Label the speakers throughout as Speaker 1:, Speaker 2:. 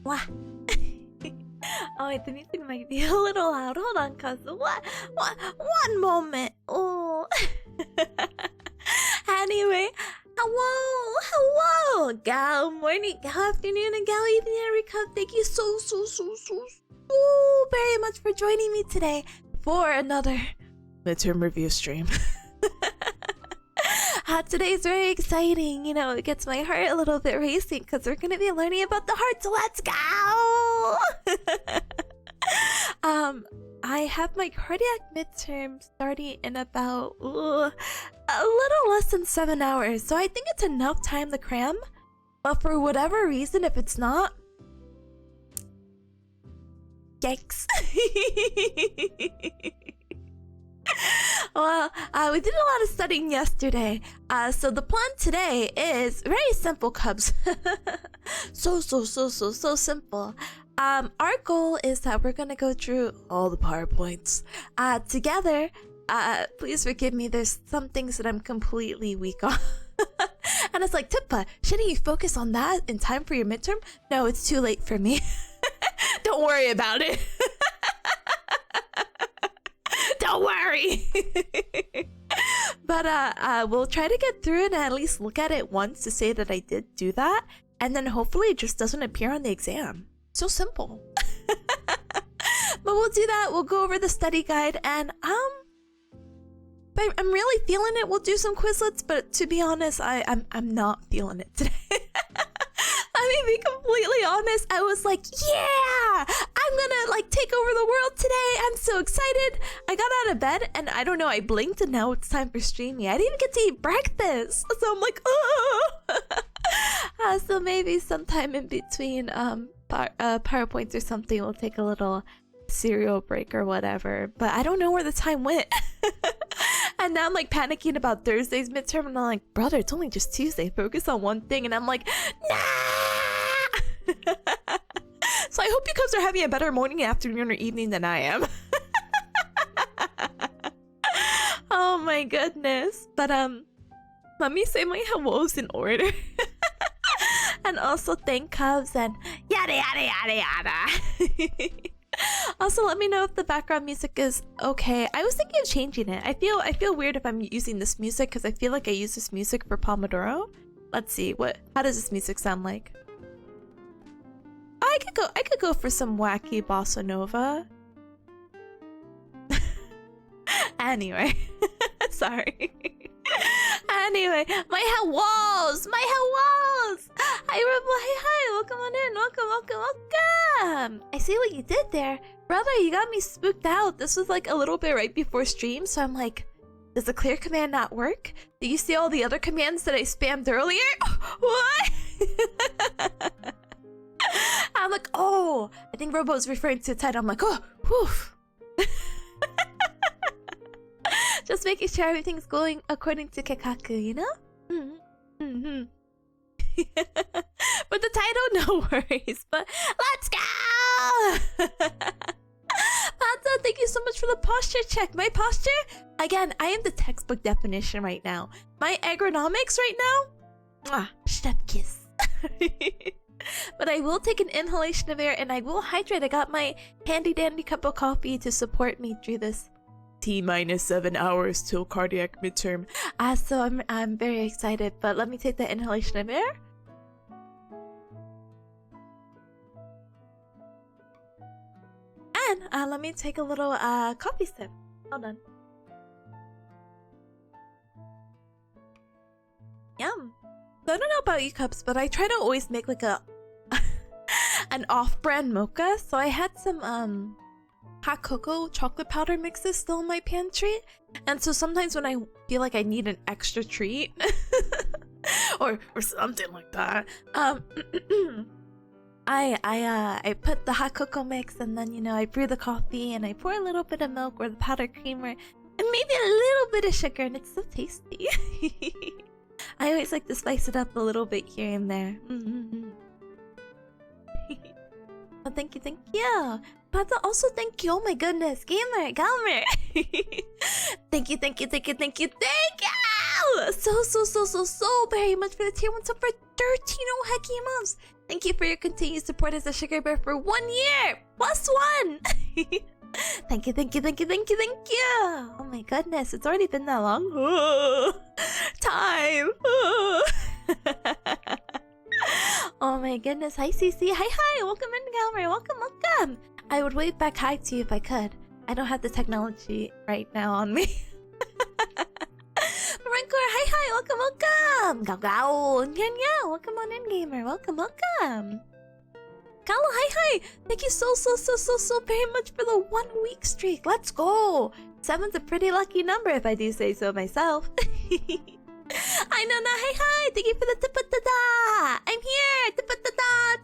Speaker 1: What? Oh wait, the music might be a little loud. Hold on, cuz. What? One moment. Oh. Anyway, hello. Gal morning, gal afternoon, and gal evening, Erica. Thank you so very much for joining me today for another midterm review stream. Today's very exciting. You know, it gets my heart a little bit racing because we're going to be learning about the heart, so let's go! I have my cardiac midterm starting in about a little less than 7 hours, so I think it's enough time to cram. But for whatever reason, if it's not, yikes. Well, we did a lot of studying yesterday, so the plan today is very simple, Cubs. so simple. Our goal is that we're gonna go through all the PowerPoints together. Please forgive me, there's some things that I'm completely weak on. And it's like, Tippa, shouldn't you focus on that in time for your midterm? No, it's too late for me. Don't worry about it. Don't worry. But we'll try to get through it and at least look at it once to say that I did do that, and then hopefully it just doesn't appear on the exam. So simple. But we'll do that. We'll go over the study guide, and but I'm really feeling it. We'll do some Quizlets, but to be honest, I'm not feeling it today. Let me be completely honest. I was like, yeah, I'm gonna like take over the world today. I'm so excited. I got out of bed and I don't know, I blinked and now it's time for streaming. I didn't even get to eat breakfast. So I'm like, oh. So maybe sometime in between PowerPoints or something, we'll take a little cereal break or whatever. But I don't know where the time went. And now I'm like panicking about Thursday's midterm, and I'm like, brother, it's only just Tuesday. Focus on one thing. And I'm like, nah. So I hope you guys are having a better morning, afternoon, or evening than I am. Oh my goodness. But let me say my hellos in order. And also thank Cubs and yada yada yada yada. Also, let me know if the background music is okay. I was thinking of changing it. I feel weird if I'm using this music because I feel like I use this music for Pomodoro. Let's see, how does this music sound like? I could go for some wacky bossa nova. Anyway, sorry. Anyway, my hellos. Hi, welcome on in. Welcome. I see what you did there. Brother, you got me spooked out. This was like a little bit right before stream, so I'm like, does the clear command not work? Do you see all the other commands that I spammed earlier? What? I'm like, oh, I think Robo's referring to the title. I'm like, oh, whew. Just making sure everything's going according to Kekaku, you know? For the title, no worries. But let's go! Panta, thank you so much for the posture check. My posture? Again, I am the textbook definition right now. My ergonomics right now? Chef kiss. But I will take an inhalation of air and I will hydrate. I got my handy dandy cup of coffee to support me through this T-minus 7 hours till cardiac midterm. So I'm very excited, but let me take the inhalation of air. And let me take a little coffee sip. Hold on. Yum. So I don't know about you, Cups, but I try to always make like a an off-brand mocha. So I had some hot cocoa chocolate powder mixes still in my pantry, and so sometimes when I feel like I need an extra treat or something like that, I put the hot cocoa mix, and then, you know, I brew the coffee and I pour a little bit of milk or the powdered creamer and maybe a little bit of sugar, and it's so tasty. I always like to spice it up a little bit here and there. Oh, thank you, thank you. But also thank you. Oh my goodness, Gamer. Thank you. So very much for the tier 1 sub for 13 hecky months. Thank you for your continued support as a sugar bear for 1 year +1. Thank you. Oh my goodness, it's already been that long. Time. Oh my goodness. Hi CC. Hi. Welcome in, Galmer. Welcome. I would wave back hi to you if I could. I don't have the technology right now on me. Rancor, hi. Welcome. Gao. Nya. Welcome on in, Gamer. Welcome. Kalo, hi. Thank you so very much for the 1 week streak. Let's go. 7's a pretty lucky number if I do say so myself. I know now. Hi. Thank you for the tip-a-da-da. I'm here. Tip-a-da-da.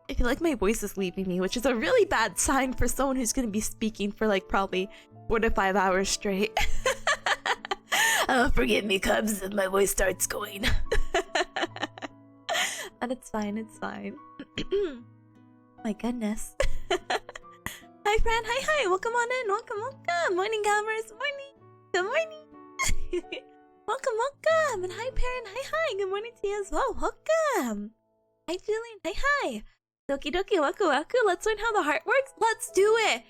Speaker 1: I feel like my voice is leaving me, which is a really bad sign for someone who's going to be speaking for like probably 4 to 5 hours straight. Forgive me, Cubs, if my voice starts going. But it's fine. My goodness. Hi, friend. Hi. Welcome on in. Welcome. Morning, Gamers. Good morning. Welcome. And hi, Parent. Hi. Good morning to you as well. Welcome. Hi, Julian. Hi. Doki, Waku. Let's learn how the heart works. Let's do it.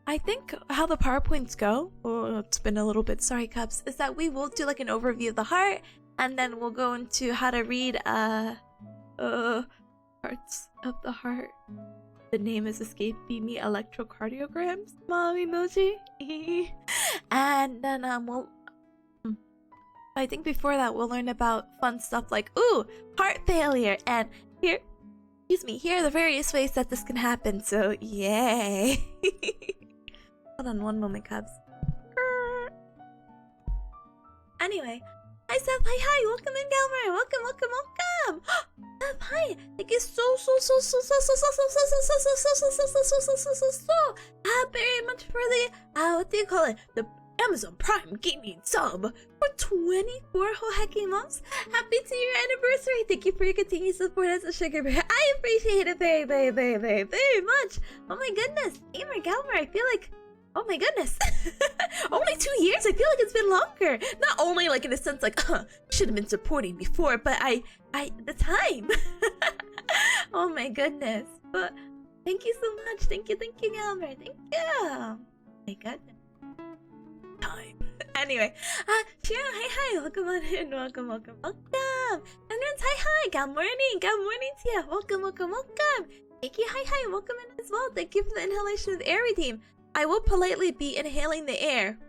Speaker 1: I think how the PowerPoints go, it's been a little bit, sorry Cubs, is that we will do like an overview of the heart, and then we'll go into how to read parts of the heart. The name is escaping me. Electrocardiograms, smile emoji. And then I think before that we'll learn about fun stuff like heart failure, and here are the various ways that this can happen. So yay. Hold on one moment, Cubs. Anyway, hi Seth. Hi. Welcome in, Galmer. Welcome. Seth, hi. Thank you so very much for the what do you call it? The Amazon Prime Gaming sub for 24 whole hecky months. Happy 2-year anniversary. Thank you for your continued support as a sugar bear. I appreciate it very much. Oh my goodness, Gamer Galmer, I feel like, oh my goodness. Only 2 years? I feel like it's been longer. Not only like in a sense like, should have been supporting before, but the time. Oh my goodness. But thank you so much. Thank you, Galmer. Thank you. Oh my goodness. Time. Anyway, Shira, hi. Welcome on in. Welcome. And then hi. Good morning to you. Welcome. Thank you, hi. Welcome in as well. Thank you for the inhalation of the air redeem. I will politely be inhaling the air.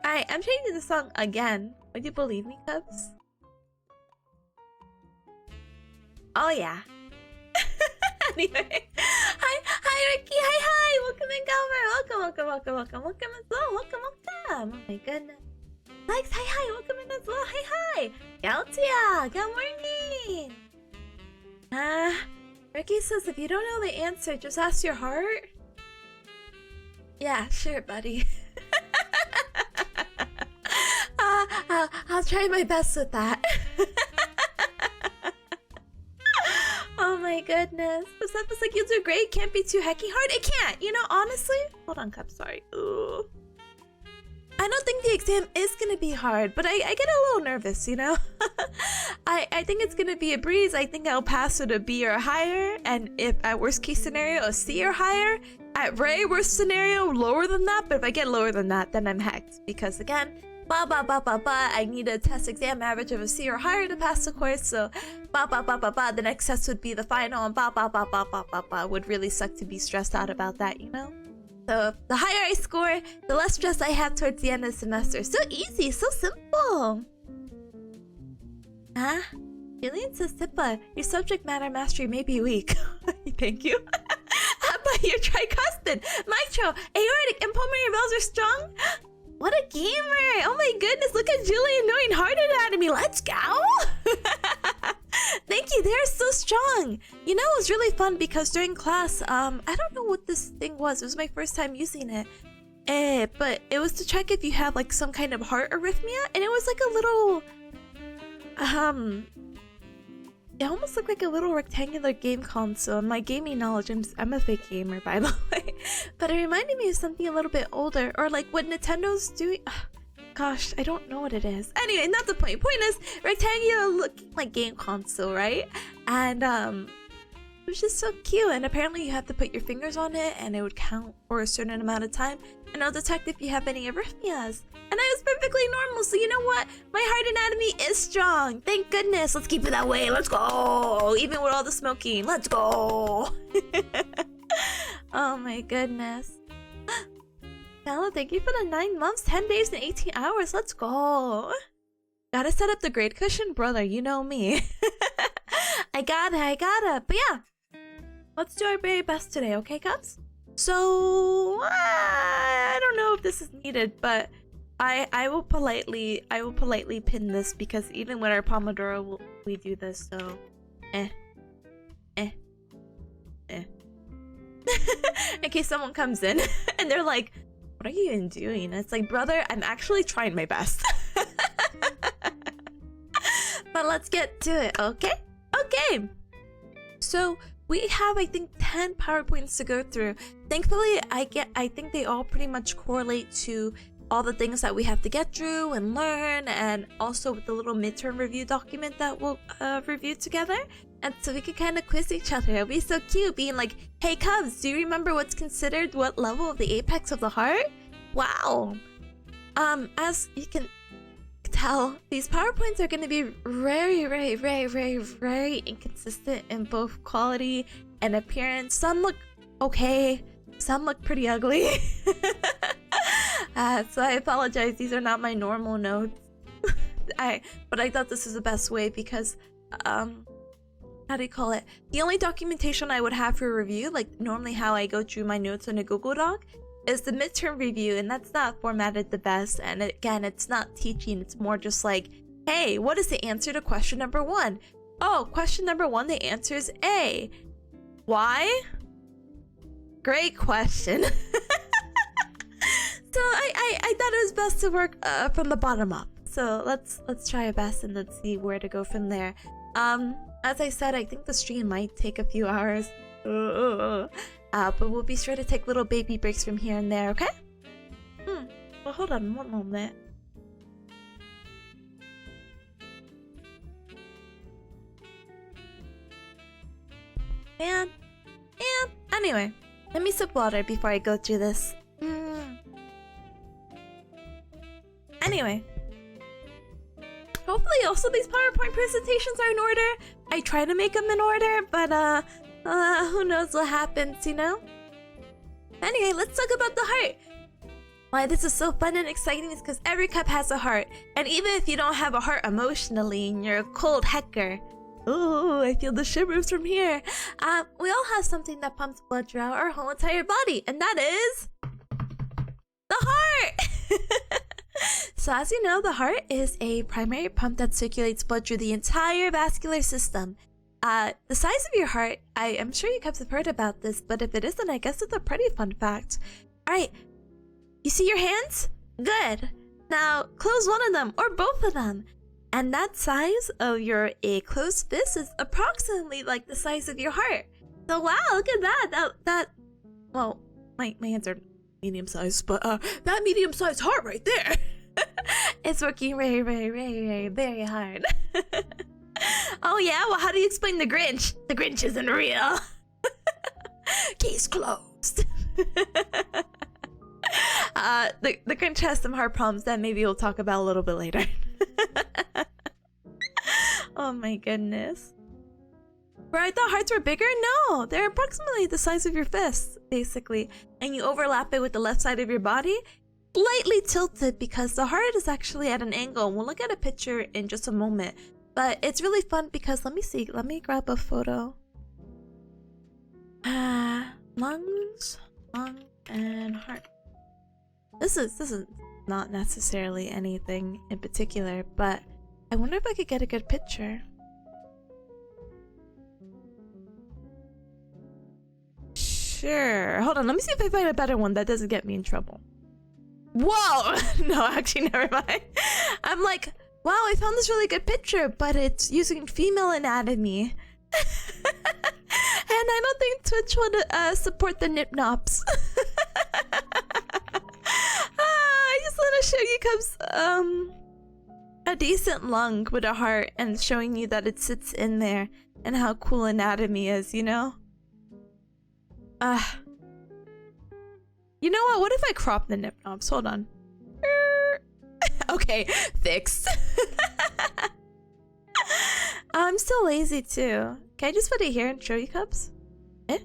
Speaker 1: Alright, I'm changing the song again. Would you believe me, Cubs? Oh yeah. Anyway, hi Ricky, hi. Welcome in, Galmer. Welcome as well. Welcome. Oh my goodness. Lex, hi. Welcome in as well. Hi. Galtia, good morning. Ricky says if you don't know the answer, just ask your heart. Yeah, sure, buddy. I'll try my best with that. Oh my goodness. Seth was like, you'll do great. Can't be too hecky hard. It can't. You know, honestly. Hold on, Cup. Sorry. Ooh. I don't think the exam is gonna be hard, but I get a little nervous, you know? I think it's gonna be a breeze. I think I'll pass with a B or higher, and if at worst case scenario, a C or higher. At very worst scenario, lower than that, but if I get lower than that, then I'm hecked. Because again, I need a test exam average of a C or higher to pass the course, so the next test would be the final, and would really suck to be stressed out about that, you know? So the higher I score, the less stress I have towards the end of the semester. So easy, so simple. Huh? Julian says, Tippa, your subject matter mastery may be weak. Thank you. How about your tricuspid, mitral, aortic, and pulmonary valves are strong? What a gamer! Oh my goodness, look at Julian knowing heart anatomy. Let's go! Thank you, they're so strong. You know, it was really fun because during class, I don't know what this thing was. It was my first time using it. But it was to check if you have like some kind of heart arrhythmia, and it was like a little, it almost looked like a little rectangular game console. My gaming knowledge, I'm a fake gamer, by the way. But it reminded me of something a little bit older, or like what Nintendo's doing. Gosh, I don't know what it is. Anyway, not the point. Point is, rectangular looking like game console, right? And it was just so cute. And apparently you have to put your fingers on it, and it would count for a certain amount of time, and it'll detect if you have any arrhythmias. And I was perfectly normal, so you know what? My heart anatomy is strong. Thank goodness. Let's keep it that way. Let's go. Even with all the smoking. Let's go. Oh my goodness. Bella, thank you for the 9 months, 10 days, and 18 hours. Let's go. Gotta set up the grade cushion, brother. You know me. I gotta. But yeah, let's do our very best today, okay, Cubs? So, I don't know if this is needed, but I will politely pin this, because even with our pomodoro we do this, so in case someone comes in and they're like, what are you even doing? And it's like, brother, I'm actually trying my best. But let's get to it, okay? Okay. So we have, I think, 10 PowerPoints to go through. Thankfully, I think they all pretty much correlate to all the things that we have to get through and learn, and also with the little midterm review document that we'll review together. And so we could kind of quiz each other. It'll be so cute, being like, hey Cubs, do you remember what's considered what level of the apex of the heart? Wow. As you can tell, these PowerPoints are going to be very inconsistent in both quality and appearance. Some look okay, some look pretty ugly. So I apologize, these are not my normal notes. But I thought this was the best way, because how do you call it? The only documentation I would have for review, like normally how I go through my notes in a Google Doc, is the midterm review, and that's not formatted the best. And again, it's not teaching, it's more just like, hey, what is the answer to question number 1? Oh, question number 1, the answer is A. Why? Great question. So I thought it was best to work from the bottom up. So let's try our best, and let's see where to go from there. As I said, I think the stream might take a few hours. But we'll be sure to take little baby breaks from here and there, okay? Well, hold on one moment. Man. Anyway, let me sip water before I go through this. Anyway. Hopefully also these PowerPoint presentations are in order. I try to make them in order, but who knows what happens, you know? Anyway, let's talk about the heart. Why this is so fun and exciting is because every cup has a heart. And even if you don't have a heart emotionally and you're a cold hecker, ooh, I feel the shivers from here. We all have something that pumps blood throughout our whole entire body, and that is the heart. So as you know, the heart is a primary pump that circulates blood through the entire vascular system. The size of your heart, I am sure you guys have heard about this, but if it isn't, I guess it's a pretty fun fact. Alright, you see your hands? Good. Now, close one of them, or both of them. And that size of your a closed fist is approximately like the size of your heart. So wow, look at that. Well, my hands are medium sized, but that medium sized heart right there. It's working very hard. Oh yeah, well how do you explain the Grinch? The Grinch isn't real. Case closed. The Grinch has some heart problems that maybe we'll talk about a little bit later. Oh my goodness. Where I thought hearts were bigger? No, they're approximately the size of your fist, basically. And you overlap it with the left side of your body, slightly tilted because the heart is actually at an angle. We'll look at a picture in just a moment. But it's really fun because, let me see, let me grab a photo. Lungs, lung, and heart. This is not necessarily anything in particular, but I wonder if I could get a good picture. Sure. Hold on, let me see if I find a better one that doesn't get me in trouble. Whoa! No, actually, never mind. I'm like, wow, I found this really good picture, but it's using female anatomy. And I don't think Twitch would support the nip-nops. I just want to show you Cubs a decent lung with a heart and showing you that it sits in there and how cool anatomy is, you know? You know what? What if I crop the nip-nops? Hold on. Okay, fixed. I'm still lazy too. Can I just put it here and show you Cubs? Eh?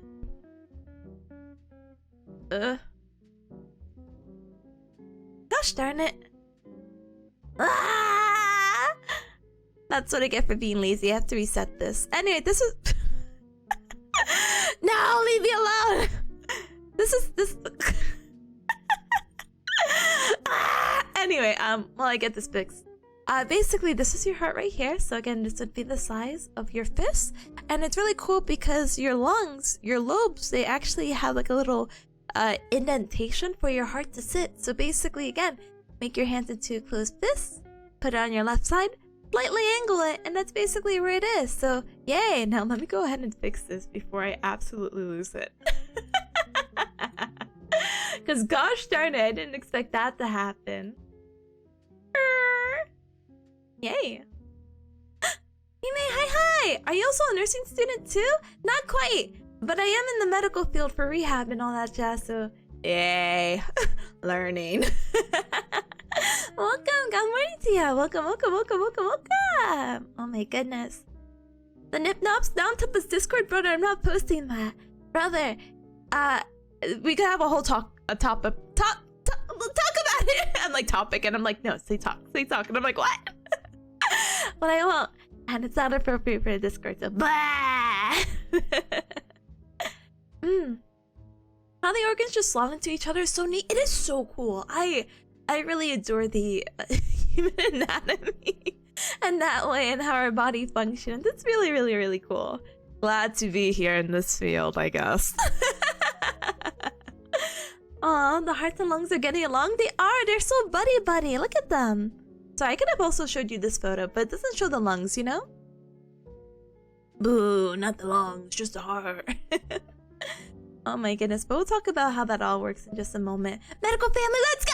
Speaker 1: Gosh darn it. Ah! That's what I get for being lazy. I have to reset this. Anyway, this is... No, leave me alone! This... Anyway, well, I get this fixed. Basically, this is your heart right here. So again, this would be the size of your fist. And it's really cool because your lungs, your lobes, they actually have like a little indentation for your heart to sit. So basically, again, make your hands into a closed fist, put it on your left side, slightly angle it, and that's basically where it is. So yay! Now let me go ahead and fix this before I absolutely lose it. Because gosh darn it, I didn't expect that to happen. Yay! Yume, hi! Are you also a nursing student too? Not quite, but I am in the medical field for rehab and all that jazz, so yay! Learning. Welcome, good morning to you. Welcome. Oh my goodness. The nip-nops down Tippa's Discord, brother. I'm not posting that. Brother, we could have a whole talk about it. I'm like, topic, and I'm like, no, say talk. And I'm like, what? But I won't. And it's not appropriate for a Discord, so blah! How the organs just slot into each other is so neat. It is so cool. I really adore the human anatomy and that way and how our body functions. It's really cool. Glad to be here in this field, I guess. Aw, the hearts and lungs are getting along. They are. They're so buddy. Look at them. So I could have also showed you this photo, but it doesn't show the lungs, you know? Boo, not the lungs, just the heart. Oh my goodness, but we'll talk about how that all works in just a moment. Medical family, let's go!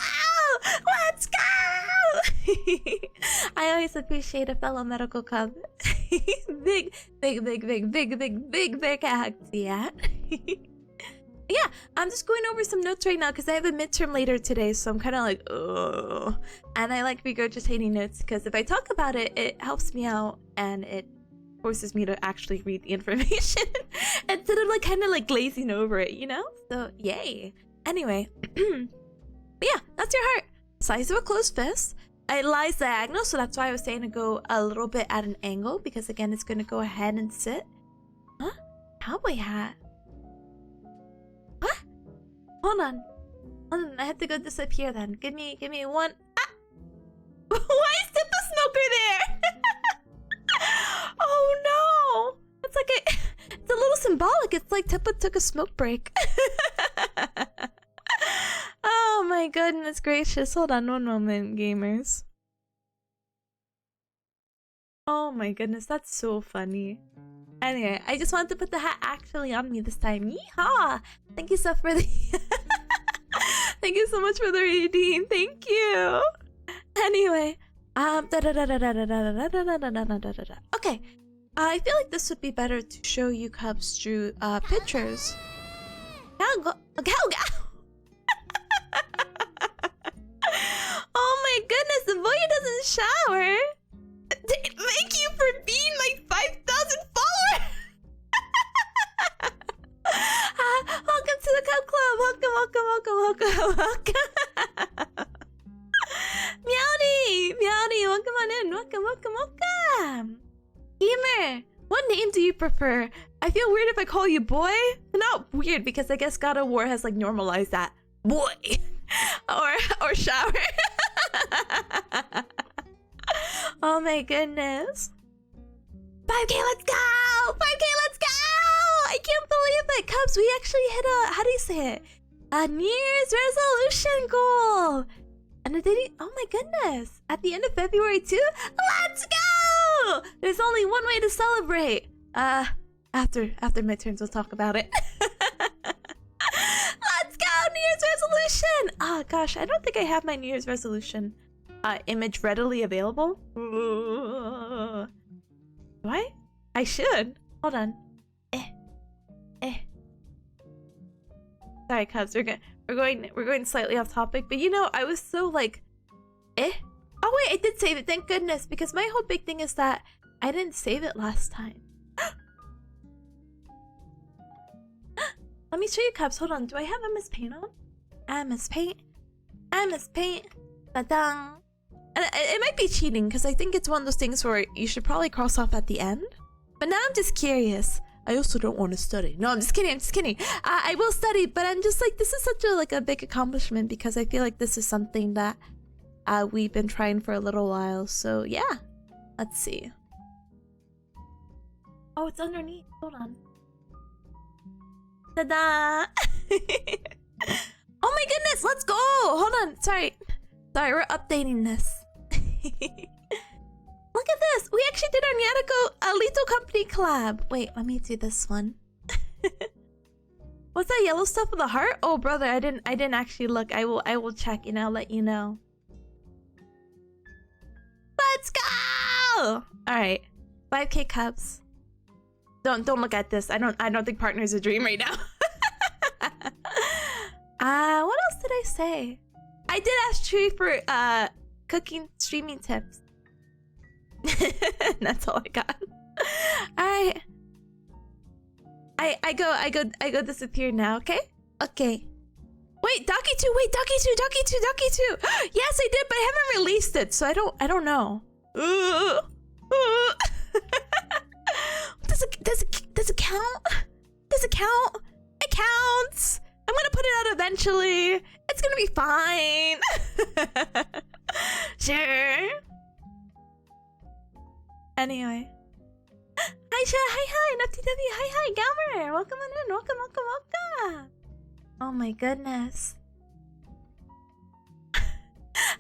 Speaker 1: Let's go! I always appreciate a fellow medical cub. big hug to ya. Yeah, I'm just going over some notes right now because I have a midterm later today, so I'm kind of like, oh. And I like regurgitating notes because if I talk about it, it helps me out and it forces me to actually read the information instead of like kind of like glazing over it, you know? So yay. Anyway, yeah, that's your heart. Size of a closed fist. It lies diagonal, so that's why I was saying to go a little bit at an angle because again, it's going to go ahead and sit. Huh? Cowboy hat. What? Hold on, I have to go disappear then. Give me one. Ah! Why is Tip the smoker there? Oh no! It's like it's a little symbolic. It's like Tippa took a smoke break. Oh my goodness gracious. Hold on one moment, gamers. Oh my goodness, that's so funny. Anyway, I just wanted to put the hat actually on me this time. Yeehaw! Thank you so for the thank you so much for the reading. Thank you. Anyway, okay. I feel like this would be better to show you Cubs drew pictures. Go. Oh my goodness, the boy doesn't shower. Thank you for being my 5,000 followers. Welcome to the Cub Club. Welcome. Meowdy, welcome on in. Welcome. Gamer, what name do you prefer? I feel weird if I call you boy. Not weird because I guess God of War has like normalized that boy or shower. Oh my goodness. 5K, let's go! 5K, let's go! I can't believe it, Cubs. We actually hit a, how do you say it? A New Year's resolution goal. And it didn't, oh my goodness. At the end of February too? Let's go! There's only one way to celebrate. After midterms, we'll talk about it. Let's go, New Year's resolution! Oh gosh, I don't think I have my New Year's resolution image readily available. Do I? I should. Hold on. Sorry, Cubs. We're going slightly off topic, but you know, I was so like, Oh wait, I did save it. Thank goodness, because my whole big thing is that I didn't save it last time. Let me show you, Cubs. Hold on. Do I have MS Paint on? MS Paint. Ta-dang. It might be cheating because I think it's one of those things where you should probably cross off at the end. But now I'm just curious. I also don't want to study. No, I'm just kidding. I will study, but I'm just like, this is such a big accomplishment because I feel like this is something that we've been trying for a little while. So yeah, let's see. Oh, it's underneath. Hold on. Ta-da! Oh my goodness, let's go! Hold on, sorry, we're updating this. Look at this! We actually did our Nyatako Little Company collab. Wait, let me do this one. What's that yellow stuff with the heart? Oh brother, I didn't actually look. I will check and I'll let you know. Let's go! Alright. 5K Cubs. Don't look at this. I don't think partner's a dream right now. What else did I say? I did ask Tree for cooking streaming tips. That's all I got. Alright. I go disappear now, okay? Okay. Wait, Doki 2, Doki 2. Yes, I did, but I haven't released it, so I don't know. Does it count? Does it count? It counts. I'm gonna put it out eventually. It's gonna be fine. Sure. Anyway. Hi, Sha. Hi, NFTW. Hi, Gamer. Welcome on in. Welcome. Oh my goodness.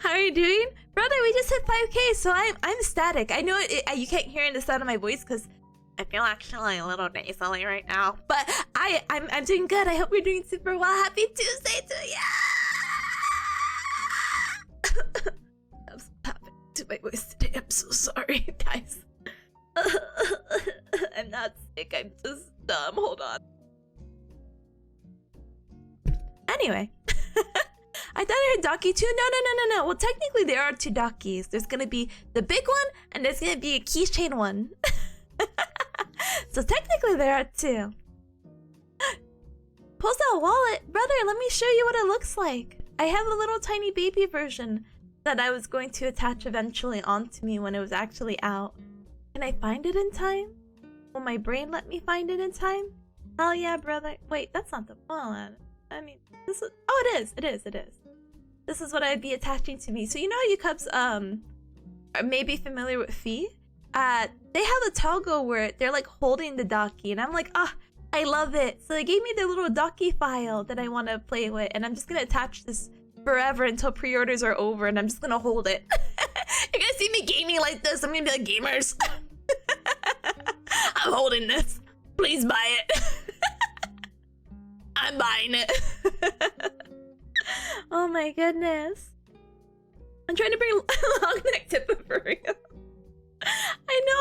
Speaker 1: How are you doing? Brother, we just hit 5K, so I'm static. I know you can't hear the sound of my voice because I feel actually a little nasally right now. But I'm doing good. I hope you're doing super well. Happy Tuesday to you! I'm so happy to my voice today. I'm so sorry, guys. I'm not sick. I'm just dumb. Hold on. Anyway. I thought I heard Doki 2. No. Well, technically there are 2 Dokis. There's gonna be the big one and there's gonna be a keychain one. So technically there are 2. Pulls out a wallet. Brother, let me show you what it looks like. I have a little tiny baby version that I was going to attach eventually onto me when it was actually out. Can I find it in time? Will my brain let me find it in time? Hell yeah, brother. Wait, that's not the one. I mean, this is... Oh, it is. This is what I'd be attaching to me. So you know how you Cubs are maybe familiar with Fee? They have a toggle where they're like holding the Doki, and I'm like, I love it. So they gave me the little Doki file that I want to play with, and I'm just gonna attach this forever until pre-orders are over, and I'm just gonna hold it. You're gonna see me gaming like this, I'm gonna be like, gamers. I'm holding this. Please buy it. I'm buying it. Oh my goodness. I'm trying to bring long neck Tippa for real. I know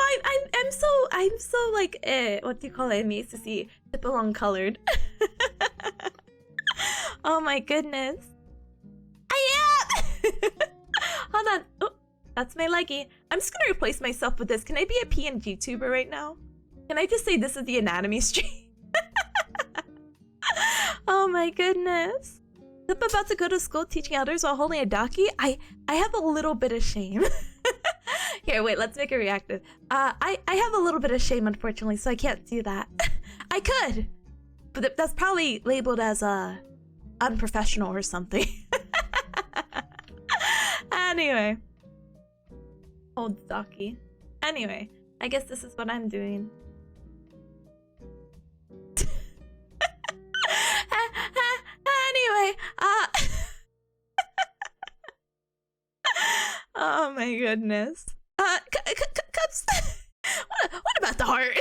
Speaker 1: I'm so like what do you call it? Amazed to see Tippa long colored. Oh my goodness. I am. Hold on. Oh, that's my leggy. I'm just gonna replace myself with this. Can I be a PNG tuber right now? Can I just say this is the anatomy stream? Oh my goodness. I'm about to go to school teaching others while holding a Doki. I have a little bit of shame. Here, wait, let's make it reactive. I have a little bit of shame, unfortunately, so I can't do that. I could, but that's probably labeled as unprofessional or something. Anyway. Hold Doki. Anyway, I guess this is what I'm doing. Anyway, oh my goodness. Cups. What about the heart?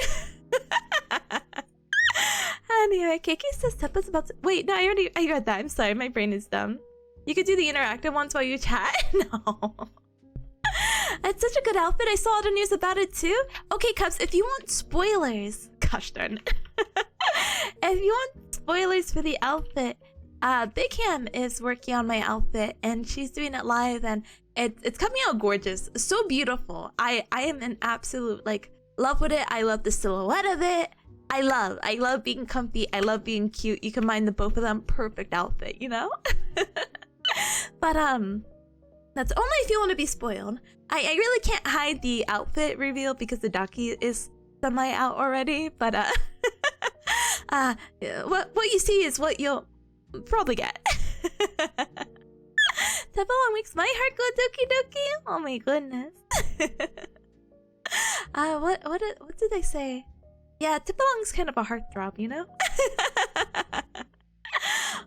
Speaker 1: Anyway, Kiki says Teppa's about to... Wait, no, I read that. I'm sorry, my brain is dumb. You could do the interactive ones while you chat? No. It's such a good outfit. I saw the news about it too. Okay, Cubs, if you want spoilers... Gosh darn it. If you want spoilers for the outfit, Big Ham is working on my outfit and she's doing it live and it's coming out gorgeous. So beautiful. I am in absolute like love with it. I love the silhouette of it. I love being comfy. I love being cute. You combine the both of them, perfect outfit, you know? But that's only if you want to be spoiled. I really can't hide the outfit reveal because the Doki is semi out already, but what you see is what you'll probably get. Teppa makes my heart go Doki Doki. Oh my goodness. What did they say? Yeah, Tipalong's kind of a heartthrob, you know?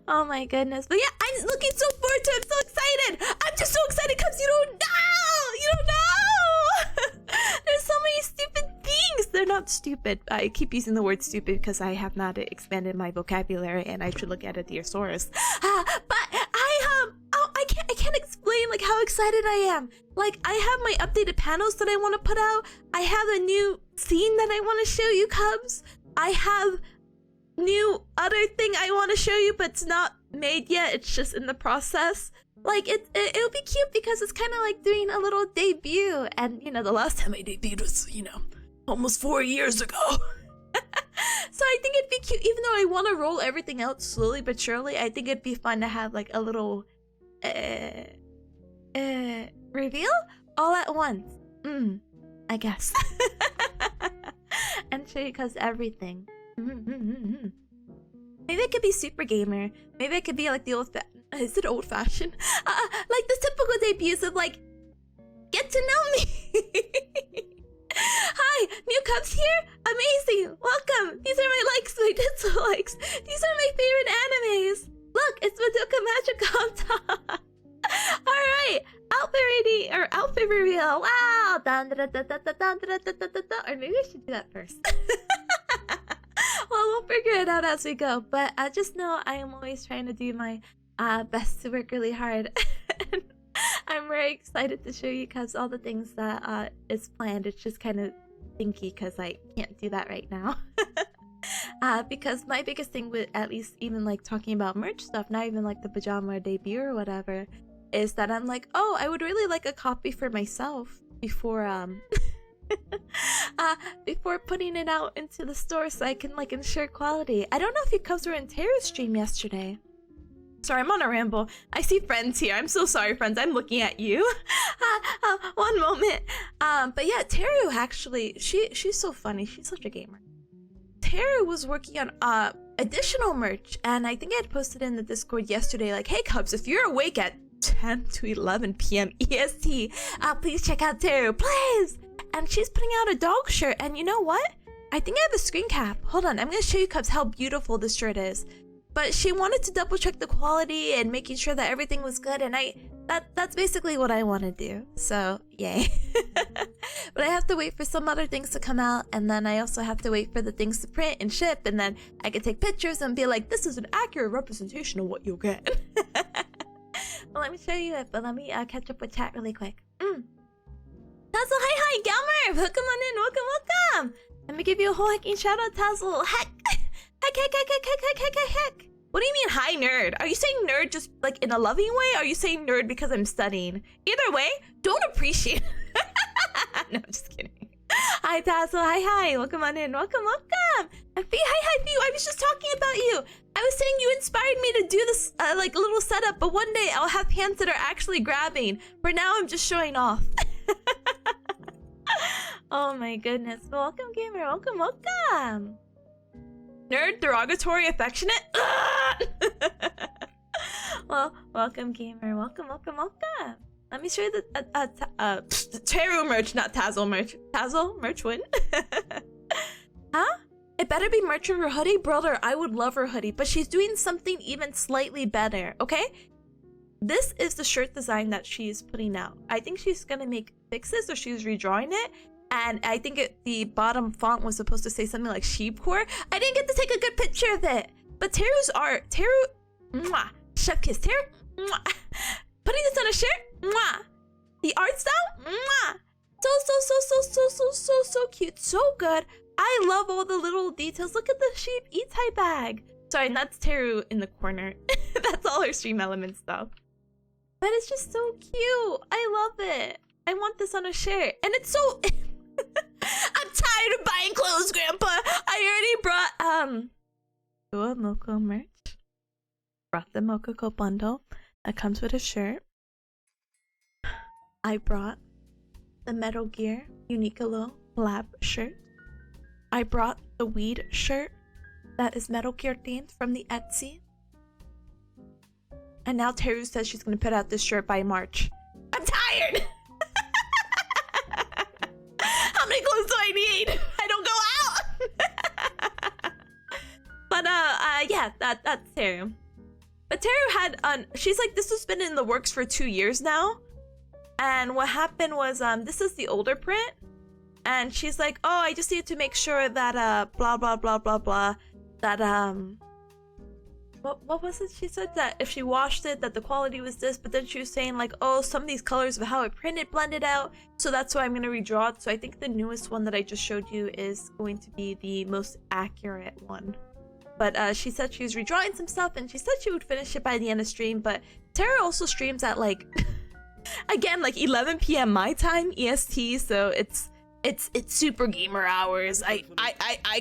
Speaker 1: Oh my goodness. But yeah, I'm looking so forward to it. I'm so excited. I'm just so excited because you don't know. You don't know. There's so many stupid things. They're not stupid. I keep using the word stupid because I have not expanded my vocabulary and I should look at a thesaurus. But I can't explain like how excited I am. Like I have my updated panels that I want to put out. I have a new scene that I want to show you, Cubs. I have new other thing I want to show you, but it's not made yet. It's just in the process. Like it'll be cute because it's kind of like doing a little debut. And you know, the last time I debuted was, you know, almost 4 years ago. So I think it'd be cute, even though I want to roll everything out slowly but surely. I think it'd be fun to have like a little reveal all at once. I guess. And show you guys everything. Maybe I could be super gamer. Maybe I could be like the is it old fashioned? Like the typical debuts of like, get to know me. Hi, new Cubs here? Amazing! Welcome! These are my likes, my dislikes. These are my favorite animes. Look, it's Madoka Magic on top. Alright, outfit reveal. Wow! Dun, dun, dun, dun, dun, dun, dun, dun, dun, dun. Or maybe I should do that first. Well, we'll figure it out as we go. But I just know I am always trying to do my best to work really hard. I'm very excited to show you guys all the things that is planned. It's just kind of thinky because I can't do that right now. Because my biggest thing with at least even like talking about merch stuff, not even like the pajama debut or whatever, is that I'm like, oh, I would really like a copy for myself before before putting it out into the store so I can like ensure quality. I don't know if you guys were in Terra's stream yesterday. Sorry, I'm on a ramble. I see friends here. I'm so sorry, friends. I'm looking at you. One moment. But yeah, Teru actually, she's so funny. She's such a gamer. Teru was working on additional merch, and I think I had posted in the Discord yesterday, like, hey Cubs, if you're awake at 10 to 11 p.m. EST, please check out Teru, please. And she's putting out a dog shirt, and you know what? I think I have a screen cap. Hold on, I'm gonna show you Cubs how beautiful this shirt is. But she wanted to double check the quality and making sure that everything was good, and I That's basically what I want to do. So yay. But I have to wait for some other things to come out, and then I also have to wait for the things to print and ship, and then I can take pictures and be like, this is an accurate representation of what you'll get. Well, let me show you it, but let me catch up with chat really quick. Tazzle, hi, Gamer! Welcome on in, welcome! Let me give you a whole hecking shout out, Tazzle. Heck! Heck! What do you mean, hi, nerd? Are you saying nerd just like in a loving way? Or are you saying nerd because I'm studying? Either way, don't appreciate. No, I'm just kidding. Hi, Tazzle. Hi. Welcome on in. Welcome. And Fee, hi, Fee. I was just talking about you. I was saying you inspired me to do this like little setup, but one day I'll have hands that are actually grabbing. For now, I'm just showing off. Oh my goodness. Welcome, gamer. Welcome. Nerd, derogatory, affectionate. Well, welcome, gamer. Welcome. Let me show you the Teru merch, not Tazzle merch. Tazzle merch win. Huh? It better be merch of her hoodie, brother. I would love her hoodie, but she's doing something even slightly better. Okay, this is the shirt design that she's putting out. I think she's gonna make fixes, or she's redrawing it. And I think the bottom font was supposed to say something like sheepcore. I didn't get to take a good picture of it. But Teru's art, mwah, chef kiss, Teru, mwah. Putting this on a shirt, mwah. The art style, mwah. So cute, so good. I love all the little details. Look at the sheep E-type bag. Sorry, that's Teru in the corner. That's all her stream element stuff. But it's just so cute. I love it. I want this on a shirt. And it's so... I'm tired of buying clothes, Grandpa. I already brought Ua Moko merch. Brought the Mokoko bundle that comes with a shirt. I brought the Metal Gear Uniqlo collab shirt. I brought the weed shirt that is Metal Gear themed from the Etsy. And now Teru says she's gonna put out this shirt by March. I'm tired. How many clothes do I need? I don't go out. But yeah, that's Teru. But Teru had she's like, this has been in the works for 2 years now. And what happened was this is the older print. And she's like, oh, I just need to make sure that blah blah blah blah blah, that what was it she said, that if she washed it that the quality was this, but then she was saying like, oh, some of these colors of how it printed blended out, so that's why I'm gonna redraw it. So I think the newest one that I just showed you is going to be the most accurate one. But she said she was redrawing some stuff, and she said she would finish it by the end of stream. But Tara also streams at like again like 11 p.m. my time EST, so it's super gamer hours. I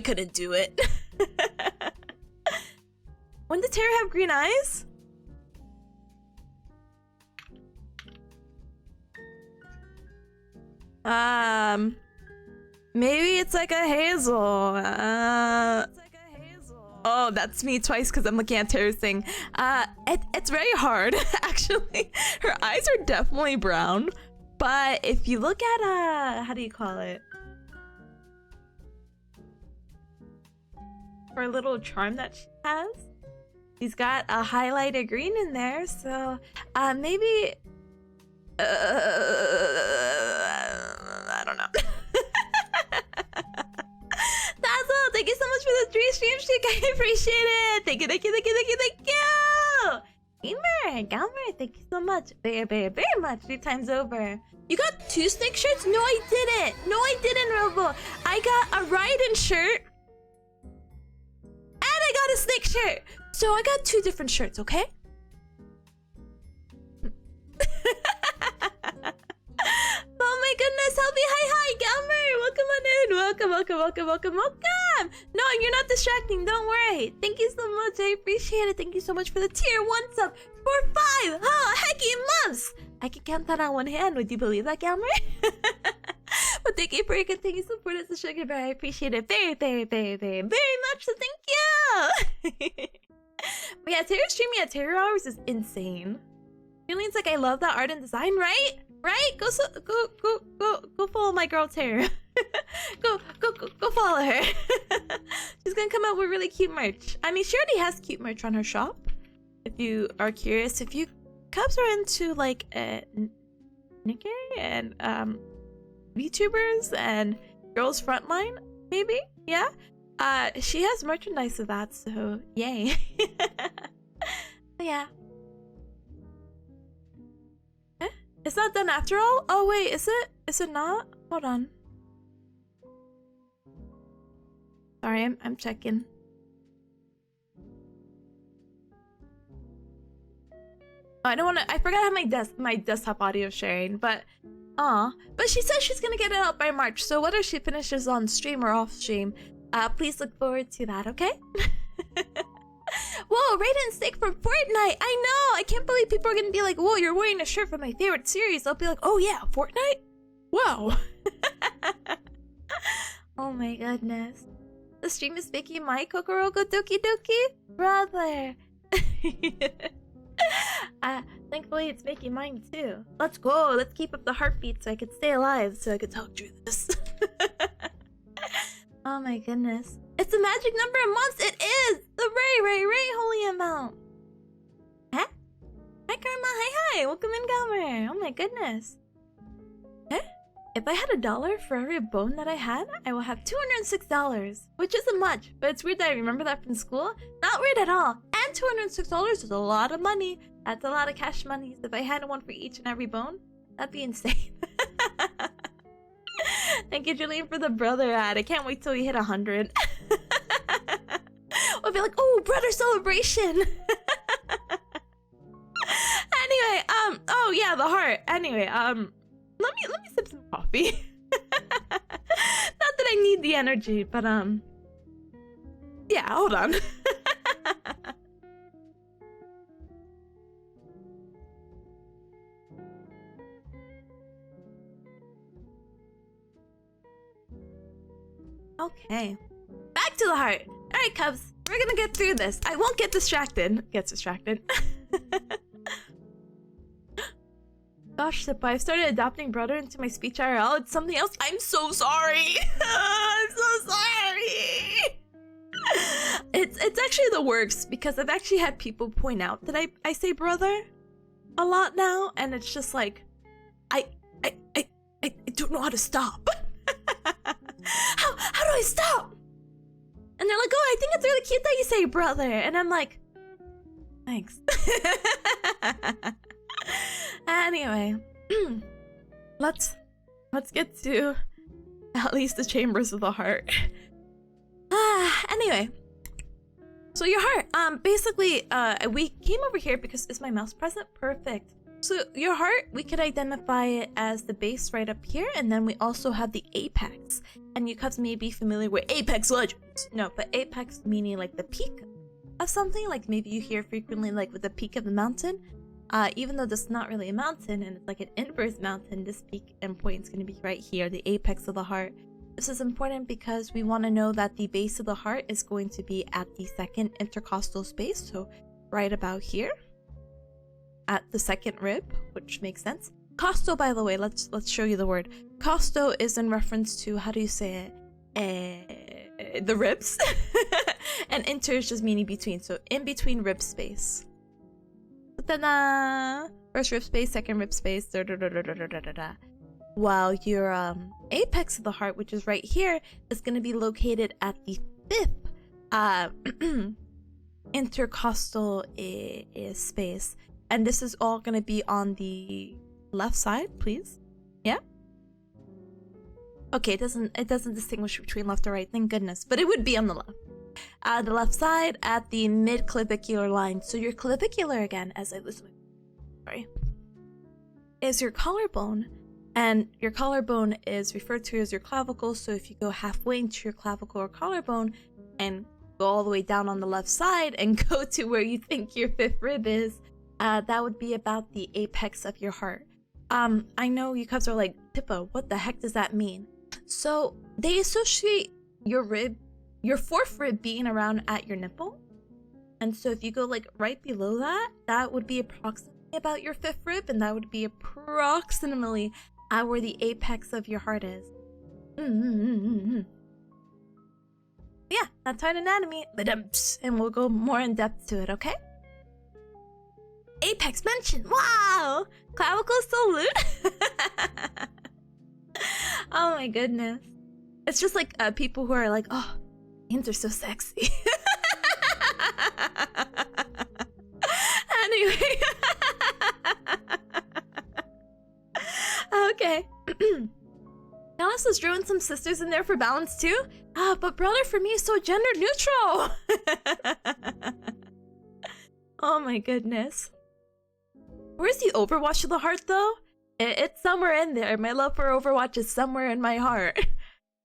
Speaker 1: couldn't do it. When did Tara have green eyes? Maybe it's like a hazel. Oh, that's me twice because I'm looking at Tara's thing. It's very hard, actually. Her eyes are definitely brown. But if you look at, how do you call it? Her little charm that she has, she's got a highlighted green in there, so maybe I don't know. Dazzle, thank you so much for the 3 stream streak. I appreciate it. Thank you. Gamer, thank you so much. Very much. 3 times over. You got 2 snake shirts? No, I didn't. Robo. I got a Raiden shirt. And I got a snake shirt. So I got 2 different shirts, okay? Oh my goodness, help me. Hi, Gamer. Welcome on in. Welcome. No, you're not distracting. Don't worry. Thank you so much. I appreciate it. Thank you so much for the tier 1 sub for 5 hecky months. I can count that on one hand. Would you believe that, Gamer? But thank you for your continued support as a sugar bear. I appreciate it very much. So thank you. But yeah, Terror streaming at Terror Hours is insane. Feelings like I love that art and design, right? Go follow my girl Terror. go follow her. She's gonna come out with really cute merch. I mean, she already has cute merch on her shop. If you are curious, if you Cubs are into like Nikkei and VTubers and Girls Frontline, maybe? Yeah? She has merchandise of that, so yay. Yeah. Eh? It's not done after all? Oh wait, is it? Is it not? Hold on. Sorry, I'm checking. Oh, I don't want to. I forgot I have my desktop audio sharing, but but she says she's gonna get it out by March. So whether she finishes on stream or off stream, please look forward to that. Okay? Whoa, Raiden Steak from Fortnite. I know. I can't believe people are gonna be like, "Whoa, you're wearing a shirt from my favorite series." I'll be like, "Oh yeah, Fortnite. Wow." Oh my goodness. The stream is making my Kokoroko Doki Doki brother. Thankfully it's making mine too. Let's go. Let's keep up the heartbeat so I can stay alive so I can talk through this. Oh my goodness. It's the magic number of months. It is the Ray holy amount. Huh? Hi Karma. Hi. Welcome in, Gamer. Oh my goodness. Huh? If I had $1 for every bone that I had, I will have $206, which isn't much, but it's weird that I remember that from school. Not weird at all. And $206 is a lot of money. That's a lot of cash money. If I had one for each and every bone, that'd be insane. Thank you, Julian, for the brother ad. I can't wait till we hit 100. We'll be like, oh, brother celebration. Anyway, oh yeah, the heart. Anyway, let me sip some coffee. Not that I need the energy, but yeah, hold on. Okay, back to the heart. All right, Cubs, we're gonna get through this. I won't get distracted. Gets distracted. Gosh, Sippa, I've started adopting brother into my speech IRL. It's something else. I'm so sorry. I'm so sorry. It's actually the worst because I've actually had people point out that I say brother a lot now, and it's just like I don't know how to stop. How do I stop? And they're like, oh, I think it's really cute that you say brother, and I'm like, thanks. Anyway, let's get to at least the chambers of the heart. Anyway, so your heart, basically, we came over here because is my mouse present? Perfect. So your heart, we could identify it as the base right up here, and then we also have the apex. And you guys may be familiar with Apex Legends. No, but apex meaning like the peak of something, like maybe you hear frequently like with the peak of the mountain. Even though this is not really a mountain and it's like an inverse mountain, this peak endpoint is going to be right here, the apex of the heart. This is important because we want to know that the base of the heart is going to be at the second intercostal space, so right about here at the second rib, which makes sense. Costo, by the way, let's show you the word. Costo is in reference to, how do you say it? The ribs. And inter is just meaning between, so in between rib space. Ta-da! First rib space, second rib space, while your apex of the heart, which is right here, is going to be located at the fifth intercostal space, and this is all going to be on the left side, please. Yeah. Okay, it doesn't distinguish between left or right, thank goodness, but it would be on the left. The left side at the mid-clavicular line. So your clavicular, again, as I was, sorry, is your collarbone, and your collarbone is referred to as your clavicle. So if you go halfway into your clavicle or collarbone and go all the way down on the left side and go to where you think your fifth rib is, that would be about the apex of your heart. I know you guys are like, Tippa, what the heck does that mean? So they associate your rib, your fourth rib, being around at your nipple. And so if you go like right below that, that would be approximately about your fifth rib, and that would be approximately where the apex of your heart is. Yeah, that's heart anatomy. And we'll go more in depth to it, okay? Apex mention. Wow. Clavicle salute. Oh my goodness. It's just like people who are like, oh, hands are so sexy. Anyway. Okay. Alice has drawn some sisters in there for balance too. But brother for me is so gender neutral. Oh my goodness. Where's the Overwatch of the heart though? It's somewhere in there. My love for Overwatch is somewhere in my heart.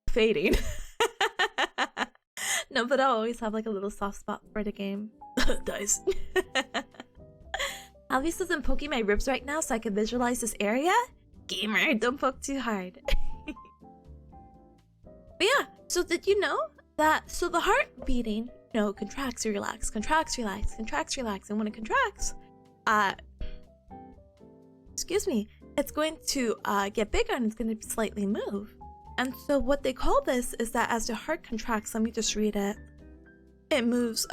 Speaker 1: Fading. No, but I'll always have like a little soft spot for the game. Dice. Alice isn't poking my ribs right now so I can visualize this area. Gamer, don't poke too hard. But yeah, so did you know that, so the heart beating, you know, contracts, relax, contracts, relax, contracts, relax, and when it contracts, excuse me, it's going to get bigger and it's going to slightly move. And so what they call this is that as the heart contracts, let me just read it, it moves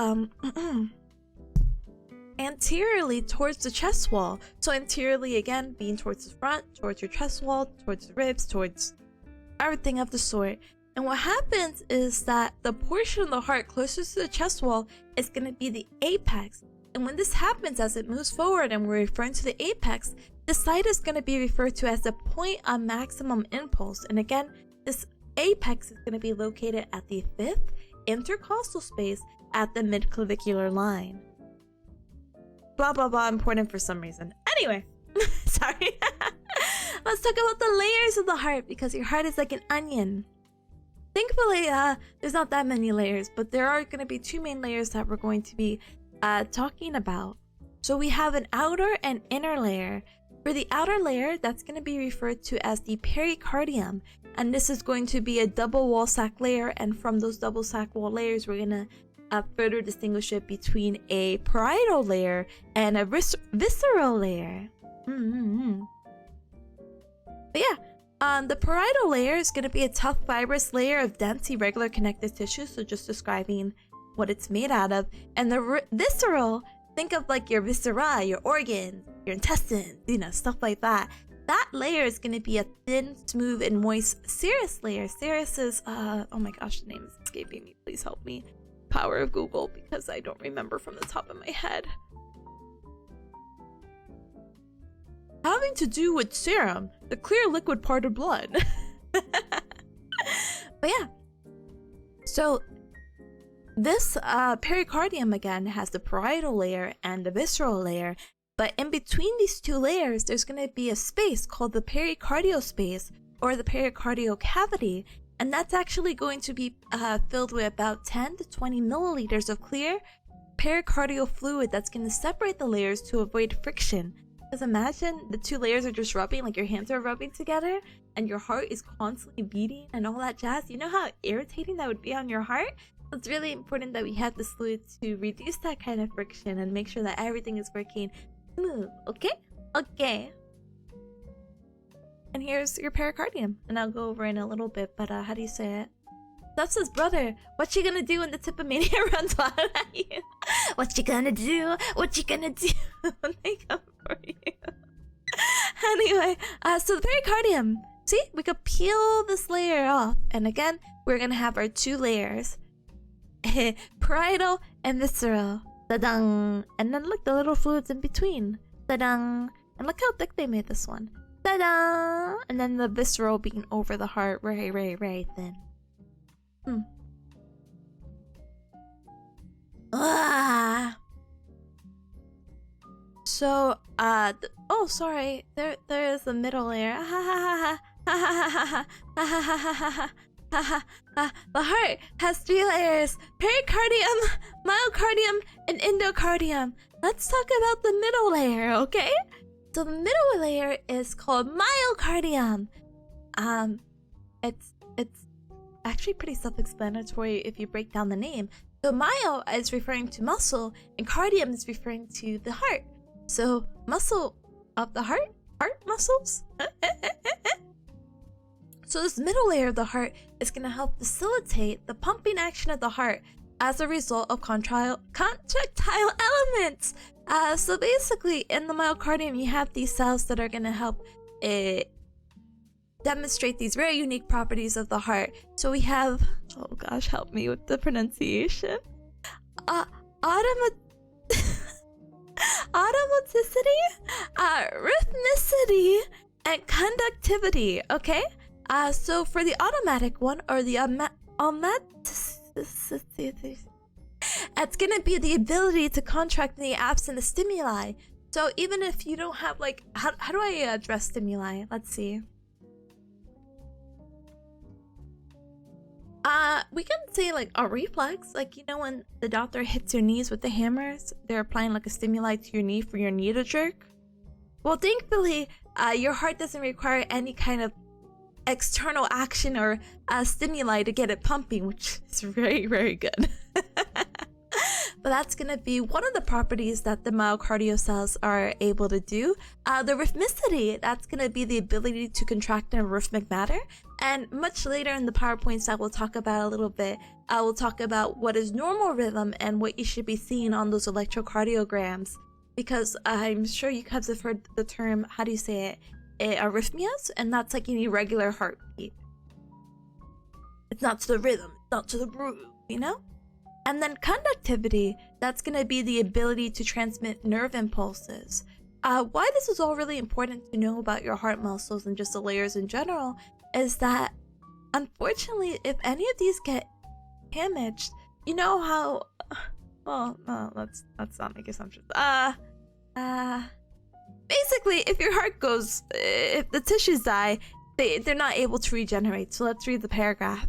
Speaker 1: anteriorly towards the chest wall. So anteriorly again being towards the front, towards your chest wall, towards the ribs, towards everything of the sort. And what happens is that the portion of the heart closest to the chest wall is going to be the apex. And when this happens, as it moves forward and we're referring to the apex, this site is going to be referred to as the point of maximum impulse. And again, this apex is going to be located at the 5th intercostal space at the midclavicular line. Blah, blah, blah, important for some reason. Anyway, sorry. Let's talk about the layers of the heart, because your heart is like an onion. Thankfully, there's not that many layers, but there are going to be two main layers that we're going to be talking about. So we have an outer and inner layer. For the outer layer, that's going to be referred to as the pericardium, and this is going to be a double wall sac layer, and from those double sac wall layers, we're going to further distinguish it between a parietal layer and a visceral layer. But yeah, the parietal layer is going to be a tough fibrous layer of dense irregular connective tissue, so just describing what it's made out of. And the visceral, think of like your viscera, your organs, your intestines, you know, stuff like that. That layer is going to be a thin, smooth, and moist serous layer. Serous is, oh my gosh, the name is escaping me. Please help me. Power of Google, because I don't remember from the top of my head. Having to do with serum, the clear liquid part of blood. But yeah, so this pericardium again has the parietal layer and the visceral layer, but in between these two layers there's going to be a space called the pericardial space or the pericardial cavity, and that's actually going to be filled with about 10 to 20 milliliters of clear pericardial fluid that's going to separate the layers to avoid friction. Because imagine the two layers are just rubbing, like your hands are rubbing together and your heart is constantly beating and all that jazz. You know how irritating that would be on your heart? It's really important that we have this fluid to reduce that kind of friction and make sure that everything is working smooth, okay? Okay. And here's your pericardium, and I'll go over in a little bit, but how do you say it? That's his brother. What you gonna do when the Tipanya runs wild at you? What you gonna do? What you gonna do when they come for you? Anyway, so the pericardium. See, we could peel this layer off, and again, we're gonna have our two layers, parietal and visceral. Ta-dang! And then look, the little fluids in between. Ta-dang! And look how thick they made this one. Ta-da! And then the visceral being over the heart, right then. So, oh, sorry. There is the middle layer. The heart has 3 layers: pericardium, myocardium, and endocardium. Let's talk about the middle layer, okay? So the middle layer is called myocardium. It's actually pretty self-explanatory if you break down the name. So myo is referring to muscle, and cardium is referring to the heart. So muscle of the heart muscles. So this middle layer of the heart is going to help facilitate the pumping action of the heart as a result of contractile elements. So basically, in the myocardium, you have these cells that are gonna help demonstrate these very unique properties of the heart. So we have, oh gosh, help me with the pronunciation. Automaticity, rhythmicity, and conductivity. Okay. So for the automatic one, or the it's gonna be the ability to contract in the absence of stimuli. So even if you don't have like, how do I address stimuli? Let's see. We can say like a reflex, like, you know, when the doctor hits your knees with the hammers, they're applying like a stimuli to your knee for your knee to jerk. Well, thankfully, your heart doesn't require any kind of external action or stimuli to get it pumping, which is very, very good. But that's gonna be one of the properties that the myocardial cells are able to do. The rhythmicity, that's gonna be the ability to contract in a rhythmic manner. And much later in the PowerPoints that we'll talk about a little bit, I will talk about what is normal rhythm and what you should be seeing on those electrocardiograms. Because I'm sure you guys have heard the term, how do you say it, arrhythmias, and that's like an irregular heartbeat. It's not to the rhythm, it's not to the groove, you know? And then conductivity, that's gonna be the ability to transmit nerve impulses. Why this is all really important to know about your heart muscles and just the layers in general is that, unfortunately, if any of these get damaged, you know how, well, no, let's not make assumptions. Basically, if your heart goes, if the tissues die, they're not able to regenerate. So let's read the paragraph.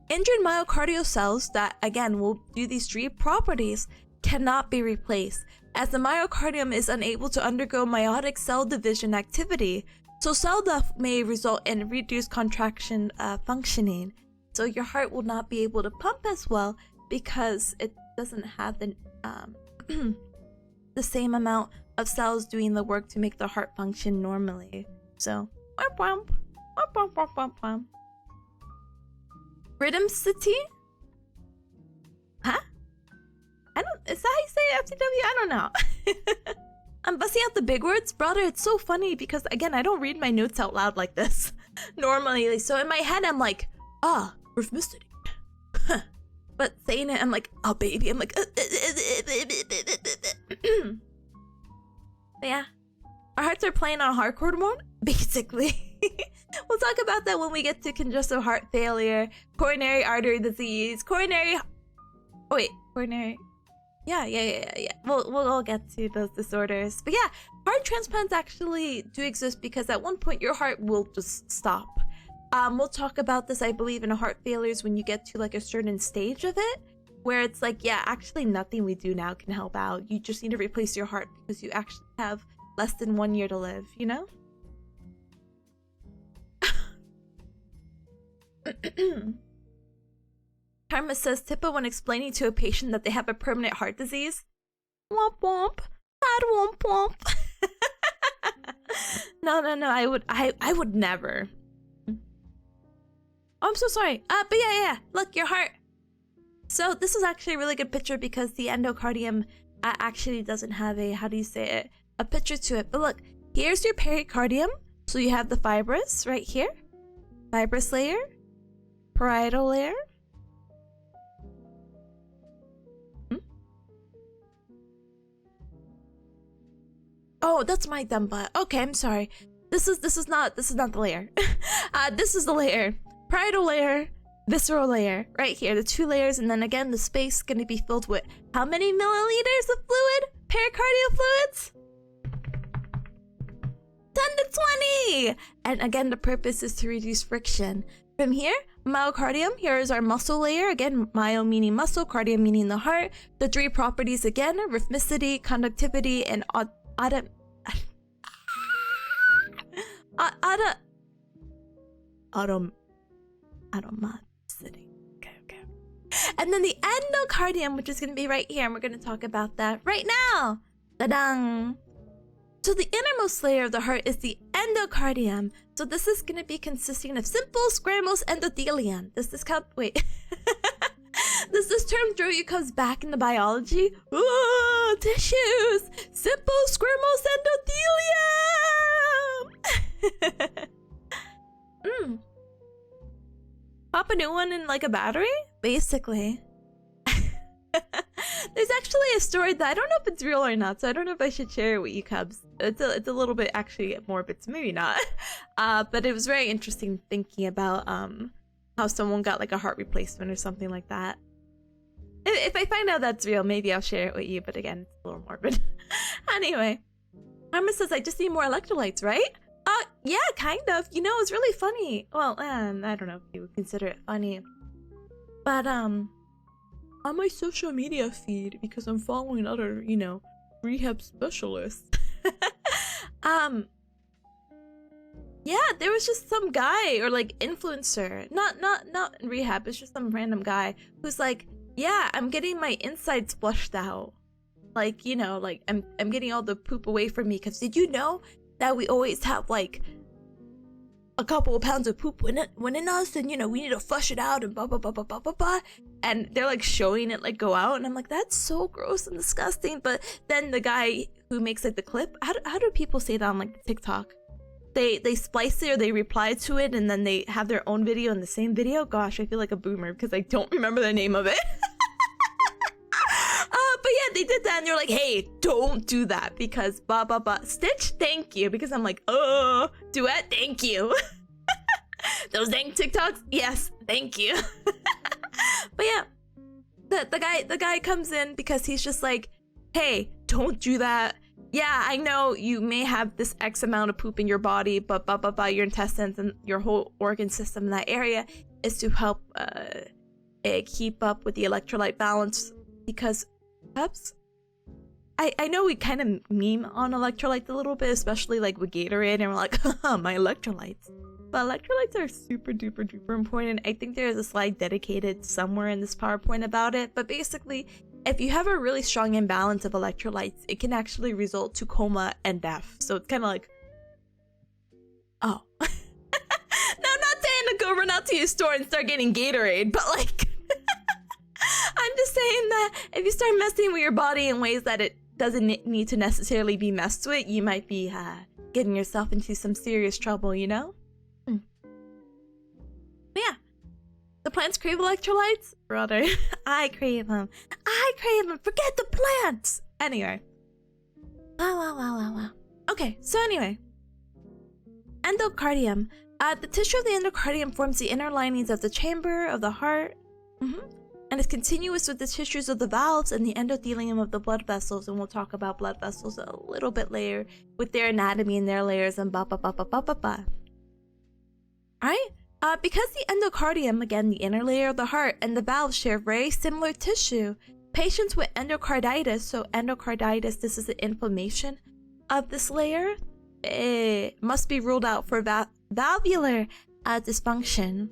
Speaker 1: Injured myocardial cells that, again, will do these three properties cannot be replaced, as the myocardium is unable to undergo meiotic cell division activity. So cell death may result in reduced contraction functioning. So your heart will not be able to pump as well because it doesn't have the the same amount of cells doing the work to make the heart function normally. So, rhythmicity? Huh? Is that how you say FTW? I don't know. I'm busting out the big words, brother. It's so funny because, again, I don't read my notes out loud like this normally. So in my head, I'm like, rhythmicity. But saying it, I'm like, oh, baby. I'm like, But yeah. Our hearts are playing on hardcore mode, basically. We'll talk about that when we get to congestive heart failure, coronary artery disease, coronary... Oh, wait, coronary... Yeah. We'll all get to those disorders. But yeah, heart transplants actually do exist because at one point your heart will just stop. We'll talk about this, I believe, in heart failures when you get to like a certain stage of it, where it's like, yeah, actually nothing we do now can help out. You just need to replace your heart because you actually have less than 1 year to live, you know? Karma says, Tippa, when explaining to a patient that they have a permanent heart disease, womp womp, sad womp womp. No, I would never. Oh, I'm so sorry. But yeah, look, your heart. So this is actually a really good picture because the endocardium actually doesn't have a, how do you say it, a picture to it. But look, here's your pericardium. So you have the fibrous right here, fibrous layer, parietal layer. Oh, that's my dumb butt. Okay, I'm sorry. This is not the layer. This is the layer. Parietal layer, visceral layer. Right here, the two layers, and then again, the space is gonna be filled with how many milliliters of fluid? Pericardial fluids? 10 to 20! And again, the purpose is to reduce friction. From here, myocardium, here is our muscle layer. Again, myo meaning muscle, cardium meaning the heart. The three properties again, rhythmicity, conductivity, and automaticity. Okay. And then the endocardium, which is going to be right here, and we're going to talk about that right now. Ta-dang! So the innermost layer of the heart is the endocardium. So this is going to be consisting of simple squamous endothelium. Does this count? Wait. Does this term throw you comes back into biology? Ooh, tissues! Simple squamous endothelium! Pop a new one in like a battery? Basically. There's actually a story that I don't know if it's real or not, so I don't know if I should share it with you cubs. It's a little bit actually morbid, so maybe not. But it was very interesting thinking about how someone got like a heart replacement or something like that. If I find out that's real, maybe I'll share it with you, but again, it's a little morbid. Anyway, Arma says I just need more electrolytes, right? Yeah, kind of. You know, it's really funny. Well, I don't know if you would consider it funny. But, on my social media feed, because I'm following other, you know, rehab specialists. Yeah, there was just some guy or like influencer, not in rehab, it's just some random guy who's like, yeah, I'm getting my insides flushed out. Like, you know, like I'm getting all the poop away from me, because did you know that we always have like a couple of pounds of poop in us, and you know we need to flush it out and blah blah blah blah blah blah blah, and they're like showing it like go out, and I'm like, that's so gross and disgusting. But then the guy who makes like the clip, how do people say that on like TikTok? They splice it or they reply to it, and then they have their own video in the same video. Gosh, I feel like a boomer because I don't remember the name of it. But yeah, they did that, and they're like, hey, don't do that because blah blah blah. Stitch, thank you, because I'm like, oh, Duet, thank you. Those dang TikToks, yes, thank you. But yeah, the guy comes in because he's just like, hey, don't do that. Yeah, I know you may have this X amount of poop in your body, but blah blah blah, your intestines and your whole organ system in that area is to help keep up with the electrolyte balance. Because perhaps I know we kind of meme on electrolytes a little bit, especially like with Gatorade, and we're like, haha, my electrolytes. But electrolytes are super duper duper important. I think there's a slide dedicated somewhere in this PowerPoint about it. But basically, if you have a really strong imbalance of electrolytes, it can actually result to coma and death. So it's kind of like, oh. Now, I'm not saying to go run out to your store and start getting Gatorade, but like, I'm just saying that if you start messing with your body in ways that it doesn't need to necessarily be messed with, you might be getting yourself into some serious trouble, you know? But yeah, the plants crave electrolytes? Brother, I crave them. I crave them. Forget the plants. Anyway. Wow. Okay, so anyway. Endocardium. The tissue of the endocardium forms the inner linings of the chamber of the heart. And is continuous with the tissues of the valves and the endothelium of the blood vessels. And we'll talk about blood vessels a little bit later with their anatomy and their layers and blah blah blah blah blah blah blah. Alright? Because the endocardium, again the inner layer of the heart, and the valves share very similar tissue, patients with endocarditis, so endocarditis, this is the inflammation of this layer, must be ruled out for valvular dysfunction.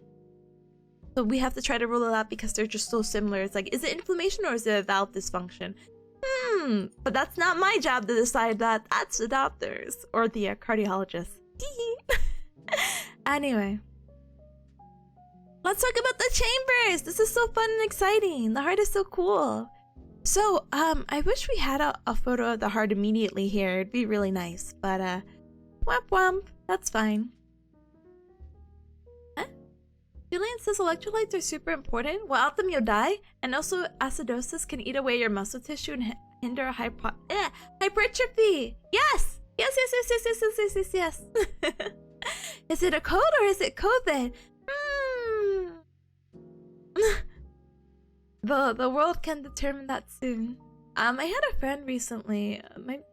Speaker 1: So we have to try to rule it out because they're just so similar. It's like, is it inflammation or is it a valve dysfunction? But that's not my job to decide that. That's the doctors or the cardiologist. Anyway, let's talk about the chambers. This is so fun and exciting. The heart is so cool. So, I wish we had a photo of the heart immediately here. It'd be really nice. But, womp womp. That's fine. Julian says electrolytes are super important. Without them, you'll die. And also, acidosis can eat away your muscle tissue and hinder hypertrophy. Yes! Yes. Is it a cold or is it COVID? The world can determine that soon. I had a friend recently,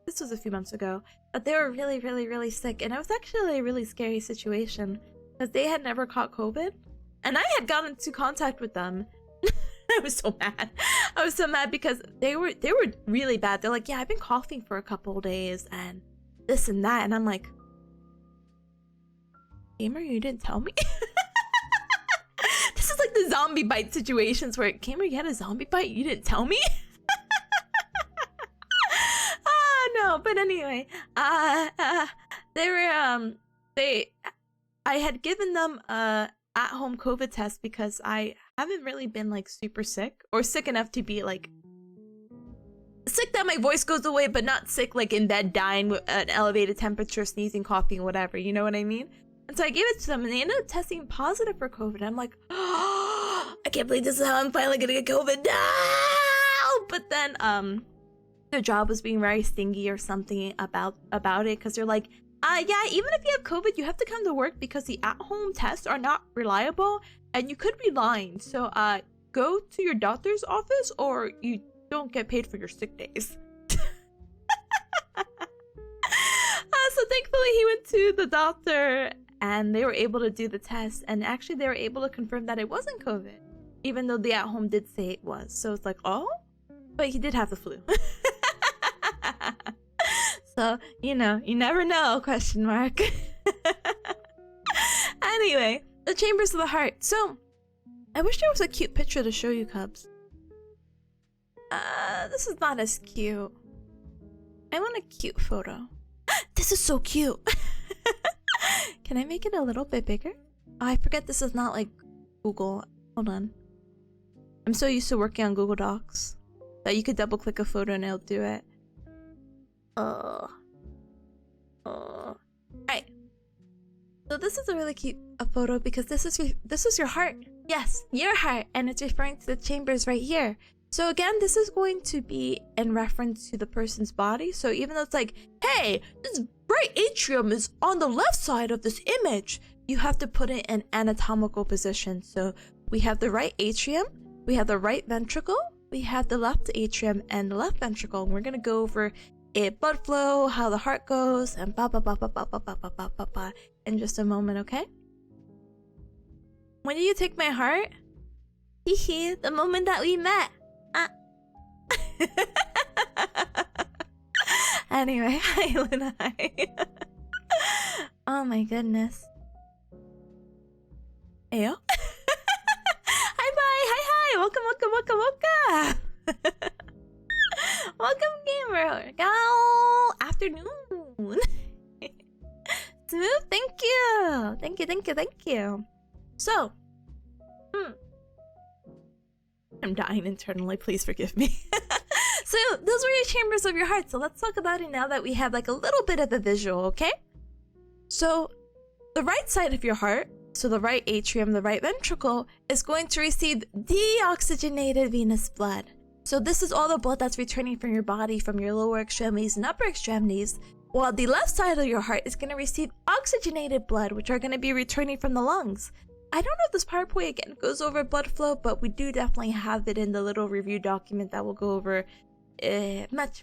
Speaker 1: this was a few months ago, but they were really sick, and it was actually a really scary situation because they had never caught COVID. And I had gotten into contact with them. I was so mad. I was so mad because they were really bad. They're like, yeah, I've been coughing for a couple of days and this and that. And I'm like, Gamer, you didn't tell me? This is like the zombie bite situations where, Gamer, you had a zombie bite? You didn't tell me? No. But anyway, I had given them at-home COVID test because I haven't really been like super sick or sick enough to be like sick that my voice goes away, but not sick like in bed dying with an elevated temperature, sneezing, coughing, whatever. You know what I mean? And so I gave it to them, and they ended up testing positive for COVID. I'm like, oh, I can't believe this is how I'm finally gonna get COVID. No! But then their job was being very stingy or something about it because they're like, yeah, even if you have COVID, you have to come to work because the at-home tests are not reliable and you could be lying. So go to your doctor's office or you don't get paid for your sick days. So thankfully he went to the doctor and they were able to do the test, and actually they were able to confirm that it wasn't COVID, even though the at-home did say it was. So it's like, oh, but he did have the flu. So, you know, you never know, question mark. Anyway, the chambers of the heart. So, I wish there was a cute picture to show you, Cubs. This is not as cute. I want a cute photo. This is so cute. Can I make it a little bit bigger? Oh, I forget this is not like Google. Hold on. I'm so used to working on Google Docs that you could double click a photo and it'll do it. Alright. So this is a really cute photo because this is your heart. Yes, your heart, and it's referring to the chambers right here. So again, this is going to be in reference to the person's body. So even though it's like, hey, this right atrium is on the left side of this image, you have to put it in anatomical position. So we have the right atrium, we have the right ventricle, we have the left atrium and the left ventricle. And we're gonna go over blood flow, how the heart goes, and in just a moment, okay? When did you take my heart? Hehe, the moment that we met. Anyway, hi Luna. Hi. Oh my goodness. Ayo. Hi bye. Hi. Welcome. Welcome gamer. Go afternoon. Smooth, thank you. So, I'm dying internally, please forgive me. So, those were your chambers of your heart. So let's talk about it now that we have like a little bit of a visual, okay? So, the right side of your heart, so the right atrium, the right ventricle, is going to receive deoxygenated venous blood. So this is all the blood that's returning from your body, from your lower extremities and upper extremities, while the left side of your heart is going to receive oxygenated blood, which are going to be returning from the lungs. I don't know if this PowerPoint again goes over blood flow, but we do definitely have it in the little review document that we'll go over much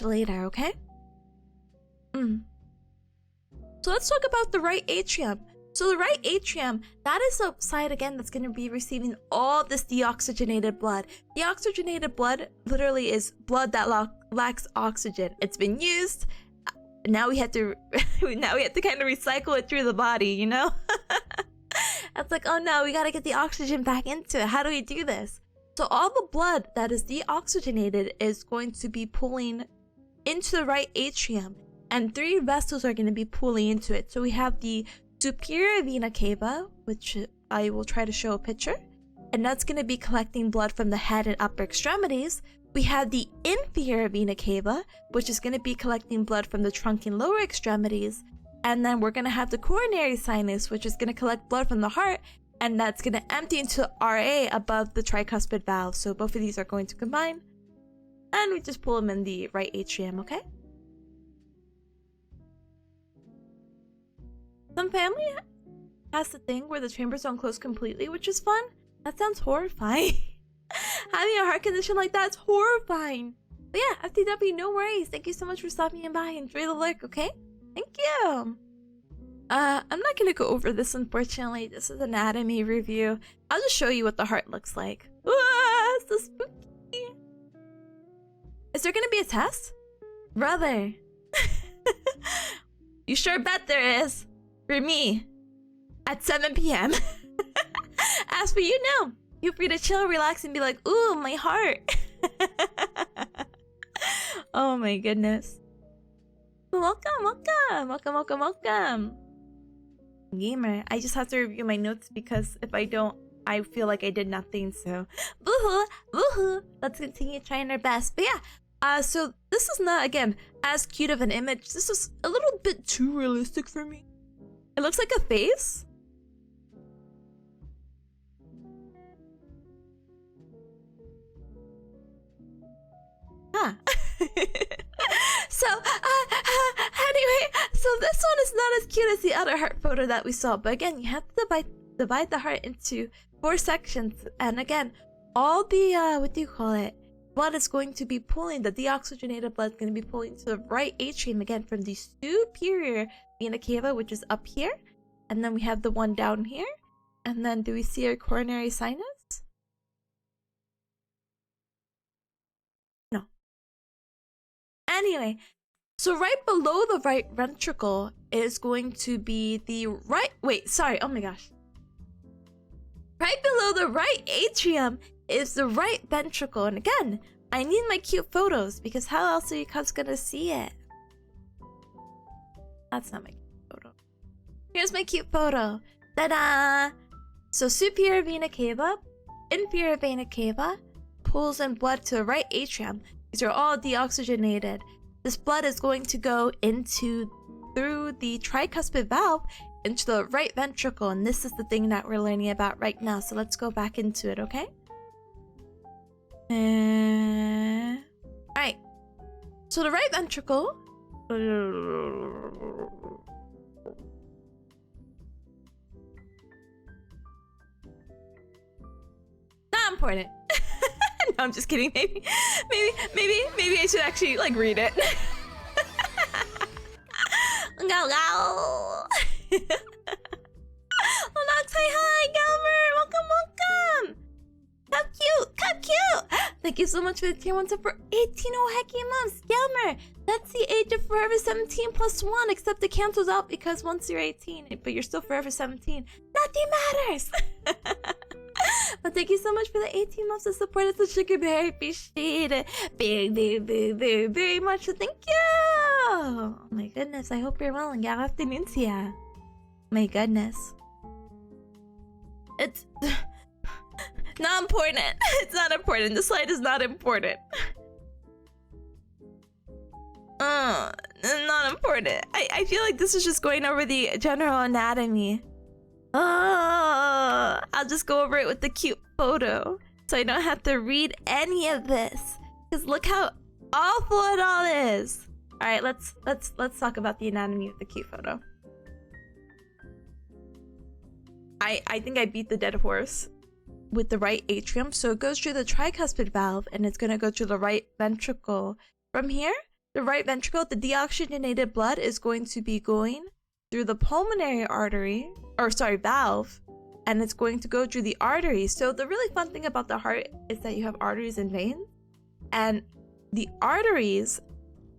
Speaker 1: later, okay? So let's talk about the right atrium. So the right atrium, that is the side again that's going to be receiving all this deoxygenated blood. Deoxygenated blood literally is blood that lacks oxygen. It's been used. Now we have to kind of recycle it through the body, you know? It's like, oh no, we got to get the oxygen back into it. How do we do this? So all the blood that is deoxygenated is going to be pulling into the right atrium, and 3 vessels are going to be pulling into it. So we have the superior vena cava, which I will try to show a picture, and that's going to be collecting blood from the head and upper extremities. We have the inferior vena cava, which is going to be collecting blood from the trunk and lower extremities. And then we're going to have the coronary sinus, which is going to collect blood from the heart, and that's going to empty into RA above the tricuspid valve. So both of these are going to combine, and we just pull them in the right atrium, okay? Some family has the thing where the chambers don't close completely, which is fun. That sounds horrifying. Having a heart condition like that's horrifying. But yeah, FTW, no worries. Thank you so much for stopping by. Enjoy the lurk, okay? Thank you. I'm not gonna go over this, unfortunately. This is anatomy review. I'll just show you what the heart looks like. It's so spooky. Is there gonna be a test? Brother. You sure bet there is. For me. At 7 p.m. As for you, no. Feel free to chill, relax, and be like, ooh, my heart. Oh my goodness. Welcome. gamer. I just have to review my notes because if I don't, I feel like I did nothing. So, woohoo, woohoo. Let's continue trying our best. But yeah, so this is not, again, as cute of an image. This is a little bit too realistic for me. It looks like a face. Huh. So, anyway, so this one is not as cute as the other heart photo that we saw. But again, you have to divide the heart into 4 sections. And again, all the, what do you call it? Blood is going to be pulling, the deoxygenated blood is going to be pulling to the right atrium again from the superior vena cava, which is up here. And then we have the one down here. And then do we see our coronary sinus? No. Anyway, so right below the right ventricle is going to be the right... Wait, sorry. Oh my gosh. Right below the right atrium is the right ventricle. And again, I need my cute photos because how else are you guys gonna see it? That's not my cute photo. Here's my cute photo. Ta-da! So superior vena cava, inferior vena cava, pulls in blood to the right atrium. These are all deoxygenated. This blood is going to go through the tricuspid valve into the right ventricle, and this is the thing that we're learning about right now. So let's go back into it, okay? Alright. So the right ventricle. Not important. No, I'm just kidding. Maybe I should actually like read it. Go. Lonox, say hi, Galmer. Welcome. How cute. Thank you so much for the tier 1 tip for 18 hecky months. Galmer, that's the age of forever 17 plus 1, except it cancels out because once you're 18, but you're still forever 17. Nothing matters. But thank you so much for the 18 months of support. It's a sugar bear. Appreciate it. Very much. So thank you. Oh my goodness. I hope you're well and good afternoon to ya. My goodness. It's not important. It's not important. The slide is not important. Not important. I feel like this is just going over the general anatomy. I'll just go over it with the cute photo so I don't have to read any of this, because look how awful it all is. All right, let's talk about the anatomy of the cute photo. I think I beat the dead horse with the right atrium. So it goes through the tricuspid valve and it's going to go through the right ventricle. From here, the right ventricle, the deoxygenated blood is going to be going through the pulmonary artery, valve, and it's going to go through the arteries. So the really fun thing about the heart is that you have arteries and veins, and the arteries,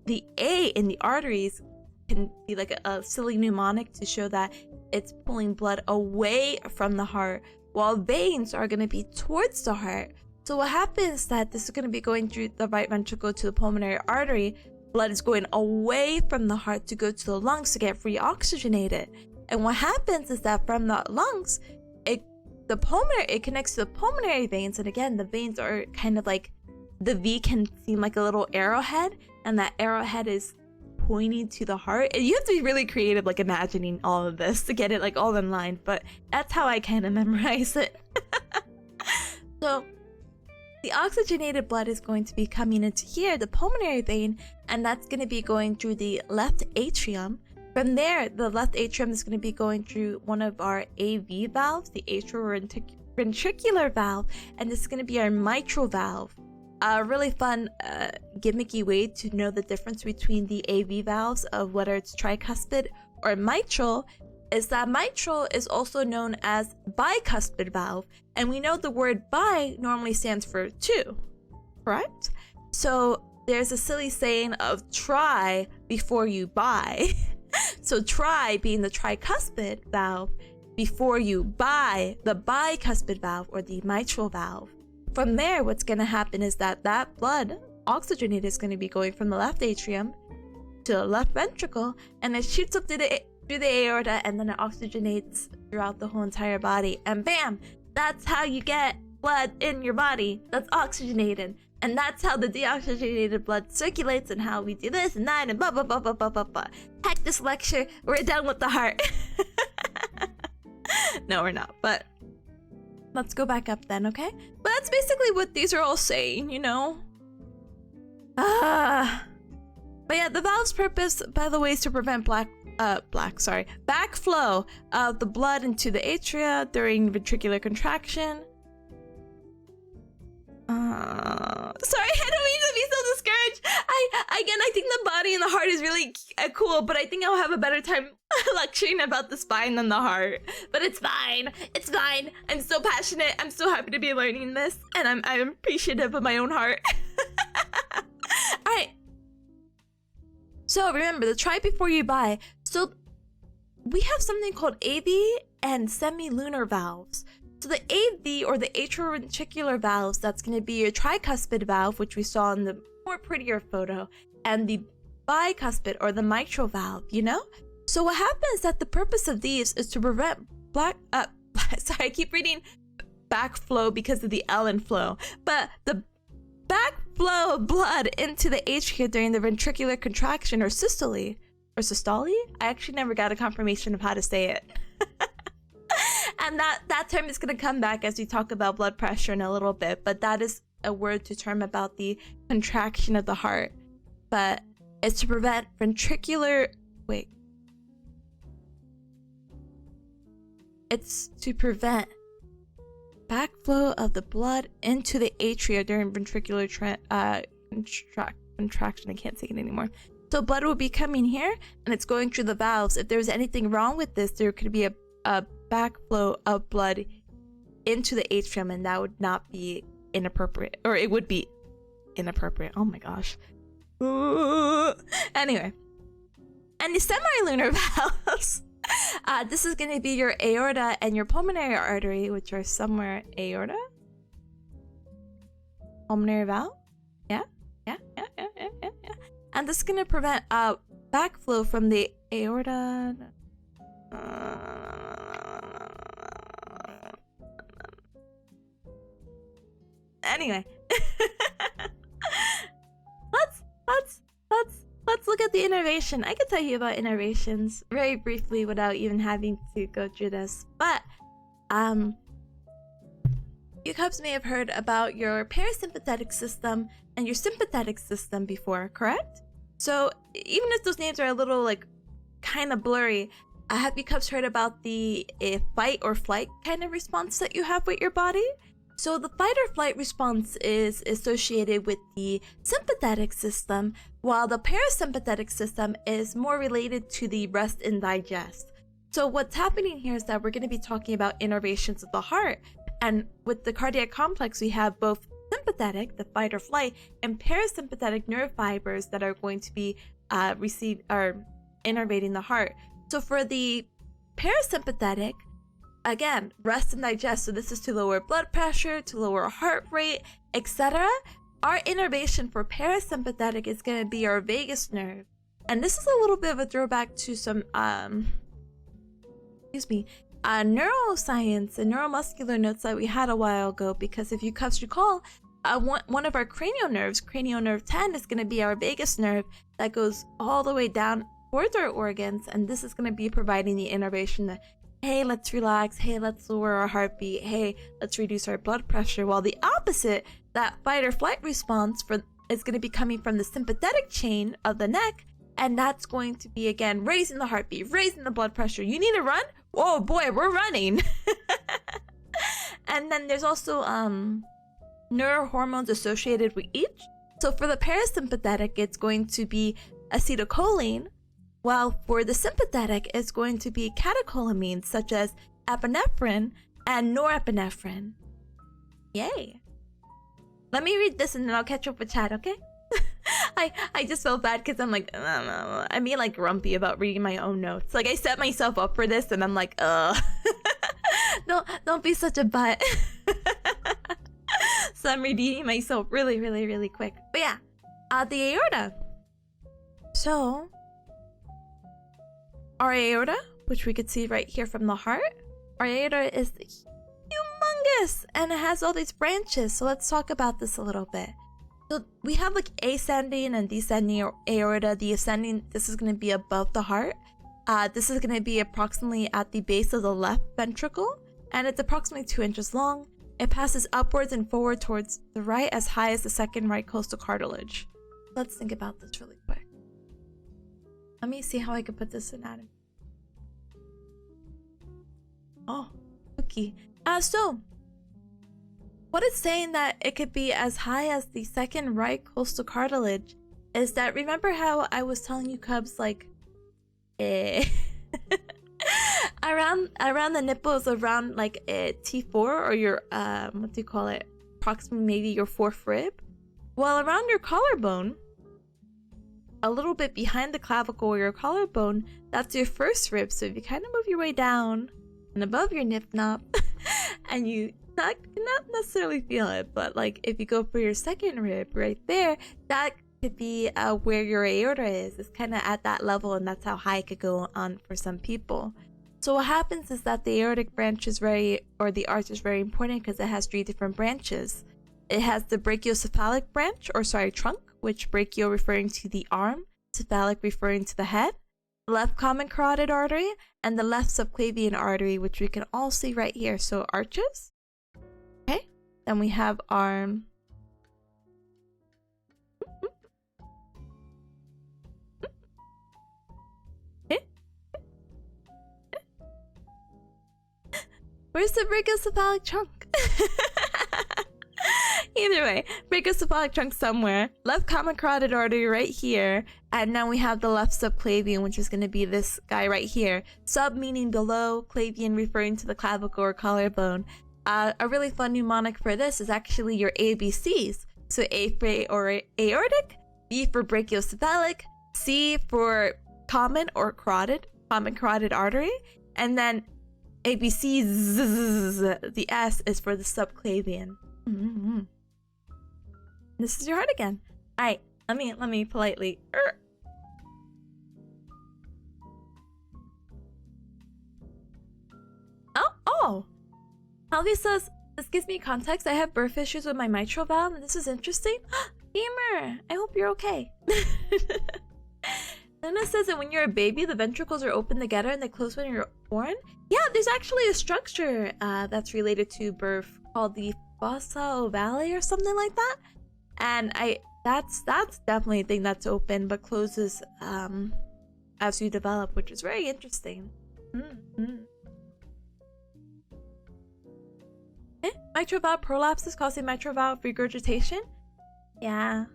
Speaker 1: the A in the arteries can be like a silly mnemonic to show that it's pulling blood away from the heart, while veins are going to be towards the heart. So what happens is that this is going to be going through the right ventricle to the pulmonary artery. Blood is going away from the heart to go to the lungs to get reoxygenated. And what happens is that from the lungs, it connects to the pulmonary veins. And again, the veins are kind of like, the V can seem like a little arrowhead, and that arrowhead is pointing to the heart. And you have to be really creative, like imagining all of this to get it like all in line, but that's how I kind of memorize it. So the oxygenated blood is going to be coming into here, the pulmonary vein, and that's going to be going through the left atrium. From there, the left atrium is going to be going through one of our AV valves, the atrioventricular valve, and this is going to be our mitral valve. A really fun, gimmicky way to know the difference between the AV valves of whether it's tricuspid or mitral is that mitral is also known as bicuspid valve, and we know the word bi normally stands for 2, correct? So there's a silly saying of try before you buy. So try being the tricuspid valve before you buy the bicuspid valve or the mitral valve. From there, what's going to happen is that blood oxygenated is going to be going from the left atrium to the left ventricle, and it shoots up through through the aorta, and then it oxygenates throughout the whole entire body. And bam! That's how you get blood in your body that's oxygenated. And that's how the deoxygenated blood circulates, and how we do this and that and blah blah blah blah blah blah blah. Heck, this lecture, we're done with the heart. No, we're not, but let's go back up then, okay? But that's basically what these are all saying, you know? But yeah, the valve's purpose, by the way, is to prevent backflow of the blood into the atria during ventricular contraction. Sorry, I don't mean to be so discouraged. I think the body and the heart is really cool, but I think I'll have a better time lecturing about the spine than the heart. But it's fine. It's fine. I'm so passionate. I'm so happy to be learning this, and I'm appreciative of my own heart. All right. So remember, the try before you buy. So we have something called AV and semilunar valves. So the AV, or the atrioventricular valves, that's going to be your tricuspid valve, which we saw in the more prettier photo, and the bicuspid, or the mitral valve, you know? So what happens is that the purpose of these is to prevent sorry, I keep reading backflow because of the L in flow, but the backflow of blood into the atria during the ventricular contraction, or systole, or systole? I actually never got a confirmation of how to say it. And that term is going to come back as we talk about blood pressure in a little bit, but that is a word to term about the contraction of the heart. But it's to prevent it's to prevent backflow of the blood into the atria during ventricular contraction. I can't say it anymore. So blood will be coming here, and it's going through the valves. If there's anything wrong with this, there could be a backflow of blood into the atrium, and that would not be inappropriate, or it would be inappropriate. Oh my gosh. Ooh. Anyway, and the semilunar valves, this is going to be your aorta and your pulmonary artery, which are somewhere. Aorta, pulmonary valve, yeah. And this is going to prevent backflow from the aorta. Anyway, let's look at the innervation. I could tell you about innervations very briefly without even having to go through this, but you cubs may have heard about your parasympathetic system and your sympathetic system before, correct? So even if those names are a little kind of blurry, have you cubs heard about the fight or flight kind of response that you have with your body? So the fight or flight response is associated with the sympathetic system, while the parasympathetic system is more related to the rest and digest. So what's happening here is that we're going to be talking about innervations of the heart, and with the cardiac complex we have both sympathetic, the fight or flight, and parasympathetic nerve fibers that are going to be innervating the heart. So for the parasympathetic, again, rest and digest, so this is to lower blood pressure, to lower heart rate, etc. Our innervation for parasympathetic is going to be our vagus nerve. And this is a little bit of a throwback to some neuroscience and neuromuscular notes that we had a while ago, because if you cubs recall, one of our cranial nerves, cranial nerve 10, is going to be our vagus nerve that goes all the way down towards our organs, and this is going to be providing the innervation that, hey, let's relax, hey, let's lower our heartbeat, hey, let's reduce our blood pressure, while the opposite, that fight or flight response is going to be coming from the sympathetic chain of the neck, and that's going to be, again, raising the heartbeat, raising the blood pressure. You need to run? Oh boy, we're running. And then there's also neurohormones associated with each. So for the parasympathetic, it's going to be acetylcholine, while for the sympathetic, it's going to be catecholamines such as epinephrine and norepinephrine. Yay. Let me read this and then I'll catch up with chat, okay? I just felt bad because I'm like, I'm being grumpy about reading my own notes. I set myself up for this and I'm like, don't be such a butt. So I'm redeeming myself really, really, really quick. But yeah, the aorta. So our aorta, which we could see right here from the heart. Our aorta is humongous and it has all these branches. So let's talk about this a little bit. So we have like ascending and descending aorta. The ascending, this is going to be above the heart. This is going to be approximately at the base of the left ventricle, and it's approximately 2 inches long. It passes upwards and forward towards the right as high as the second right coastal cartilage. Let's think about this really quick. Let me see how I can put this in anatomy. Oh, okay. So what it's saying that it could be as high as the second right coastal cartilage is that, remember how I was telling you, Cubs, like around the nipples, around like a T4 or your what do you call it, approximately maybe your fourth rib? Well, around your collarbone, a little bit behind the clavicle or your collarbone, that's your first rib. So if you kind of move your way down and above your nip-nop and you not necessarily feel it, but like if you go for your second rib right there, that could be where your aorta is. It's kind of at that level, and that's how high it could go on for some people. So what happens is that the aortic branch is the arch is very important because it has 3 different branches. It has the brachiocephalic branch, or sorry, trunk, which brachio referring to the arm, cephalic referring to the head, the left common carotid artery, and the left subclavian artery, which we can all see right here. So arches. Okay, then we have arm. Where's the brachiocephalic trunk? Either way, brachiocephalic trunk somewhere. Left common carotid artery right here. And now we have the left subclavian, which is going to be this guy right here. Sub meaning below, clavian referring to the clavicle or collarbone. A really fun mnemonic for this is actually your ABCs. So A for aortic, B for brachiocephalic, C for common carotid artery, and then ABC, the S is for the subclavian. This is your heart again. Alright, let me politely. Oh! Halvi says, this gives me context. I have birth issues with my mitral valve, and this is interesting. Gamer, I hope you're okay. Luna says that when you're a baby, the ventricles are open together and they close when you're born. Yeah, there's actually a structure that's related to birth called the fossa ovale or something like that. And that's definitely a thing that's open but closes as you develop, which is very interesting. Mitral valve prolapses causing mitral valve regurgitation. Yeah,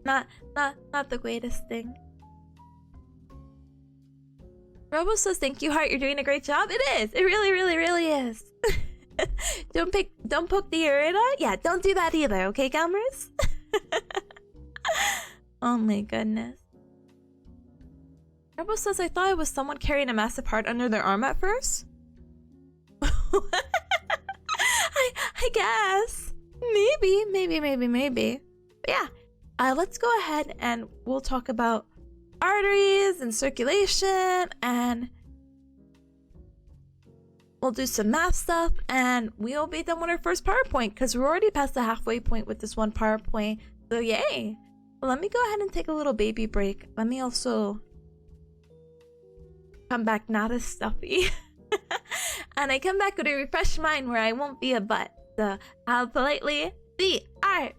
Speaker 1: not the greatest thing. Robo says, thank you, Heart. You're doing a great job. It is. It really, really, really is. Don't poke the aorta. Yeah, don't do that either, okay, gamers? Oh my goodness. Robo says, I thought it was someone carrying a massive heart under their arm at first. I guess. Maybe. But yeah, let's go ahead and we'll talk about arteries and circulation, and we'll do some math stuff, and we'll be done with our first PowerPoint because we're already past the halfway point with this one PowerPoint. So yay! Well, let me go ahead and take a little baby break. Let me also come back not as stuffy. And I come back with a refreshed mind where I won't be a butt. So I'll politely BRB.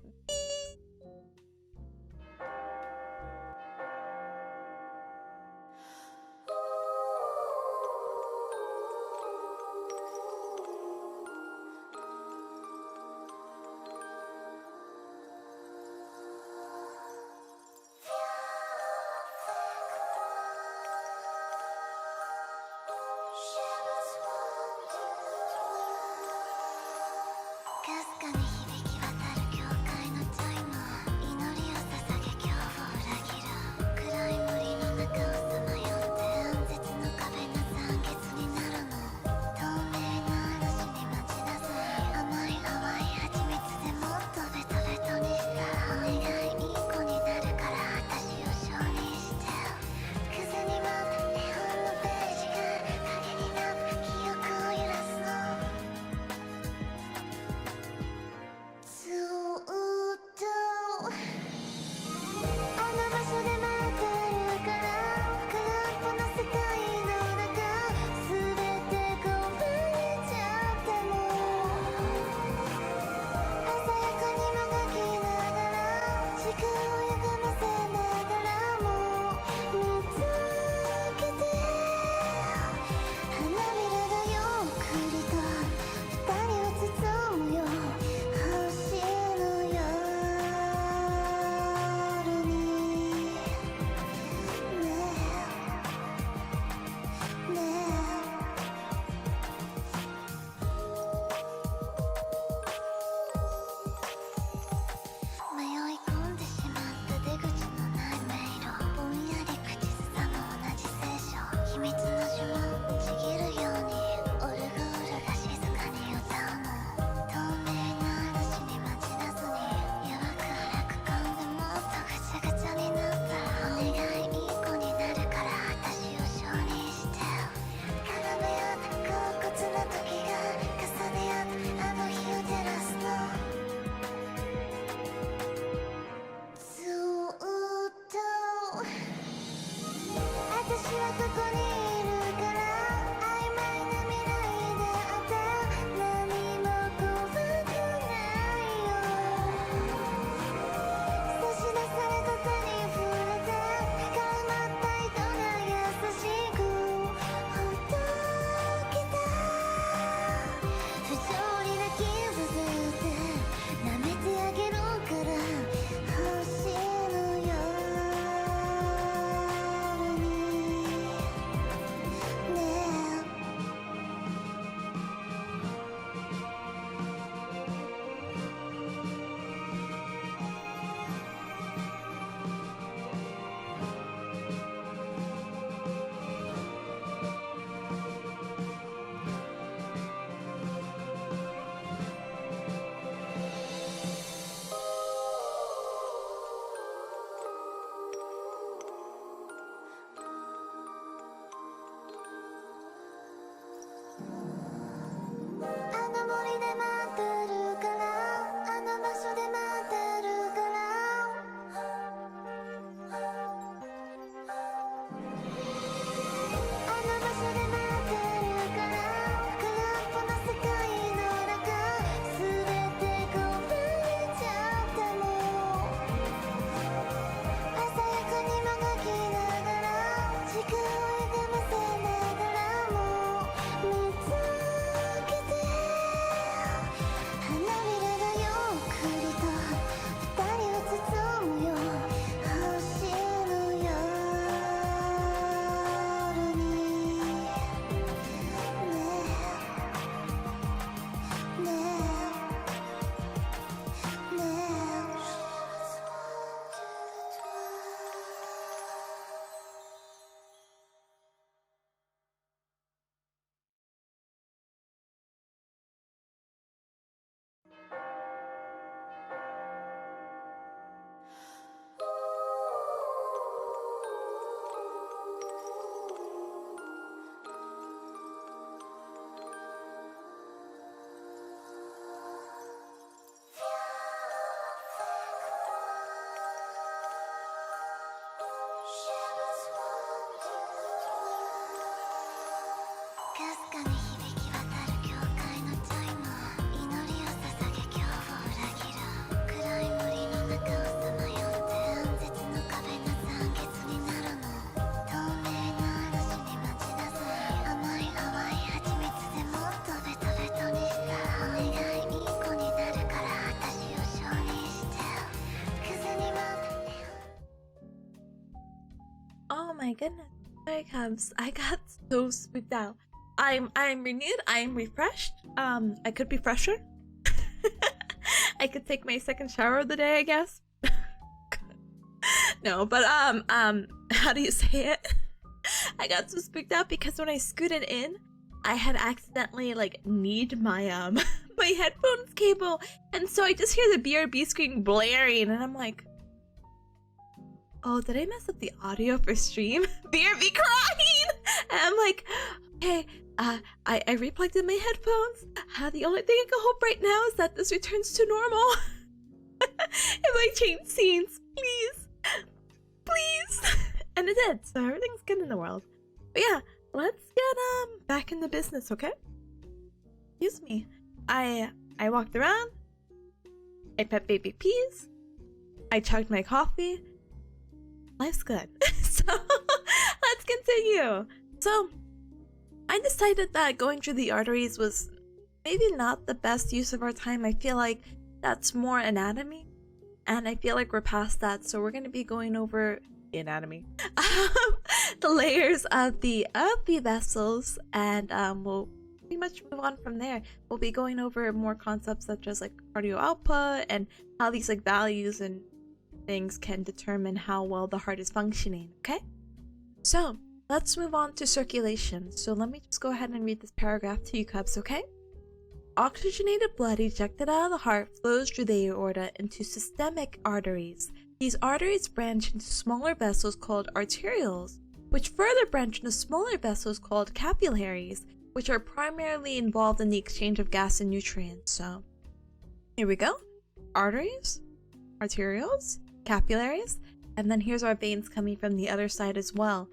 Speaker 1: my goodness. Sorry, Cubs. I got so spooked out. I'm renewed. I'm refreshed. I could be fresher. I could take my second shower of the day, I guess. No, but how do you say it? I got so spooked out because when I scooted in, I had accidentally like kneed my my headphones cable, and so I just hear the BRB screen blaring, and I'm like, oh, did I mess up the audio for stream? BRB crying! And I'm like, okay, I replugged in my headphones. The only thing I can hope right now is that this returns to normal. If I change scenes, please. Please. And it did, so everything's good in the world. But yeah, let's get back into business, okay? Excuse me. I walked around. I pet baby peas. I chugged my coffee. Life's good. So let's continue. So I decided that going through the arteries was maybe not the best use of our time. I feel like that's more anatomy, and I feel like we're past that, so we're going to be going over the anatomy, the layers of the vessels, and we'll pretty much move on from there. We'll be going over more concepts such as like cardio output and how these like values and things can determine how well the heart is functioning. Okay, so let's move on to circulation. So let me just go ahead and read this paragraph to you, Cubs. Okay. Oxygenated blood ejected out of the heart flows through the aorta into systemic arteries. These arteries branch into smaller vessels called arterioles, which further branch into smaller vessels called capillaries, which are primarily involved in the exchange of gas and nutrients. So, here we go. Arteries, arterioles, capillaries, and then here's our veins coming from the other side as well.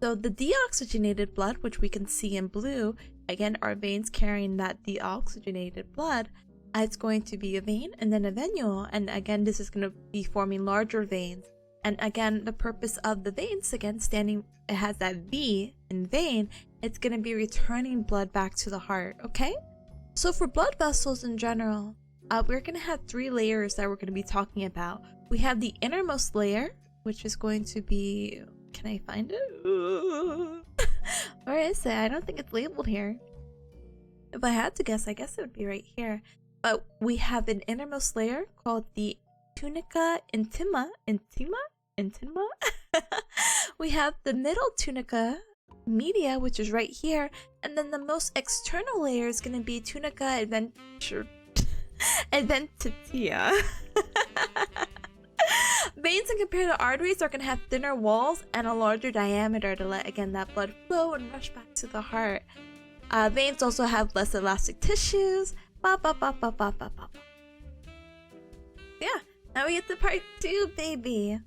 Speaker 1: So the deoxygenated blood, which we can see in blue, again, our veins carrying that deoxygenated blood, it's going to be a vein and then a venule, and again this is going to be forming larger veins. And again, the purpose of the veins, again standing, it has that V in vein, it's going to be returning blood back to the heart. Okay, so for blood vessels in general, we're going to have three layers that we're going to be talking about. We have the innermost layer, which is going to be, can I find it? Where is it? I don't think it's labeled here. If I had to guess, I guess it would be right here. But we have an innermost layer called the tunica intima. We have the middle tunica media, which is right here, and then the most external layer is going to be tunica adventitia. Veins, in compared to arteries, are going to have thinner walls and a larger diameter to let, again, that blood flow and rush back to the heart. Veins also have less elastic tissues. Yeah, now we get to part 2, baby.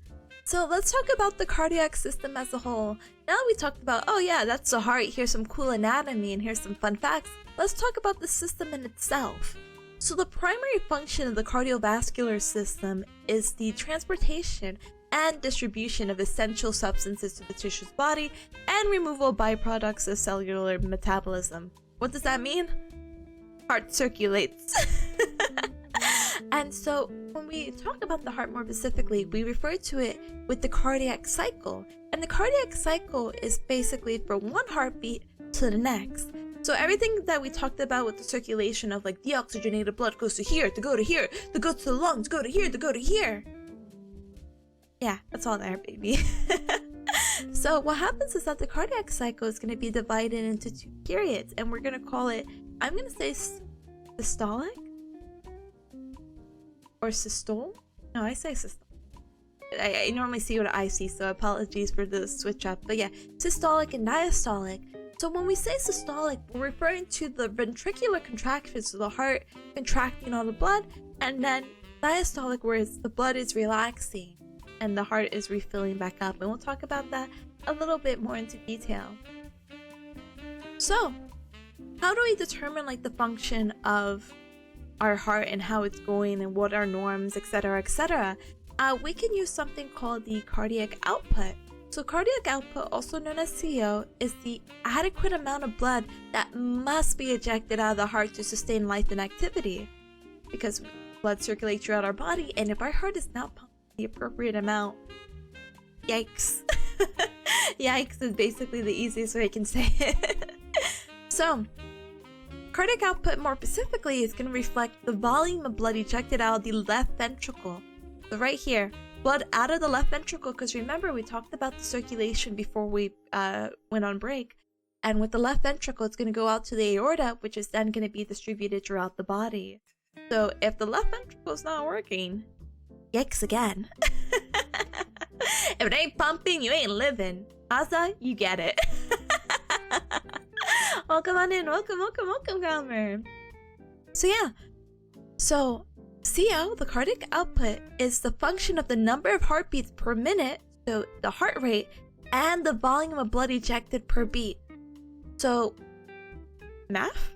Speaker 1: So let's talk about the cardiac system as a whole. Now that we talked about, oh yeah, that's the heart, here's some cool anatomy and here's some fun facts, let's talk about the system in itself. So the primary function of the cardiovascular system is the transportation and distribution of essential substances to the tissue's body and removal of byproducts of cellular metabolism. What does that mean? Heart circulates. And so when we talk about the heart more specifically, we refer to it with the cardiac cycle. And the cardiac cycle is basically for one heartbeat to the next. So everything that we talked about with the circulation of like deoxygenated blood goes to here, to go to here, to go to the lungs, go to here, to go to here. Yeah, that's all there, baby. So what happens is that the cardiac cycle is going to be divided into 2 periods, and we're going to call it, I'm going to say systolic or systole. No, I say systolic. I normally see what I see, so apologies for the switch up. But yeah, systolic and diastolic. So when we say systolic, we're referring to the ventricular contractions of the heart contracting all the blood, and then diastolic, where the blood is relaxing and the heart is refilling back up. And we'll talk about that a little bit more into detail. So how do we determine like the function of our heart and how it's going and what are norms, etc., etc.? We can use something called the cardiac output. So cardiac output, also known as CO, is the adequate amount of blood that must be ejected out of the heart to sustain life and activity. Because blood circulates throughout our body, and if our heart is not pumping the appropriate amount, yikes. Yikes is basically the easiest way I can say it. So, cardiac output more specifically is going to reflect the volume of blood ejected out of the left ventricle. So right here, blood out of the left ventricle, because remember we talked about the circulation before we went on break. And with the left ventricle, it's going to go out to the aorta, which is then going to be distributed throughout the body. So if the left ventricle is not working, yikes again. If it ain't pumping, you ain't living. Asa, you get it. Welcome on in. Welcome, Calmer. So yeah. So CO, the cardiac output, is the function of the number of heartbeats per minute, so the heart rate, and the volume of blood ejected per beat. So, math?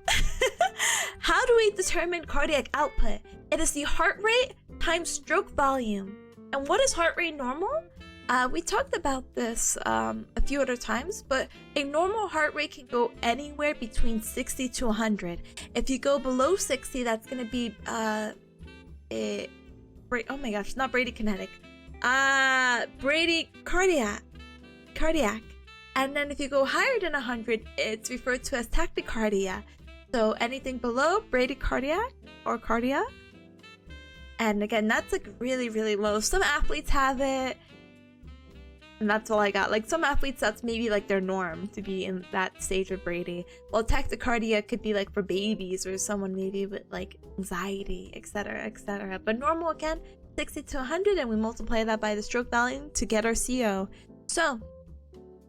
Speaker 1: How do we determine cardiac output? It is the heart rate times stroke volume. And what is heart rate normal? We talked about this a few other times, but a normal heart rate can go anywhere between 60 to 100. If you go below 60, that's going to be oh my gosh, not bradykinetic. Bradycardiac. Cardiac. And then if you go higher than 100, it's referred to as tachycardia. So anything below bradycardiac or cardia. And again, that's like really, really low. Some athletes have it. And that's all I got. Like some athletes, that's maybe like their norm to be in that stage of Brady. Well, tachycardia could be like for babies or someone maybe with like anxiety, etc., etc. But normal again, 60 to 100, and we multiply that by the stroke volume to get our CO. So,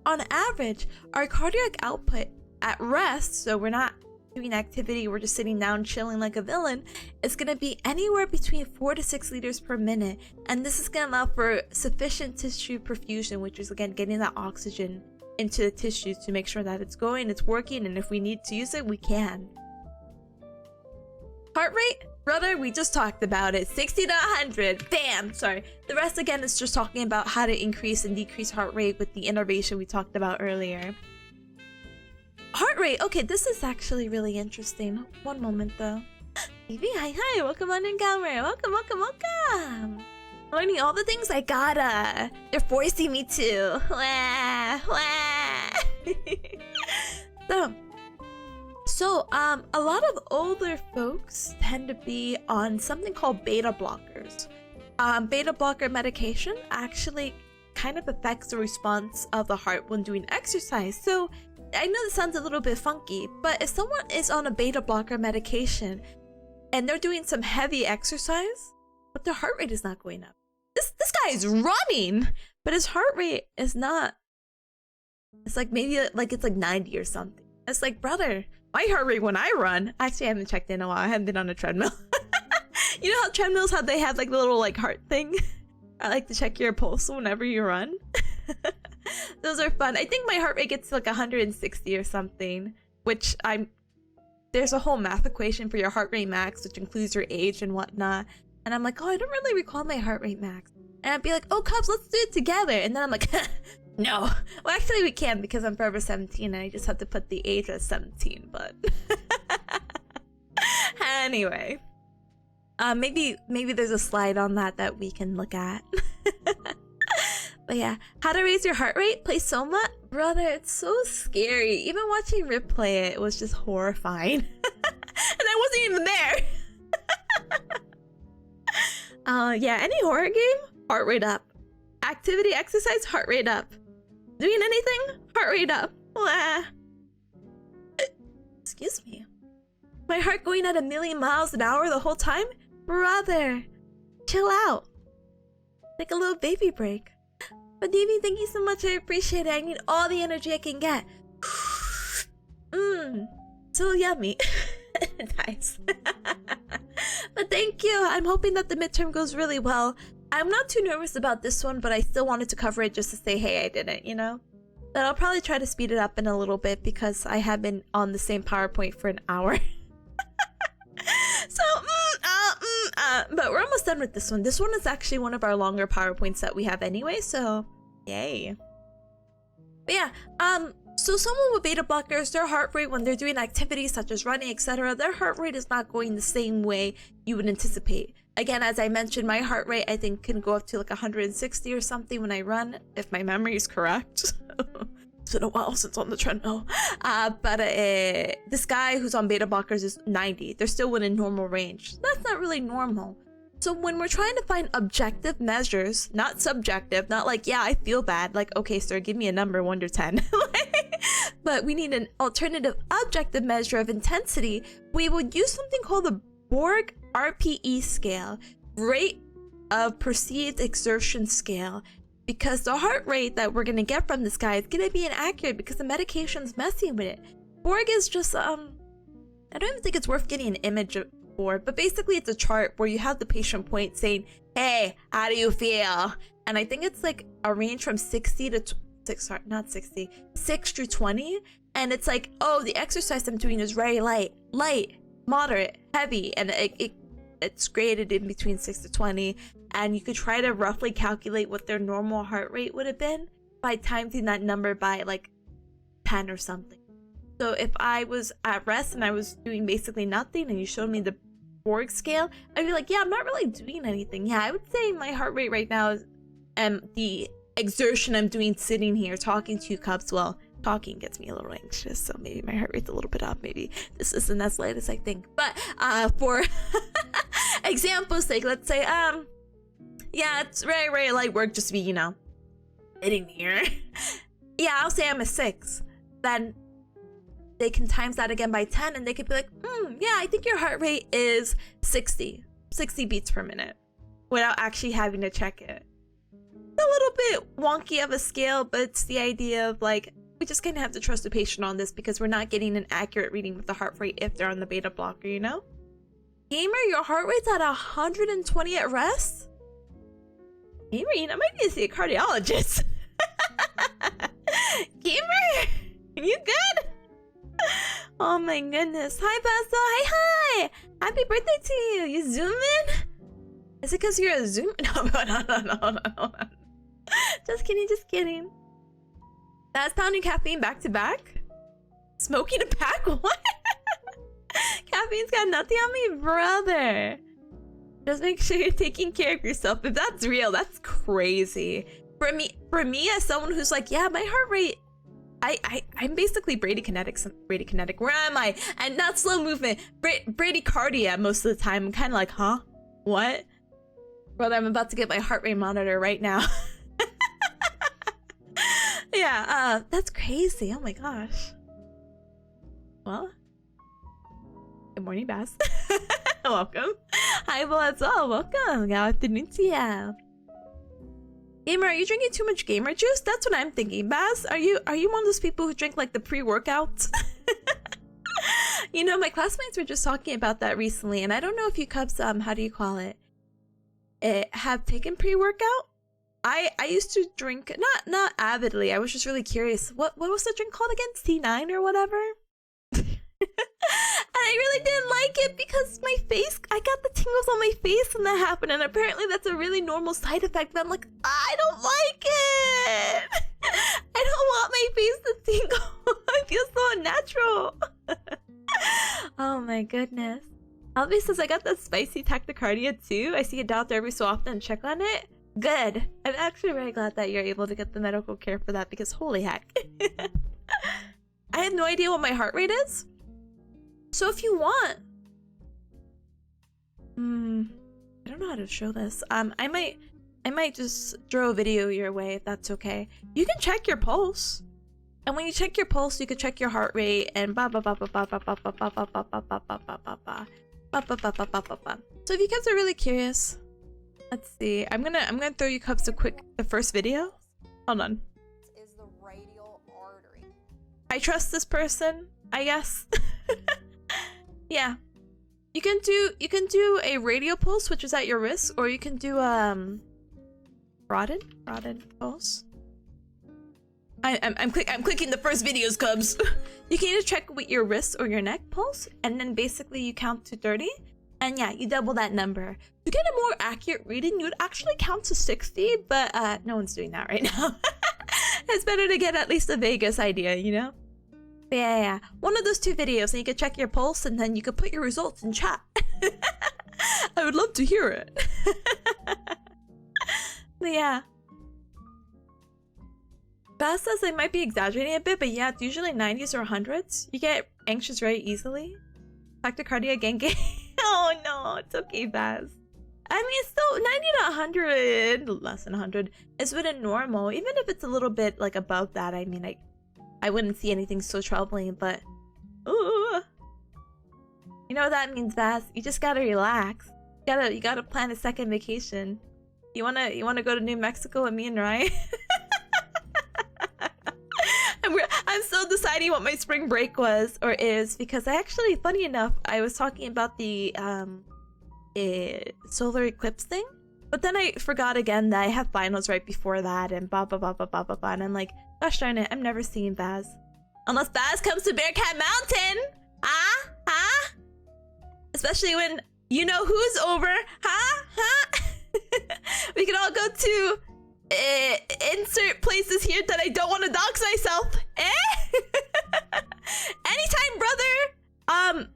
Speaker 1: on average, our cardiac output at rest, so we're not doing activity, we're just sitting down chilling like a villain, is going to be anywhere between 4 to 6 liters per minute. And this is going to allow for sufficient tissue perfusion, which is again getting that oxygen into the tissues to make sure that it's going, it's working, and if we need to use it, we can. Heart rate? Brother, we just talked about it. 60 to 100. Bam! Sorry. The rest again is just talking about how to increase and decrease heart rate with the innervation we talked about earlier. Heart rate. Okay, this is actually really interesting. One moment though. Evie, hi. Welcome on in, Calmer. Welcome. Learning all the things I gotta. They're forcing me to. Wah. So, a lot of older folks tend to be on something called beta blockers. Beta blocker medication actually kind of affects the response of the heart when doing exercise. So, I know this sounds a little bit funky, but if someone is on a beta blocker medication and they're doing some heavy exercise, but their heart rate is not going up. This guy is running, but his heart rate is not. It's like maybe like it's like 90 or something. It's like, brother, my heart rate when I run, actually I haven't checked in a while. I haven't been on a treadmill. You know how treadmills, how they have like the little like heart thing? I like to check your pulse whenever you run. Those are fun. I think my heart rate gets to like 160 or something, which there's a whole math equation for your heart rate max, which includes your age and whatnot. And I'm like, oh, I don't really recall my heart rate max. And I'd be like, oh, Cubs, let's do it together. And then I'm like, no. Well, actually, we can because I'm forever 17 and I just have to put the age as 17. But anyway, maybe there's a slide on that we can look at. But yeah, how to raise your heart rate? Play Soma? Brother, it's so scary. Even watching Rip play it was just horrifying. And I wasn't even there. Yeah, any horror game? Heart rate up. Activity, exercise, heart rate up. Doing anything? Heart rate up. Wah. Excuse me. My heart going at 1,000,000 miles an hour the whole time? Brother, chill out. Take a little baby break. But Davey, thank you so much. I appreciate it. I need all the energy I can get. So yummy. Nice. But thank you. I'm hoping that the midterm goes really well. I'm not too nervous about this one, but I still wanted to cover it just to say, hey, I did it, you know? But I'll probably try to speed it up in a little bit because I have been on the same PowerPoint for an hour. So, but we're almost done with this one. This one is actually one of our longer PowerPoints that we have anyway, so yay. But yeah, so someone with beta blockers, their heart rate when they're doing activities such as running, etc., their heart rate is not going the same way you would anticipate. Again, as I mentioned, my heart rate I think can go up to like 160 or something when I run, if my memory is correct. It's been a while since on the treadmill. But this guy who's on beta blockers is 90. They're still within normal range. That's not really normal. So when we're trying to find objective measures, not subjective, not like, yeah, I feel bad. Like, okay, sir, give me a number 1 to 10. But we need an alternative objective measure of intensity. We would use something called the Borg RPE scale, rate of perceived exertion scale, because the heart rate that we're gonna get from this guy is gonna be inaccurate because the medication's messing with it. Borg is just I don't even think it's worth getting an image for, but basically it's a chart where you have the patient point saying, hey, how do you feel? And I think it's like a range from 60 to 6 to 20, and it's like, oh, the exercise I'm doing is very light, moderate, heavy, and it's graded in between 6 to 20, and you could try to roughly calculate what their normal heart rate would have been by timesing that number by like 10 or something. So if I was at rest and I was doing basically nothing and you showed me the Borg scale, I'd be like, yeah, I'm not really doing anything. Yeah, I would say my heart rate right now is the exertion I'm doing sitting here talking to you cubs. Well, talking gets me a little anxious, so maybe my heart rate's a little bit up. Maybe this isn't as light as I think. But for example's sake, let's say yeah, it's very, very light work just to be, you know, sitting here. Yeah, I'll say I'm a 6. Then they can times that again by 10 and they could be like, yeah, I think your heart rate is 60 beats per minute, without actually having to check it. It's a little bit wonky of a scale, but it's the idea of like, we just kind of have to trust the patient on this because we're not getting an accurate reading with the heart rate if they're on the beta blocker, you know? Gamer, your heart rate's at 120 at rest? Gamer, you know, I might need to see a cardiologist. Gamer, you good? Oh my goodness. Hi, Basto. Hi. Happy birthday to you. You zoom in? Is it because you're a zoom? No. Just kidding. That's pounding caffeine back to back? Smoking a pack? What? Caffeine's got nothing on me, brother. Just make sure you're taking care of yourself. If that's real, that's crazy. For me as someone who's like, yeah, my heart rate, I'm basically bradykinetic. Where am I? And not slow movement. Bradycardia most of the time. I'm kind of like, huh? What? Brother, I'm about to get my heart rate monitor right now. Yeah, that's crazy. Oh my gosh. Well, good morning, Bass. Welcome. Hi, Bo, as well. Welcome. Good afternoon to you. Gamer, are you drinking too much gamer juice? That's what I'm thinking. Baz, are you one of those people who drink like the pre-workouts? You know, my classmates were just talking about that recently, and I don't know if you cubs, how do you call it? Have taken pre-workout? I used to drink, not avidly. I was just really curious. What was the drink called again? C9 or whatever? And I really didn't like it because my face, I got the tingles on my face when that happened, and apparently that's a really normal side effect, but I'm like, I don't like it. I don't want my face to tingle. I feel so unnatural. Oh my goodness. Albie says I got the spicy tachycardia too. I see a doctor every so often and check on it. Good. I'm actually very glad that you're able to get the medical care for that because holy heck. I have no idea what my heart rate is. So if you want, I don't know how to show this. I might just throw a video your way if that's okay. You can check your pulse, and when you check your pulse, you can check your heart rate and ba ba ba ba ba ba ba ba ba ba ba ba ba ba ba ba ba ba ba. So if you guys are really curious, let's see. I'm gonna throw you cubs the first video. Hold on.
Speaker 2: Is the radial artery.
Speaker 1: I trust this person, I guess. Yeah, you can do a radial pulse, which is at your wrist, or you can do broaden pulse. I'm clicking the first videos, cubs. You can either check with your wrist or your neck pulse, and then basically you count to 30, and yeah, you double that number. To get a more accurate reading, you would actually count to 60, but no one's doing that right now. It's better to get at least a Vegas idea, you know? Yeah. One of those two videos, and you can check your pulse, and then you can put your results in chat. I would love to hear it. But yeah. Beth says I might be exaggerating a bit, but yeah, it's usually 90s or 100s. You get anxious very easily. Tachycardia Genki. Oh no, it's okay, Baz. I mean, still 90 to 100, less than 100, is within normal. Even if it's a little bit like above that, I mean, I wouldn't see anything so troubling, but ooh. You know what that means, Baz? You just gotta relax. You gotta plan a second vacation. You wanna go to New Mexico with me and Ryan? I'm still deciding what my spring break was or is, because I actually, funny enough, I was talking about the solar eclipse thing, but then I forgot again that I have finals right before that and blah blah blah blah blah blah blah, and I'm like, gosh darn it, I'm never seeing Baz unless Baz comes to Bearcat Mountain. Especially when you know who's over. We can all go to insert places here that I don't want to dox myself. Anytime, brother.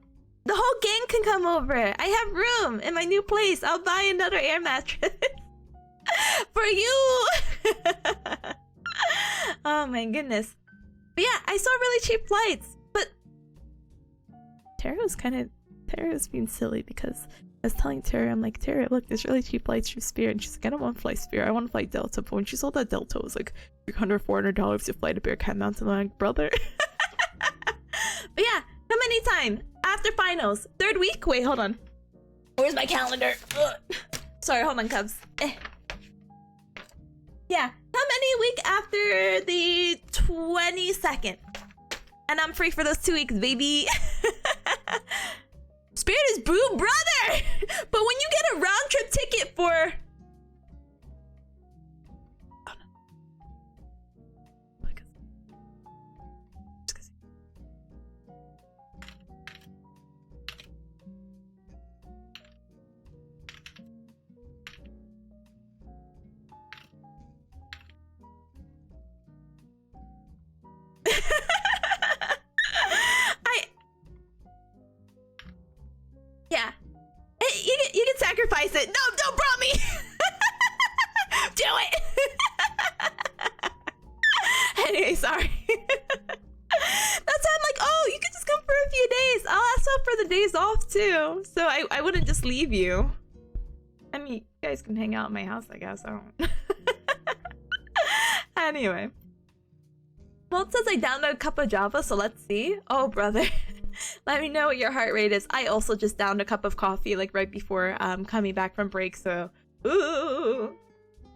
Speaker 1: The whole gang can come over. I have room in my new place. I'll buy another air mattress for you. Oh my goodness. But yeah, I saw really cheap flights, but Tara's being silly because I was telling Tara, I'm like, Tara, look, there's really cheap flights from Spirit, and she's like, I don't want to fly Spirit, I want to fly Delta. But when she saw that Delta was like $300, $400 to fly to Bearcat Mountain, I'm like, brother. But yeah, come anytime after finals, 3rd week. Wait, hold on. Where's my calendar? Ugh. Sorry, hold on, Cubs. Yeah, come any week after the 22nd, and I'm free for those 2 weeks, baby. Spirit is boo, brother! But when you get a round trip ticket for... Yeah. You can sacrifice it. No, don't bro me. Do it. Anyway, sorry. That's why I'm like, oh, you could just come for a few days. I'll ask up for the days off too. So I wouldn't just leave you. I mean, you guys can hang out at my house, I guess. I don't. Anyway. Well, it says I downloaded a cup of Java, so let's see. Oh, brother. Let me know what your heart rate is. I also just downed a cup of coffee like right before coming back from break, so ooh.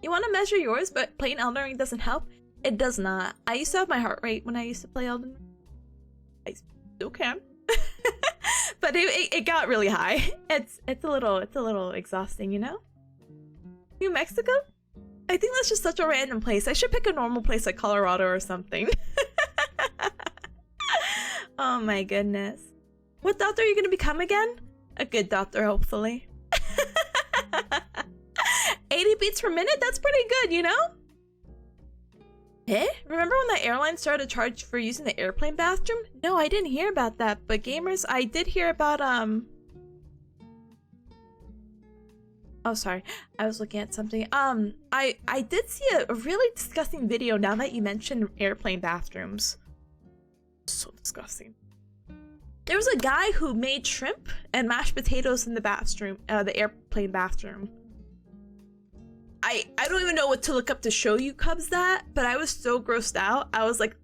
Speaker 1: You want to measure yours, but playing Elden Ring doesn't help? It does not. I used to have my heart rate when I used to play Elden Ring. I still can. But it got really high. It's a little exhausting, you know? New Mexico? I think that's just such a random place. I should pick a normal place like Colorado or something. Oh my goodness. What doctor are you gonna become again? A good doctor, hopefully. 80 beats per minute? That's pretty good, you know? Remember when the airline started to charge for using the airplane bathroom? No, I didn't hear about that, but gamers, I did hear about, Oh, sorry. I was looking at something. I did see a really disgusting video now that you mentioned airplane bathrooms. So disgusting. There was a guy who made shrimp and mashed potatoes in the bathroom, the airplane bathroom. I don't even know what to look up to show you Cubs that, but I was so grossed out. I was like,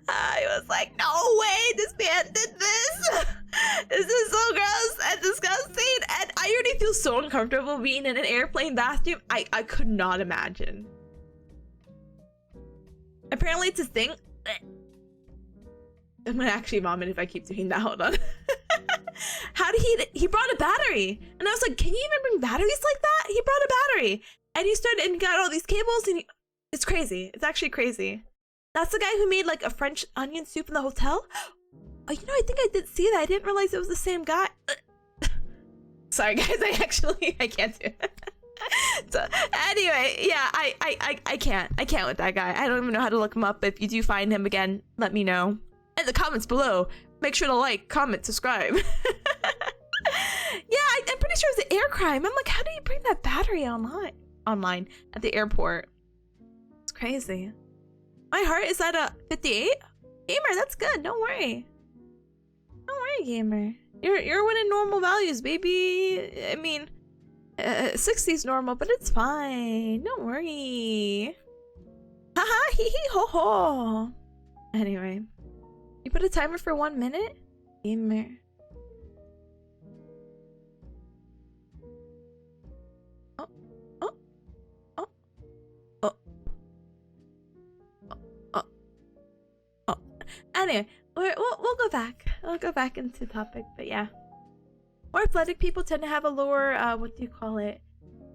Speaker 1: I was like, no way, this man did this. This is so gross and disgusting, and I already feel so uncomfortable being in an airplane bathroom. I could not imagine. Apparently it's a thing. I'm gonna actually vomit if I keep doing that. Hold on. How did he brought a battery, and I was like, can you even bring batteries like that? He brought a battery, and he started and got all these cables, and it's crazy. It's actually crazy. That's the guy who made like a French onion soup in the hotel. Oh, you know, I think I did see that. I didn't realize it was the same guy. Sorry guys, I can't do it. So anyway, yeah, I can't with that guy. I don't even know how to look him up. If you do find him again, let me know in the comments below. Make sure to like, comment, subscribe. picture of the air crime. I'm like, how do you bring that battery online at the airport? It's crazy. My heart is at a 58. Gamer, that's good. Don't worry. Don't worry, gamer. You're winning normal values, baby. I mean, 60 is normal, but it's fine. Don't worry. Haha, hee hee ho ho. Anyway, you put a timer for 1 minute? Gamer. Oh, oh, oh, oh, oh, oh. Anyway, we'll go back. We'll go back into topic, but yeah. More athletic people tend to have a lower, what do you call it?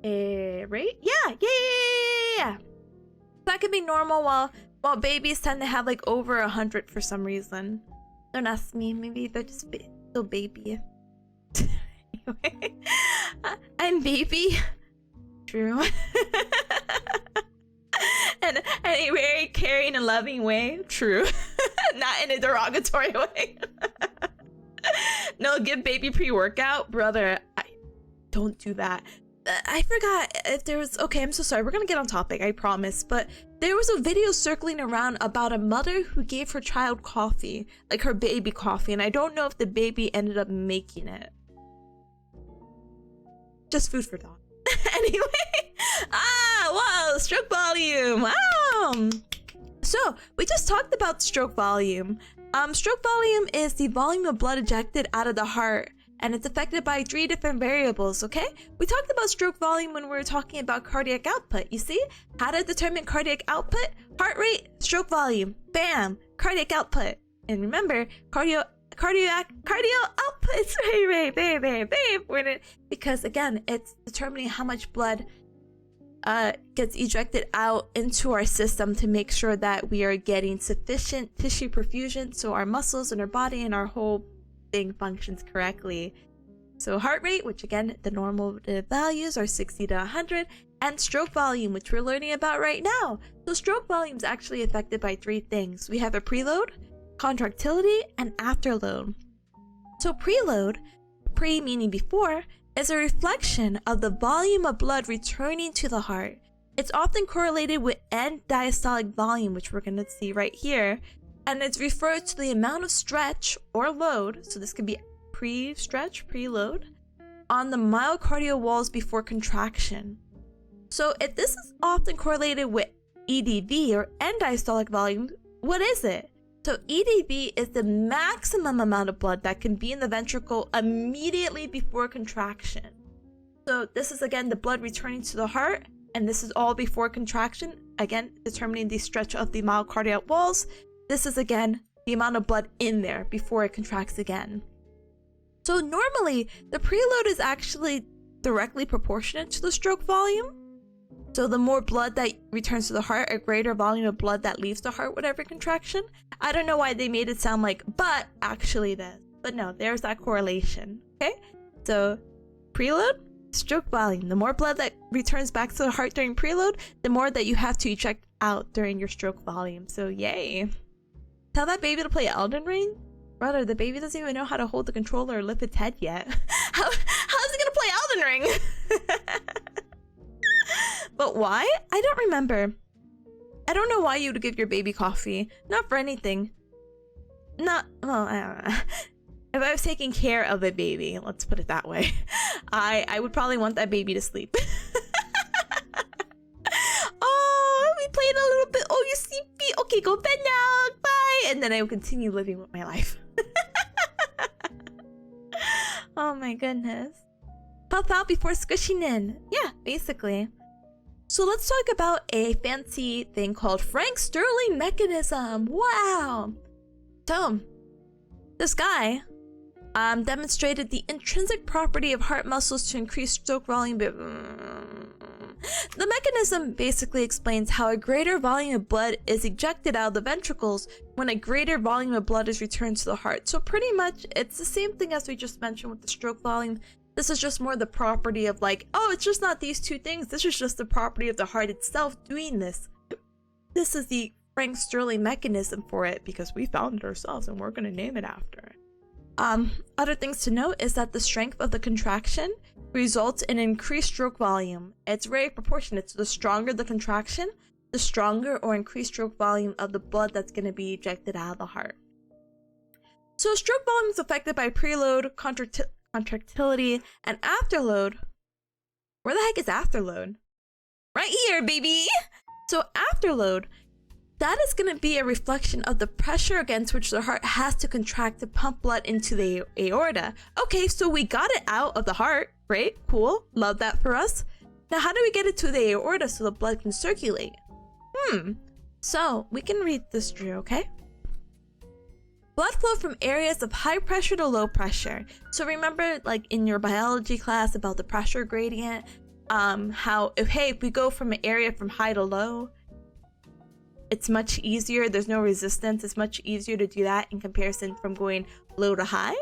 Speaker 1: A rate? Yeah. That could be normal while babies tend to have like over 100 for some reason. Don't ask me, maybe they're just still baby. Anyway, I'm baby. True. and in a very caring and loving way. True. Not in a derogatory way. No, give baby pre-workout. Brother, don't do that. I forgot if there was... Okay, I'm so sorry. We're gonna get on topic, I promise. But there was a video circling around about a mother who gave her child coffee. Like her baby coffee. And I don't know if the baby ended up making it. Just food for thought. Anyway. Whoa, stroke volume. Wow. So, we just talked about stroke volume. Stroke volume is the volume of blood ejected out of the heart, and it's affected by 3 different variables, okay? We talked about stroke volume when we were talking about cardiac output, you see? How to determine cardiac output? Heart rate, stroke volume, bam, cardiac output. And remember, cardio output is very important, because again, it's determining how much blood gets ejected out into our system to make sure that we are getting sufficient tissue perfusion so our muscles and our body and our whole thing functions correctly. So heart rate, which again the normative values are 60 to 100, and stroke volume, which we're learning about right now. So stroke volume is actually affected by 3 things. We have a preload, contractility, and afterload. So preload, pre meaning before, is a reflection of the volume of blood returning to the heart. It's often correlated with end diastolic volume, which we're going to see right here, and it's referred to the amount of stretch or load, so this could be pre-stretch, preload, on the myocardial walls before contraction. So if this is often correlated with EDV or end diastolic volume, what is it? So EDV is the maximum amount of blood that can be in the ventricle immediately before contraction. So this is again the blood returning to the heart, and this is all before contraction, again determining the stretch of the myocardial walls. This is again the amount of blood in there before it contracts again. So normally the preload is actually directly proportionate to the stroke volume. So the more blood that returns to the heart, a greater volume of blood that leaves the heart with every contraction. I don't know why they made it sound like, but actually this. But no, there's that correlation, okay? So preload, stroke volume. The more blood that returns back to the heart during preload, the more that you have to eject out during your stroke volume. So yay. Tell that baby to play Elden Ring? Brother, the baby doesn't even know how to hold the controller or lift its head yet. How's it gonna play Elden Ring? But why? I don't remember. I don't know why you would give your baby coffee. Not for anything. Not, well, I don't know. If I was taking care of a baby, let's put it that way, I would probably want that baby to sleep. Oh, we played a little bit. Oh, you sleepy. Okay, go bed now. Bye. And then I would continue living with my life. Oh my goodness. Puff out before squishing in. Yeah, basically. So let's talk about a fancy thing called Frank Sterling mechanism. Wow. So this guy demonstrated the intrinsic property of heart muscles to increase stroke volume. The mechanism basically explains how a greater volume of blood is ejected out of the ventricles when a greater volume of blood is returned to the heart. So pretty much it's the same thing as we just mentioned with the stroke volume. This is just more the property of like, oh, it's just not these 2 things. This is just the property of the heart itself doing this. This is the Frank Sterling mechanism for it because we found it ourselves and we're going to name it after it. Other things to note is that the strength of the contraction results in increased stroke volume. It's very proportionate. So the stronger the contraction, the stronger or increased stroke volume of the blood that's going to be ejected out of the heart. So stroke volume is affected by preload, contractility, and afterload. Where the heck is afterload? Right here, baby! So afterload, that is going to be a reflection of the pressure against which the heart has to contract to pump blood into the aorta. Okay, so we got it out of the heart. Great, cool, love that for us. Now how do we get it to the aorta so the blood can circulate? So we can read this through, okay? Blood flow from areas of high pressure to low pressure. So remember, like in your biology class about the pressure gradient, how if we go from an area from high to low, it's much easier. There's no resistance. It's much easier to do that in comparison from going low to high.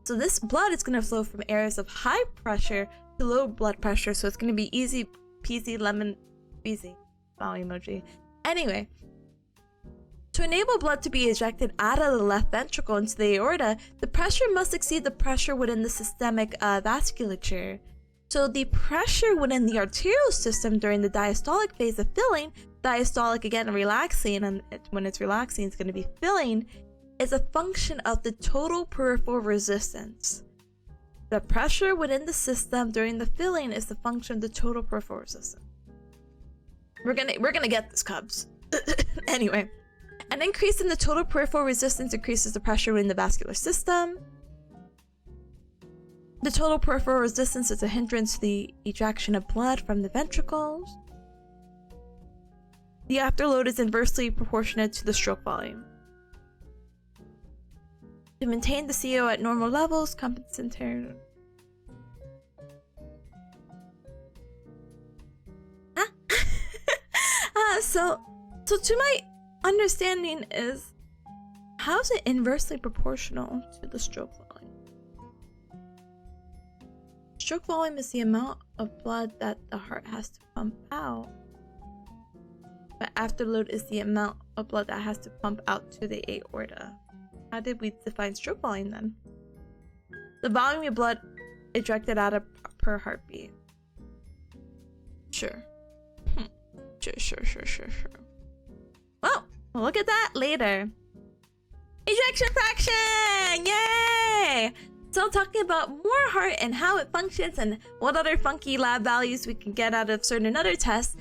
Speaker 1: So this blood is going to flow from areas of high pressure to low blood pressure. So it's going to be easy peasy lemon squeezy. Wow emoji. Anyway, to enable blood to be ejected out of the left ventricle into the aorta, the pressure must exceed the pressure within the systemic vasculature. So the pressure within the arterial system during the diastolic phase of filling, diastolic again relaxing, and when it's relaxing it's going to be filling, is a function of the total peripheral resistance. The pressure within the system during the filling is the function of the total peripheral resistance. We're gonna get this, Cubs. Anyway, an increase in the total peripheral resistance increases the pressure within the vascular system. The total peripheral resistance is a hindrance to the ejection of blood from the ventricles. The afterload is inversely proportionate to the stroke volume. To maintain the CO at normal levels, compensatory. So to my understanding is, how is it inversely proportional to the stroke volume? Stroke volume is the amount of blood that the heart has to pump out, but afterload is the amount of blood that has to pump out to the aorta. How did we define stroke volume then? The volume of blood ejected out of per heartbeat. Sure. Sure. Well, we'll look at that later. Ejection fraction! Yay! So talking about more heart and how it functions and what other funky lab values we can get out of certain other tests,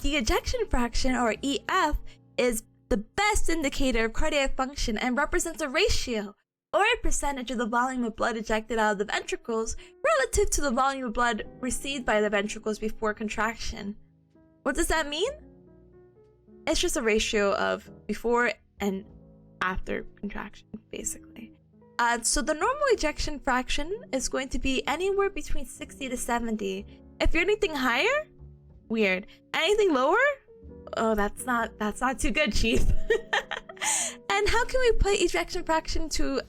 Speaker 1: the ejection fraction, or EF, is the best indicator of cardiac function and represents a ratio or a percentage of the volume of blood ejected out of the ventricles relative to the volume of blood received by the ventricles before contraction. What does that mean? It's just a ratio of before and after contraction, basically. So the normal ejection fraction is going to be anywhere between 60 to 70. If you're anything higher, weird. Anything lower? Oh, that's not too good, Chief. And how can we put ejection fraction to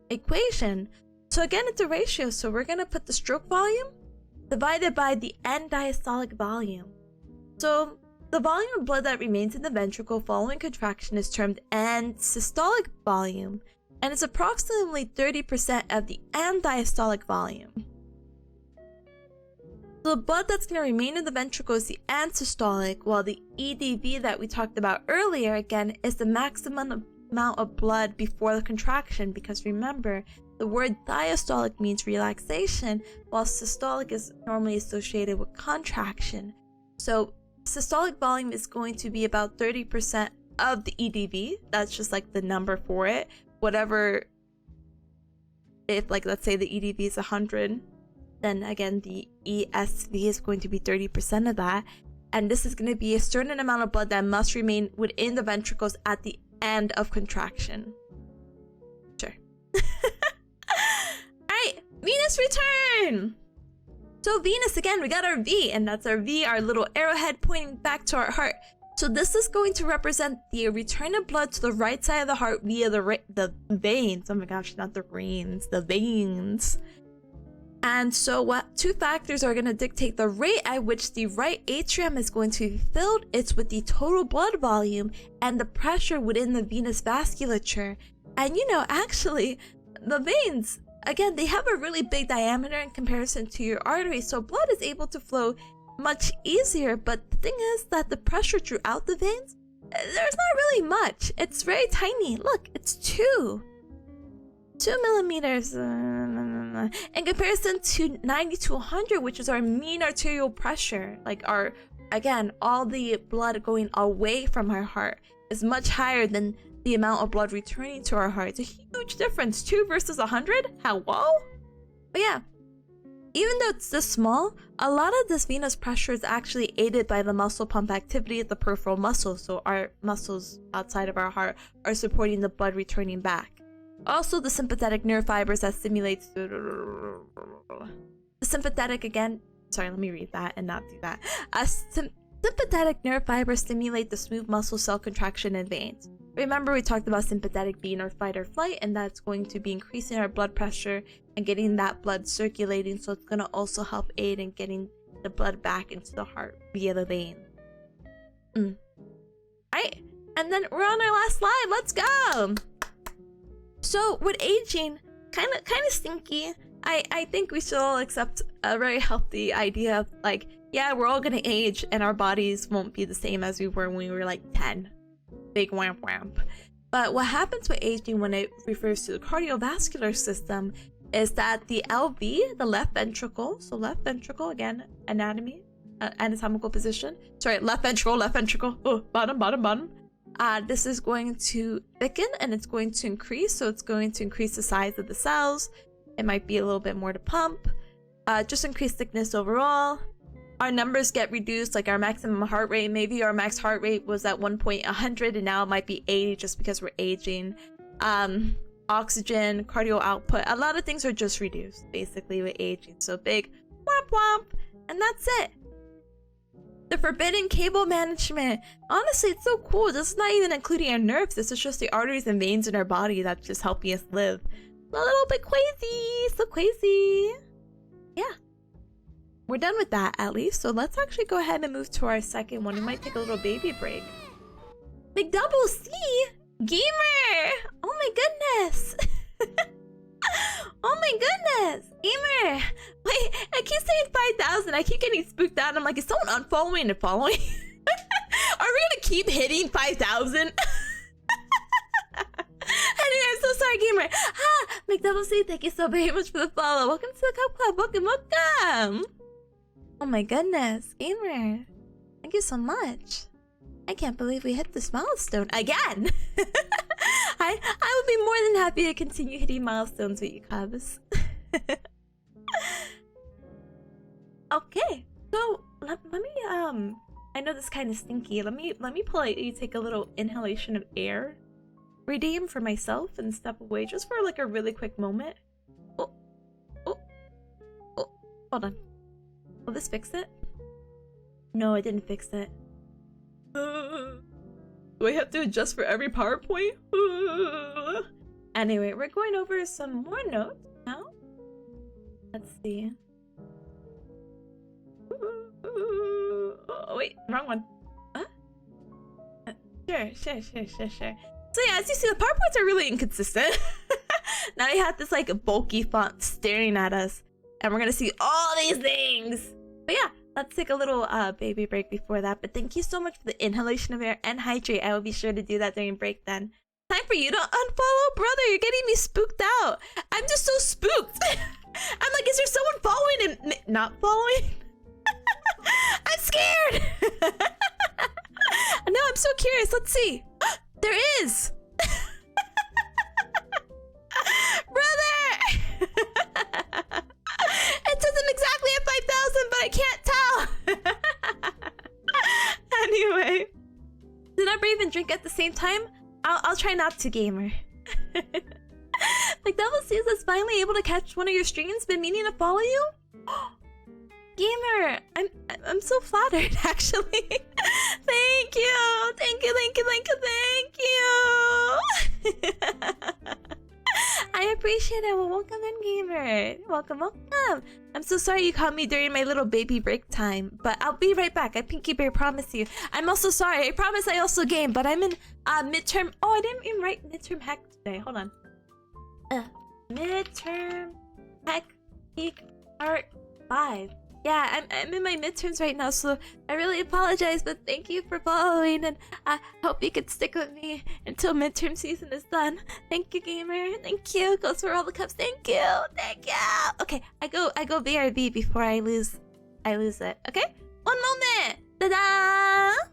Speaker 1: equation? So again, it's a ratio. So we're gonna put the stroke volume divided by the end diastolic volume. So the volume of blood that remains in the ventricle following contraction is termed end systolic volume, and it's approximately 30% of the end diastolic volume. So the blood that's going to remain in the ventricle is the end systolic, while the EDV that we talked about earlier, again, is the maximum amount of blood before the contraction, because remember, the word diastolic means relaxation, while systolic is normally associated with contraction. So systolic volume is going to be about 30% of the EDV. That's just like the number for it. Whatever, if like let's say the EDV is 100, then again the ESV is going to be 30% of that. And this is going to be a certain amount of blood that must remain within the ventricles at the end of contraction. Sure. Alright, Venus return! So Venus, again, we got our V, and that's our V, our little arrowhead pointing back to our heart. So this is going to represent the return of blood to the right side of the heart via the veins. Oh my gosh, not the veins, the veins. And so what two factors are going to dictate the rate at which the right atrium is going to be filled? It's with the total blood volume and the pressure within the venous vasculature. And you know, actually, the veins, again, they have a really big diameter in comparison to your artery, so blood is able to flow much easier. But the thing is that the pressure throughout the veins, there's not really much. It's very tiny. Look, it's 2 millimeters in comparison to 90 to 100, which is our mean arterial pressure. Like our, again, all the blood going away from our heart is much higher than the amount of blood returning to our heart. It's a huge difference. 2 versus 100. Hello? But yeah, even though it's this small, a lot of this venous pressure is actually aided by the muscle pump activity of the peripheral muscles. So our muscles outside of our heart are supporting the blood returning back. Also, the sympathetic nerve fibers that stimulates the sympathetic, again, sorry, let me read that and not do that. Sympathetic nerve fibers stimulate the smooth muscle cell contraction in veins. Remember, we talked about sympathetic being our fight or flight, and that's going to be increasing our blood pressure and getting that blood circulating, so it's going to also help aid in getting the blood back into the heart via the vein. Alright, and then we're on our last slide. Let's go! So with aging, kind of stinky. I think we should all accept a very healthy idea of like, yeah, we're all gonna age and our bodies won't be the same as we were when we were like 10. Big whamp whamp. But what happens with aging when it refers to the cardiovascular system is that the LV, the left ventricle, so left ventricle, again, anatomy, anatomical position. Sorry, left ventricle, oh, bottom. This is going to thicken and it's going to increase. So it's going to increase the size of the cells. It might be a little bit more to pump. Just increase thickness overall. Our numbers get reduced, like our maximum heart rate. Maybe our max heart rate was at 100 and now it might be 80 just because we're aging. Oxygen, cardio output, a lot of things are just reduced basically with aging. So big womp womp, and that's it. The forbidden cable management. Honestly, it's so cool. This is not even including our nerves. This is just the arteries and veins in our body that's just helping us live. A little bit crazy. So crazy. Yeah. We're done with that at least. So let's actually go ahead and move to our second one. We might take a little baby break. Big double C? Gamer! Oh my goodness. Oh my goodness! Gamer! Wait, I keep saying 5,000. I keep getting spooked out. I'm like, is someone unfollowing and following? Are we gonna keep hitting 5,000? Anyway, I'm so sorry, Gamer. McDouble C, thank you so very much for the follow. Welcome to the Cup Club. Welcome. Oh my goodness, Gamer. Thank you so much. I can't believe we hit this milestone again. I would be more than happy to continue hitting milestones with you, Cubs. Okay, so let me I know this is kind of stinky. Let me politely take a little inhalation of air, redeem for myself, and step away just for like a really quick moment. Oh, hold on. Will this fix it? No, it didn't fix it. Do I have to adjust for every PowerPoint? Anyway, we're going over some more notes now. Let's see. Oh, wait, wrong one. Huh? Sure. So yeah, as you see, the PowerPoints are really inconsistent. Now we have this like bulky font staring at us, and we're gonna see all these things. But yeah, let's take a little baby break before that. But thank you so much for the inhalation of air and hydrate. I will be sure to do that during break then. Time for you to unfollow, brother. You're getting me spooked out. I'm just so spooked. I'm like, is there someone following and not following? I'm scared. No, I'm so curious. Let's see. There is. Brother. It says I'm exactly at 5,000, but I can't tell. Anyway, did I breathe and drink at the same time? I'll try not to, Gamer. Like Devil Seas is finally able to catch one of your streams. Been meaning to follow you. Gamer, I'm so flattered, actually. Thank you. I appreciate it. Well, welcome in, Gamer. Welcome. I'm so sorry you caught me during my little baby break time, but I'll be right back. I pinky bear promise you. I'm also sorry. I promise I also game, but I'm in midterm. Oh, I didn't even write midterm hack today. Hold on. Midterm Technique Part 5. Yeah, I'm in my midterms right now, so I really apologize, but thank you for following, and I hope you could stick with me until midterm season is done. Thank you, gamer. Thank you. Goes for all the cups. Thank you. Thank you. Okay, I go BRB before I lose it. Okay? One moment. Ta-da!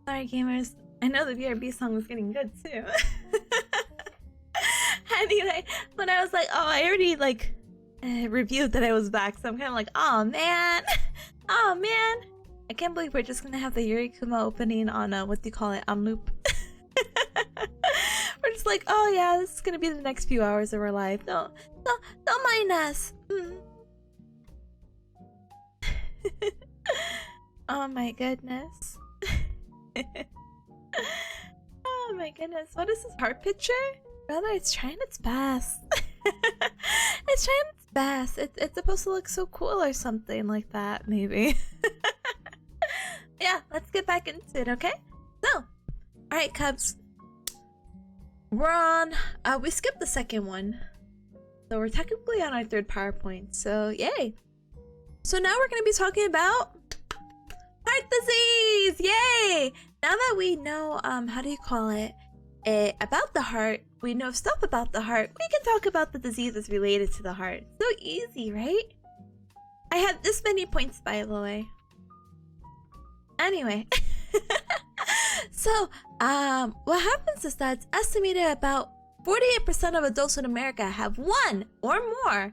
Speaker 1: Sorry, gamers. I know the BRB song was getting good too. Anyway, when I was like, oh, I already reviewed that I was back, so I'm kind of like, oh man, oh man. I can't believe we're just gonna have the Yuri Kuma opening on what do you call it, on loop. We're just like, oh yeah, this is gonna be the next few hours of our life. Don't mind us. Oh my goodness. Oh my goodness, what is this heart picture? Brother, it's trying its best. It's trying its best. It's supposed to look so cool or something like that, maybe. Yeah, let's get back into it, okay? So, alright, Cubs. We're on, we skipped the second one. So we're technically on our third PowerPoint, so yay. So now we're gonna be talking about heart disease, yay! Now that we know, how do you call it? about the heart, we know stuff about the heart, we can talk about the diseases related to the heart. So easy, right? I have this many points, by the way. Anyway. So, what happens is that it's estimated about 48% of adults in America have one or more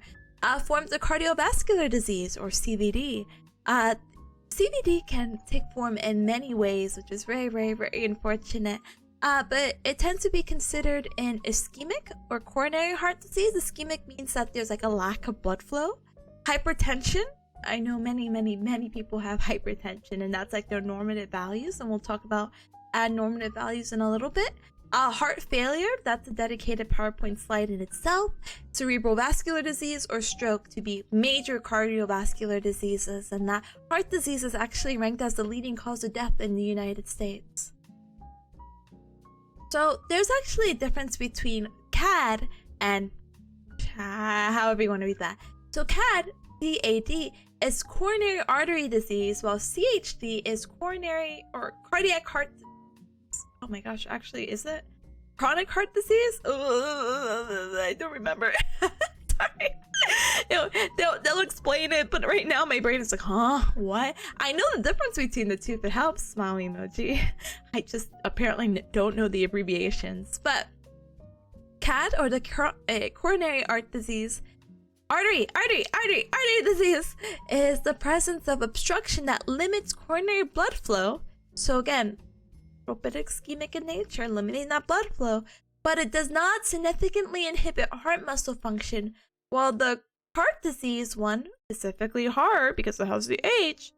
Speaker 1: forms of cardiovascular disease, or CVD. CVD can take form in many ways, which is very, very, very unfortunate. But it tends to be considered an ischemic or coronary heart disease. Ischemic means that there's like a lack of blood flow. Hypertension. I know many, many, many people have hypertension, and that's like their normative values, and we'll talk about normative values in a little bit. Heart failure, that's a dedicated PowerPoint slide in itself. Cerebral vascular disease or stroke to be major cardiovascular diseases, and that heart disease is actually ranked as the leading cause of death in the United States. So there's actually a difference between CAD and however you want to read that. So CAD, CAD, is coronary artery disease, while CHD is coronary or cardiac heart. Oh my gosh, actually, is it chronic heart disease? I don't remember. Sorry. They'll explain it, but right now my brain is like, huh? What? I know the difference between the two if it helps. Smile emoji. I just apparently don't know the abbreviations. But CAD, or the coronary artery disease, is the presence of obstruction that limits coronary blood flow. So again, a little bit ischemic in nature, limiting that blood flow, but it does not significantly inhibit heart muscle function. While the heart disease one, specifically heart because it has the H,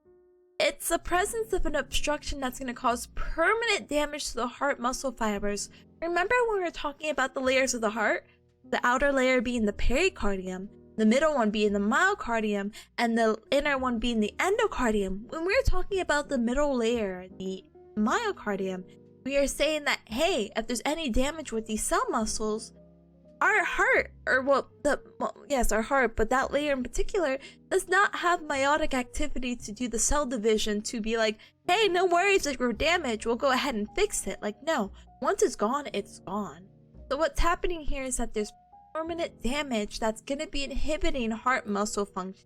Speaker 1: it's the presence of an obstruction that's going to cause permanent damage to the heart muscle fibers. Remember when we were talking about the layers of the heart? The outer layer being the pericardium, the middle one being the myocardium, and the inner one being the endocardium. When we're talking about the middle layer, the myocardium, we are saying that, hey, if there's any damage with these cell muscles, our heart, or yes, our heart, but that layer in particular does not have meiotic activity to do the cell division to be like, hey, no worries if we're damaged, we'll go ahead and fix it. Like, no, once it's gone, it's gone. So what's happening here is that there's permanent damage that's going to be inhibiting heart muscle function.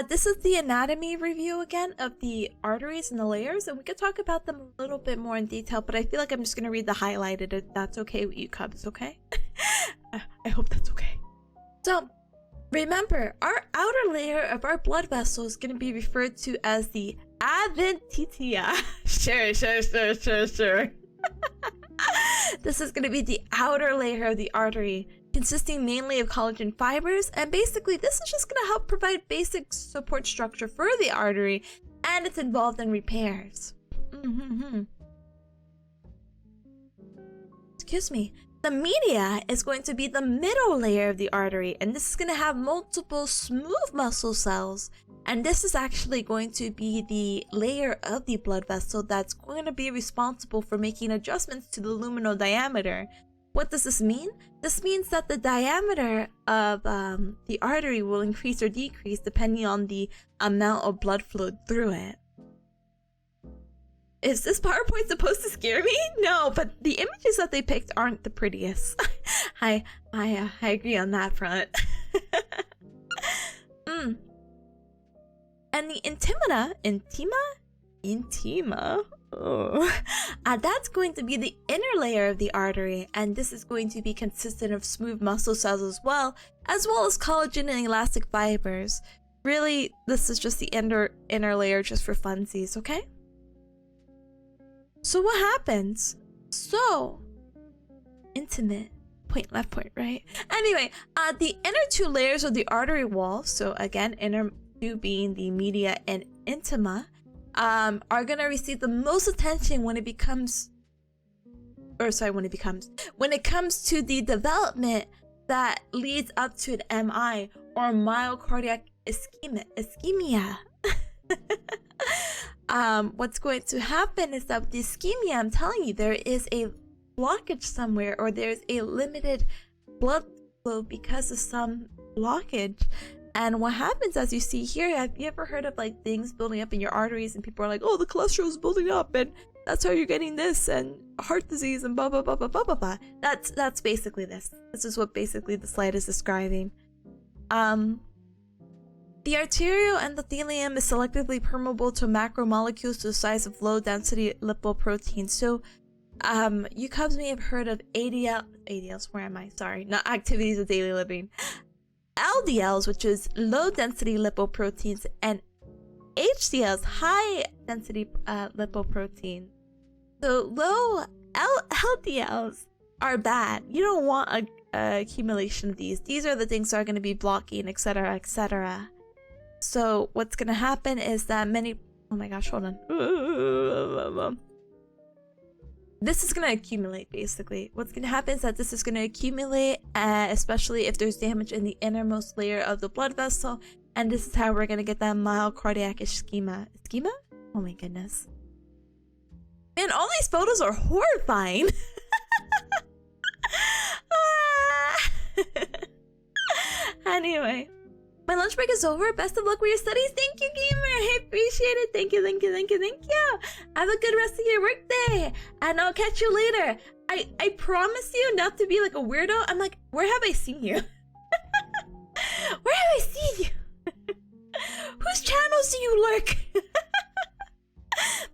Speaker 1: This is the anatomy review again of the arteries and the layers, and we could talk about them a little bit more in detail, but I feel like I'm just going to read the highlighted if that's okay with you cubs, okay? I hope that's okay. So, remember, our outer layer of our blood vessel is going to be referred to as the adventitia. Sure. This is going to be the outer layer of the artery, consisting mainly of collagen fibers, and basically this is just going to help provide basic support structure for the artery, and it's involved in repairs. Excuse me. The media is going to be the middle layer of the artery, and this is going to have multiple smooth muscle cells, and this is actually going to be the layer of the blood vessel that's going to be responsible for making adjustments to the luminal diameter. What does this mean? This means that the diameter of the artery will increase or decrease depending on the amount of blood flow through it. Is this PowerPoint supposed to scare me? No, but the images that they picked aren't the prettiest. I agree on that front. And the intima, that's going to be the inner layer of the artery, and this is going to be consistent of smooth muscle cells as well as collagen and elastic fibers. Really, this is just the inner layer just for funsies, okay? So what happens? So intimate. Point left, point right. Anyway, the inner two layers of the artery wall, so again, inner two being the media and intima, are gonna receive the most attention when it comes to the development that leads up to an MI, or myocardial ischemia. What's going to happen is that with the ischemia, I'm telling you, there is a blockage somewhere, or there's a limited blood flow because of some blockage. And what happens, as you see here, have you ever heard of like things building up in your arteries and people are like, oh, the cholesterol is building up, and That's how you're getting this and heart disease and blah blah blah blah blah blah blah. That's basically this. This is what basically the slide is describing. The arterial endothelium is selectively permeable to macromolecules to the size of low-density lipoproteins. So, you cubs may have heard of ADLs. Where am I? Sorry, not activities of daily living. LDLs, which is low-density lipoproteins, and HDLs, high-density lipoprotein. So LDLs are bad. You don't want a accumulation of these. These are the things that are going to be blocking, etc., etc. So what's going to happen is that many... Oh my gosh, hold on. This is going to accumulate, basically. What's going to happen is that this is going to accumulate, especially if there's damage in the innermost layer of the blood vessel. And this is how we're going to get that mild cardiac ischemia. Ischemia? Oh my goodness. Man, all these photos are horrifying. Anyway, my lunch break is over. Best of luck with your studies. Thank you, gamer. I appreciate it. Thank you, thank you, thank you, thank you. Have a good rest of your workday, and I'll catch you later. I promise you not to be like a weirdo. I'm like, where have I seen you? Where have I seen you? Whose channels do you lurk?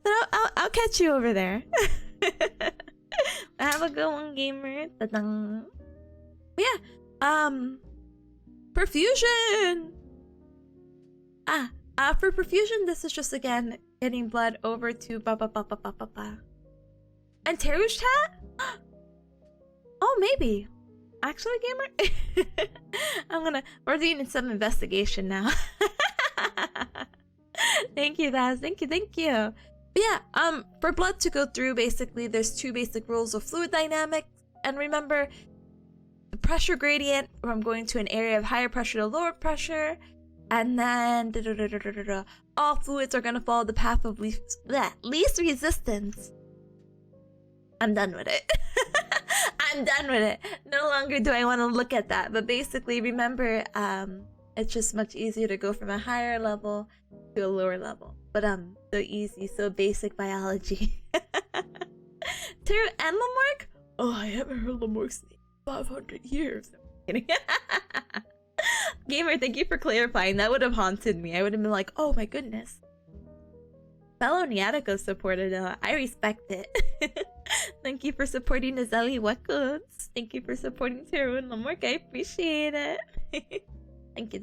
Speaker 1: But I'll catch you over there. Have a good one, gamer. Ta-dang. But yeah, perfusion. For perfusion, this is just again getting blood over to ba. And Teru's chat? Oh, maybe. Actually, gamer, we're doing some investigation now. Thank you, guys. Thank you. But yeah, for blood to go through, basically, there's two basic rules of fluid dynamics. And remember, the pressure gradient from going to an area of higher pressure to lower pressure. And then, all fluids are going to follow the path of least resistance. I'm done with it. I'm done with it. No longer do I want to look at that. But basically, remember, it's just much easier to go from a higher level to a lower level. But so easy, so basic biology. Teru and Lamarck? Oh, I haven't heard Lamarck's name in 500 years. No, I'm kidding. Gamer, thank you for clarifying. That would have haunted me. I would have been like, oh my goodness. Fellow Niatico supported it. I respect it. Thank you for supporting Nazeli Waku. Thank you for supporting Teru and Lamarck. I appreciate it. Thank you.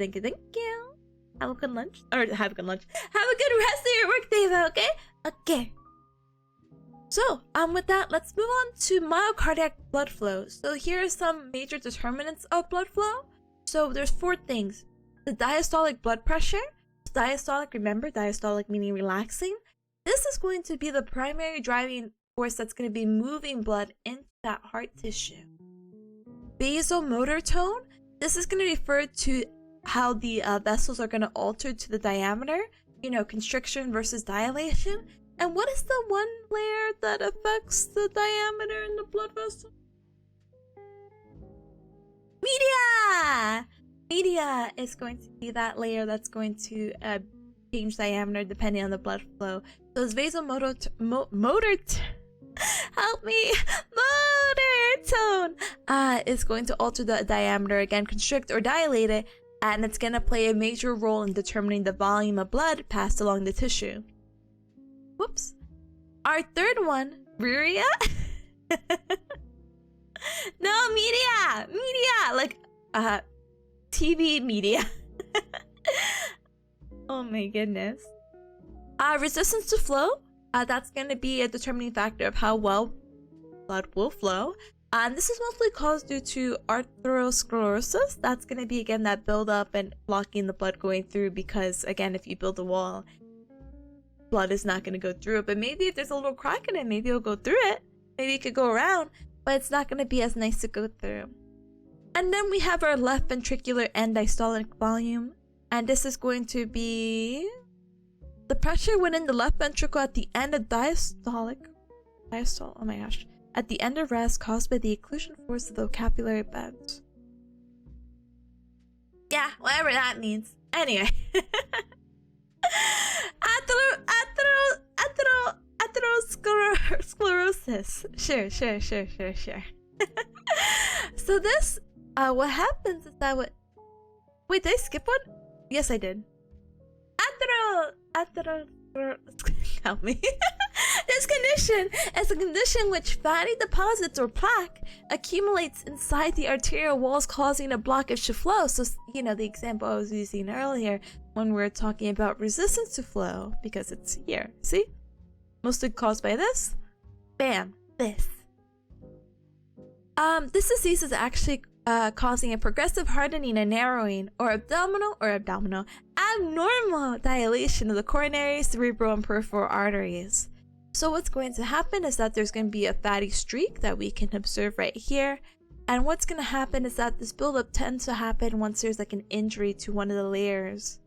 Speaker 1: Have a good lunch. Have a good lunch. Have a good rest of your workday, okay? Okay. So, with that, let's move on to myocardial blood flow. So here are some major determinants of blood flow. So there's 4 things. The diastolic blood pressure. Diastolic, remember, diastolic meaning relaxing. This is going to be the primary driving force that's going to be moving blood into that heart tissue. Vasomotor tone. This is going to refer to how the vessels are going to alter to the diameter. You know, constriction versus dilation. And what is the one layer that affects the diameter in the blood vessel? Media is going to be that layer that's going to change diameter depending on the blood flow. So this vasomotor motor tone is going to alter the diameter, again, constrict or dilate it, and it's going to play a major role in determining the volume of blood passed along the tissue. Whoops. Our third one, Ruria. No, media, like TV media. Oh my goodness. Resistance to flow. That's going to be a determining factor of how well blood will flow. And this is mostly caused due to atherosclerosis. That's going to be, again, that buildup and blocking the blood going through, because, again, if you build a wall, blood is not going to go through it. But maybe if there's a little crack in it, maybe it'll go through it. Maybe it could go around, but it's not going to be as nice to go through. And then we have our left ventricular end diastolic volume. And this is going to be the pressure within the left ventricle at the end of diastolic, oh my gosh, at the end of rest caused by the occlusion force of the capillary beds. Yeah, whatever that means. Anyway. atherosclerosis. Sure. So this, what happens is that wait, did I skip one? Yes, I did. Help me. This condition is a condition which fatty deposits or plaque accumulates inside the arterial walls, causing a blockage to flow. So, you know, the example I was using earlier when we were talking about resistance to flow, because it's here. See? Mostly caused by this. Bam. This. This disease is actually causing a progressive hardening and narrowing or abnormal dilation of the coronary, cerebral, and peripheral arteries. So what's going to happen is that there's going to be a fatty streak that we can observe right here. And what's going to happen is that this buildup tends to happen once there's like an injury to one of the layers.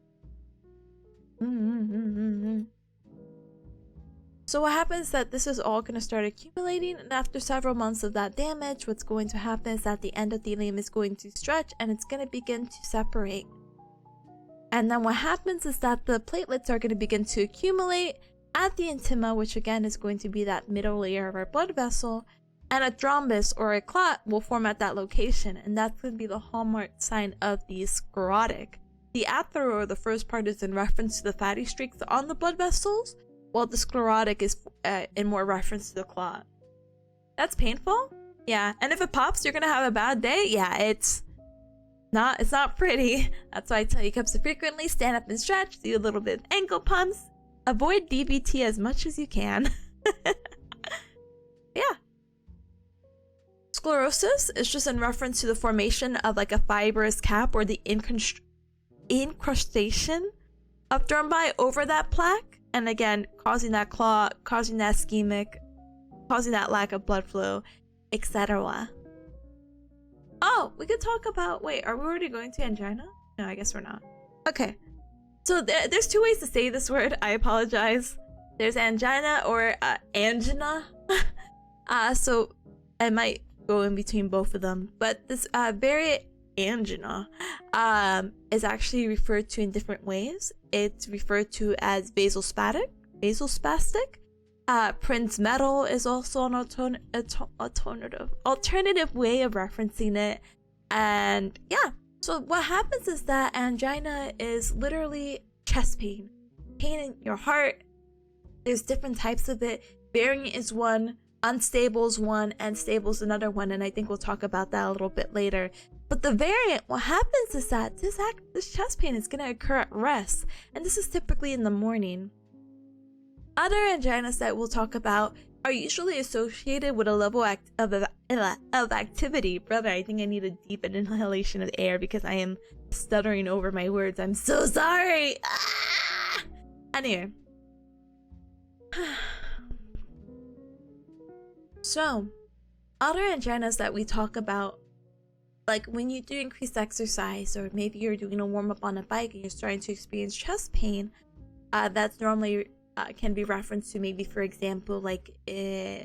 Speaker 1: So what happens is that this is all going to start accumulating, and after several months of that damage, what's going to happen is that the endothelium is going to stretch and it's going to begin to separate. And then what happens is that the platelets are going to begin to accumulate at the intima, which again is going to be that middle layer of our blood vessel, and a thrombus or a clot will form at that location, and that's going to be the hallmark sign of the sclerotic. The athero, or the first part, is in reference to the fatty streaks on the blood vessels, while the sclerotic is in more reference to the clot. That's painful? Yeah, and if it pops, you're gonna have a bad day? Yeah, it's not pretty. That's why I tell you cups to frequently stand up and stretch, do a little bit of ankle pumps, avoid DBT as much as you can. Yeah. Sclerosis is just in reference to the formation of like a fibrous cap or the incrustation of thrombi over that plaque, and again causing that clot, causing that ischemic, causing that lack of blood flow, etc. Oh, we could talk about, wait, are we already going to angina? No, I guess we're not. Okay, so there's two ways to say this word. I apologize. There's angina or angina. So I might go in between both of them, but this very angina is actually referred to in different ways. It's referred to as vasospastic. Prince metal is also an alternative way of referencing it. And yeah, so what happens is that angina is literally chest pain in your heart. There's different types of it. Variant is one, unstable is one, and stable is another one, and I think we'll talk about that a little bit later. But the variant, what happens is that this chest pain is going to occur at rest, and this is typically in the morning. Other anginas that we'll talk about are usually associated with a level of activity. Brother, I think I need a deep inhalation of air because I am stuttering over my words. I'm so sorry. Anyway. So, other anginas that we talk about, like when you do increased exercise, or maybe you're doing a warm-up on a bike and you're starting to experience chest pain, that's normally can be referenced to, maybe, for example, like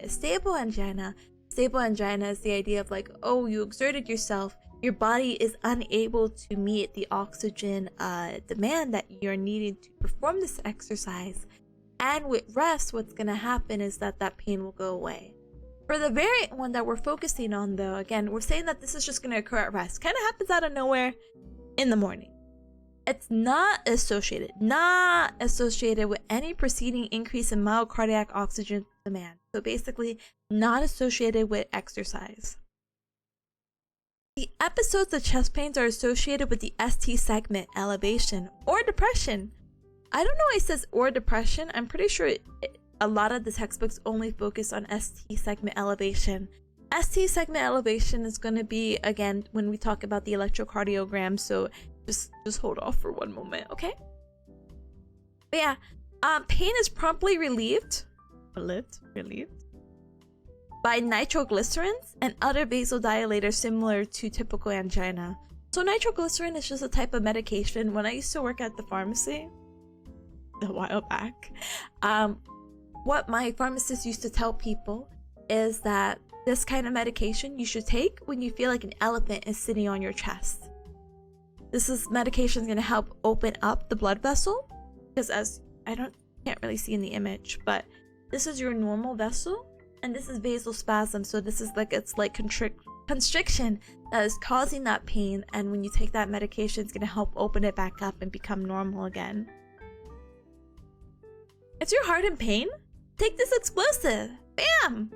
Speaker 1: stable angina. Stable angina is the idea of like, oh, you exerted yourself, your body is unable to meet the oxygen demand that you're needing to perform this exercise, and with rest, what's going to happen is that pain will go away. For the variant one that we're focusing on, though, again, we're saying that this is just going to occur at rest. Kind of happens out of nowhere in the morning. It's not associated with any preceding increase in myocardial oxygen demand. So basically, not associated with exercise. The episodes of chest pains are associated with the ST segment elevation or depression. I don't know why it says or depression. I'm pretty sure a lot of the textbooks only focus on ST segment elevation. ST segment elevation is going to be, again, when we talk about the electrocardiogram, so just hold off for one moment, okay? But yeah, pain is promptly relieved by nitroglycerins and other vasodilators similar to typical angina. So nitroglycerin is just a type of medication. When I used to work at the pharmacy a while back, what my pharmacist used to tell people is that this kind of medication you should take when you feel like an elephant is sitting on your chest. This medication is going to help open up the blood vessel, because as can't really see in the image, but this is your normal vessel, and this is vasospasm. So this is like, it's like constriction that is causing that pain, and when you take that medication, it's gonna help open it back up and become normal again. Is your heart in pain? Take this explosive. Bam!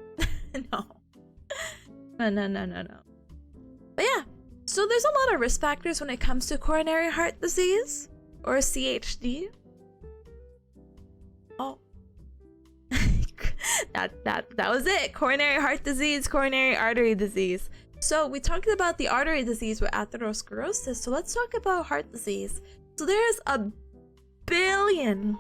Speaker 1: No. No. But yeah, so there's a lot of risk factors when it comes to coronary heart disease, or CHD. Oh. that was it. Coronary heart disease, coronary artery disease. So we talked about the artery disease with atherosclerosis, so let's talk about heart disease. So there's a billion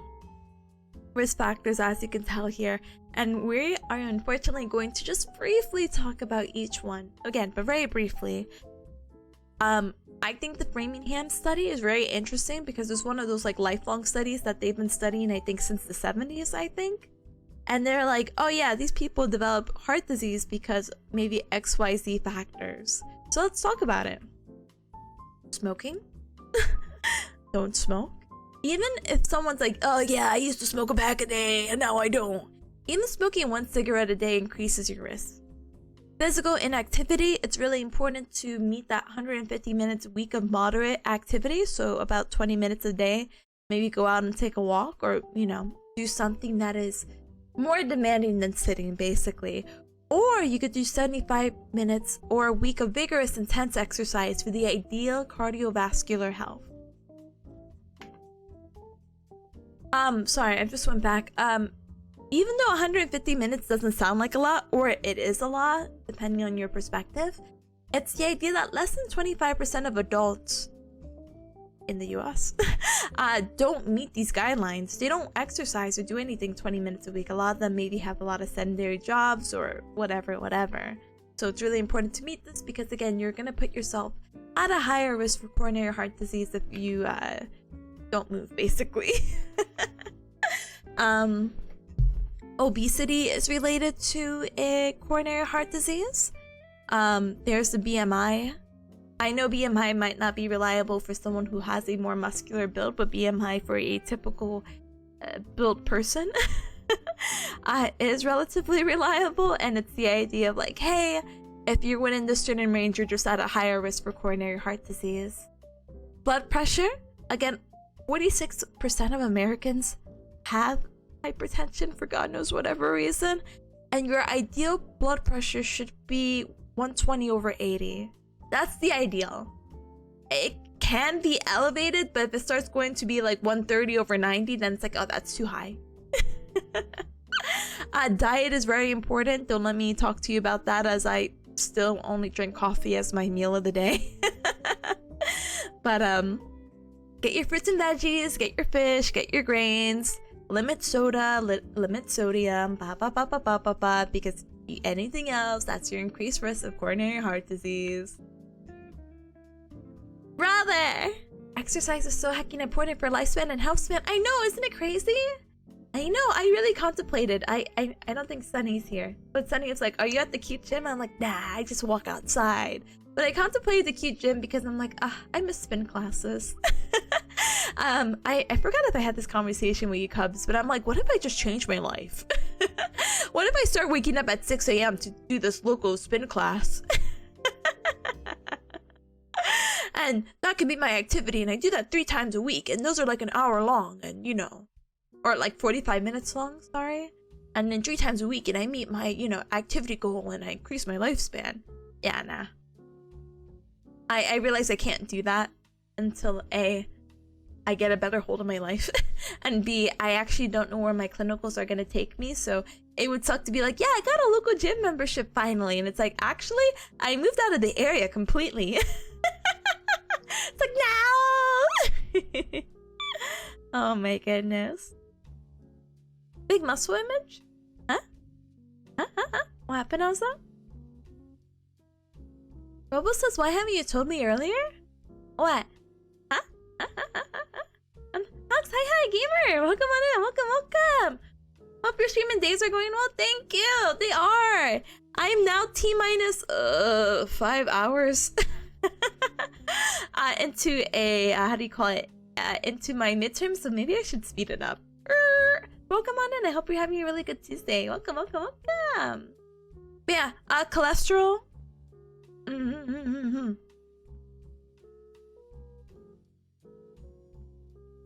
Speaker 1: risk factors, as you can tell here, and we are unfortunately going to just briefly talk about each one again, but very briefly. I think the Framingham study is very interesting because it's one of those like lifelong studies that they've been studying, I think, since the 70s, I think. And they're like, oh yeah, these people develop heart disease because maybe XYZ factors. So let's talk about it. Smoking? Don't smoke. Even if someone's like, oh yeah, I used to smoke a pack a day and now I don't. Even smoking 1 cigarette a day increases your risk. Physical inactivity, it's really important to meet that 150 minutes a week of moderate activity. So about 20 minutes a day. Maybe go out and take a walk, or, you know, do something that is more demanding than sitting, basically. Or you could do 75 minutes or a week of vigorous, intense exercise for the ideal cardiovascular health. Sorry, I just went back. Even though 150 minutes doesn't sound like a lot, or it is a lot, depending on your perspective, it's the idea that less than 25% of adults in the US don't meet these guidelines. They don't exercise or do anything 20 minutes a week. A lot of them maybe have a lot of sedentary jobs or whatever. So it's really important to meet this because, again, you're going to put yourself at a higher risk for coronary heart disease if you don't move, basically. Obesity is related to a coronary heart disease. There's the BMI. I know BMI might not be reliable for someone who has a more muscular build, but BMI for a typical built person is relatively reliable, and it's the idea of like, hey, if you're within this certain range, you're just at a higher risk for coronary heart disease. Blood pressure, again, 46% of Americans have hypertension for God knows whatever reason, and your ideal blood pressure should be 120 over 80. That's the ideal. It can be elevated, but if it starts going to be like 130 over 90, then it's like, oh, that's too high. Diet is very important. Don't let me talk to you about that, as I still only drink coffee as my meal of the day. But get your fruits and veggies, get your fish, get your grains. Limit soda, limit sodium, because anything else, that's your increased risk of coronary heart disease. Brother! Exercise is so heckin' important for lifespan and health span. I know, isn't it crazy? I know, I really contemplated. I don't think Sunny's here. But Sunny was like, are you at the cute gym? I'm like, nah, I just walk outside. But I contemplated the cute gym because I'm like, I miss spin classes. I forgot if I had this conversation with you Cubs, but I'm like, what if I just change my life? What if I start waking up at 6 a.m. to do this local spin class? And that could be my activity, and I do that 3 times a week, and those are like an hour long, and you know, or like 45 minutes long, sorry. And then 3 times a week, and I meet my, you know, activity goal, and I increase my lifespan. Yeah, nah. I realize I can't do that until A, I get a better hold of my life, and B, I actually don't know where my clinicals are going to take me, so it would suck to be like, yeah, I got a local gym membership finally, and it's like, actually, I moved out of the area completely. It's like, no! Oh my goodness. Big muscle image? Huh? What happened, Elsa? Robo says, why haven't you told me earlier? What? Huh? Hux, hi, gamer! Welcome on in, welcome! Hope your stream and days are going well. Thank you, they are! I am now T-minus 5 hours into a, how do you call it? Into my midterm, so maybe I should speed it up. Welcome on in. I hope you're having a really good Tuesday. Welcome, welcome, welcome. But yeah, cholesterol.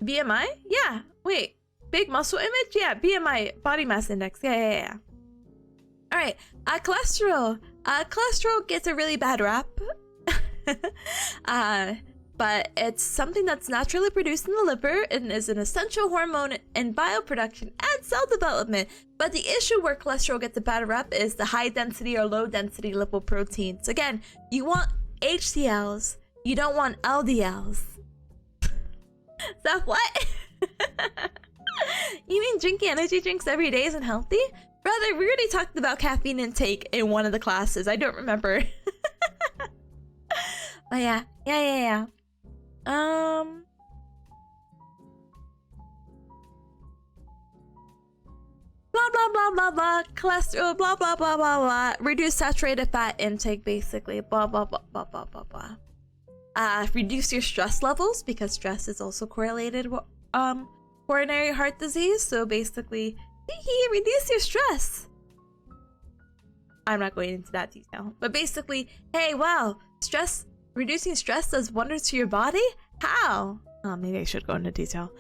Speaker 1: BMI? Yeah. Wait. Big muscle image? Yeah. BMI, body mass index. Yeah. All right. Cholesterol. Cholesterol gets a really bad rap. But it's something that's naturally produced in the liver and is an essential hormone in bioproduction and cell development. But the issue where cholesterol gets a bad rep is the high density or low density lipoproteins. Again, you want HDLs, you don't want LDLs. Stop, what? You mean drinking energy drinks every day isn't healthy? Brother, we already talked about caffeine intake in one of the classes. I don't remember. But yeah. Blah blah blah blah, cholesterol, blah blah blah blah blah, reduce saturated fat intake, basically, blah blah blah blah blah blah blah. Reduce your stress levels, because stress is also correlated with coronary heart disease. So basically, reduce your stress. I'm not going into that detail, but basically, hey, wow, reducing stress does wonders to your body. How? Oh, maybe I should go into detail.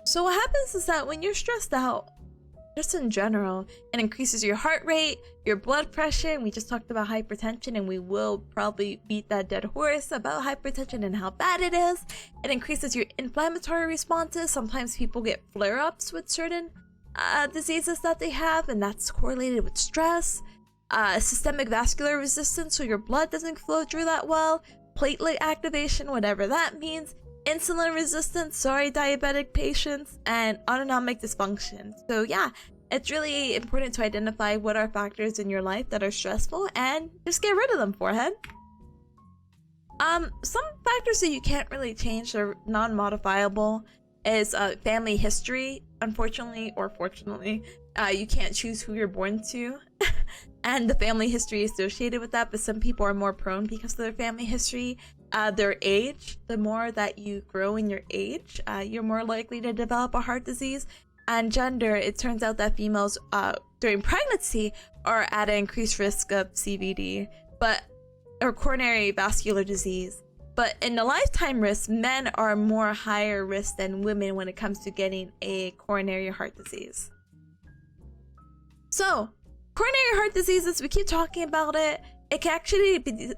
Speaker 1: So what happens is that when you're stressed out, just in general, it increases your heart rate, your blood pressure, and we just talked about hypertension, and we will probably beat that dead horse about hypertension and how bad it is. It increases your inflammatory responses. Sometimes people get flare-ups with certain diseases that they have, and that's correlated with stress. Systemic vascular resistance, so your blood doesn't flow through that well. Platelet activation, whatever that means. Insulin resistance, sorry diabetic patients, and autonomic dysfunction. So yeah, it's really important to identify what are factors in your life that are stressful and just get rid of them, forehead. Some factors that you can't really change or non-modifiable is family history. Unfortunately or fortunately, you can't choose who you're born to and the family history associated with that, but some people are more prone because of their family history. Their age, the more that you grow in your age, you're more likely to develop a heart disease. And gender, it turns out that females during pregnancy are at an increased risk of CVD, or coronary vascular disease. But in the lifetime risk, men are more higher risk than women when it comes to getting a coronary heart disease. So, coronary heart diseases, we keep talking about it. It can actually be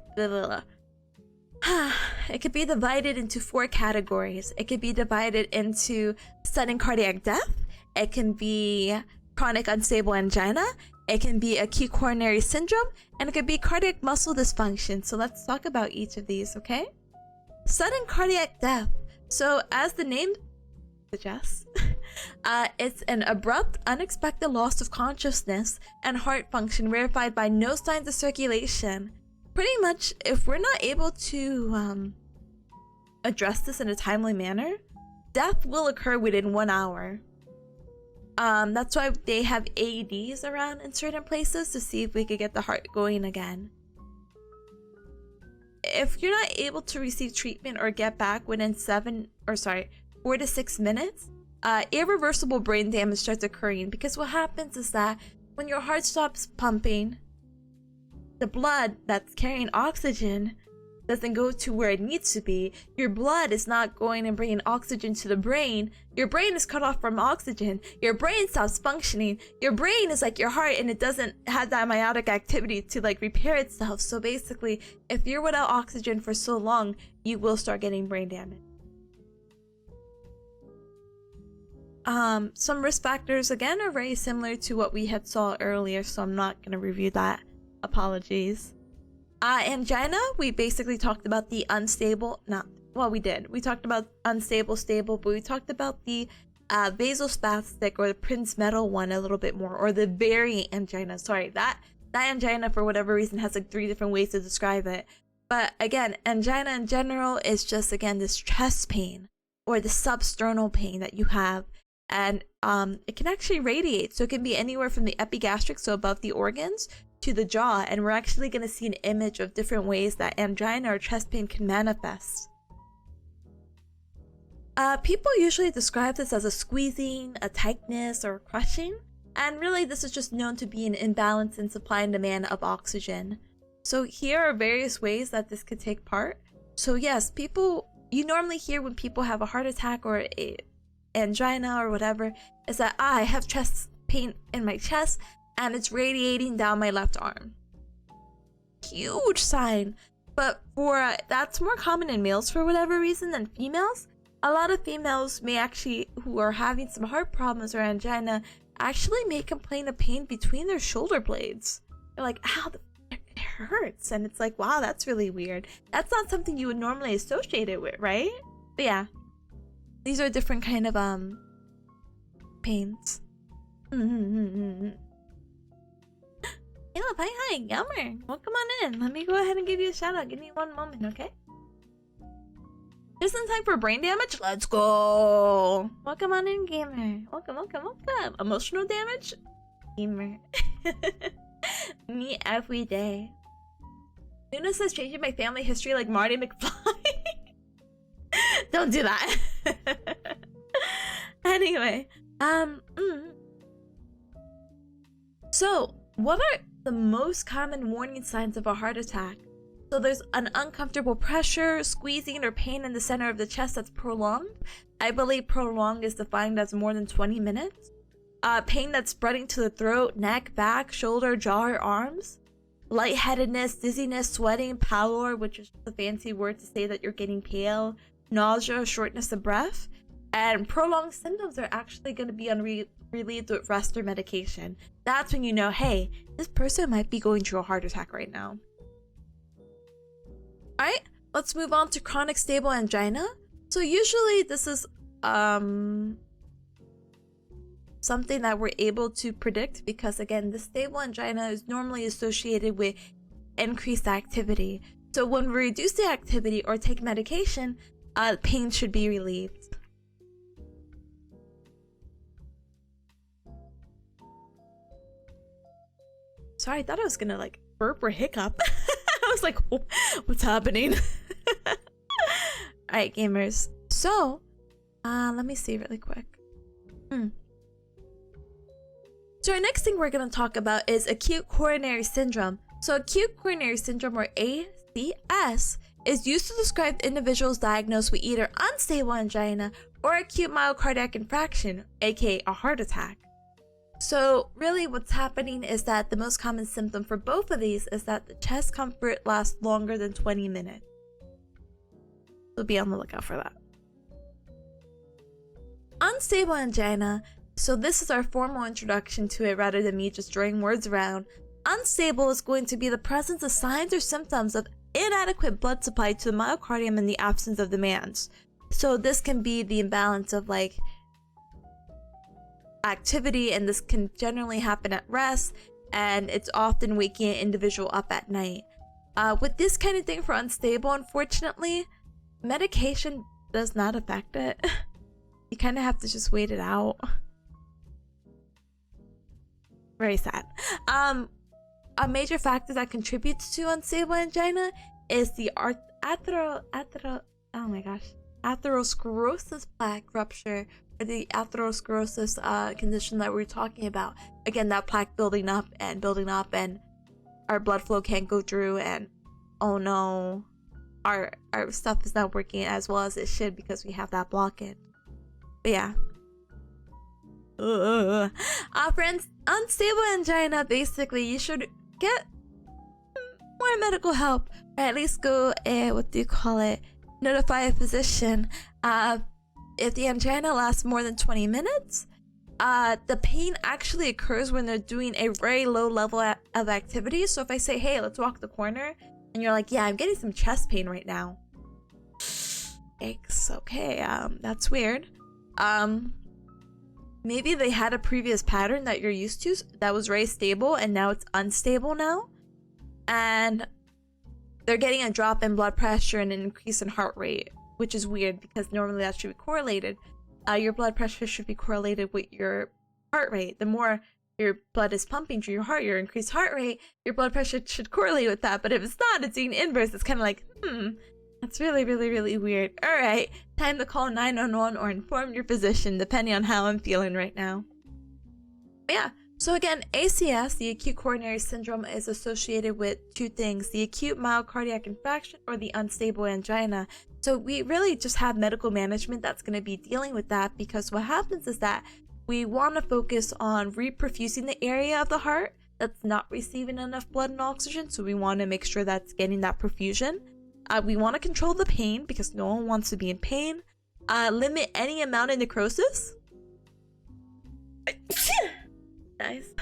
Speaker 1: it could be divided into 4 categories. It could be divided into sudden cardiac death. It can be chronic unstable angina. It can be acute coronary syndrome, and it could be cardiac muscle dysfunction. So let's talk about each of these, okay? Sudden cardiac death. So as the name suggests, it's an abrupt, unexpected loss of consciousness and heart function verified by no signs of circulation. Pretty much, if we're not able to address this in a timely manner, death will occur within 1 hour. That's why they have AEDs around in certain places to see if we could get the heart going again. If you're not able to receive treatment or get back within 4 to 6 minutes, irreversible brain damage starts occurring, because what happens is that when your heart stops pumping, the blood that's carrying oxygen doesn't go to where it needs to be. Your blood is not going and bringing oxygen to the brain. Your brain is cut off from oxygen. Your brain stops functioning. Your brain is like your heart, and it doesn't have that meiotic activity to like repair itself. So basically, if you're without oxygen for so long, you will start getting brain damage. Some risk factors again are very similar to what we had saw earlier, so I'm not going to review that. Apologies. Angina, we basically talked about the unstable, we talked about unstable, stable, but we talked about the vasospastic or the Prince-Metal one a little bit more, or the variant angina. Sorry, that angina for whatever reason has like 3 different ways to describe it. But again, angina in general is just, again, this chest pain or the substernal pain that you have. And it can actually radiate, so it can be anywhere from the epigastric, so above the organs, to the jaw, and we're actually going to see an image of different ways that angina or chest pain can manifest. People usually describe this as a squeezing, a tightness, or crushing, and really this is just known to be an imbalance in supply and demand of oxygen. So here are various ways that this could take part. So yes, you normally hear when people have a heart attack or a angina or whatever, is that I have chest pain in my chest and it's radiating down my left arm. Huge sign. But that's more common in males for whatever reason than females. A lot of females may actually, who are having some heart problems or angina, actually may complain of pain between their shoulder blades. They're like, ow, it hurts. And it's like, wow, that's really weird. That's not something you would normally associate it with, right? But yeah, these are different kind of pains. Hey, hi, Gamer. Welcome on in. Let me go ahead and give you a shout out. Give me one moment, okay? Just in time for brain damage? Let's go! Welcome on in, Gamer. Welcome. Emotional damage? Gamer. Me every day. Luna says changing my family history like Marty McFly. Don't do that. Anyway, so what are the most common warning signs of a heart attack? So there's an uncomfortable pressure, squeezing, or pain in the center of the chest that's prolonged. I believe prolonged is defined as more than 20 minutes. Pain that's spreading to the throat, neck, back, shoulder, jaw, or arms. Lightheadedness, dizziness, sweating, pallor, which is just a fancy word to say that you're getting pale, nausea, shortness of breath. And prolonged symptoms are actually going to be relieved with rest or medication. That's when you know, hey, this person might be going through a heart attack right now. Alright, let's move on to chronic stable angina. So usually this is something that we're able to predict because again, the stable angina is normally associated with increased activity. So when we reduce the activity or take medication, pain should be relieved. Sorry, I thought I was gonna like burp or hiccup. I was like, what's happening? Alright, gamers. So, let me see really quick. So our next thing we're gonna talk about is acute coronary syndrome. So acute coronary syndrome, or ACS, is used to describe individuals diagnosed with either unstable angina or acute myocardial infarction, aka a heart attack. So really what's happening is that the most common symptom for both of these is that the chest comfort lasts longer than 20 minutes. So be on the lookout for that. Unstable angina. So this is our formal introduction to it rather than me just throwing words around. Unstable is going to be the presence of signs or symptoms of inadequate blood supply to the myocardium in the absence of demands. So this can be the imbalance of like activity, and this can generally happen at rest, and it's often waking an individual up at night. With this kind of thing for unstable, unfortunately, medication does not affect it. You kind of have to just wait it out. Very sad. A major factor that contributes to unstable angina is the atherosclerosis plaque rupture, or the atherosclerosis condition that we're talking about. Again, that plaque building up, and our blood flow can't go through, and oh no, our stuff is not working as well as it should because we have that blockage. But yeah. Friends, unstable angina, basically you should get more medical help, or at least go notify a physician. If the angina lasts more than 20 minutes, the pain actually occurs when they're doing a very low level of activity. So if I say, hey, let's walk the corner, and you're like, yeah, I'm getting some chest pain right now. Yikes, okay, that's weird. Maybe they had a previous pattern that you're used to that was very stable, and now it's unstable now. And they're getting a drop in blood pressure and an increase in heart rate, which is weird because normally that should be correlated. Your blood pressure should be correlated with your heart rate. The more your blood is pumping through your heart, your increased heart rate, your blood pressure should correlate with that. But if it's not, it's being inverse. It's kind of like, That's really, really, really weird. Alright, time to call 911 or inform your physician, depending on how I'm feeling right now. Yeah, so again, ACS, the acute coronary syndrome, is associated with two things: the acute myocardial infarction or the unstable angina. So we really just have medical management that's going to be dealing with that, because what happens is that we want to focus on reperfusing the area of the heart that's not receiving enough blood and oxygen, so we want to make sure that's getting that perfusion. We want to control the pain because no one wants to be in pain. Limit any amount of necrosis. Nice.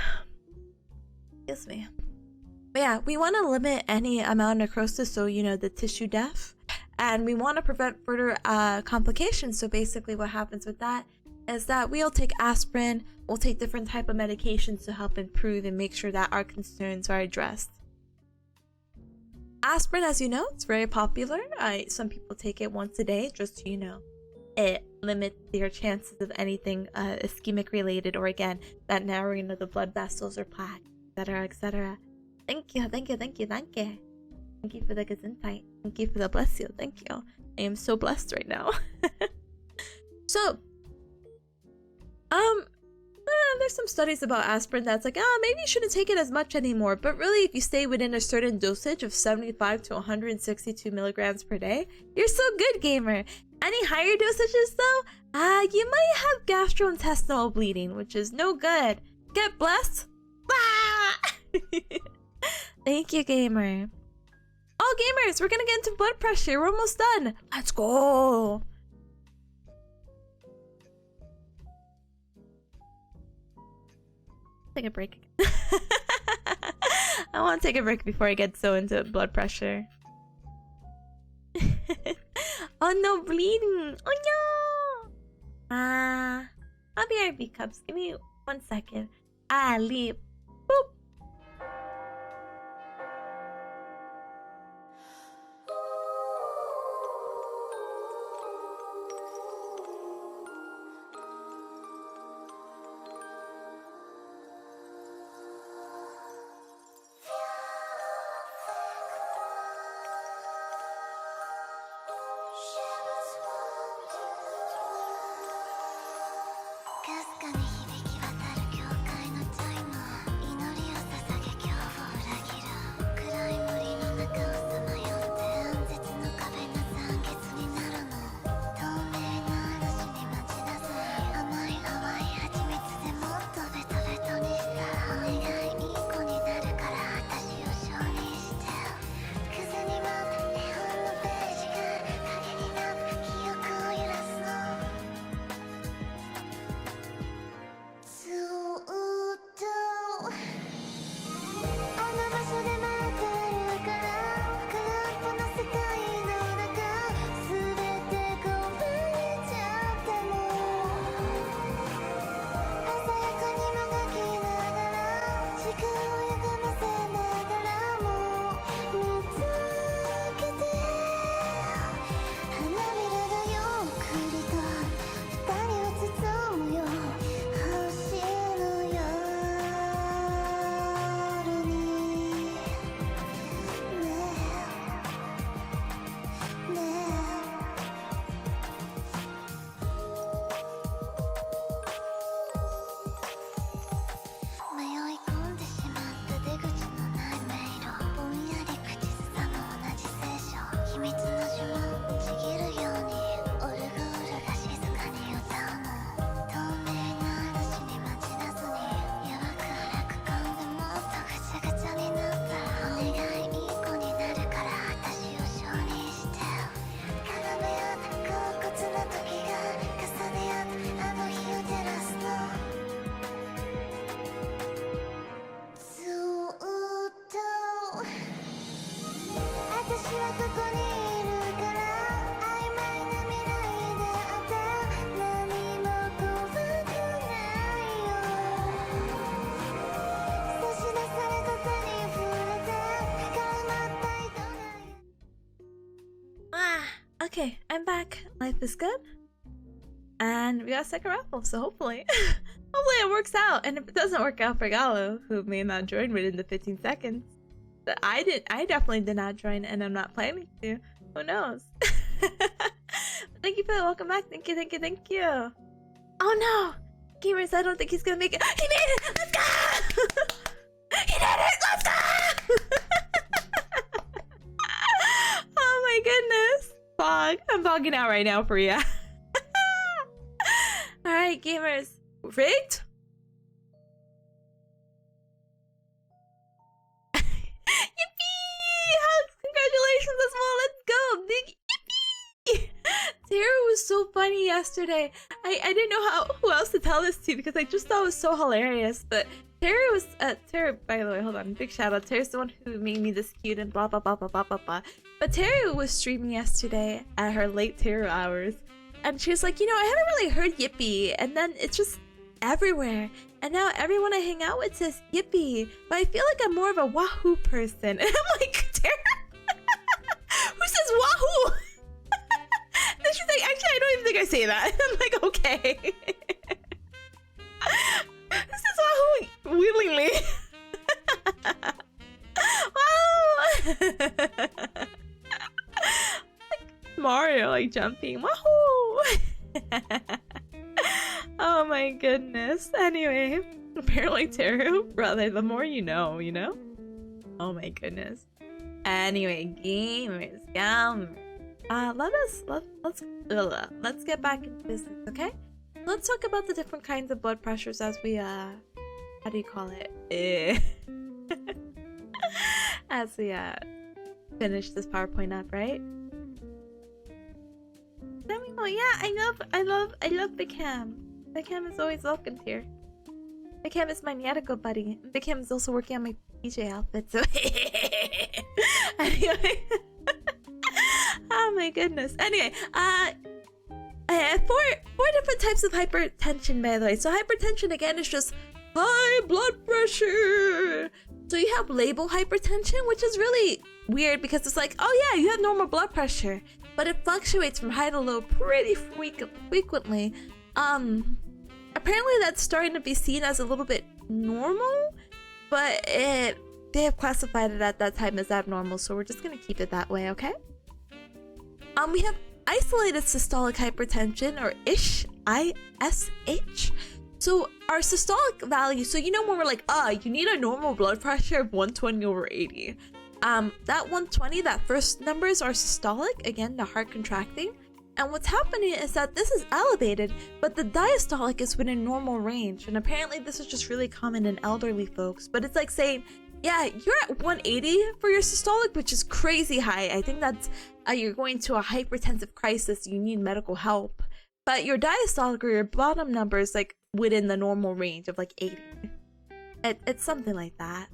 Speaker 1: Excuse me. But yeah, we want to limit any amount of necrosis, so you know, the tissue death, and we want to prevent further complications. So basically what happens with that is that we'll take aspirin, we'll take different type of medications to help improve and make sure that our concerns are addressed. Aspirin, as you know, it's very popular. Some people take it once a day, just so you know. It limits their chances of anything ischemic related, or again, that narrowing of the blood vessels or plaque, etc., etc. Thank you, thank you, thank you, thank you. Thank you for the gesundheit. Thank you for the bless you. Thank you. I am so blessed right now. So, there's some studies about aspirin that's like, maybe you shouldn't take it as much anymore. But really, if you stay within a certain dosage of 75 to 162 milligrams per day, you're so good, gamer. Any higher dosages though, you might have gastrointestinal bleeding, which is no good. Get blessed. Thank you, gamer. Oh, gamers, we're gonna get into blood pressure. We're almost done. Let's go. Take a break. I want to take a break before I get so into blood pressure. Oh no, bleeding. Oh no. I'll be RB cups. Give me 1 second. Leave. Boop. Okay, I'm back. Life is good. And we got a second raffle, so hopefully it works out. And if it doesn't work out for Gallo, who may not join within the 15 seconds, I definitely did not join, and I'm not planning to. Who knows? Thank you for the welcome back. Thank you, thank you, thank you. Oh no! Gamers, I don't think he's gonna make it. He made it! Let's go! He did it! Let's go! Oh my goodness. Fog. I'm fogging out right now for you. Alright, gamers. Rigged? Yippee! Congratulations as well. Let's go. Big yippee! Tara was so funny yesterday. I didn't know who else to tell this to because I just thought it was so hilarious. But Tara was Tara, by the way, hold on. Big shout out. Tara's the one who made me this cute and blah blah blah blah blah blah blah. But Tara was streaming yesterday at her late Tara hours. And she was like, you know, I haven't really heard Yippee, and then it's just everywhere. And now everyone I hang out with says Yippee, but I feel like I'm more of a Wahoo person. And I'm like, Tara, who says Wahoo? Then she's like, actually, I don't even think I say that. I'm like, okay. Who says Wahoo willingly? Wow. Mario like jumping. Wahoo! Oh my goodness. Anyway, apparently Taro, brother, the more you know, you know? Oh my goodness. Anyway, gamers, let's get back into business, okay? Let's talk about the different kinds of blood pressures as we how do you call it? As we finish this PowerPoint up, right? Let me know. Yeah, I love Big Ham. Big Ham is always welcome here. Big Ham is my Nyatiko buddy. Big Ham is also working on my PJ outfit, so anyway. Oh my goodness. Anyway, four different types of hypertension, by the way. So hypertension again is just high blood pressure. So you have label hypertension, which is really weird because it's like, oh yeah, you have normal blood pressure, but it fluctuates from high to low pretty frequently. Apparently that's starting to be seen as a little bit normal, but they have classified it at that time as abnormal, so we're just gonna keep it that way, okay? We have isolated systolic hypertension, or ISH. So our systolic value, so you know when we're like, you need a normal blood pressure of 120/80. That 120, that first numbers are systolic, again, the heart contracting. And what's happening is that this is elevated, but the diastolic is within normal range. And apparently this is just really common in elderly folks. But it's like saying, yeah, you're at 180 for your systolic, which is crazy high. I think that's, you're going to a hypertensive crisis, you need medical help. But your diastolic or your bottom number is like within the normal range of like 80. It's something like that.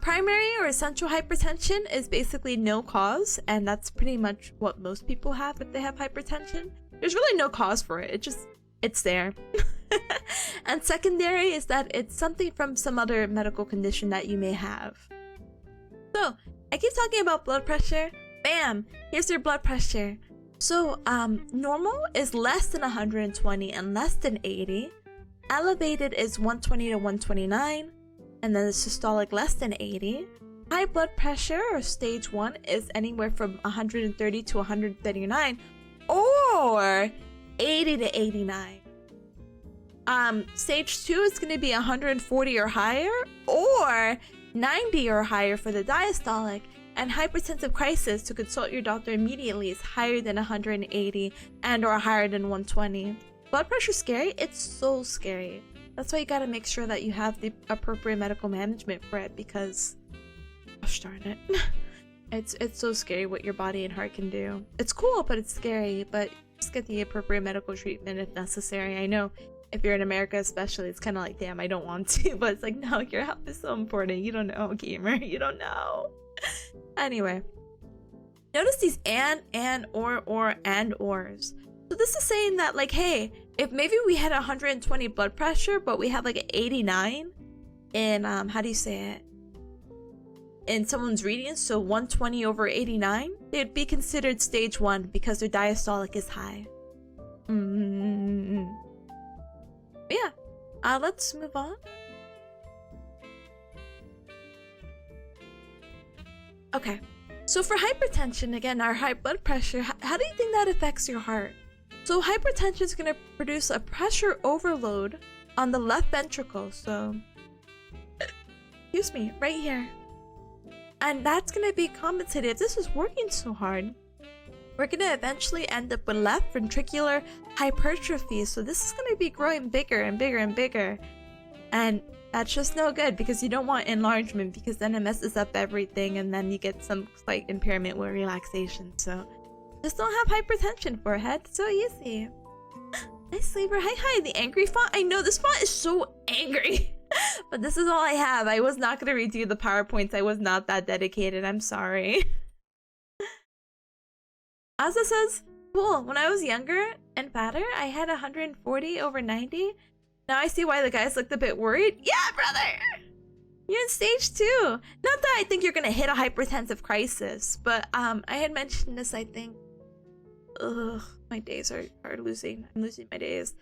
Speaker 1: Primary or essential hypertension is basically no cause, and that's pretty much what most people have if they have hypertension. There's really no cause for it, it's there. And secondary is that it's something from some other medical condition that you may have. So, I keep talking about blood pressure. Bam! Here's your blood pressure. So, normal is less than 120 and less than 80. Elevated is 120 to 129. And then the systolic less than 80. High blood pressure, or stage 1, is anywhere from 130 to 139, or 80 to 89. Stage 2 is going to be 140 or higher, or 90 or higher for the diastolic. And hypertensive crisis, to consult your doctor immediately, is higher than 180 and or higher than 120. Blood pressure scary? It's so scary. That's why you gotta make sure that you have the appropriate medical management for it, because gosh darn it. It's so scary what your body and heart can do. It's cool, but it's scary, but just get the appropriate medical treatment if necessary. I know if you're in America especially, it's kind of like, damn, I don't want to, but it's like, no, your health is so important. You don't know, gamer. You don't know. Anyway, notice these and, or, and, ors. So this is saying that, like, hey, if maybe we had 120 blood pressure, but we had like an 89 in, how do you say it? In someone's readings, so 120/89, they'd be considered stage 1 because their diastolic is high. Yeah, let's move on. Okay, So for hypertension, again, our high blood pressure, how do you think that affects your heart? So hypertension is going to produce a pressure overload on the left ventricle. So, excuse me, right here. And that's going to be compensated. If this is working so hard, we're going to eventually end up with left ventricular hypertrophy. So this is going to be growing bigger and bigger and bigger. And that's just no good because you don't want enlargement because then it messes up everything and then you get some slight impairment with relaxation. So just don't have hypertension, forehead. So easy. Nice sleeper. Hi, the angry font. I know this font is so angry. But this is all I have. I was not going to redo the PowerPoints. I was not that dedicated. I'm sorry. Asa says, cool. When I was younger and fatter, I had 140/90. Now I see why the guys looked a bit worried. Yeah, brother! You're in stage 2. Not that I think you're gonna hit a hypertensive crisis, but I had mentioned this, I think. Ugh, my days are losing. I'm losing my days.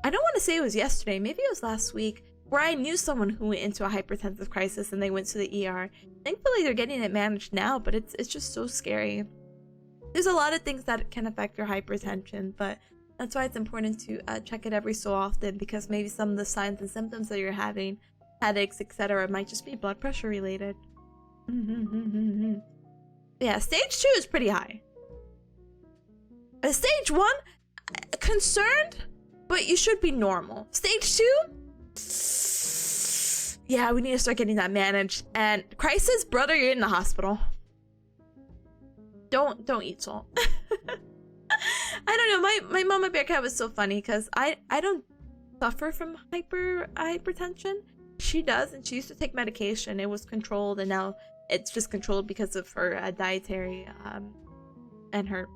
Speaker 1: I don't want to say it was yesterday. Maybe it was last week, where I knew someone who went into a hypertensive crisis and they went to the ER. Thankfully, they're getting it managed now, but it's just so scary. There's a lot of things that can affect your hypertension, but that's why it's important to check it every so often, because maybe some of the signs and symptoms that you're having, headaches, etc., might just be blood pressure related. Yeah, stage 2 is pretty high. Stage 1, concerned, but you should be normal. Stage 2, yeah, we need to start getting that managed. And crisis, brother, you're in the hospital. Don't eat salt. I don't know, my mama bearcat was so funny because I don't suffer from hypertension. She does, and she used to take medication. It was controlled, and now it's just controlled because of her dietary and her,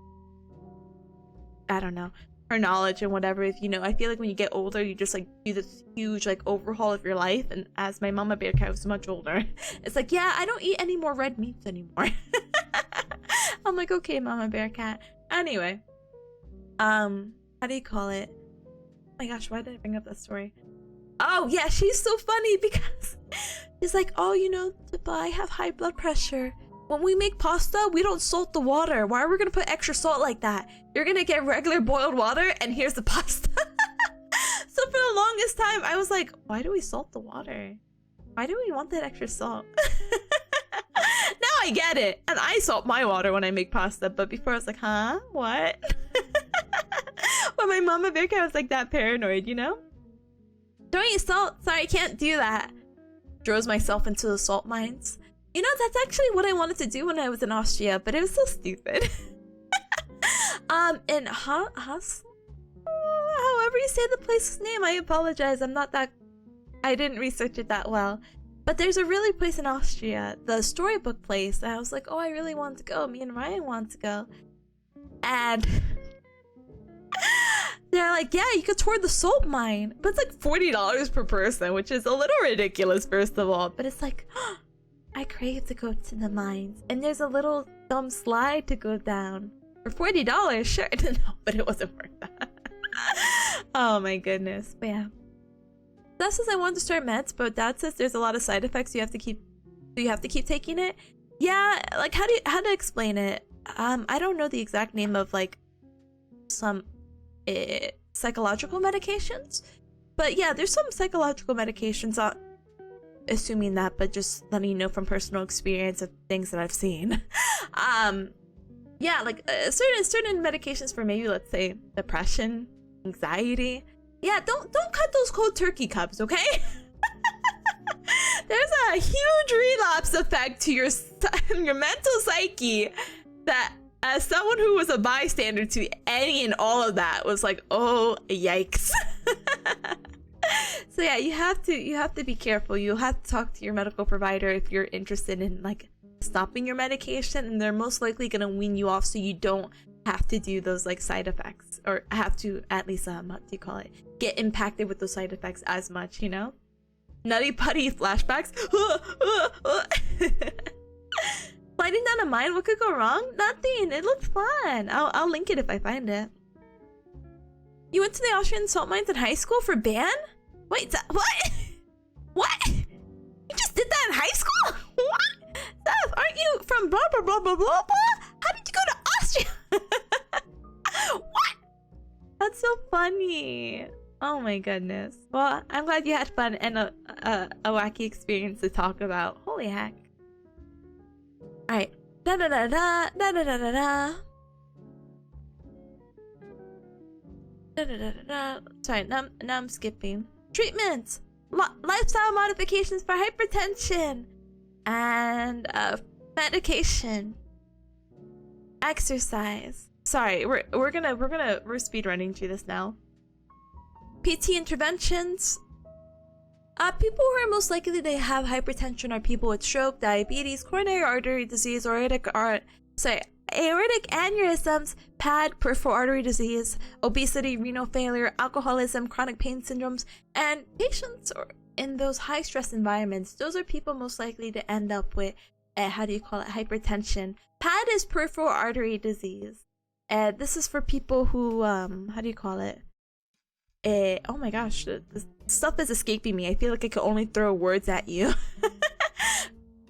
Speaker 1: I don't know, her knowledge and whatever. If you know, I feel like when you get older, you just like do this huge like overhaul of your life. And as my mama bearcat was much older, it's like, yeah, I don't eat any more red meats anymore. I'm like, okay, mama bearcat. Anyway, how do you call it? Oh my gosh, why did I bring up that story? Oh yeah, she's so funny because she's like, oh, you know, I have high blood pressure. When we make pasta, we don't salt the water. Why are we gonna put extra salt like that? You're gonna get regular boiled water and here's the pasta. So for the longest time, I was like, why do we salt the water? Why do we want that extra salt? Now I get it. And I salt my water when I make pasta, but before I was like, huh? What? But my mama bearcat was like that paranoid, you know? Don't eat salt. Sorry, I can't do that. Throws myself into the salt mines. You know, that's actually what I wanted to do when I was in Austria, but it was so stupid. In however you say the place's name, I apologize. I didn't research it that well. But there's a really place in Austria, the storybook place, and I was like, oh, I really want to go. Me and Ryan want to go. And they're like, yeah, you could tour the salt mine. But it's like $40 per person, which is a little ridiculous, first of all. But it's like, oh, I crave to go to the mines. And there's a little dumb slide to go down. For $40, sure. No, but it wasn't worth that. Oh my goodness. But yeah. Dad says I want to start meds, but Dad says there's a lot of side effects. You have to keep taking it. Yeah, like how to explain it? I don't know the exact name of like some psychological medications, but yeah, there's some psychological medications. Not assuming that, but just letting you know from personal experience of things that I've seen. Yeah, like certain medications for maybe, let's say, depression, anxiety. Yeah, don't cut those cold turkey cups, okay? There's a huge relapse effect to your mental psyche that, as someone who was a bystander to any and all of that, was like, oh yikes. So yeah, you have to be careful. You'll have to talk to your medical provider if you're interested in like stopping your medication, and they're most likely gonna wean you off so you don't have to do those like side effects, or have to at least what do you call it, get impacted with those side effects as much, you know? Nutty putty flashbacks. Sliding down a mine, what could go wrong? Nothing. It looked fun. I'll link it if I find it. You went to the Austrian salt mines in high school for band? Wait, what? What? You just did that in high school? What? Steph, aren't you from blah blah blah blah blah blah. How did you go to Austria? What? That's so funny. Oh my goodness. Well, I'm glad you had fun and a wacky experience to talk about. Holy heck. Alright. Da da da da da da da da da. Da da da da da. Sorry, now I'm skipping. Treatments! Lifestyle modifications for hypertension! And medication. Exercise. Sorry, we're speed running through this now. PT interventions. People who are most likely to have hypertension are people with stroke, diabetes, coronary artery disease, aortic aneurysms, PAD, peripheral artery disease, obesity, renal failure, alcoholism, chronic pain syndromes, and patients in those high stress environments. Those are people most likely to end up with, hypertension. PAD is peripheral artery disease. This is for people who, oh my gosh, the stuff is escaping me. I feel like I could only throw words at you.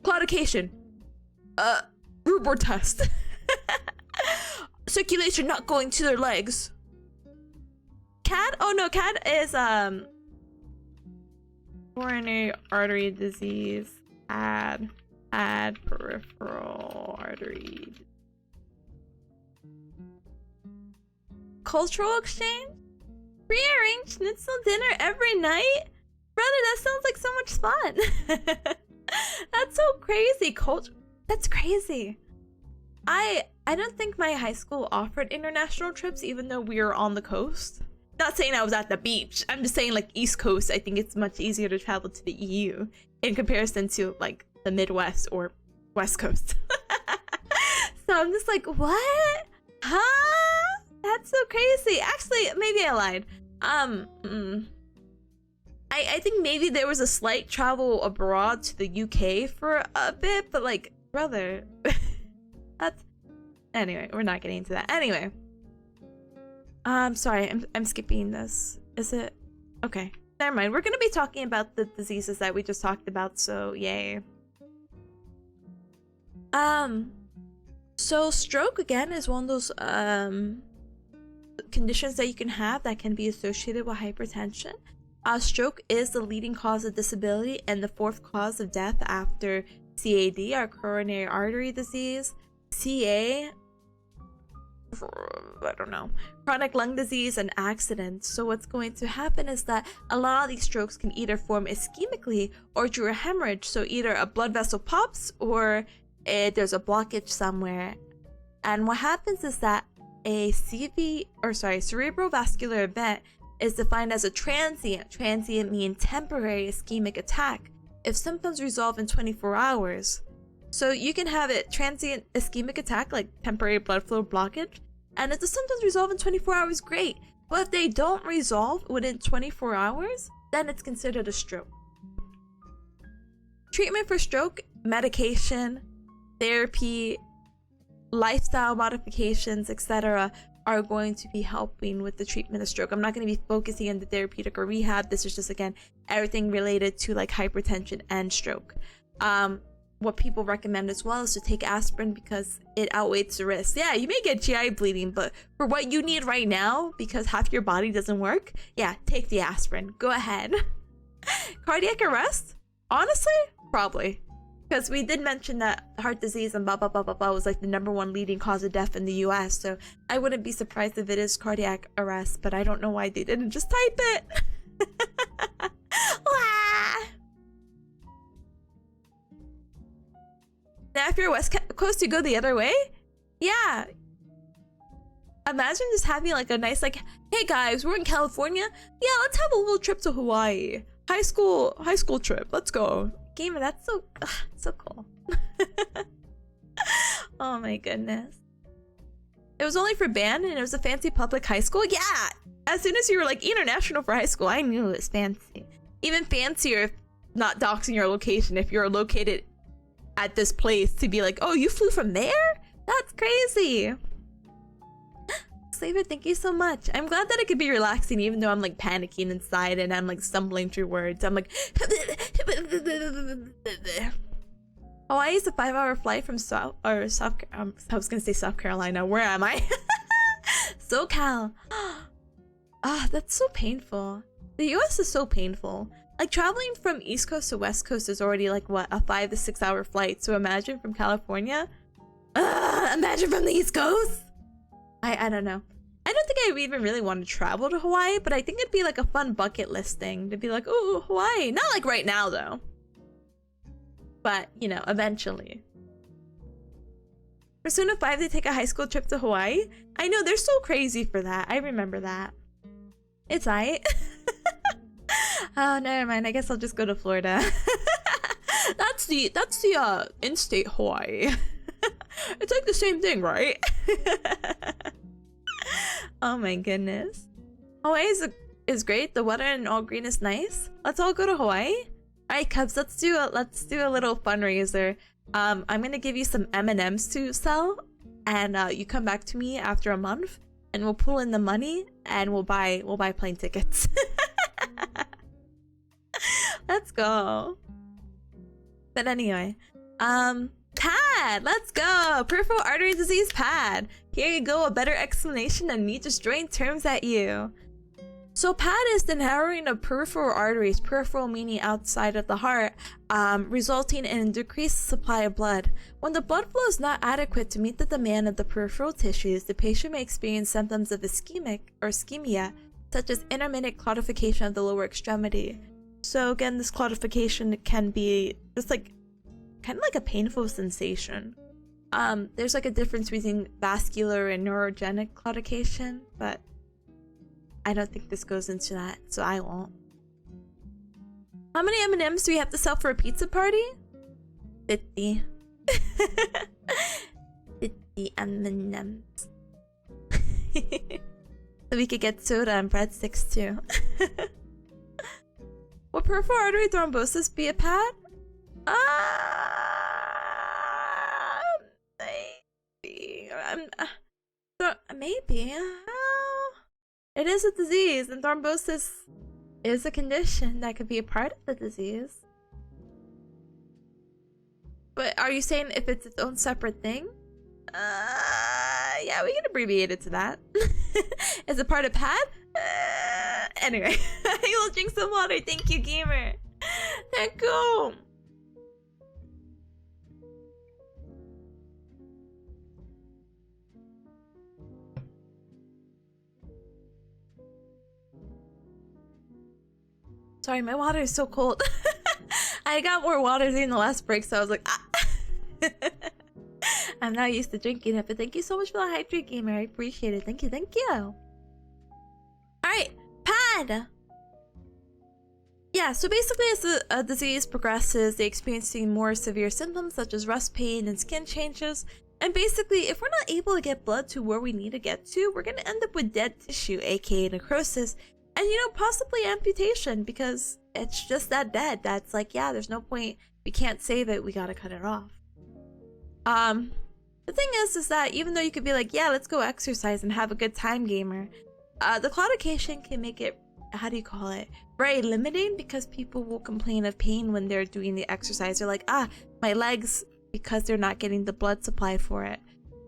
Speaker 1: Claudication. Rubor test. Circulation not going to their legs. CAD? Oh no, CAD is coronary artery disease. CAD peripheral artery. Cultural exchange? Prearranged schnitzel dinner every night? Brother, that sounds like so much fun. That's so crazy. That's crazy. I don't think my high school offered international trips even though we were on the coast. Not saying I was at the beach. I'm just saying like East Coast, I think it's much easier to travel to the EU in comparison to like the Midwest or West Coast. So I'm just like, what? Huh? That's so crazy. Actually, maybe I lied. I think maybe there was a slight travel abroad to the UK for a bit, but like, brother, that's... Anyway, we're not getting into that. Anyway. Sorry, I'm skipping this. Is it? Okay, never mind. We're gonna be talking about the diseases that we just talked about, so yay. So stroke, again, is one of those, conditions that you can have that can be associated with hypertension. Stroke is the leading cause of disability and the fourth cause of death after CAD, or coronary artery disease, CA, I don't know, chronic lung disease, and accidents. So what's going to happen is that a lot of these strokes can either form ischemically or through a hemorrhage. So either a blood vessel pops or there's a blockage somewhere. And what happens is that a cerebrovascular event is defined as a transient meaning temporary ischemic attack if symptoms resolve in 24 hours. So you can have a transient ischemic attack, like temporary blood flow blockage, and if the symptoms resolve in 24 hours, great. But if they don't resolve within 24 hours, then it's considered a stroke. Treatment for stroke, medication, therapy, lifestyle modifications, etc. are going to be helping with the treatment of stroke. I'm not going to be focusing on the therapeutic or rehab. This is just, again, everything related to like hypertension and stroke. What people recommend as well is to take aspirin because it outweighs the risk. Yeah, you may get GI bleeding, but for what you need right now, because half your body doesn't work, yeah, take the aspirin. Go ahead. Cardiac arrest? Honestly, probably. Because we did mention that heart disease and blah, blah, blah, blah, blah was like the #1 leading cause of death in the US. So I wouldn't be surprised if it is cardiac arrest, but I don't know why they didn't just type it. Now, if you're West Coast, you go the other way? Yeah. Imagine just having like a nice, like, hey guys, we're in California. Yeah, let's have a little trip to Hawaii. High school trip. Let's go. Gamer, that's so cool. Oh my goodness. It was only for band and it was a fancy public high school? Yeah! As soon as you were like international for high school, I knew it was fancy. Even fancier if not doxing your location if you're located at this place to be like, oh, you flew from there? That's crazy. Slaver, thank you so much. I'm glad that it could be relaxing even though I'm like panicking inside and I'm like stumbling through words. I'm like Hawaii is a 5-hour flight from South. I was gonna say South Carolina. Where am I? SoCal. Ah, that's so painful. The U.S. is so painful. Like traveling from East Coast to West Coast is already like what, a 5 to 6 hour flight. So imagine from California. Imagine from the East Coast. I don't know. I don't think I even really want to travel to Hawaii, but I think it'd be like a fun bucket list thing to be like, oh, Hawaii. Not like right now though. But, you know, eventually. Persona 5, they take a high school trip to Hawaii. I know, they're so crazy for that. I remember that. It's aight. Oh, never mind. I guess I'll just go to Florida. That's the in-state Hawaii. It's like the same thing, right? Oh my goodness. Hawaii is great. The weather and all green is nice. Let's all go to Hawaii. Alright, Cubs, let's do a little fundraiser. I'm gonna give you some M&Ms to sell, and you come back to me after a month, and we'll pull in the money, and we'll buy plane tickets. Let's go. But anyway, Pad, let's go. Peripheral artery disease pad. Here you go, a better explanation than me just throwing terms at you. So PAD is the narrowing of peripheral arteries, peripheral meaning outside of the heart, resulting in a decreased supply of blood. When the blood flow is not adequate to meet the demand of the peripheral tissues, the patient may experience symptoms of ischemia, such as intermittent claudication of the lower extremity. So again, this claudication can be just like, kind of like a painful sensation. There's like a difference between vascular and neurogenic claudication, but I don't think this goes into that, so I won't. How many M&Ms do we have to sell for a pizza party? 50. 50 M&Ms. So we could get soda and breadsticks too. Will peripheral artery thrombosis be a pad? Maybe. Maybe. It is a disease, and thrombosis is a condition that could be a part of the disease. But are you saying if it's its own separate thing? Yeah, we can abbreviate it to that. Is it part of PAD? Anyway, I will drink some water. Thank you, gamer. Thank you. Sorry, my water is so cold. I got more water during the last break, so I was like, ah. I'm not used to drinking it, but thank you so much for the hydrate, gamer. I appreciate it. Thank you, thank you. Alright, PAD! Yeah, so basically as a disease progresses, they experiencing more severe symptoms such as rust pain and skin changes. And basically, if we're not able to get blood to where we need to get to, we're going to end up with dead tissue, aka necrosis. And, you know, possibly amputation, because it's just that dead. That's like, yeah, there's no point. We can't save it. We gotta cut it off. The thing is that even though you could be like, yeah, let's go exercise and have a good time, gamer, the claudication can make it, how do you call it, very limiting, because people will complain of pain when they're doing the exercise. They're like, ah, my legs, because they're not getting the blood supply for it.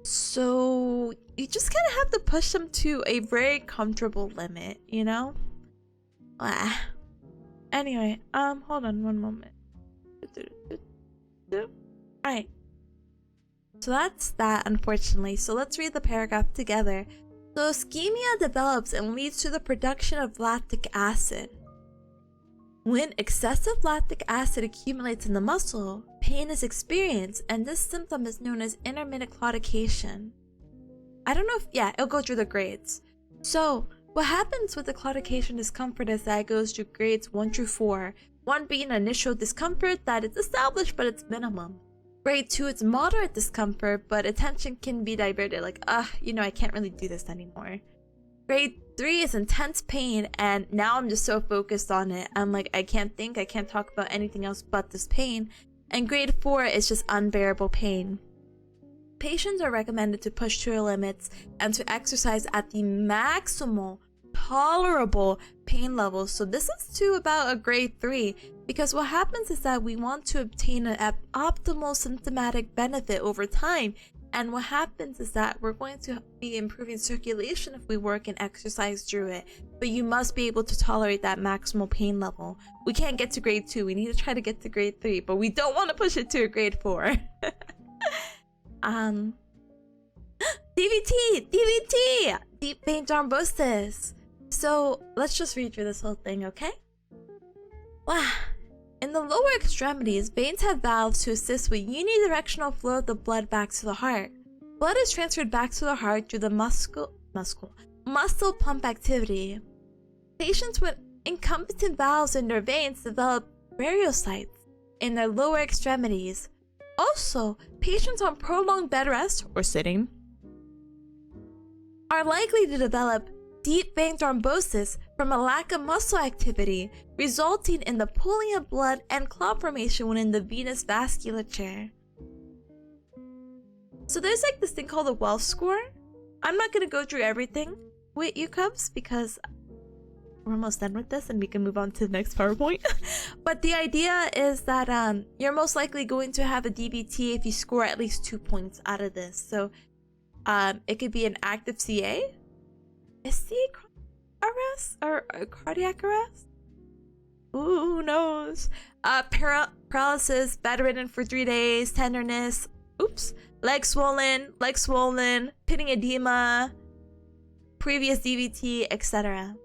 Speaker 1: So you just kind of have to push them to a very comfortable limit, you know? Anyway, hold on one moment. Alright. So that's that, unfortunately. So let's read the paragraph together. So ischemia develops and leads to the production of lactic acid. When excessive lactic acid accumulates in the muscle, pain is experienced, and this symptom is known as intermittent claudication. I don't know if, yeah, it'll go through the grades. So, what happens with the claudication discomfort is that it goes through grades 1 through 4. 1 being initial discomfort that is established, but it's minimum. Grade 2, it's moderate discomfort, but attention can be diverted, like, you know, I can't really do this anymore. Grade 3 is intense pain, and now I'm just so focused on it. I'm like, I can't think, I can't talk about anything else but this pain. And grade 4 is just unbearable pain. Patients are recommended to push to their limits and to exercise at the maximal tolerable pain levels. So this is to about a grade 3, because what happens is that we want to obtain an optimal symptomatic benefit over time. And what happens is that we're going to be improving circulation if we work and exercise through it. But you must be able to tolerate that maximal pain level. We can't get to grade 2. We need to try to get to grade 3, but we don't want to push it to a grade 4. DVT! Deep vein thrombosis. So let's just read through this whole thing, okay? Wow. In the lower extremities, veins have valves to assist with unidirectional flow of the blood back to the heart. Blood is transferred back to the heart through the muscle pump activity. Patients with incompetent valves in their veins develop variocytes in their lower extremities. Also, patients on prolonged bed rest or sitting are likely to develop deep vein thrombosis from a lack of muscle activity, resulting in the pooling of blood and clot formation within the venous vasculature. So there's like this thing called the Welsh score. I'm not gonna go through everything with you cubs because we're almost done with this and we can move on to the next PowerPoint. But the idea is that you're most likely going to have a DVT if you score at least 2 points out of this. So it could be an active CA. Is CA arrest or cardiac arrest? Ooh, who knows? Paralysis, bedridden for 3 days, tenderness, oops, leg swollen, pitting edema, previous DVT, etc.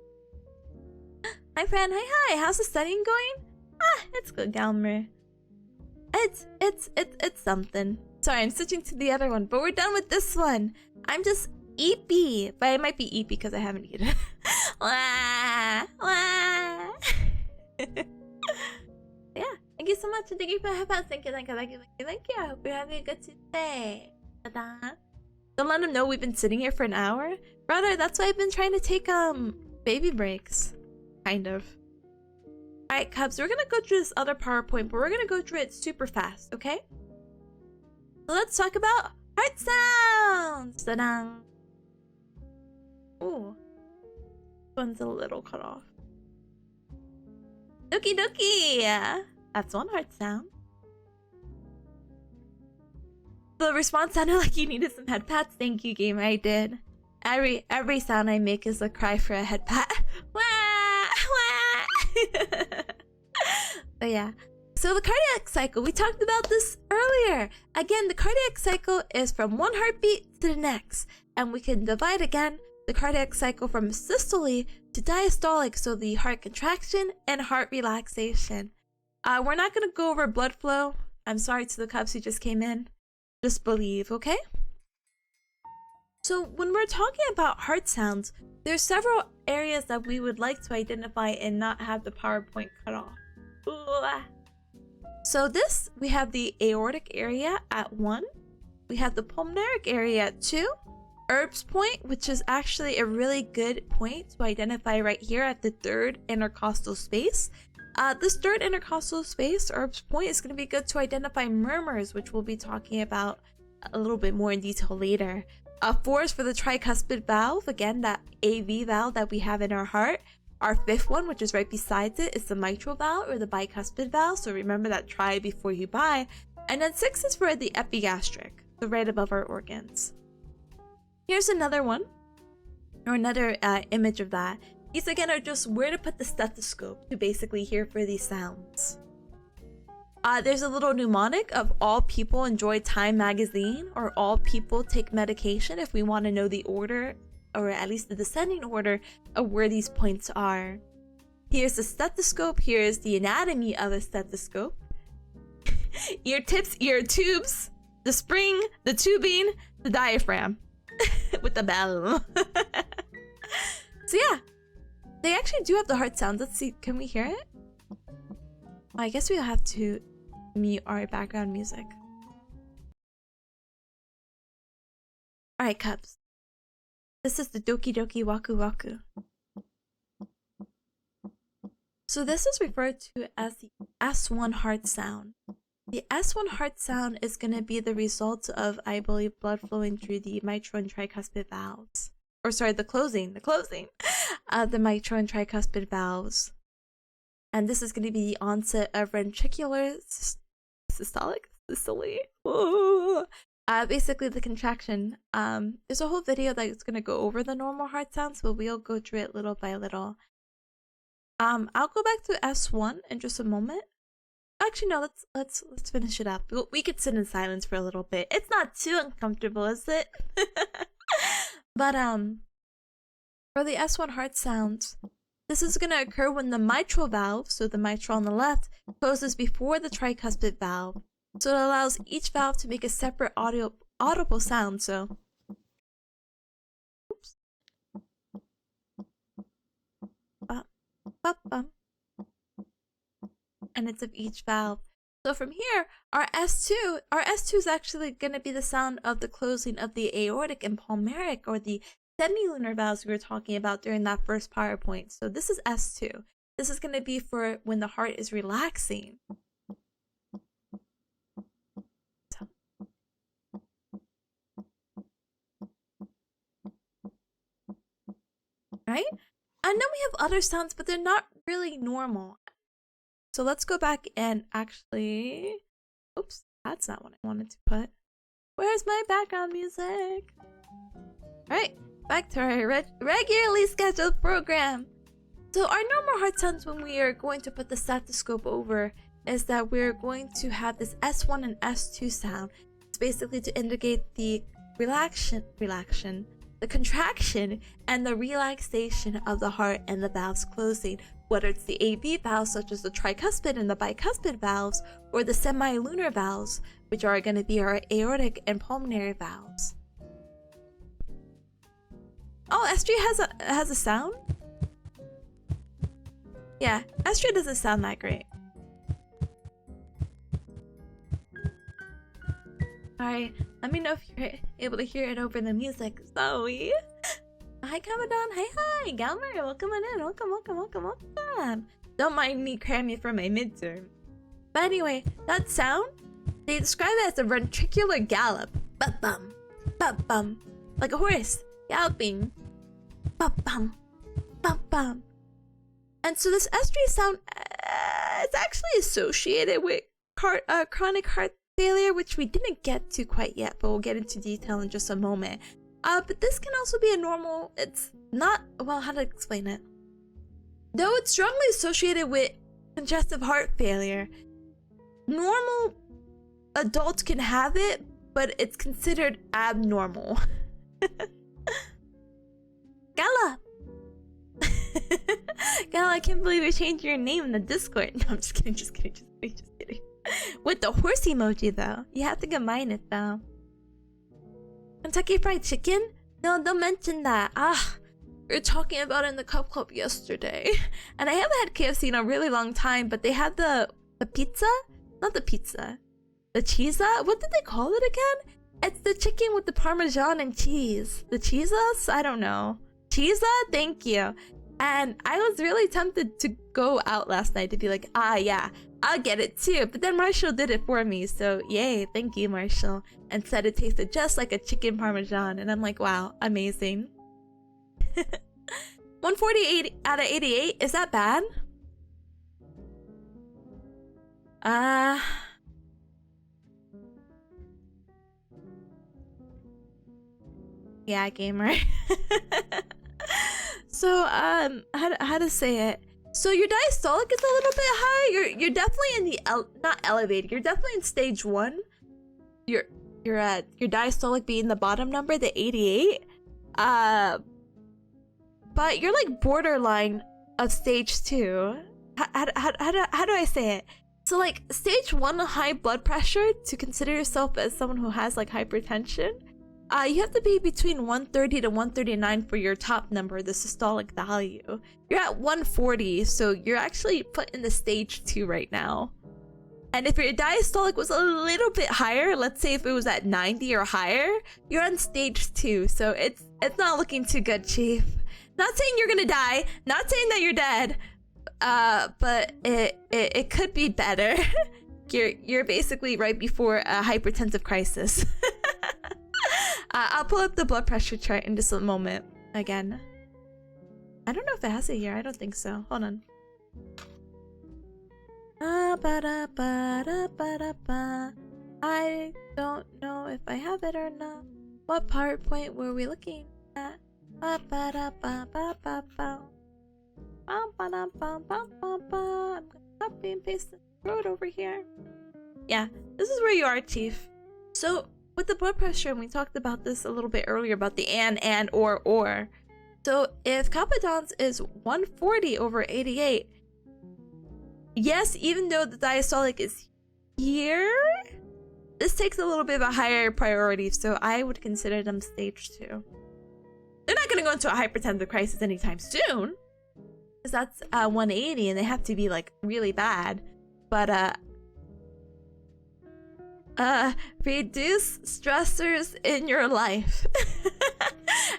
Speaker 1: Hi friend, hi, how's the studying going? It's good, Galmer. It's something. Sorry, I'm switching to the other one, but we're done with this one. I'm just eepy, but I might be eepy because I haven't eaten. Wah, wah. Yeah, thank you so much, and thank you for the headphones. Thank you. I hope you're having a good Tuesday. Ta-da. Don't let them know we've been sitting here for an hour, brother. That's why I've been trying to take baby breaks, kind of. All right, Cubs, we're gonna go through this other PowerPoint, but we're gonna go through it super fast, okay? So let's talk about heart sounds. Ta-da. Ooh, this one's a little cut off. Doki Doki! That's one heart sound. The response sounded like you needed some head pats. Thank you, gamer. I did. Every sound I make is a cry for a head pat. Wah! Wah! But yeah. So the cardiac cycle, we talked about this earlier. Again, the cardiac cycle is from one heartbeat to the next. And we can divide again the cardiac cycle from systole to diastolic, so the heart contraction and heart relaxation. We're not going to go over blood flow. I'm sorry to the Cubs who just came in. Just believe, okay? So when we're talking about heart sounds, there's several areas that we would like to identify and not have the PowerPoint cut off. Ooh. So this, we have the aortic area at 1. We have the pulmonary area at 2. Erb's point, which is actually a really good point to identify right here at the third intercostal space. This third intercostal space, Erb's point, is going to be good to identify murmurs, which we'll be talking about a little bit more in detail later. 4 is for the tricuspid valve, again, that AV valve that we have in our heart. Our 5th one, which is right beside it, is the mitral valve or the bicuspid valve, so remember that tri before you buy. And then 6 is for the epigastric, so right above our organs. Here's another one, or another image of that. These again are just where to put the stethoscope to basically hear for these sounds. There's a little mnemonic of all people enjoy Time magazine, or all people take medication, if we want to know the order, or at least the descending order of where these points are. Here's the stethoscope, here's the anatomy of a stethoscope. Ear tips, ear tubes, the spring, the tubing, the diaphragm. With the bell. So yeah, they actually do have the heart sounds. Let's see, can we hear it? Well, I guess we'll have to mute our background music. Alright, Cubs. This is the Doki Doki Waku Waku. So this is referred to as the S1 heart sound. The S1 heart sound is going to be the result of, I believe, blood flowing through the mitral and tricuspid valves. Or sorry, the closing. the mitral and tricuspid valves. And this is going to be the onset of ventricular systolic Ooh. Basically the contraction. There's a whole video that's going to go over the normal heart sounds, but we'll go through it little by little. I'll go back to S1 in just a moment. Actually, no, let's finish it up. We could sit in silence for a little bit. It's not too uncomfortable, is it? But for the S1 heart sounds, this is going to occur when the mitral valve, so the mitral on the left, closes before the tricuspid valve. So it allows each valve to make a separate audible sound. So, oops. And it's of each valve. So from here, our S2 is actually going to be the sound of the closing of the aortic and pulmonic, or the semilunar valves we were talking about during that first PowerPoint. So this is S2. This is going to be for when the heart is relaxing. Right? And then we have other sounds, but they're not really normal. So let's go back and actually... Oops, that's not what I wanted to put. Where's my background music? Alright, back to our regularly scheduled program. So our normal heart sounds when we are going to put the stethoscope over is that we're going to have this S1 and S2 sound. It's basically to indicate the the contraction and the relaxation of the heart and the valves closing, whether it's the AV valves such as the tricuspid and the bicuspid valves, or the semilunar valves, which are going to be our aortic and pulmonary valves. Oh, S3 has a sound? Yeah, S3 doesn't sound that great. Alright, let me know if you're able to hear it over the music. Zoe! Hi, Kamadon! Hi, Galmer! Welcome on in! Welcome! Don't mind me cramming for my midterm. But anyway, that sound, they describe it as a ventricular gallop. Ba-bum! Ba-bum! Like a horse, galloping. Ba-bum! Ba-bum! And so this S3 sound is actually associated with chronic heart failure, which we didn't get to quite yet, but we'll get into detail in just a moment. But this can also be a normal, it's not, well, how to explain it? Though it's strongly associated with congestive heart failure, normal adults can have it, but it's considered abnormal. Gala! Gala, I can't believe you changed your name in the Discord. No, I'm just kidding. With the horse emoji, though. You have to combine it, though. Kentucky Fried Chicken? No, don't mention that. We were talking about it in the Cup Club yesterday. And I haven't had KFC in a really long time, but they had the pizza? Not the pizza. The cheesa? What did they call it again? It's the chicken with the Parmesan and cheese. The cheesas? I don't know. Cheesa? Thank you. And I was really tempted to go out last night to be like, yeah, I'll get it too. But then Marshall did it for me, so yay, thank you, Marshall. And said it tasted just like a chicken parmesan. And I'm like, wow, amazing. 148 out of 88, is that bad? Yeah, gamer. So, how to say it? So your diastolic is a little bit high. You're definitely in the not elevated. You're definitely in stage 1. Your diastolic being the bottom number, the 88. But you're like borderline of stage 2. How do I say it? So like stage 1 high blood pressure, to consider yourself as someone who has like hypertension, you have to be between 130 to 139 for your top number, the systolic value. You're at 140, so you're actually put in the stage 2 right now. And if your diastolic was a little bit higher, let's say if it was at 90 or higher, you're on stage 2. So it's not looking too good, Chief. Not saying you're gonna die, not saying that you're dead, but it could be better. You're basically right before a hypertensive crisis. I'll pull up the blood pressure chart in just a moment again. I don't know if it has it here. I don't think so. Hold on. I don't know if I have it or not. What PowerPoint were we looking at? I'm gonna copy and paste the code over here. Yeah, this is where you are, Chief. So with the blood pressure, and we talked about this a little bit earlier about the and, or. So if Capadon's is 140 over 88, yes, even though the diastolic is here, this takes a little bit of a higher priority, so I would consider them stage 2. They're not gonna go into a hypertensive crisis anytime soon, because that's 180 and they have to be like really bad. But reduce stressors in your life.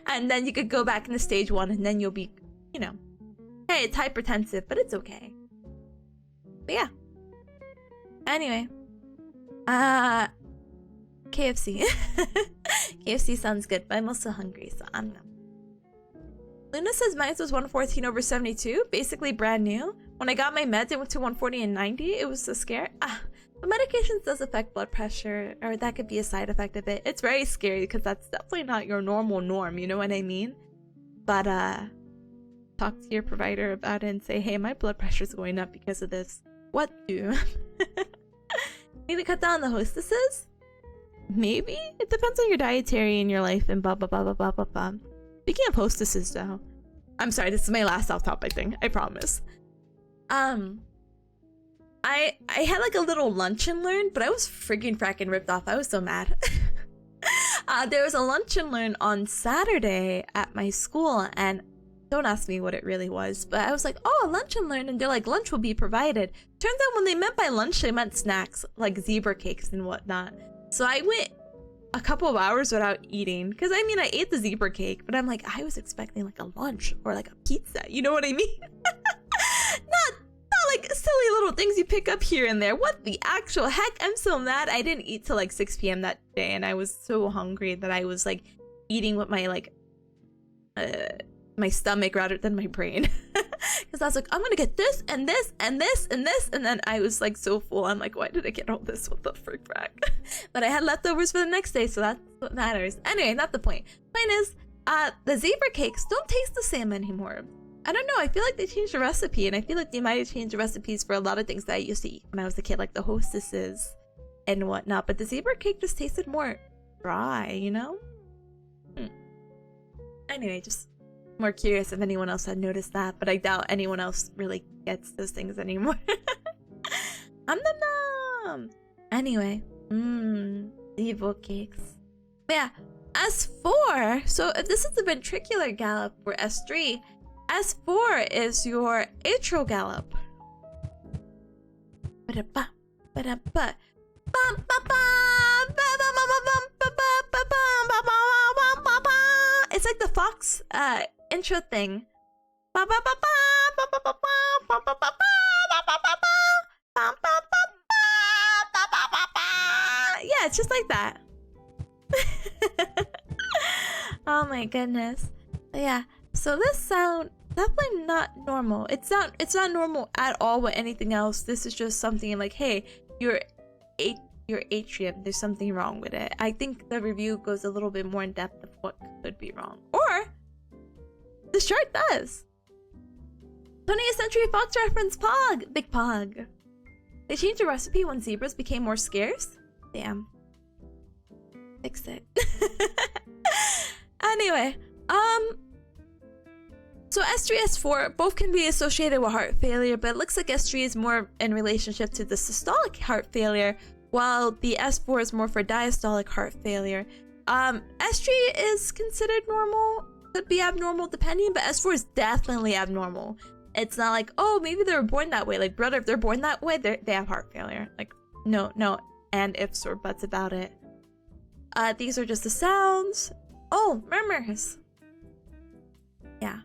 Speaker 1: And then you could go back into stage 1 and then you'll be, you know, hey, it's hypertensive, but it's okay. But yeah. Anyway. KFC. KFC sounds good, but I'm also hungry, so I'm not. Luna says mine was 114 over 72, basically brand new. When I got my meds, it went to 140 and 90. It was so scary. But medications does affect blood pressure, or that could be a side effect of it. It's very scary because that's definitely not your normal norm, you know what I mean? But talk to your provider about it and say, hey, my blood pressure's going up because of this. What do? Need to cut down the hostesses? Maybe? It depends on your dietary in your life and blah blah blah blah blah blah blah. Speaking of hostesses though, I'm sorry, this is my last off-topic thing, I promise. I had like a little lunch and learn, but I was freaking fracking ripped off. I was so mad. There was a lunch and learn on Saturday at my school, and don't ask me what it really was, but I was like, oh, lunch and learn, and they're like, lunch will be provided. Turns out when they meant by lunch, they meant snacks, like zebra cakes and whatnot. So I went a couple of hours without eating, because I mean, I ate the zebra cake, but I'm like, I was expecting like a lunch or like a pizza, you know what I mean? Not like silly little things you pick up here and there. What the actual heck? I'm so mad. I didn't eat till like 6 p.m. that day, and I was so hungry that I was like eating with my like my stomach rather than my brain. Because I was like, I'm gonna get this and this and this and this, and then I was like so full. I'm like, why did I get all this? What the frick frack? But I had leftovers for the next day, so that's what matters. Anyway, not the point. Point is, the zebra cakes don't taste the same anymore. I don't know, I feel like they changed the recipe, and I feel like they might have changed the recipes for a lot of things that I used to eat when I was a kid, like the hostesses and whatnot. But the zebra cake just tasted more dry, you know? Anyway, just more curious if anyone else had noticed that, but I doubt anyone else really gets those things anymore. Anyway, zebra cakes. But yeah, S4, so if this is the ventricular gallop for S3, S4 is your atrial gallop. It's like the Fox intro thing. Yeah, it's just like that. Oh my goodness. Yeah, so this sound definitely not normal. It's not normal at all with anything else. This is just something like, hey, your atrium, there's something wrong with it. I think the review goes a little bit more in depth of what could be wrong, or the chart does. 20th Century Fox reference. Pog, big pog. They changed the recipe when zebras became more scarce. Damn. Fix it. Anyway, so S3, S4 both can be associated with heart failure, but it looks like S3 is more in relationship to the systolic heart failure, while the S4 is more for diastolic heart failure. S3 is considered normal, could be abnormal depending, but S4 is definitely abnormal. It's not like, oh, maybe they were born that way. Like, brother, if they're born that way, they have heart failure. Like, no, and ifs or buts about it. These are just the sounds. Oh, murmurs. Yeah.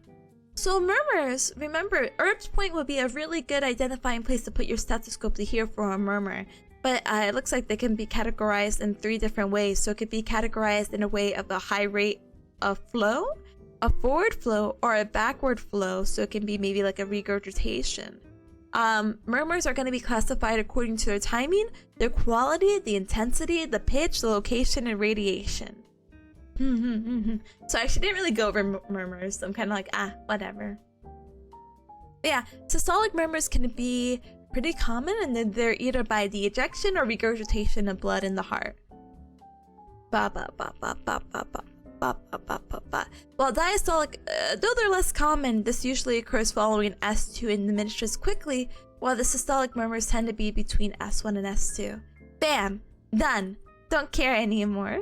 Speaker 1: So murmurs, remember, Herb's Point would be a really good identifying place to put your stethoscope to hear for a murmur. But it looks like they can be categorized in 3 different ways. So it could be categorized in a way of a high rate of flow, a forward flow or a backward flow, so it can be maybe like a regurgitation. Murmurs are going to be classified according to their timing, their quality, the intensity, the pitch, the location, and radiation. So I actually didn't really go over murmurs, so I'm kind of like, whatever. But yeah, systolic murmurs can be pretty common, and then they're either by the ejection or regurgitation of blood in the heart. Ba ba ba ba ba ba ba. While diastolic, though they're less common, this usually occurs following S2 and diminishes quickly, while the systolic murmurs tend to be between S1 and S2. Bam! Done! Don't care anymore.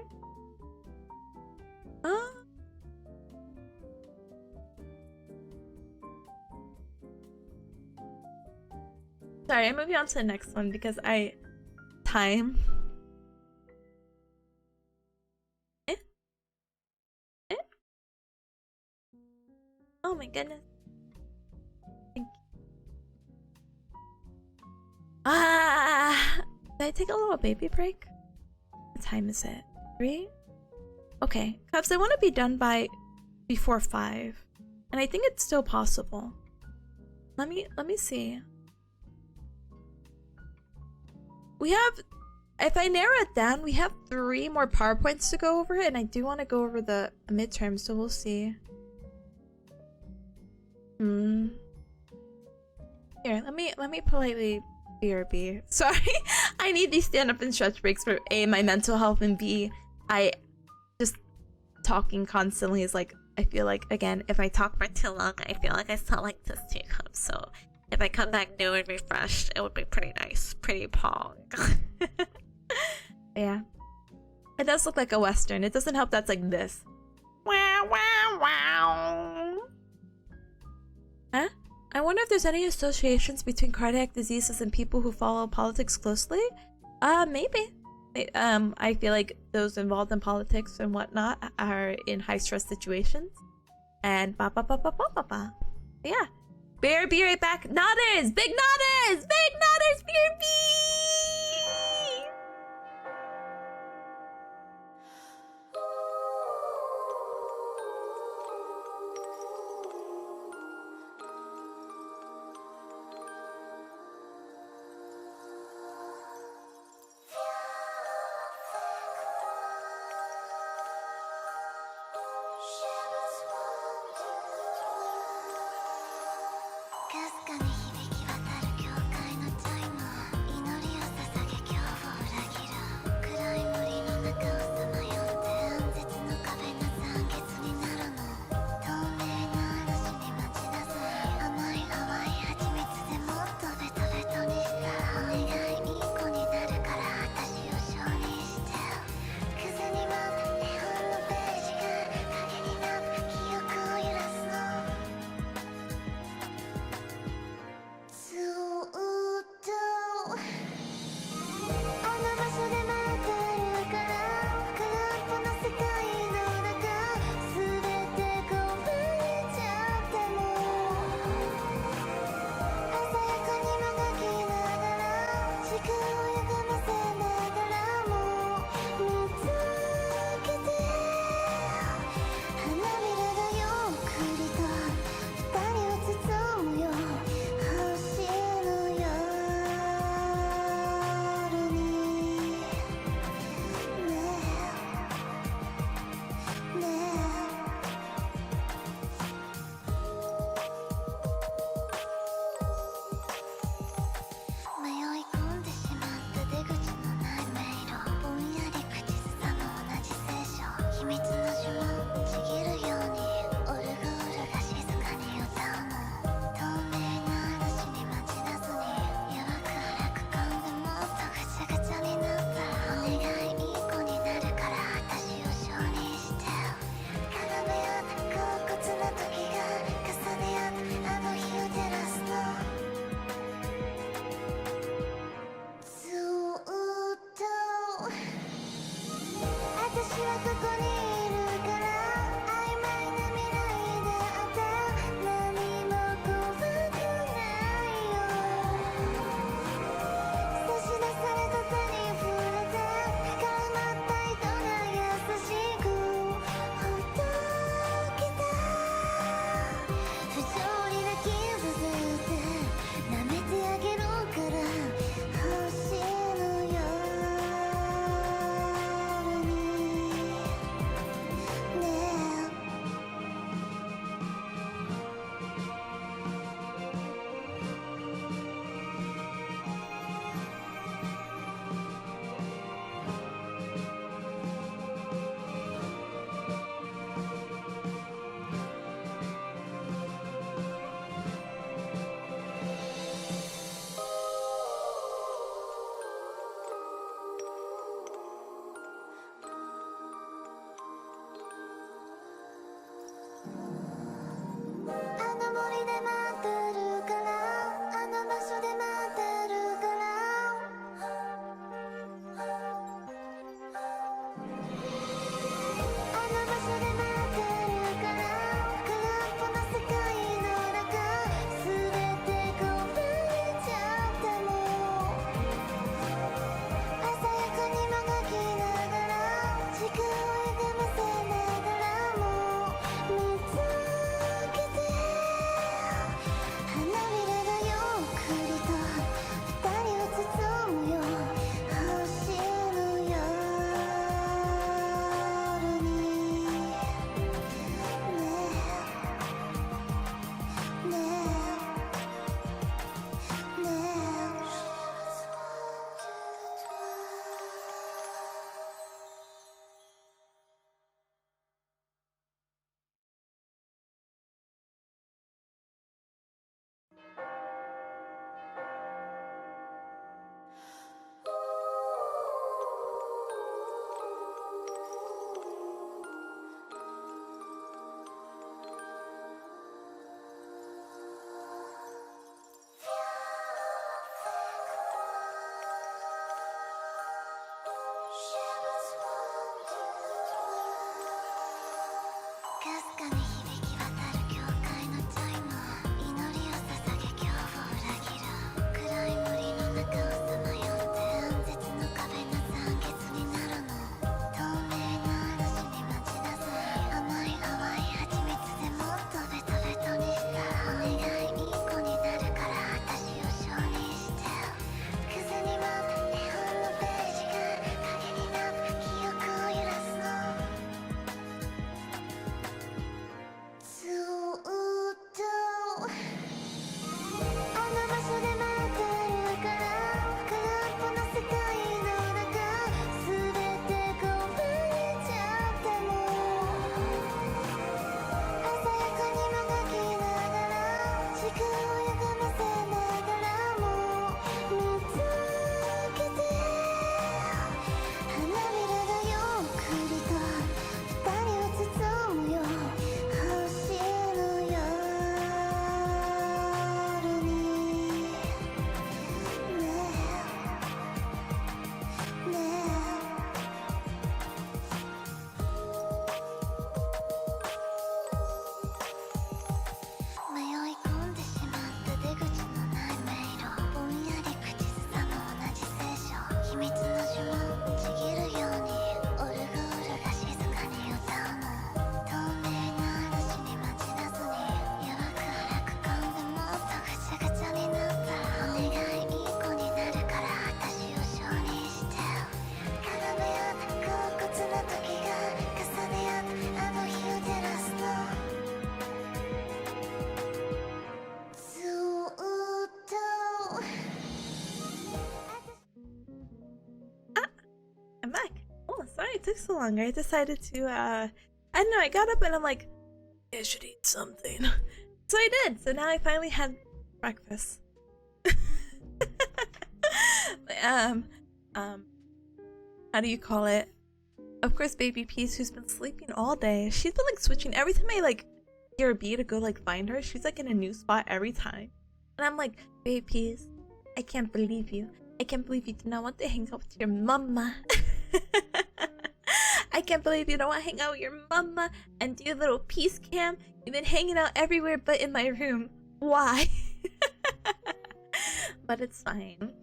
Speaker 1: Sorry, I'm moving on to the next one because time. Oh my goodness. Thank you. Did I take a little baby break? What time is it? 3? Okay, Cubs, I want to be done by before 5. And I think it's still possible. Let me see. We have, if I narrow it down, we have 3 more PowerPoints to go over, and I do want to go over the midterm, so we'll see. Here, let me politely BRB. Sorry, I need these stand-up and stretch breaks for A, my mental health, and B, I just talking constantly is like, I feel like, again, if I talk for too long, I feel like I sound like this to you. So if I come back new and refreshed, it would be pretty nice, pretty pong. Yeah, it does look like a Western. It doesn't help that's like this. Wow, wow, wow. Huh? I wonder if there's any associations between cardiac diseases and people who follow politics closely. Maybe. I feel like those involved in politics and whatnot are in high stress situations. And yeah. Bear, be right back. Nodders! Big nodders! Big nodders! Beer, bee! I'm back. Oh, sorry it took so long. I decided to, I don't know, I got up and I'm like, I should eat something. So I did. So now I finally had breakfast. How do you call it? Of course, baby Peace, who's been sleeping all day, she's been like switching. Every time I like hear a bee to go like find her, she's like in a new spot every time. And I'm like, baby Peace, I can't believe you. I can't believe you do not want to hang out with your mama. I can't believe you don't want to hang out with your mama and do your little peace cam. You've been hanging out everywhere but in my room. Why? But it's fine.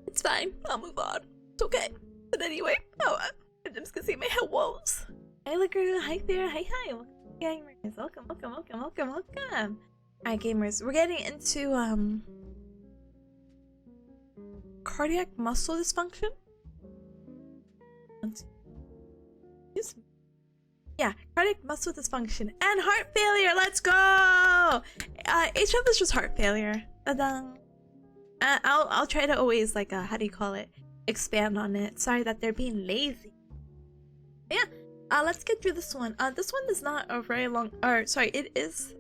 Speaker 1: It's fine. I'll move on. It's okay. But anyway, I'm just gonna say my hellos. Hi, Licker. Hi there. Hi, hi. Welcome, gamers. Welcome, welcome, welcome, welcome, welcome. Alright, gamers. We're getting into, cardiac muscle dysfunction? Yeah, cardiac muscle dysfunction and heart failure. Let's go! HF is just heart failure. I'll try to always like how do you call it? Expand on it. Sorry that they're being lazy. Yeah. Let's get through this one. This one is not a very long. Or sorry, it is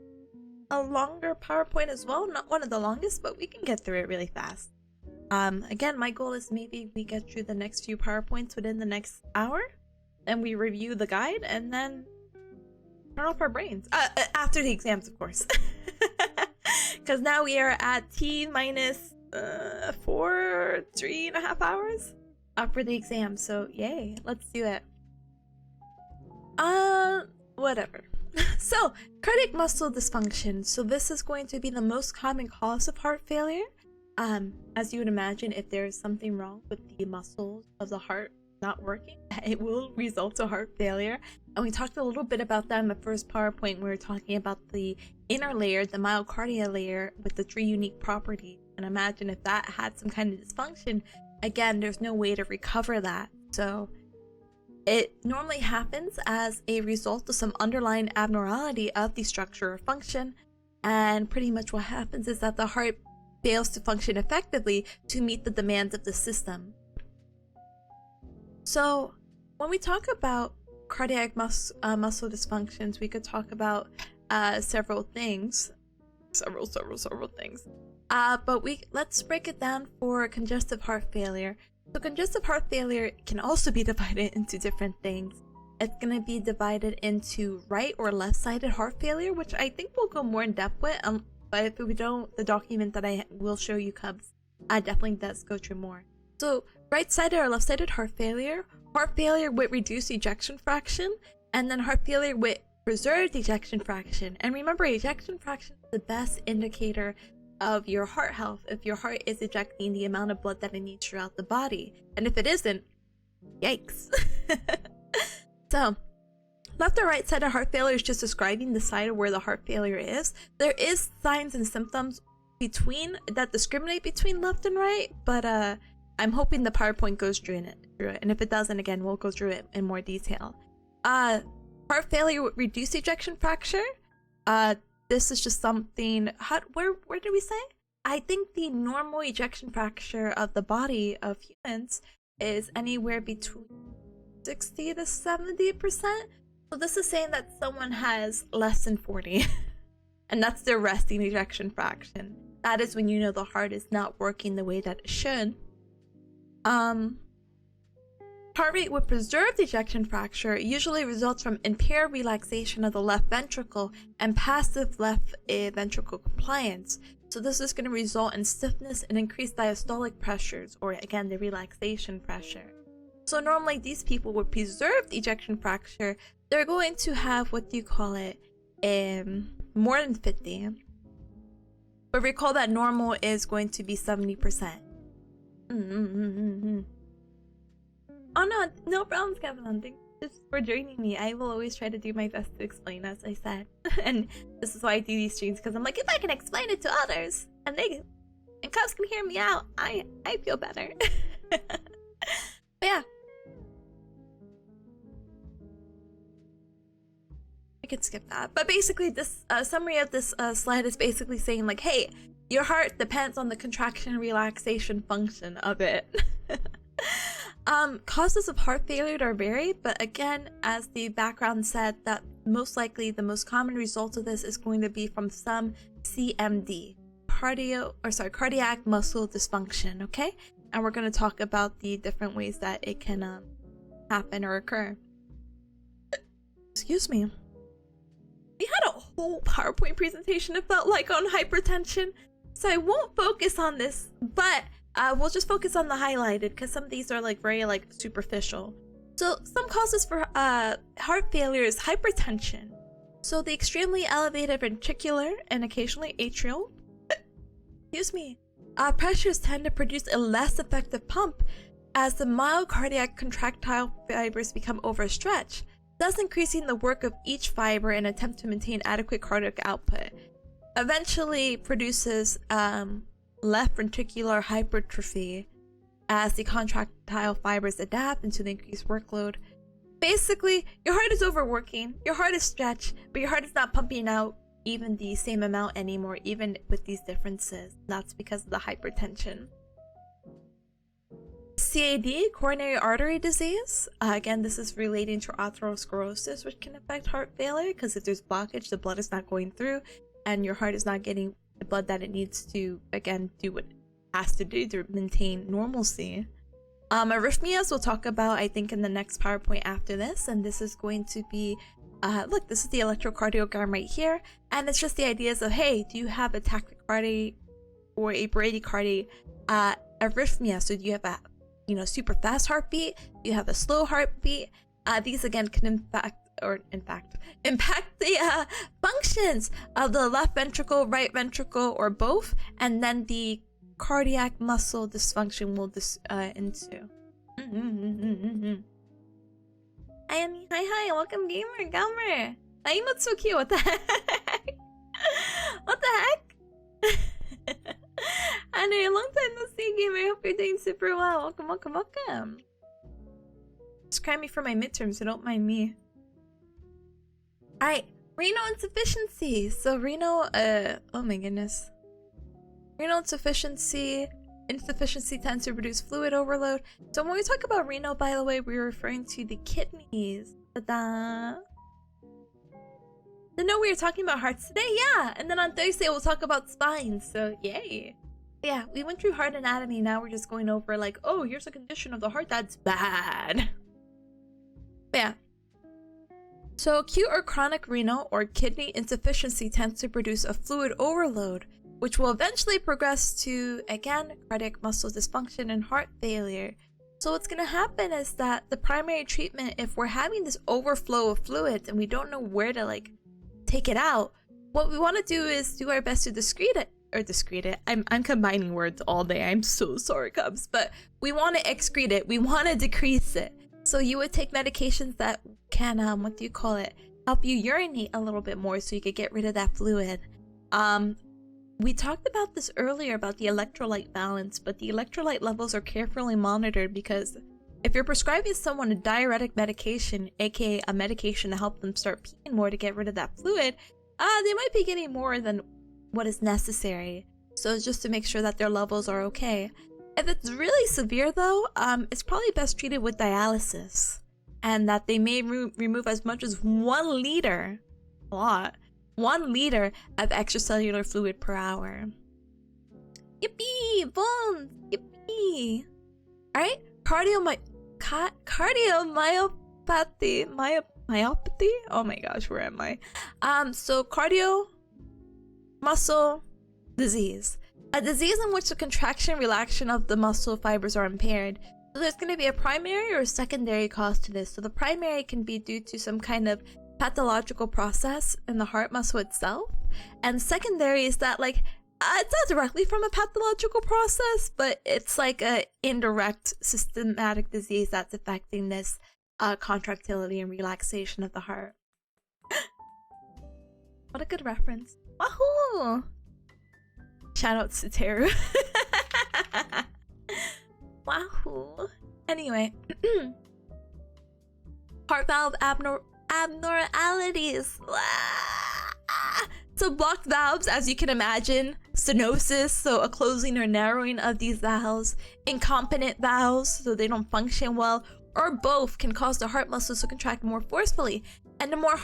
Speaker 1: a longer PowerPoint as well. Not one of the longest, but we can get through it really fast. Again, my goal is maybe we get through the next few PowerPoints within the next hour. Then we review the guide and then turn off our brains. After the exams, of course. because now we are at T minus 3.5 hours for the exam. So yay, let's do it. Whatever. So, cardiac muscle dysfunction. So this is going to be the most common cause of heart failure. As you would imagine, if there is something wrong with the muscles of the heart not working, it will result to heart failure. And we talked a little bit about that in the first PowerPoint. We were talking about the inner layer, the myocardial layer, with the 3 unique properties. And imagine if that had some kind of dysfunction, again, there's no way to recover that. So it normally happens as a result of some underlying abnormality of the structure or function. And pretty much what happens is that the heart fails to function effectively to meet the demands of the system. So when we talk about cardiac muscle dysfunctions, we could talk about several things. Several things. But let's break it down for congestive heart failure. So congestive heart failure can also be divided into different things. It's going to be divided into right or left-sided heart failure, which I think we'll go more in depth with. But if we don't, the document that I will show you, Cubs, definitely does go through more. So right-sided or left-sided heart failure with reduced ejection fraction, and then heart failure with preserved ejection fraction. And remember, ejection fraction is the best indicator of your heart health if your heart is ejecting the amount of blood that it needs throughout the body. And if it isn't, yikes. So left or right sided heart failure is just describing the side of where the heart failure is. There is signs and symptoms that discriminate between left and right, but I'm hoping the PowerPoint goes through it. And if it doesn't, again, we'll go through it in more detail. Heart failure with reduced ejection fraction. This is just something. Where did we say? I think the normal ejection fraction of the body of humans is anywhere between 60 to 70%. So this is saying that someone has less than 40, and that's their resting ejection fraction. That is when you know the heart is not working the way that it should. Heart rate with preserved ejection fraction usually results from impaired relaxation of the left ventricle and passive left ventricle compliance. So this is going to result in stiffness and increased diastolic pressures, or again, the relaxation pressure. So normally these people with preserved ejection fraction, they're going to have, what do you call it, more than 50. But recall that normal is going to be 70%. Oh no problems, Kevin. Thanks just for joining me. I will always try to do my best to explain, as I said. And this is why I do these streams, because I'm like, if I can explain it to others and Cubs can hear me out, I feel better. But yeah, I could skip that. But basically, this summary of this slide is basically saying, like, hey, your heart depends on the contraction and relaxation function of it. Causes of heart failure are varied, but again, as the background said, that most likely the most common result of this is going to be from some CMD, cardiac muscle dysfunction, okay? And we're going to talk about the different ways that it can happen or occur. Excuse me. We had a whole PowerPoint presentation, it felt like, on hypertension, so I won't focus on this, but we'll just focus on the highlighted, because some of these are like very like superficial. So some causes for heart failure is hypertension. So the extremely elevated ventricular and occasionally atrial pressures tend to produce a less effective pump as the myocardial contractile fibers become overstretched, thus increasing the work of each fiber in an attempt to maintain adequate cardiac output. Eventually produces left ventricular hypertrophy as the contractile fibers adapt into the increased workload. Basically, your heart is overworking, your heart is stretched, but your heart is not pumping out even the same amount anymore, even with these differences. That's because of the hypertension. CAD, coronary artery disease. Again, this is relating to atherosclerosis, which can affect heart failure, because if there's blockage, the blood is not going through, and your heart is not getting the blood that it needs to, again, do what it has to do to maintain normalcy. Arrhythmias we'll talk about, I think, in the next PowerPoint after this, and this is going to be look, this is the electrocardiogram right here, and it's just the ideas of, hey, do you have a tachycardia or a bradycardia arrhythmia? So do you have a, you know, super fast heartbeat? Do you have a slow heartbeat? These again can impact the functions of the left ventricle, right ventricle, or both, and then the cardiac muscle dysfunction will ensue. Hi, welcome gamer. That emote's so cute. What the heck? What the heck? Anyway, long time no see, gamer. Hope you're doing super well. Welcome. Just cry me for my midterm, so don't mind me. Alright, renal insufficiency. So renal, oh my goodness. Renal insufficiency tends to produce fluid overload. So when we talk about renal, by the way, we're referring to the kidneys. Ta-da! Didn't know we were talking about hearts today? Yeah! And then on Thursday we'll talk about spines, so yay! Yeah, we went through heart anatomy, now we're just going over like, oh, here's a condition of the heart that's bad. But yeah. So acute or chronic renal or kidney insufficiency tends to produce a fluid overload, which will eventually progress to, again, cardiac muscle dysfunction and heart failure. So what's going to happen is that the primary treatment, if we're having this overflow of fluids and we don't know where to like take it out, what we want to do is do our best to discrete it. I'm combining words all day. I'm so sorry, Cubs. But we want to excrete it. We want to decrease it. So you would take medications that can, what do you call it? Help you urinate a little bit more so you could get rid of that fluid. We talked about this earlier about the electrolyte balance, but the electrolyte levels are carefully monitored because if you're prescribing someone a diuretic medication, aka a medication to help them start peeing more to get rid of that fluid, they might be getting more than what is necessary. So just to make sure that their levels are okay. If it's really severe though, it's probably best treated with dialysis, and that they may remove as much as 1 liter, a lot, 1 liter of extracellular fluid per hour. Yippee! Bones! Yippee! Alright, cardiomyopathy. Myopathy? Oh my gosh, where am I? So cardio muscle disease. A disease in which the contraction relaxation of the muscle fibers are impaired. So there's going to be a primary or a secondary cause to this. So the primary can be due to some kind of pathological process in the heart muscle itself. And secondary is that like, it's not directly from a pathological process, but it's like a indirect systematic disease that's affecting this contractility and relaxation of the heart. What a good reference. Wahoo! Shout out to Teru. Wahoo. Anyway. Heart valve abnormalities. So blocked valves, as you can imagine, stenosis, so a closing or narrowing of these valves, incompetent valves, so they don't function well, or both can cause the heart muscles to contract more forcefully. And the more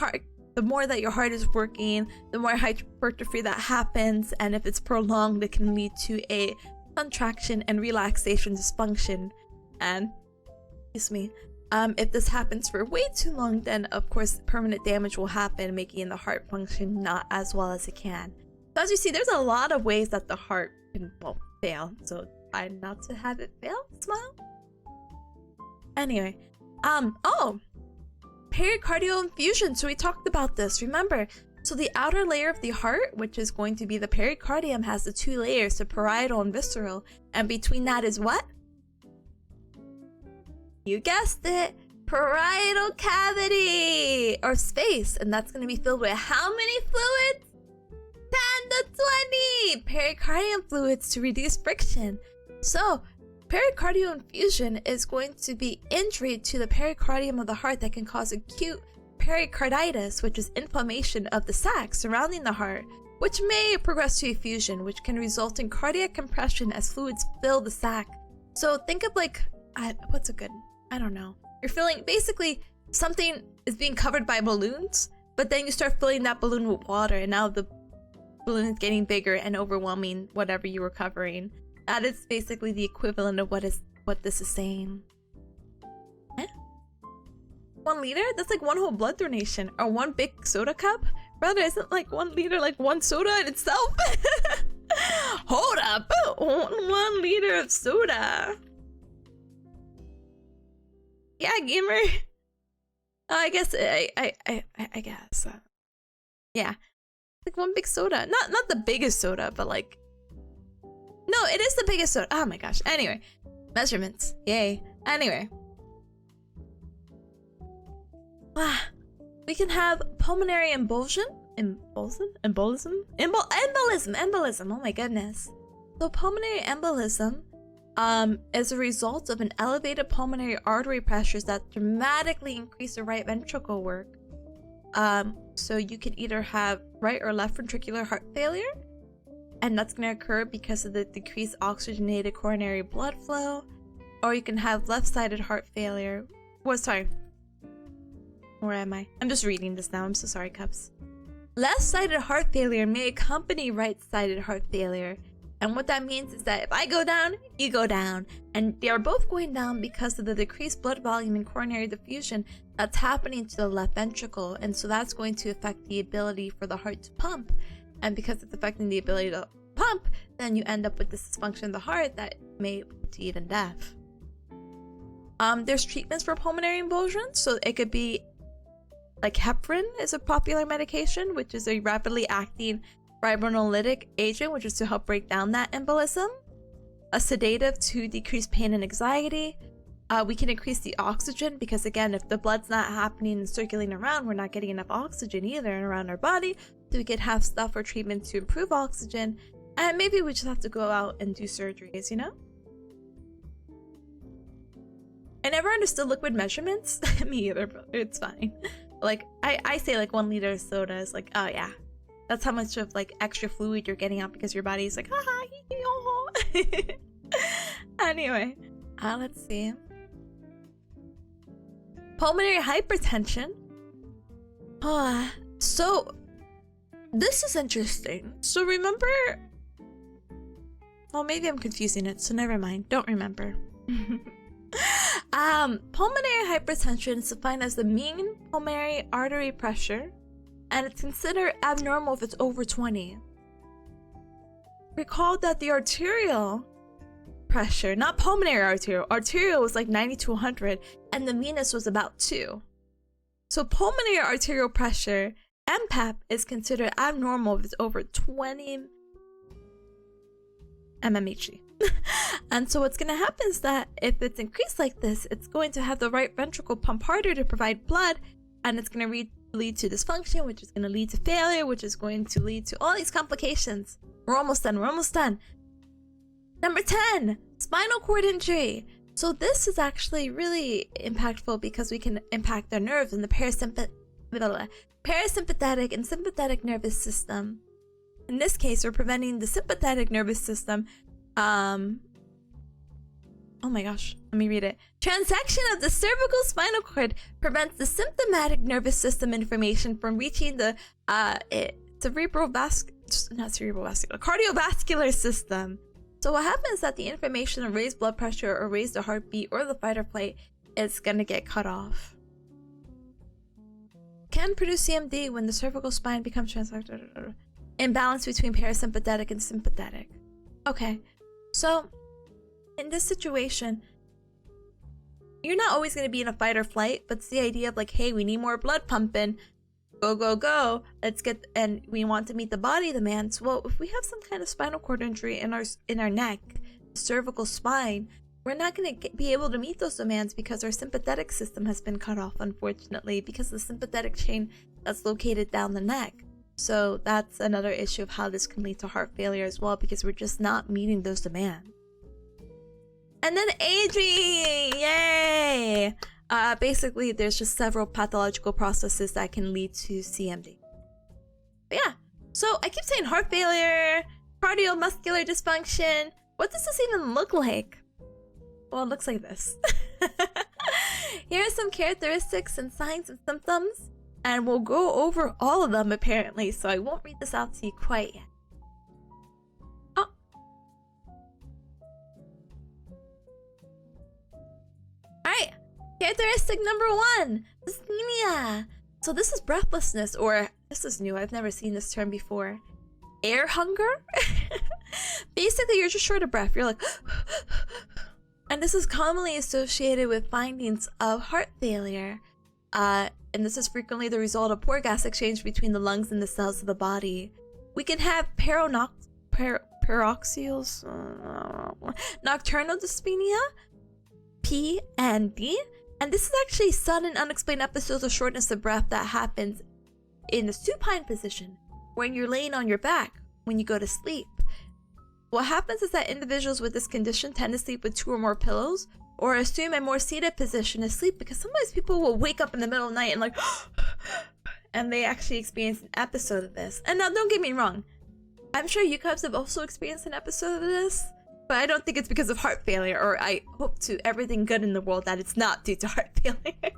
Speaker 1: that your heart is working, the more hypertrophy that happens, and if it's prolonged, it can lead to a contraction and relaxation dysfunction. And excuse me, if this happens for way too long, then of course permanent damage will happen, making the heart function not as well as it can. So as you see, there's a lot of ways that the heart can, well, fail. So try not to have it fail. Smile. Anyway, pericardial infusion. So we talked about this, remember? So the outer layer of the heart, which is going to be the pericardium, has the 2 layers, the parietal and visceral, and between that is what? You guessed it, parietal cavity or space, and that's going to be filled with how many fluids? 10 to 20 pericardium fluids to reduce friction. So pericardial infusion is going to be injury to the pericardium of the heart that can cause acute pericarditis, which is inflammation of the sac surrounding the heart, which may progress to effusion, which can result in cardiac compression as fluids fill the sac. So think of like, what's a good, I don't know. You're feeling, basically something is being covered by balloons, but then you start filling that balloon with water, and now the balloon is getting bigger and overwhelming whatever you were covering. That is basically the equivalent of what this is saying. 1 liter? That's like 1 whole blood donation. Or 1 big soda cup? Brother, isn't like 1 liter like 1 soda in itself? Hold up! 1 liter of soda. Yeah, gamer. I guess I guess. Yeah, like 1 big soda. Not the biggest soda, but like. No, it is the biggest soda. Oh my gosh. Anyway, measurements. Yay. Anyway. We can have pulmonary embolism. Embolism. Oh my goodness. So pulmonary embolism is a result of an elevated pulmonary artery pressures that dramatically increase the right ventricle work. So you can either have right or left ventricular heart failure, and that's going to occur because of the decreased oxygenated coronary blood flow, or you can have left-sided heart failure. Sorry. Where am I? I'm just reading this now. I'm so sorry, Cups. Left-sided heart failure may accompany right-sided heart failure. And what that means is that if I go down, you go down. And they are both going down because of the decreased blood volume and coronary diffusion that's happening to the left ventricle. And so that's going to affect the ability for the heart to pump. And because it's affecting the ability to pump, then you end up with this dysfunction of the heart that may lead to even death. There's treatments for pulmonary embolism. So it could be like heparin is a popular medication, which is a rapidly acting fibrinolytic agent, which is to help break down that embolism. A sedative to decrease pain and anxiety. We can increase the oxygen because, again, if the blood's not happening and circulating around, we're not getting enough oxygen either around our body. So we could have stuff or treatment to improve oxygen. And maybe we just have to go out and do surgeries, you know? I never understood liquid measurements. Me either, but it's fine. Like, I say like 1 liter of soda is like, oh yeah. That's how much of like extra fluid you're getting out because your body's like, haha, hee hee. Anyway, let's see. Pulmonary hypertension. So this is interesting. So remember, well, maybe I'm confusing it, so never mind. Don't remember. Pulmonary hypertension is defined as the mean pulmonary artery pressure, and it's considered abnormal if it's over 20. Recall that the arterial pressure, not pulmonary arterial was like 90 to 100, and the venous was about 2. So pulmonary arterial pressure, MPAP, is considered abnormal if it's over 20 mmHg. And so what's going to happen is that if it's increased like this, it's going to have the right ventricle pump harder to provide blood, and it's going to lead to dysfunction, which is going to lead to failure, which is going to lead to all these complications. We're almost done. Number 10, spinal cord injury. So this is actually really impactful because we can impact the nerves in the parasympathetic and sympathetic nervous system. In this case, we're preventing the sympathetic nervous system. Oh my gosh, let me read it. Transection of the cervical spinal cord prevents the symptomatic nervous system information from reaching the cardiovascular system. So what happens is that the information of raised blood pressure or raise the heartbeat or the fight or flight is gonna get cut off. Can produce CMD when the cervical spine becomes imbalance between parasympathetic and sympathetic. Okay, so in this situation, you're not always going to be in a fight or flight, but it's the idea of like, hey, we need more blood pumping. Go. Let's get, and we want to meet the body demands. Well, if we have some kind of spinal cord injury in our neck, cervical spine, we're not going to be able to meet those demands because our sympathetic system has been cut off, unfortunately, because of the sympathetic chain that's located down the neck. So that's another issue of how this can lead to heart failure as well, because we're just not meeting those demands. And then aging, yay! Basically, there's just several pathological processes that can lead to CMD. But yeah, so I keep saying heart failure, cardiovascular dysfunction. What does this even look like? Well, it looks like this. Here are some characteristics and signs and symptoms, and we'll go over all of them apparently, so I won't read this out to you quite yet. Alright, characteristic number 1. Dyspnea. So this is breathlessness, or this is new. I've never seen this term before. Air hunger. Basically, you're just short of breath. You're like, and this is commonly associated with findings of heart failure. And this is frequently the result of poor gas exchange between the lungs and the cells of the body. We can have paroxysmal nocturnal dyspnea, PND, and this is actually sudden unexplained episodes of shortness of breath that happens in the supine position when you're laying on your back when you go to sleep. What happens is that individuals with this condition tend to sleep with 2 or more pillows or assume a more seated position to sleep, because sometimes people will wake up in the middle of the night and like and they actually experience an episode of this. And now don't get me wrong, I'm sure you guys have also experienced an episode of this, but I don't think it's because of heart failure, or I hope to everything good in the world that it's not due to heart failure.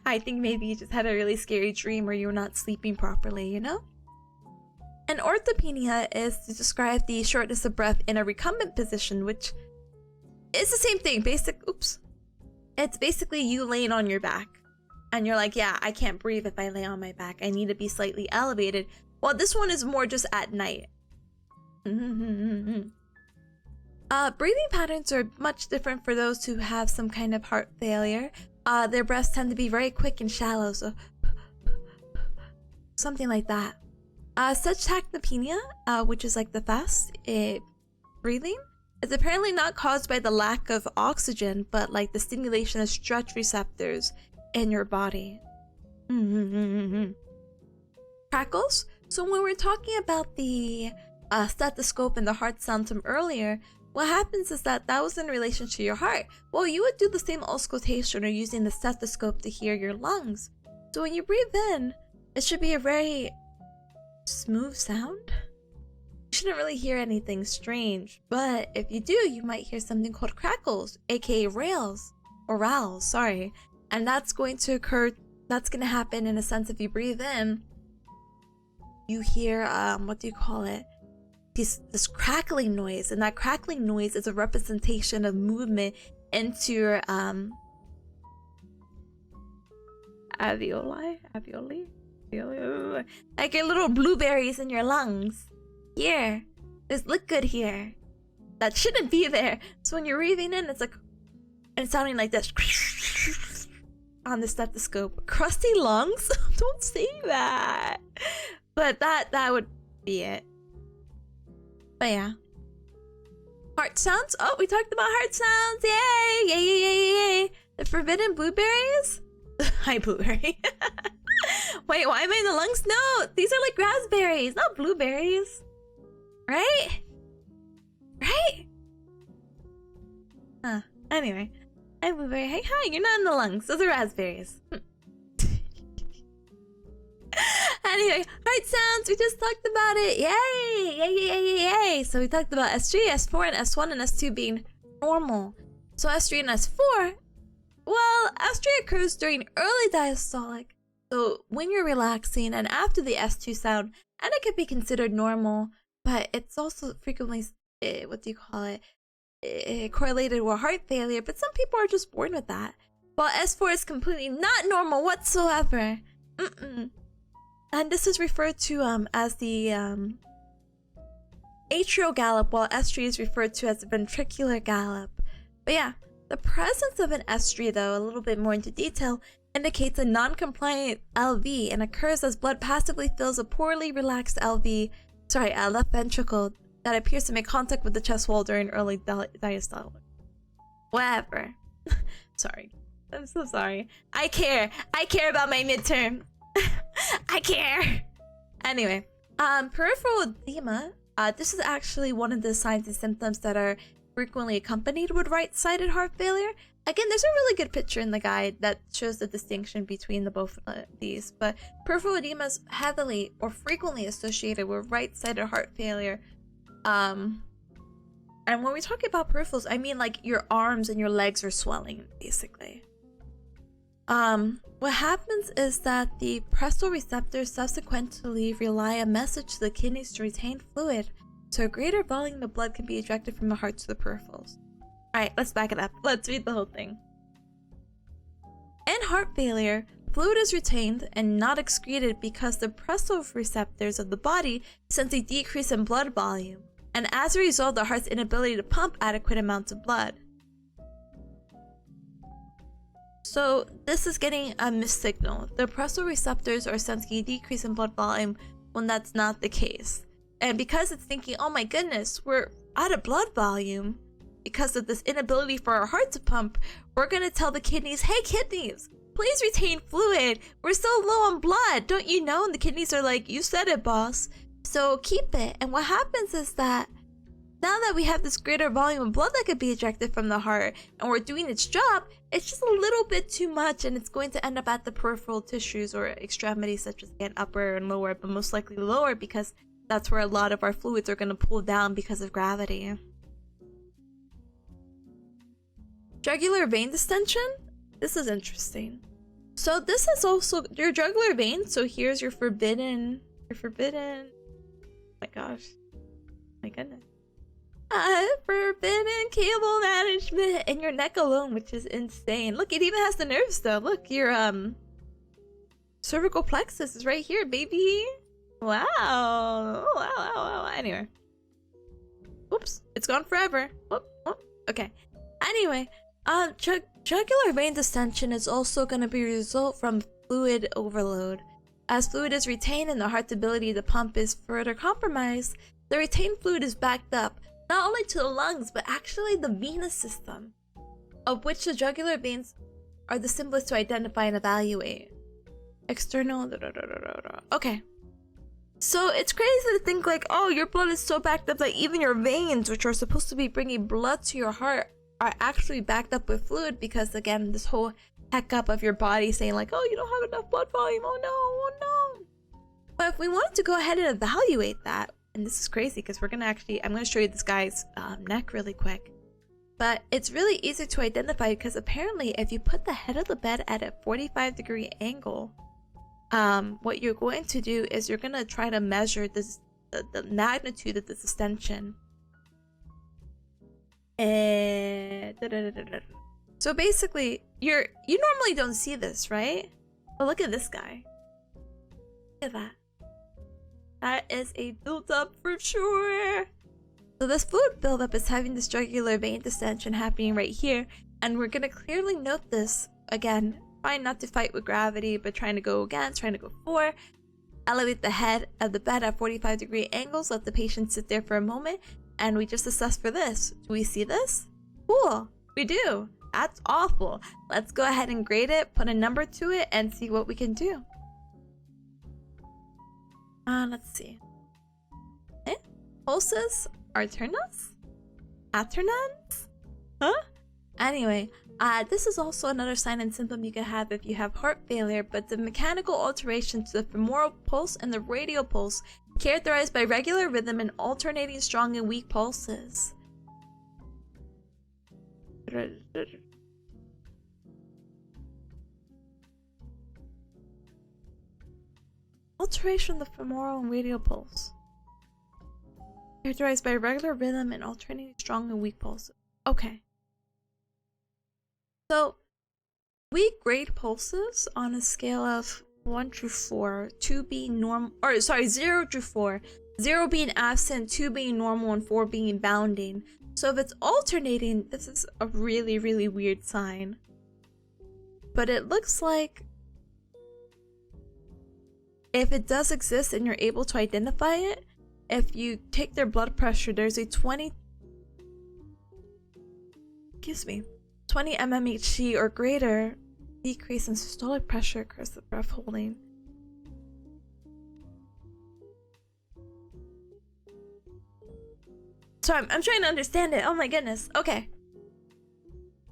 Speaker 1: I think maybe you just had a really scary dream or you're not sleeping properly, you know? And orthopnea is to describe the shortness of breath in a recumbent position, which is the same thing. It's basically you laying on your back. And you're like, yeah, I can't breathe if I lay on my back. I need to be slightly elevated. Well, this one is more just at night. Breathing patterns are much different for those who have some kind of heart failure. Their breaths tend to be very quick and shallow, so something like that. Such tachypnea, which is like the fast breathing, is apparently not caused by the lack of oxygen, but like the stimulation of stretch receptors in your body. Crackles. So when we're talking about the stethoscope and the heart sound from earlier, what happens is that was in relation to your heart. Well, you would do the same auscultation or using the stethoscope to hear your lungs. So when you breathe in, it should be a very smooth sound. You shouldn't really hear anything strange, but if you do, you might hear something called crackles, aka rales, or rowls, sorry. And that's going to happen in a sense if you breathe in. You hear, what do you call it? This crackling noise, and that crackling noise is a representation of movement into your alveoli, like your little blueberries in your lungs. Here, there's liquid here that shouldn't be there. So when you're breathing in, it's like, and it's sounding like this on the stethoscope. Crusty lungs? Don't say that. But that would be it. But yeah. Heart sounds? Oh, we talked about heart sounds. Yay! Yay, yay, yay, yay. The forbidden blueberries? Hi, blueberry. Wait, why am I in the lungs? No, these are like raspberries, not blueberries. Right? Right? Anyway. Hi, blueberry. Hey, hi, you're not in the lungs. Those are raspberries. Anyway, heart sounds, we just talked about it. Yay! Yay, yay, yay, yay, yay. So we talked about S3, S4, and S1 and S2 being normal. So S3 and S4, well, S3 occurs during early diastolic. So when you're relaxing and after the S2 sound, and it could be considered normal, but it's also frequently, correlated with heart failure, but some people are just born with that. While S4 is completely not normal whatsoever. And this is referred to as the atrial gallop, while S3 is referred to as the ventricular gallop. But yeah, the presence of an S3, though, a little bit more into detail, indicates a non-compliant LV and occurs as blood passively fills a poorly relaxed left ventricle that appears to make contact with the chest wall during early diastolic. Whatever. Sorry. I'm so sorry. I care. I care about my midterm. I care. Anyway, peripheral edema. This is actually one of the signs and symptoms that are frequently accompanied with right-sided heart failure. Again, there's a really good picture in the guide that shows the distinction between the both these. But peripheral edema is heavily or frequently associated with right-sided heart failure. And when we talk about peripherals, I mean like your arms and your legs are swelling, basically. What happens is that the prestal receptors subsequently relay a message to the kidneys to retain fluid, so a greater volume of blood can be ejected from the heart to the peripherals. Alright, let's back it up. Let's read the whole thing. In heart failure, Fluid is retained and not excreted because the receptors of the body sense a decrease in blood volume, and as a result, the heart's inability to pump adequate amounts of blood. So this is getting a missed signal. The receptors are sensing a decrease in blood volume when that's not the case. And because it's thinking, oh my goodness, we're out of blood volume because of this inability for our heart to pump, we're going to tell the kidneys, hey kidneys, please retain fluid. We're so low on blood. Don't you know? And the kidneys are like, you said it, boss. So keep it. And what happens is that now that we have this greater volume of blood that could be ejected from the heart and we're doing its job, it's just a little bit too much and it's going to end up at the peripheral tissues or extremities such as again upper and lower, but most likely lower because that's where a lot of our fluids are going to pull down because of gravity. Jugular vein distension? This is interesting. So this is also your jugular vein. So here's your forbidden, oh my gosh, my goodness. Forbidden cable management in your neck alone, which is insane. Look, it even has the nerves though. Look, your cervical plexus is right here, baby. Wow. Wow. Anyway. Oops, it's gone forever. Whoop. Okay. Anyway, jugular vein distension is also going to be a result from fluid overload. As fluid is retained and the heart's ability to pump is further compromised, the retained fluid is backed up not only to the lungs, but actually the venous system, of which the jugular veins are the simplest to identify and evaluate. External... Okay. So it's crazy to think like, oh, your blood is so backed up that even your veins, which are supposed to be bringing blood to your heart, are actually backed up with fluid because, again, this whole heck up of your body saying like, oh, you don't have enough blood volume, oh no. But if we wanted to go ahead and evaluate that, and this is crazy because I'm gonna show you this guy's neck really quick. But it's really easy to identify because apparently if you put the head of the bed at a 45-degree angle, what you're going to do is you're gonna try to measure this, the magnitude of this distension. So basically, you normally don't see this, right? But look at this guy. Look at that. That is a build-up for sure. So this fluid buildup is having this jugular vein distension happening right here, and we're gonna clearly note this again. Trying not to fight with gravity, but trying to go against, trying to go for. Elevate the head of the bed at 45-degree angles. Let the patient sit there for a moment, and we just assess for this. Do we see this? Cool, we do. That's awful. Let's go ahead and grade it, put a number to it, and see what we can do. Let's see. Pulses? Alternus? Alternans? Huh? Anyway, this is also another sign and symptom you can have if you have heart failure, but the mechanical alteration to the femoral pulse and the radial pulse, characterized by regular rhythm and alternating strong and weak pulses. Alteration of the femoral and radial pulse, characterized by regular rhythm and alternating strong and weak pulses. Okay. So, we grade pulses on a scale of 1 to 4, 2 being normal, or sorry, 0 to 4, 0 being absent, 2 being normal, and 4 being bounding. So if it's alternating, this is a really, really weird sign. But it looks like if it does exist and you're able to identify it, if you take their blood pressure, there's a 20 mmHg or greater decrease in systolic pressure across the breath holding. So I'm trying to understand it. Oh my goodness. Okay.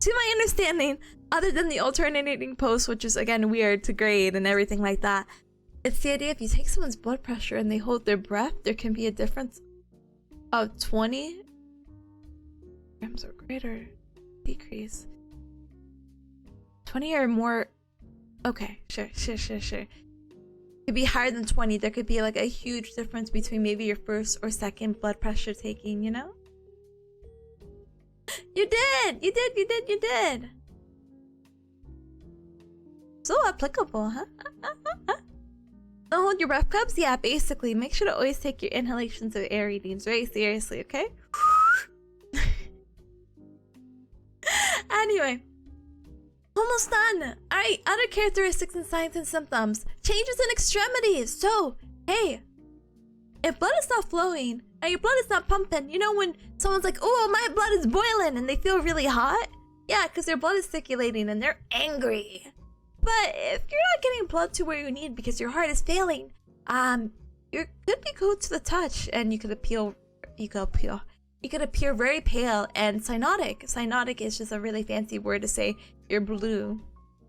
Speaker 1: To my understanding, other than the alternating pulse, which is again weird to grade and everything like that, it's the idea if you take someone's blood pressure and they hold their breath, there can be a difference of 20 grams or greater decrease. 20 or more. Okay, sure. It could be higher than 20. There could be like a huge difference between maybe your first or second blood pressure taking, you know? You did! So applicable, huh? Don't hold your breath cups? Yeah, basically. Make sure to always take your inhalations of air readings very seriously, okay? Anyway. Almost done! Alright, other characteristics and signs and symptoms. Changes in extremities. So, hey, if blood is not flowing and your blood is not pumping, you know when someone's like, oh, my blood is boiling and they feel really hot? Yeah, because their blood is circulating and they're angry. But if you're not getting blood to where you need because your heart is failing, you could be cold to the touch and you could appear very pale and cyanotic. Cyanotic is just a really fancy word to say you're blue.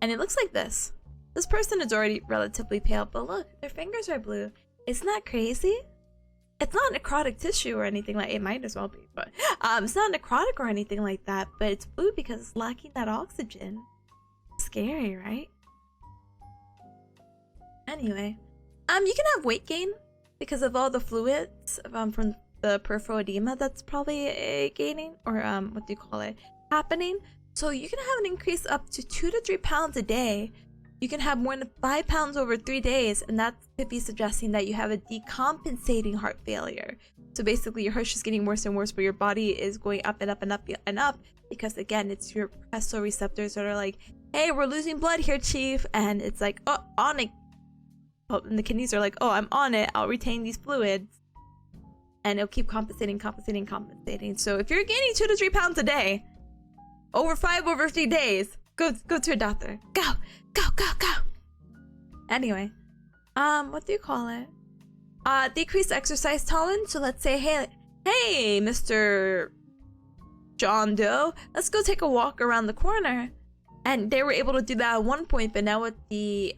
Speaker 1: And it looks like this. This person is already relatively pale, but look, their fingers are blue. Isn't that crazy? It's not necrotic tissue or anything like it might as well be, but it's not necrotic or anything like that, but it's blue because it's lacking that oxygen. Scary, right? Anyway, you can have weight gain because of all the fluids from the peripheral edema that's probably gaining, or what do you call it, happening. So you can have an increase up to 2 to 3 pounds a day. You can have more than 5 pounds over 3 days, and that could be suggesting that you have a decompensating heart failure. So basically your heart's just getting worse and worse, but your body is going up and up and up and up because again, it's your presso receptors that are like, hey, we're losing blood here, chief, and it's like, oh, on it. Oh, and the kidneys are like, oh, I'm on it. I'll retain these fluids. And it'll keep compensating. So if you're gaining 2 to 3 pounds a day, over 3 days, go to a doctor. Go. Anyway, what do you call it? Decreased exercise tolerance. So let's say, hey, Mr. John Doe, let's go take a walk around the corner. And they were able to do that at one point, but now with the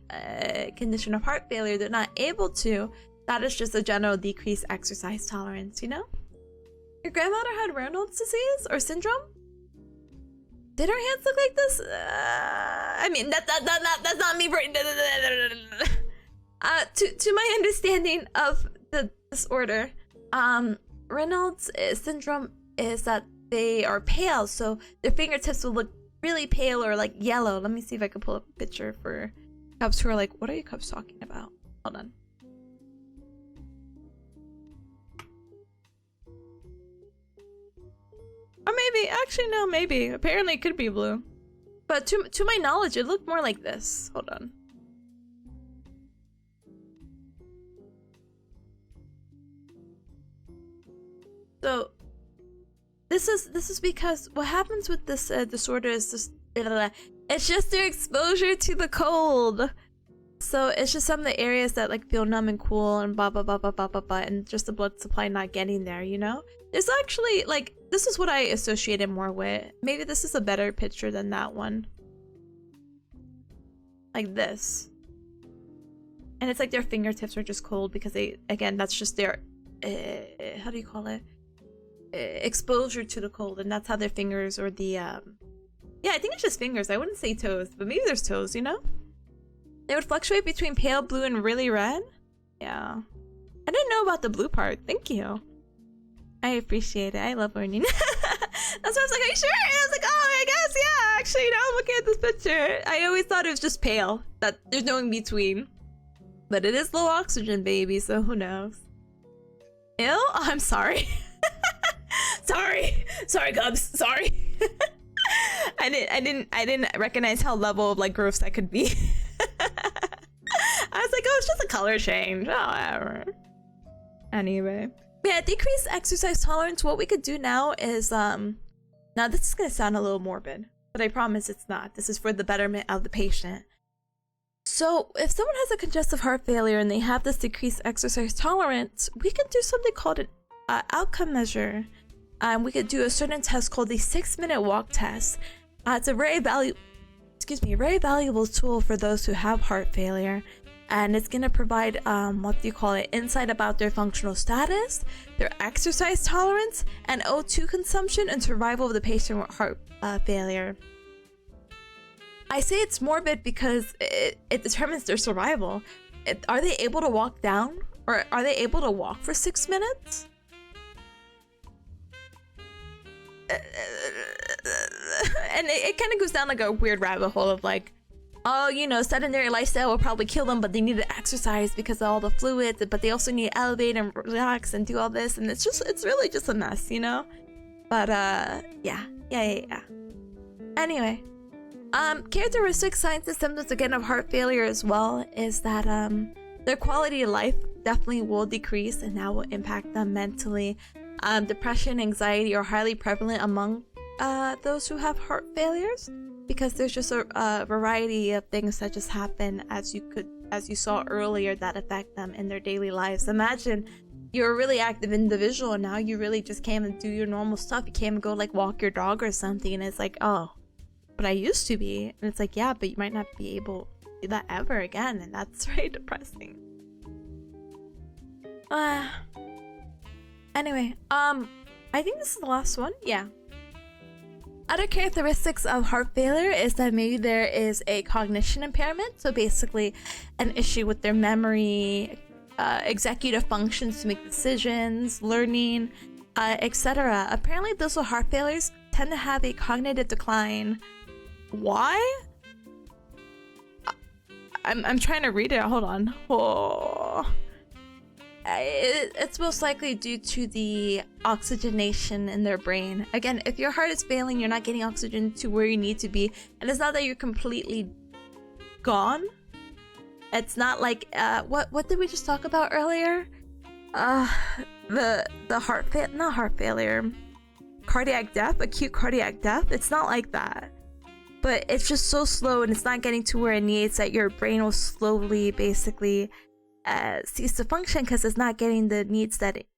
Speaker 1: condition of heart failure, they're not able to. That is just a general decreased exercise tolerance, you know? Your grandmother had Raynaud's disease or syndrome? Did her hands look like this? I mean, that's not me. To my understanding of the disorder, Raynaud's syndrome is that they are pale, so their fingertips will look really pale or like yellow. Let me see if I can pull up a picture for cubs who are like, what are you cubs talking about? Hold on. Or maybe, actually no, maybe. Apparently it could be blue. But to my knowledge, it looked more like this. Hold on. So this is because what happens with this disorder is just it's just their exposure to the cold. So it's just some of the areas that like feel numb and cool and blah blah blah blah blah blah blah, and just the blood supply not getting there, you know? It's actually like, this is what I associate it more with. Maybe this is a better picture than that one. Like this. And it's like their fingertips are just cold because they, again, that's just their how do you call it? Exposure to the cold, and that's how their fingers or the yeah, I think it's just fingers. I wouldn't say toes, but maybe there's toes, you know? They would fluctuate between pale blue and really red. Yeah. I didn't know about the blue part. Thank you. I appreciate it. I love learning. That's why I was like, are you sure? And I was like, oh, I guess, yeah. Actually, now I'm looking at this picture. I always thought it was just pale. That there's no in between. But it is low oxygen, baby, so who knows? Ew? Oh, I'm sorry. Sorry, Cubs. Sorry. I didn't recognize how level of like gross that could be. I was like, oh, it's just a color change. Oh, whatever. Anyway. Yeah, decreased exercise tolerance. What we could do now is now this is gonna sound a little morbid, but I promise it's not. This is for the betterment of the patient. So if someone has a congestive heart failure and they have this decreased exercise tolerance, we can do something called an outcome measure. We could do a certain test called the 6-minute walk test. It's a very valuable tool for those who have heart failure, and it's going to provide insight about their functional status, their exercise tolerance, and O2 consumption and survival of the patient with heart failure. I say it's morbid because it determines their survival. Are they able to walk down, or are they able to walk for 6 minutes? And it kind of goes down like a weird rabbit hole of like, oh, you know, sedentary lifestyle will probably kill them, but they need to exercise because of all the fluids, but they also need to elevate and relax and do all this, and it's really just a mess, you know? But yeah. Anyway, characteristics, signs, and symptoms again of heart failure as well is that their quality of life definitely will decrease, and that will impact them mentally. Depression, anxiety are highly prevalent among those who have heart failures, because there's just a variety of things that just happen, as you saw earlier, that affect them in their daily lives. Imagine you're a really active individual and now you really just can't even do your normal stuff. You can't even go like walk your dog or something, and it's like, oh, but I used to be. And it's like, yeah, but you might not be able to do that ever again, and that's very depressing. Anyway, I think this is the last one. Yeah. Other characteristics of heart failure is that maybe there is a cognition impairment, so basically an issue with their memory, executive functions to make decisions, learning, etc. Apparently those with heart failures tend to have a cognitive decline. Why? I'm trying to read it. Hold on. Oh. It's most likely due to the oxygenation in their brain. Again, if your heart is failing, you're not getting oxygen to where you need to be, and it's not that you're completely gone. It's not like what did we just talk about earlier? The not heart failure, cardiac death, acute cardiac death. It's not like that, but it's just so slow, and it's not getting to where it needs, that your brain will slowly basically cease to function because it's not getting the needs that it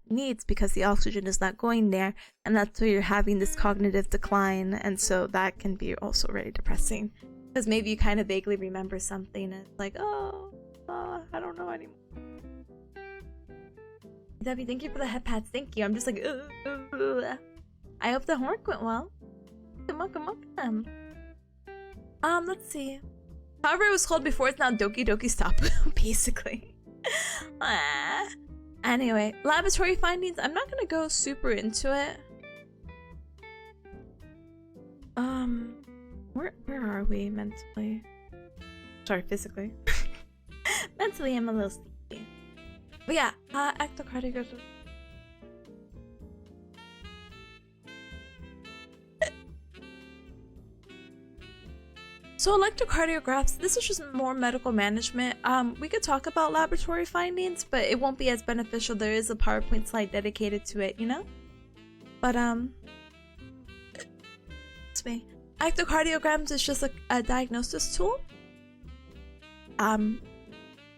Speaker 1: needs, because the oxygen is not going there, and that's why you're having this cognitive decline. And so that can be also really depressing, because maybe you kind of vaguely remember something and it's like, oh, I don't know anymore. Debbie, thank you for the head pats. Thank you. I'm just like, I hope the homework went well. Come on. Let's see. However it was called before, it's now Doki Doki Stop, basically. Anyway, laboratory findings. I'm not gonna go super into it. Where are we mentally? Sorry, physically. Mentally, I'm a little sleepy. But yeah, ectocardiogram. So electrocardiographs, this is just more medical management. We could talk about laboratory findings, but it won't be as beneficial. There is a PowerPoint slide dedicated to it, you know? But it's me. Electrocardiograms is just a diagnosis tool.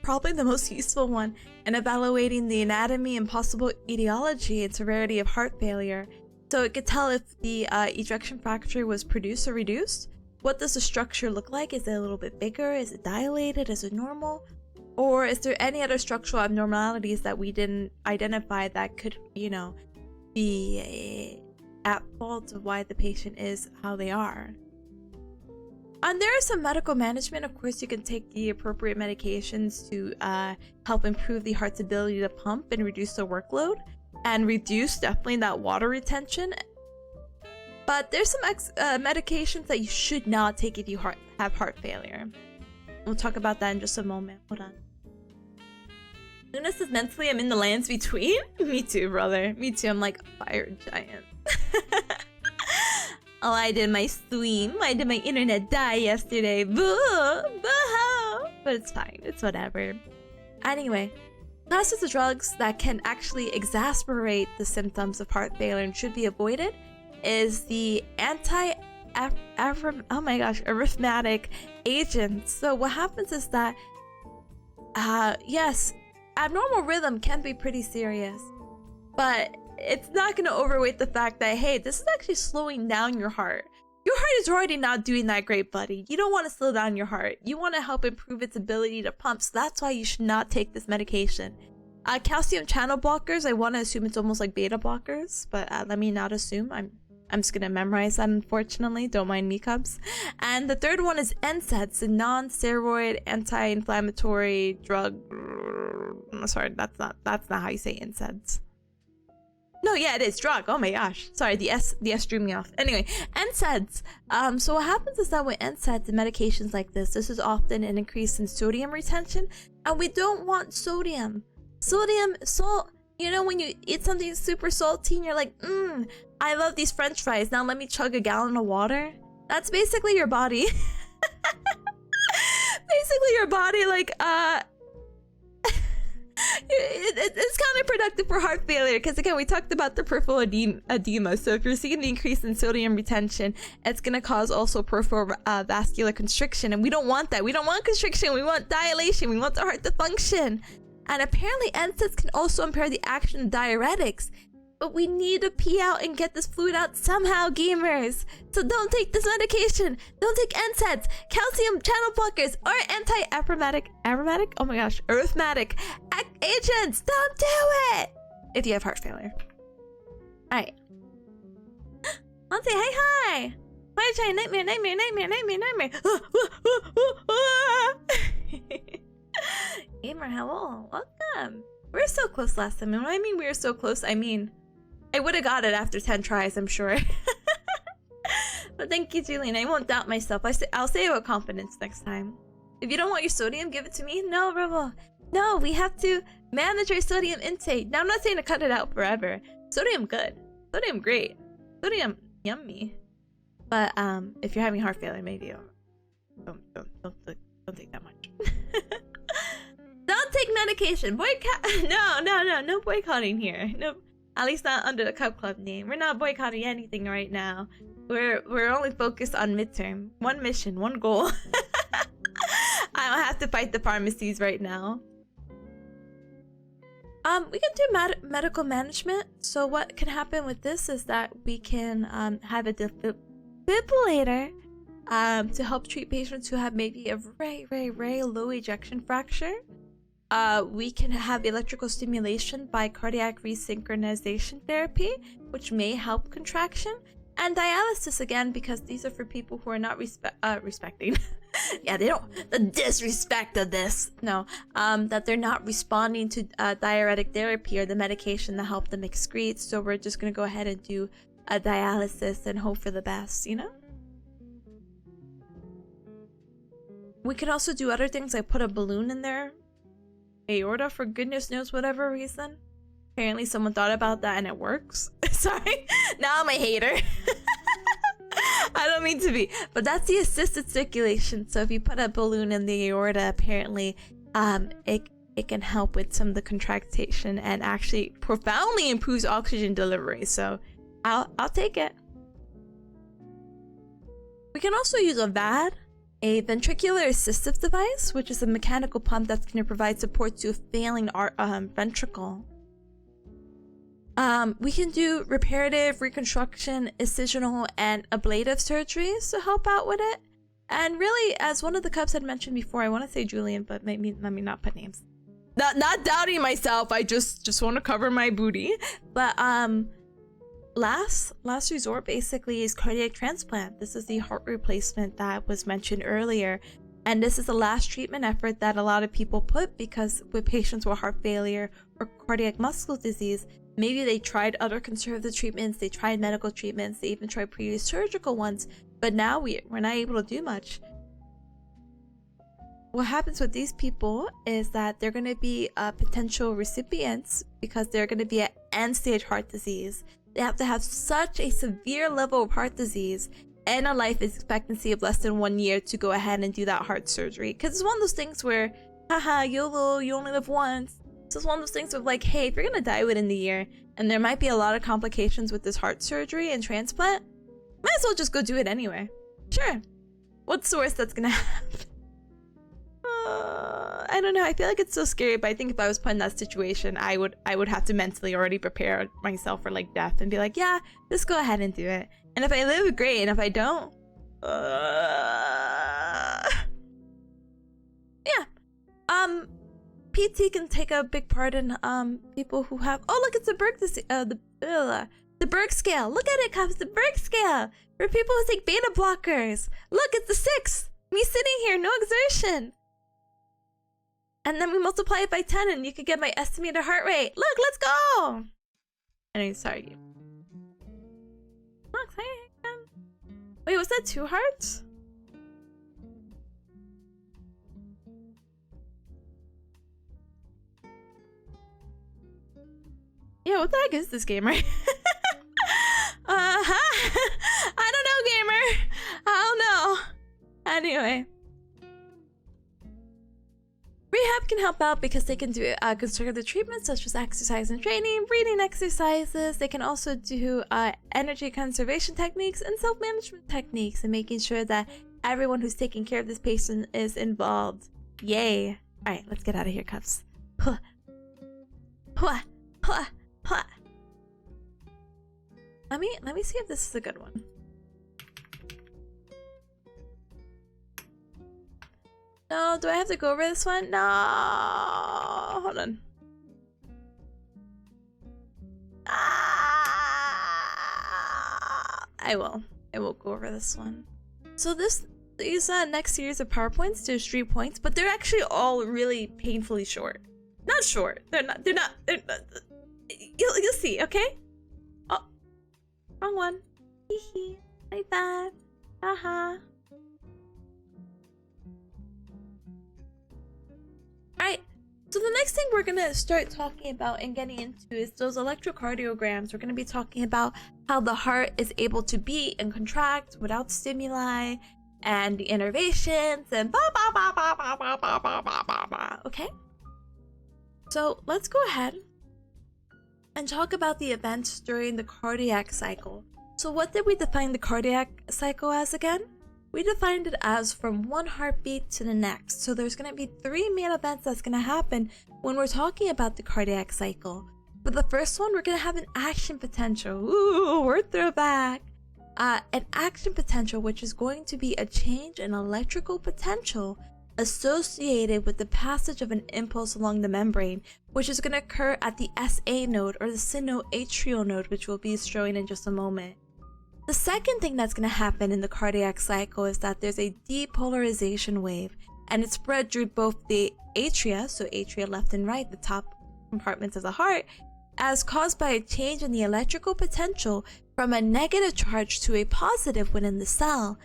Speaker 1: Probably the most useful one in evaluating the anatomy and possible etiology and severity of heart failure. So it could tell if the ejection fraction was produced or reduced. What does the structure look like? Is it a little bit bigger? Is it dilated? Is it normal? Or is there any other structural abnormalities that we didn't identify that could, you know, be at fault of why the patient is how they are? And there is some medical management. Of course, you can take the appropriate medications to help improve the heart's ability to pump and reduce the workload, and reduce definitely that water retention. But there's some medications that you should not take if you have heart failure. We'll talk about that in just a moment. Hold on. Luna says, mentally, I'm in the lands between. Me too, brother. Me too. I'm like a fire giant. Oh, I did my stream. I did my internet die yesterday. Boo! Boo! But it's fine. It's whatever. Anyway, classes of drugs that can actually exacerbate the symptoms of heart failure and should be avoided is the arrhythmatic agents. So what happens is that, yes, abnormal rhythm can be pretty serious, but it's not going to overweight the fact that, hey, this is actually slowing down your heart. Your heart is already not doing that great, buddy. You don't want to slow down your heart. You want to help improve its ability to pump, so that's why you should not take this medication. Calcium channel blockers, I want to assume it's almost like beta blockers, but let me not assume. I'm just gonna memorize that, unfortunately. Don't mind me, cubs. And the third one is NSAIDs, a non-steroid anti-inflammatory drug. Sorry, that's not how you say NSAIDs. No, yeah, it is drug. Oh my gosh. Sorry, the S threw me off. Anyway, NSAIDs. So what happens is that with NSAIDs and medications like this is often an increase in sodium retention, and we don't want sodium. Salt. You know when you eat something super salty and you're like, I love these French fries. Now let me chug a gallon of water. That's basically your body. Basically your body, like, it's counterproductive for heart failure because again we talked about the peripheral edema. So if you're seeing the increase in sodium retention, it's going to cause also peripheral vascular constriction, and we don't want that. We don't want constriction, we want dilation, we want the heart to function. And apparently NSAIDs can also impair the action of diuretics, but we need to pee out and get this fluid out somehow, gamers. So don't take this medication. Don't take NSAIDs, calcium channel blockers, or anti-arithmetic, oh my gosh, arithmetic agents. Don't do it if you have heart failure. All right. Auntie, hi. Why trying nightmare. Gamer, hello, welcome. We were so close last time, and when I mean we were so close, I mean I would have got it after 10 tries, I'm sure. But thank you, Julian. I won't doubt myself. I'll say it with confidence next time. If you don't want your sodium, give it to me. No, Rebel. No, we have to manage our sodium intake. Now, I'm not saying to cut it out forever. Sodium good. Sodium great. Sodium yummy. But if you're having heart failure, maybe don't take that much. Don't take medication. Boycott. No boycotting here. No. At least not under the Cup Club name. We're not boycotting anything right now. We're only focused on midterm. One mission, one goal. I don't have to fight the pharmacies right now. We can do medical management. So what can happen with this is that we can have a defibrillator to help treat patients who have maybe a very low ejection fraction. We can have electrical stimulation by cardiac resynchronization therapy, which may help contraction, and dialysis again, because these are for people who are not respecting. Yeah, they don't. The disrespect of this. No, that they're not responding to diuretic therapy or the medication that help them excrete. So we're just gonna go ahead and do a dialysis and hope for the best, you know? We can also do other things like put a balloon in their aorta for goodness knows whatever reason. Apparently someone thought about that and it works. Sorry, now I'm a hater. I don't mean to be, but that's the assisted circulation. So if you put a balloon in the aorta, apparently it can help with some of the contraction and actually profoundly improves oxygen delivery. So I'll take it. We can also use a VAD, a ventricular assistive device, which is a mechanical pump that's going to provide support to a failing ventricle. We can do reparative, reconstruction, incisional, and ablative surgeries to help out with it. And really, as one of the Cubs had mentioned before, I want to say Julian, but maybe let me not put names. Not doubting myself. I just want to cover my booty. But last resort basically is cardiac transplant. This is the heart replacement that was mentioned earlier. And this is the last treatment effort that a lot of people put because with patients with heart failure or cardiac muscle disease, maybe they tried other conservative treatments, they tried medical treatments, they even tried previous surgical ones, but now we're not able to do much. What happens with these people is that they're going to be potential recipients because they're going to be at end-stage heart disease. They have to have such a severe level of heart disease and a life expectancy of less than 1 year to go ahead and do that heart surgery. Because it's one of those things where, haha, YOLO, you only live once. So it's one of those things of like, hey, if you're going to die within the year and there might be a lot of complications with this heart surgery and transplant, might as well just go do it anyway. Sure. What's the worst that's going to happen? I don't know. I feel like it's so scary, but I think if I was put in that situation, I would have to mentally already prepare myself for like death and be like, yeah, just go ahead and do it. And if I live, great. And if I don't, yeah. PT can take a big part in people who have. Oh, look, it's the Berg the Berg scale. Look at it, comes the Berg scale for people who take beta blockers. Look, it's the 6. Me sitting here, no exertion. And then we multiply it by 10 and you can get my estimated heart rate. Look, let's go. Anyway, sorry. Oh, exciting. Wait, was that 2 hearts? Yeah, what the heck is this game, right? I don't know, gamer. I don't know. Anyway. Rehab can help out because they can do constructive treatments such as exercise and training, breathing exercises. They can also do energy conservation techniques and self-management techniques and making sure that everyone who's taking care of this patient is involved. Yay. Alright, let's get out of here, Cuffs. Huh. Huh. Huh. Huh. Let me see if this is a good one. No, do I have to go over this one? No, hold on. I will go over this one. So these next series of PowerPoints, there's 3 points, but they're actually all really painfully short. Not short. They're not. You'll see. Okay. Oh, wrong one. Hee like that. Haha. Alright, so the next thing we're gonna start talking about and getting into is those electrocardiograms. We're gonna be talking about how the heart is able to beat and contract without stimuli and the innervations and blah blah blah blah blah blah blah blah blah blah blah. Okay? So let's go ahead and talk about the events during the cardiac cycle. So what did we define the cardiac cycle as again? We defined it as from one heartbeat to the next. So there's going to be 3 main events that's going to happen when we're talking about the cardiac cycle. For the first one, we're going to have an action potential. Ooh, word throwback. An action potential, which is going to be a change in electrical potential associated with the passage of an impulse along the membrane, which is going to occur at the SA node or the sinoatrial node, which we'll be showing in just a moment. The second thing that's going to happen in the cardiac cycle is that there's a depolarization wave, and it's spread through both the atria, so atria left and right, the top compartments of the heart, as caused by a change in the electrical potential from a negative charge to a positive within the cell.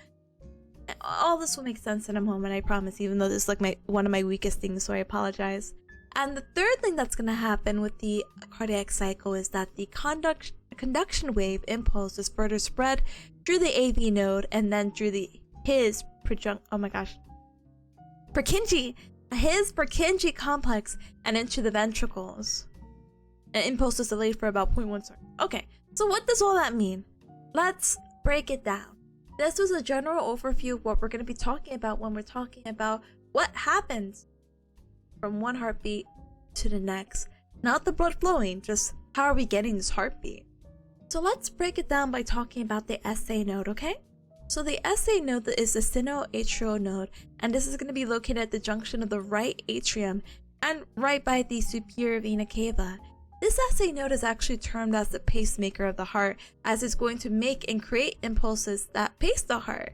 Speaker 1: All this will make sense in a moment, I promise, even though this is like one of my weakest things, so I apologize. And the third thing that's going to happen with the cardiac cycle is that the conduction wave impulse is further spread through the AV node and then through his Purkinje complex and into the ventricles. An impulse is delayed for about 0.1 seconds. Okay, so what does all that mean? Let's break it down. This was a general overview of what we're going to be talking about when we're talking about what happens from one heartbeat to the next. Not the blood flowing, just how are we getting this heartbeat? So let's break it down by talking about the SA node, okay? So the SA node is the sinoatrial node, and this is going to be located at the junction of the right atrium and right by the superior vena cava. This SA node is actually termed as the pacemaker of the heart, as it's going to make and create impulses that pace the heart.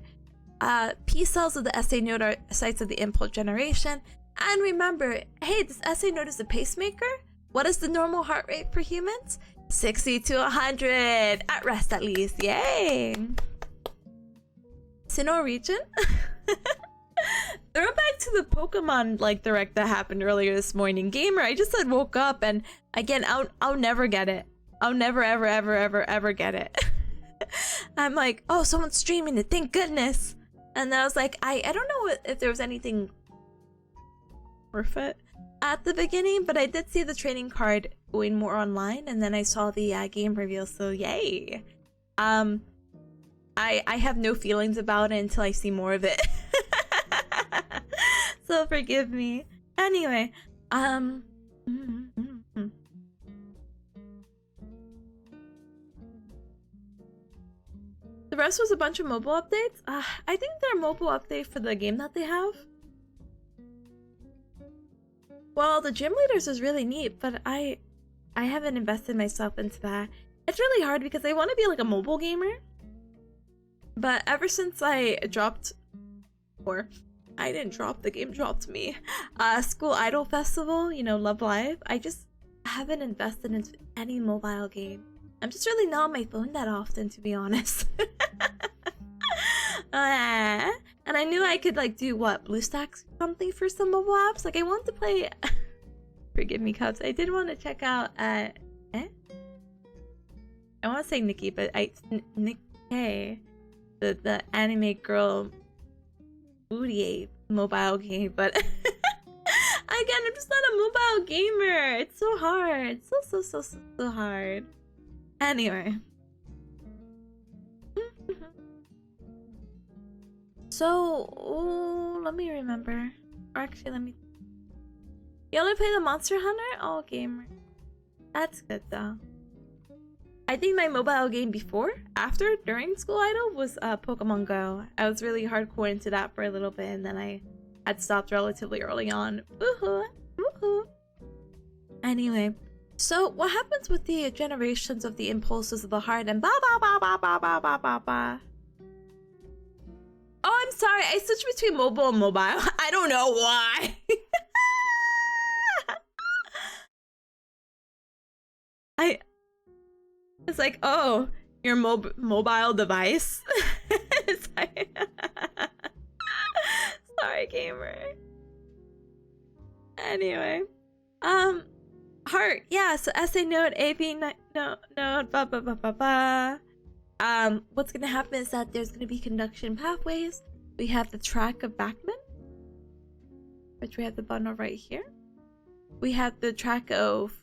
Speaker 1: P cells of the SA node are sites of the impulse generation. And remember, hey, this SA node is the pacemaker. What is the normal heart rate for humans? 60 to 100, at rest at least, yay! Sinnoh region? Throwback to the Pokemon direct that happened earlier this morning. Gamer, I just woke up and again, I'll never get it. I'll never ever get it. I'm like, oh, someone's streaming it, thank goodness. And I was like, I don't know if there was anything worth it at the beginning, but I did see the training card going more online, and then I saw the game reveal, so yay. I have no feelings about it until I see more of it. So forgive me. Anyway, the rest was a bunch of mobile updates. I think they're a mobile update for the game that they have. Well, the gym leaders is really neat, but I haven't invested myself into that. It's really hard because I want to be like a mobile gamer. But ever since I dropped, or I didn't drop, the game dropped me, School Idol Festival, you know, Love Live, I just haven't invested into any mobile game. I'm just really not on my phone that often, to be honest. And I knew I could like do what, BlueStacks something for some mobile apps. Like I wanted to play. Forgive me, Cubs. I did want to check out. I want to say Nikki, but Nikki, the anime girl booty ape mobile game. But again, I'm just not a mobile gamer. It's so hard. So hard. Anyway. So, let me remember. Or actually, let me... You only play the Monster Hunter? Oh, gamer. That's good, though. I think my mobile game before, after, during School Idol was Pokemon Go. I was really hardcore into that for a little bit, and then I had stopped relatively early on. Woohoo! Woohoo! Anyway, so what happens with the generations of the impulses of the heart and ba ba ba ba ba ba ba ba ba? Oh, I'm sorry. I switched between mobile and mobile. I don't know why. It's like, oh, your mobile device. Sorry. Sorry, gamer. Anyway, heart. Yeah. So essay note, AP note, ba ba ba ba ba. What's gonna happen is that there's gonna be conduction pathways. We have the track of Bachman, which we have the bundle right here. We have the track of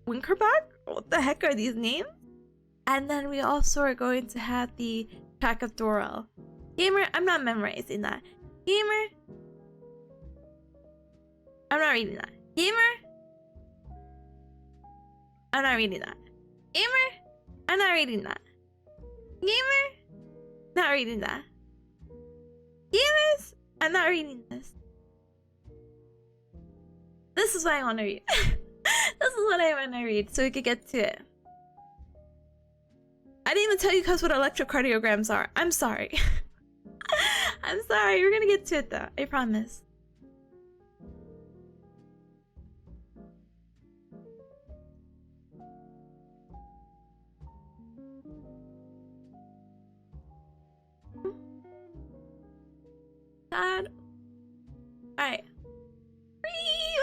Speaker 1: Winkerbach. What the heck are these names? And then we also are going to have the track of Dorel. Gamer, I'm not memorizing that. Gamer, I'm not reading that. Gamer, I'm not reading that. Gamer, I'm not reading that. Gamer, not reading that. Gamers, I'm not reading this. This is what I want to read. This is what I want to read, so we could get to it. I didn't even tell you guys what electrocardiograms are. I'm sorry. I'm sorry. We're gonna get to it though. I promise. God. Alright.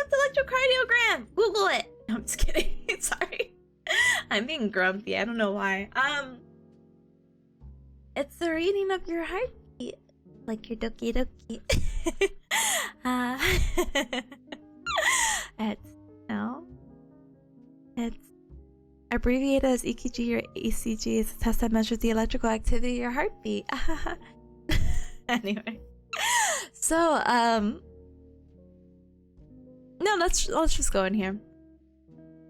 Speaker 1: What's electrocardiogram? Google it. No, I'm just kidding. Sorry. I'm being grumpy. I don't know why. It's the reading of your heartbeat. Like your Doki Doki. It's abbreviated as EKG or ECG. It's a test that measures the electrical activity of your heartbeat. Anyway. So, no, let's just go in here.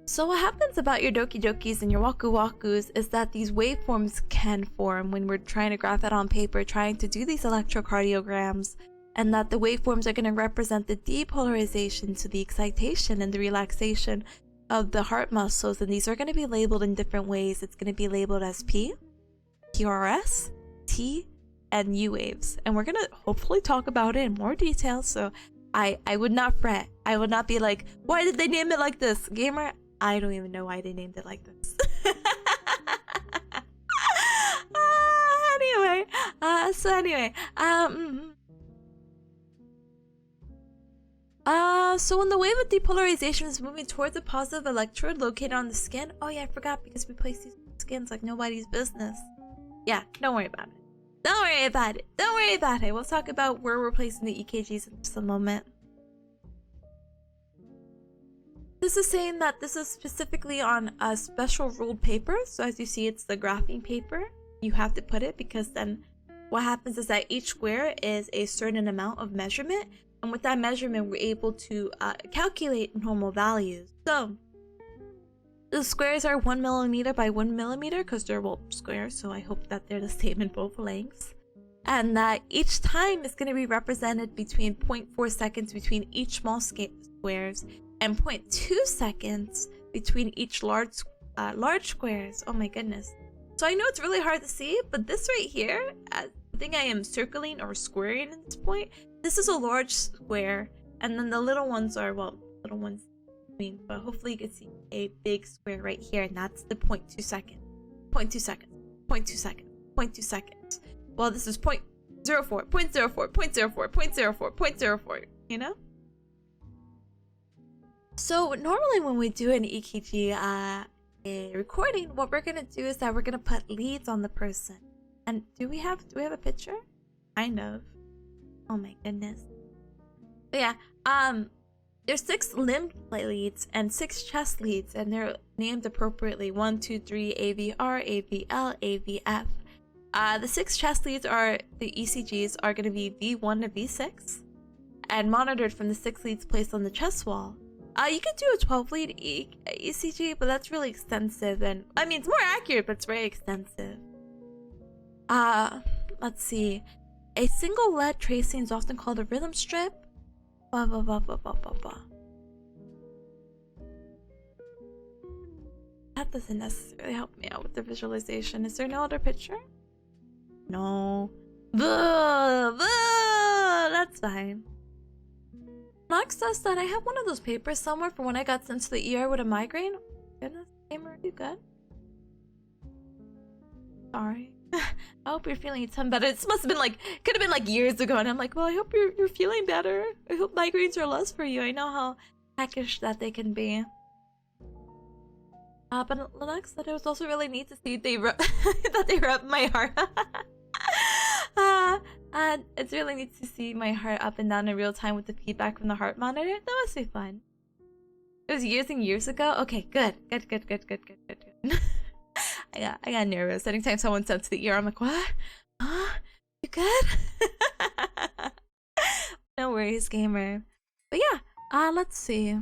Speaker 1: So what happens about your Doki Dokis and your Waku Wakus is that these waveforms can form when we're trying to graph it on paper, trying to do these electrocardiograms, and that the waveforms are going to represent the depolarization to the excitation and the relaxation of the heart muscles, and these are going to be labeled in different ways. It's going to be labeled as P, PRS, T, and U waves, and we're going to hopefully talk about it in more detail, so I would not fret. I would not be like, why did they name it like this? Gamer, I don't even know why they named it like this. So when the wave of depolarization is moving towards a positive electrode located on the skin, oh yeah, I forgot, because we place these skins like nobody's business. Yeah, don't worry about it. Don't worry about it. Don't worry about it. We'll talk about where we're placing the EKGs in just a moment. This is saying that this is specifically on a special ruled paper. So as you see, it's the graphing paper. You have to put it because then what happens is that each square is a certain amount of measurement. And with that measurement, we're able to calculate normal values. So the squares are 1 millimeter by 1 millimeter because they're squares. So I hope that they're the same in both lengths. And that each time is going to be represented between 0.4 seconds between each small squares and 0.2 seconds between each large squares. Oh my goodness. So I know it's really hard to see, but this right here, I think I am circling or squaring at this point. This is a large square, and then the little ones are, well, little ones. between, but hopefully you can see a big square right here, and that's the 0.2 seconds. 0.2 seconds. 0.2 seconds. 0.2 seconds. Well, this is 0.04, 0.04, 0.04, 0.04, 0.04, you know? So normally when we do an EKG a recording, what we're gonna do is that we're gonna put leads on the person. And do we have a picture? Kind of. Oh my goodness. But yeah, there's 6 limb leads and 6 chest leads, and they're named appropriately: 1, 2, 3, AVR, AVL, AVF. The 6 chest leads are the ECGs are going to be V1 to V6, and monitored from the 6 leads placed on the chest wall. You could do a 12 lead ECG, but that's really extensive, and I mean it's more accurate, but it's very extensive. Let's see. A single lead tracing is often called a rhythm strip. Blah, blah, blah, blah, blah, blah, blah. That doesn't necessarily help me out with the visualization. Is there no other picture? No. Blah, blah, that's fine. Knox says that I have one of those papers somewhere for when I got sent to the ER with a migraine. Goodness, gamer, are you good? Sorry. I hope you're feeling some better. It must have been like, could have been like years ago, and I'm like, well, I hope you're feeling better. I hope migraines are less for you. I know how heckish that they can be. But Lennox said it was also really neat to see that they rubbed my heart. And it's really neat to see my heart up and down in real time with the feedback from the heart monitor. That must be fun. It was years and years ago. Okay, good. I got nervous. Anytime someone said to the ear, I'm like, what? Huh? You good? No worries, gamer. But yeah, let's see.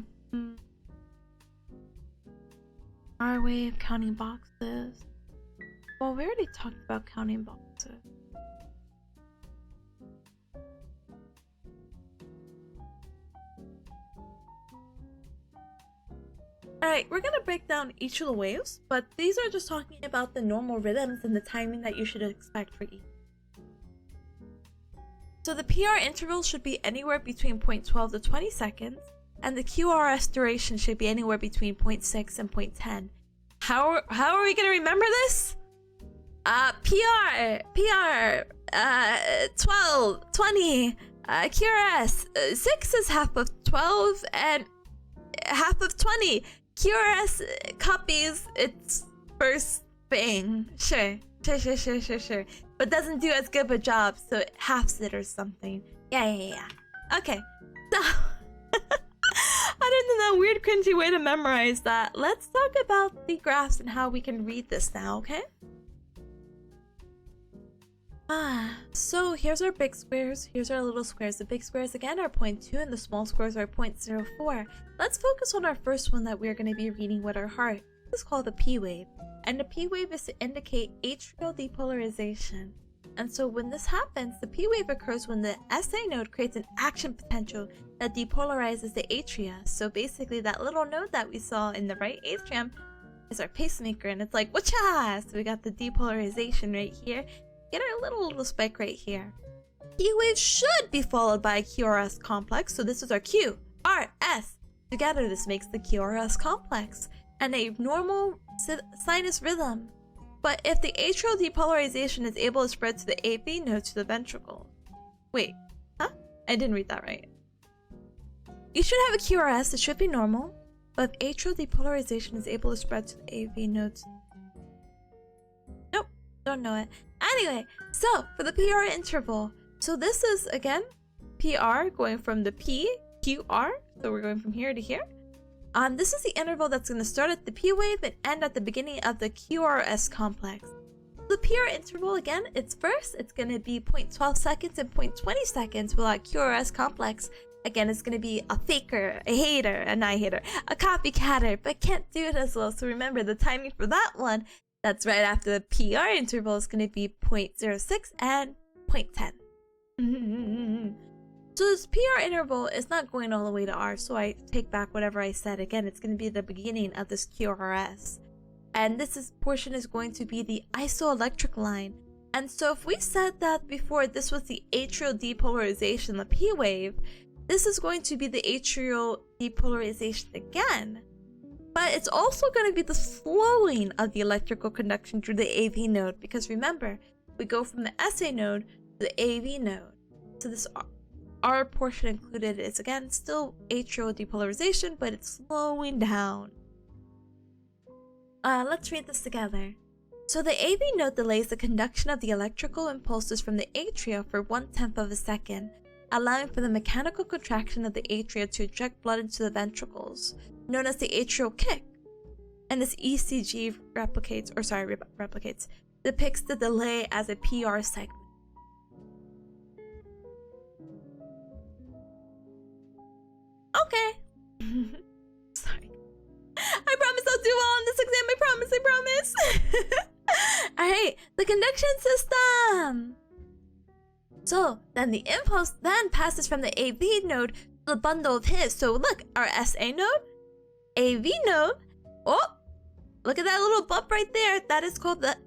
Speaker 1: Our way of counting boxes. Well, we already talked about counting boxes. Alright, we're gonna break down each of the waves, but these are just talking about the normal rhythms and the timing that you should expect for each. So the PR interval should be anywhere between 0.12 to 20 seconds, and the QRS duration should be anywhere between 0.6 and 0.10. How are we gonna remember this? PR, 12, 20, QRS, 6 is half of 12 and half of 20. QRS copies its first thing. Sure. But doesn't do as good of a job, so it halves it or something. Yeah. Okay, so other than that weird cringy way to memorize that, let's talk about the graphs and how we can read this now, okay? So here's our big squares, here's our little squares. The big squares again are 0.2 and the small squares are 0.04. Let's focus on our first one that we're going to be reading with our heart. This is called the P wave, and the P wave is to indicate atrial depolarization. And so when this happens, the P wave occurs when the SA node creates an action potential that depolarizes the atria. So basically that little node that we saw in the right atrium is our pacemaker, and it's like, whatcha! So we got the depolarization right here. Get our little spike right here. P wave should be followed by a QRS complex, so this is our Q, R, S. Together this makes the QRS complex, and a normal sinus rhythm. But if the atrial depolarization is able to spread to the AV node to the ventricle. Wait, huh? I didn't read that right. You should have a QRS, it should be normal, but if atrial depolarization is able to spread to the AV nodes. Nope, don't know it. Anyway, so for the PR interval, so this is again PR going from the P, QR, so we're going from here to here. This is the interval that's going to start at the P wave and end at the beginning of the QRS complex. The PR interval again, it's going to be 0.12 seconds and 0.20 seconds, while our QRS complex again is going to be a faker, a hater, a not-hater, a copycatter, but can't do it as well. So remember the timing for that one. That's right after the PR interval is going to be 0.06 and 0.10. So this PR interval is not going all the way to R, so I take back whatever I said. Again, it's going to be the beginning of this QRS. And this portion is going to be the isoelectric line. And so if we said that before this was the atrial depolarization, the P wave, this is going to be the atrial depolarization again. But it's also going to be the slowing of the electrical conduction through the AV node, because remember, we go from the SA node to the AV node. So this R portion included is again still atrial depolarization, but it's slowing down. Let's read this together. So the AV node delays the conduction of the electrical impulses from the atria for 1/10 of a second, allowing for the mechanical contraction of the atria to eject blood into the ventricles, known as the atrial kick. And this ECG depicts the delay as a PR segment. Okay. Sorry. I promise I'll do well on this exam. I promise. Alright, the conduction system. So then the impulse then passes from the AV node to the bundle of His. So look, our SA node, AV node. Oh, look at that little bump right there. That is called the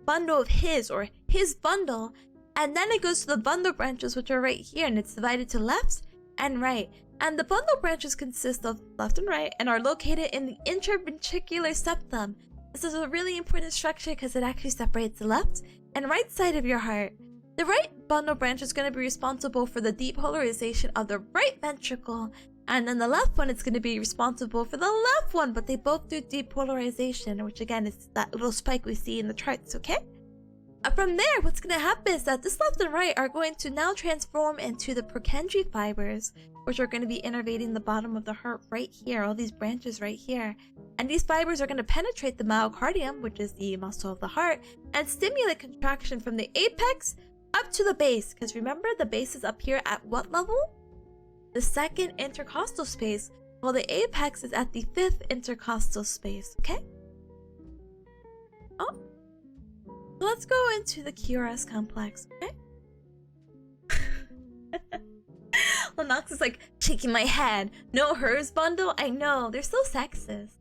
Speaker 1: bundle of His, or His bundle. And then it goes to the bundle branches, which are right here, and it's divided to left and right. And the bundle branches consist of left and right and are located in the interventricular septum. This is a really important structure because it actually separates the left and right side of your heart. The right bundle branch is going to be responsible for the depolarization of the right ventricle, and then the left one is going to be responsible for the left one, but they both do depolarization, which again is that little spike we see in the charts, okay? From there, what's going to happen is that this left and right are going to now transform into the Purkinje fibers, which are going to be innervating the bottom of the heart right here, all these branches right here. And these fibers are going to penetrate the myocardium, which is the muscle of the heart, and stimulate contraction from the apex up to the base. Because remember, the base is up here at what level? The second intercostal space, while the apex is at the fifth intercostal space, okay? Oh. So let's go into the QRS complex, okay? Lennox is like shaking my head. No hers bundle? I know, they're so sexist.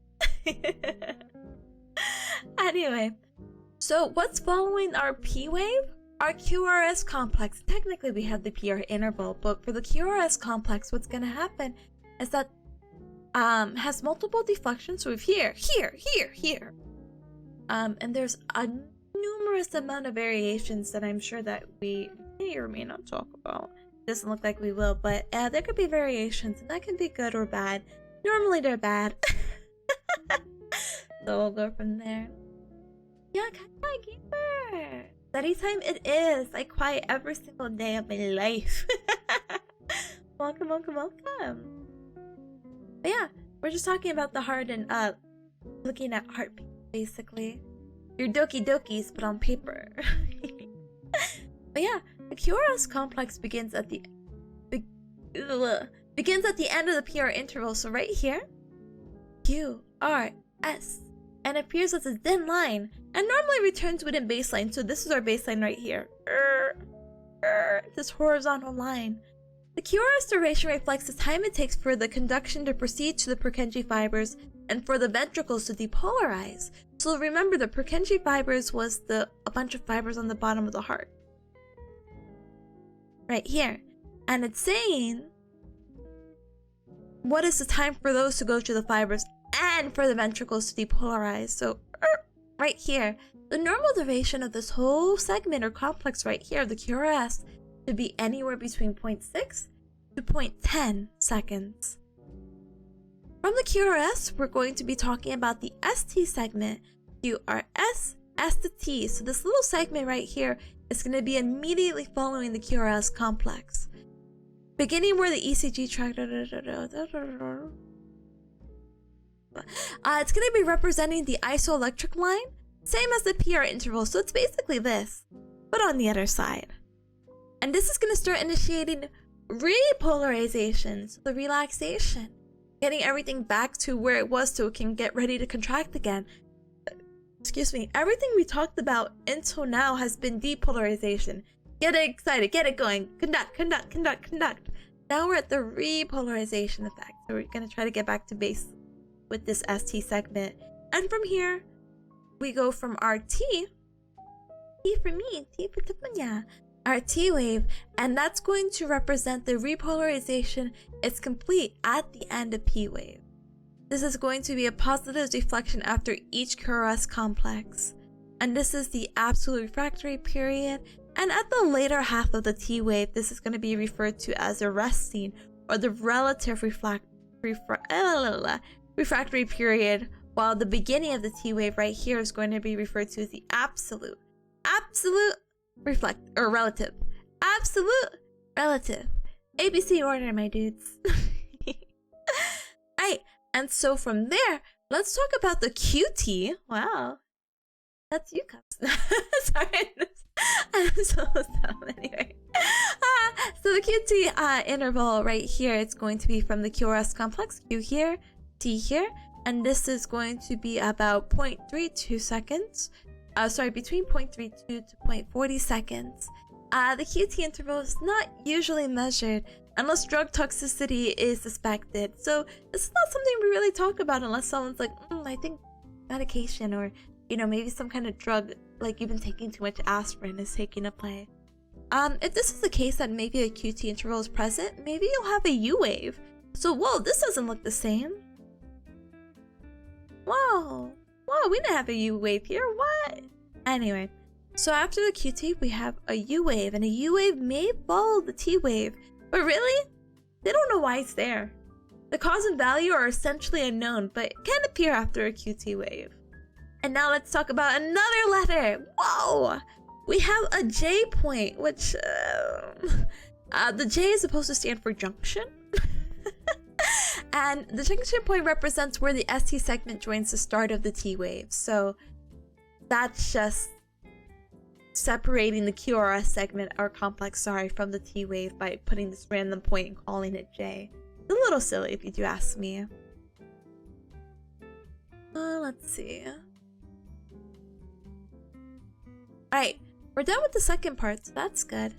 Speaker 1: Anyway, so what's following our P wave? Our QRS complex. Technically we have the PR interval, but for the QRS complex, what's gonna happen is that has multiple deflections. So we have here. And there's a numerous amount of variations that I'm sure that we may or may not talk about. Doesn't look like we will, but there could be variations, and that can be good or bad. Normally they're bad. So we'll go from there. Yeah, Kai Gamer! Study time it is! I quiet every single day of my life. Welcome. But yeah, we're just talking about the heart and looking at heart basically. Your Doki Dokis, but on paper. But yeah, the QRS complex begins at the end of the PR interval. So right here, QRS, and appears as a thin line, and normally returns within baseline. So this is our baseline right here. This horizontal line. The QRS duration reflects the time it takes for the conduction to proceed to the Purkinje fibers and for the ventricles to depolarize. So remember, the Purkinje fibers was a bunch of fibers on the bottom of the heart. Right here. And it's saying what is the time for those to go through the fibers and for the ventricles to depolarize. So right here, the normal duration of this whole segment or complex right here, the QRS, to be anywhere between 0.6 to 0.10 seconds. From the QRS, we're going to be talking about the ST segment, QRS, S to T. So this little segment right here is going to be immediately following the QRS complex. Beginning where the ECG track, it's going to be representing the isoelectric line, same as the PR interval. So it's basically this, but on the other side. And this is going to start initiating repolarization, so the relaxation, getting everything back to where it was so it can get ready to contract again. Excuse me, everything we talked about until now has been depolarization. Get excited, get it going, conduct. Now we're at the repolarization effect, so we're going to try to get back to base with this ST segment. And from here, we go from our T for me, T for Tipanya, our T wave, and that's going to represent the repolarization is complete at the end of P wave. This is going to be a positive deflection after each QRS complex, and this is the absolute refractory period. And at the later half of the T wave, this is going to be referred to as the resting or the relative refractory period, while the beginning of the T wave right here is going to be referred to as the absolute relative. ABC order, my dudes. Alright, and so from there, let's talk about the QT. Wow. That's you, Cups. Sorry. I'm so dumb anyway. So the QT interval right here, it's going to be from the QRS complex, Q here, T here, and this is going to be about 0.32 seconds. Between 0.32 to 0.40 seconds. The QT interval is not usually measured unless drug toxicity is suspected. So this is not something we really talk about unless someone's like, I think medication or, maybe some kind of drug, like you've been taking too much aspirin is taking a play. If this is the case that maybe a QT interval is present, maybe you'll have a U wave. So, whoa, this doesn't look the same. Whoa, we didn't have a U wave here, what? Anyway, so after the QT, we have a U wave, and a U wave may follow the T wave, but really, they don't know why it's there. The cause and value are essentially unknown, but it can appear after a QT wave. And now let's talk about another letter. Whoa! We have a J point, which, the J is supposed to stand for junction. And the junction point represents where the ST segment joins the start of the T wave. So that's just separating the QRS segment or complex, from the T wave by putting this random point and calling it J. It's a little silly if you do ask me. Let's see. Alright, we're done with the second part, so that's good.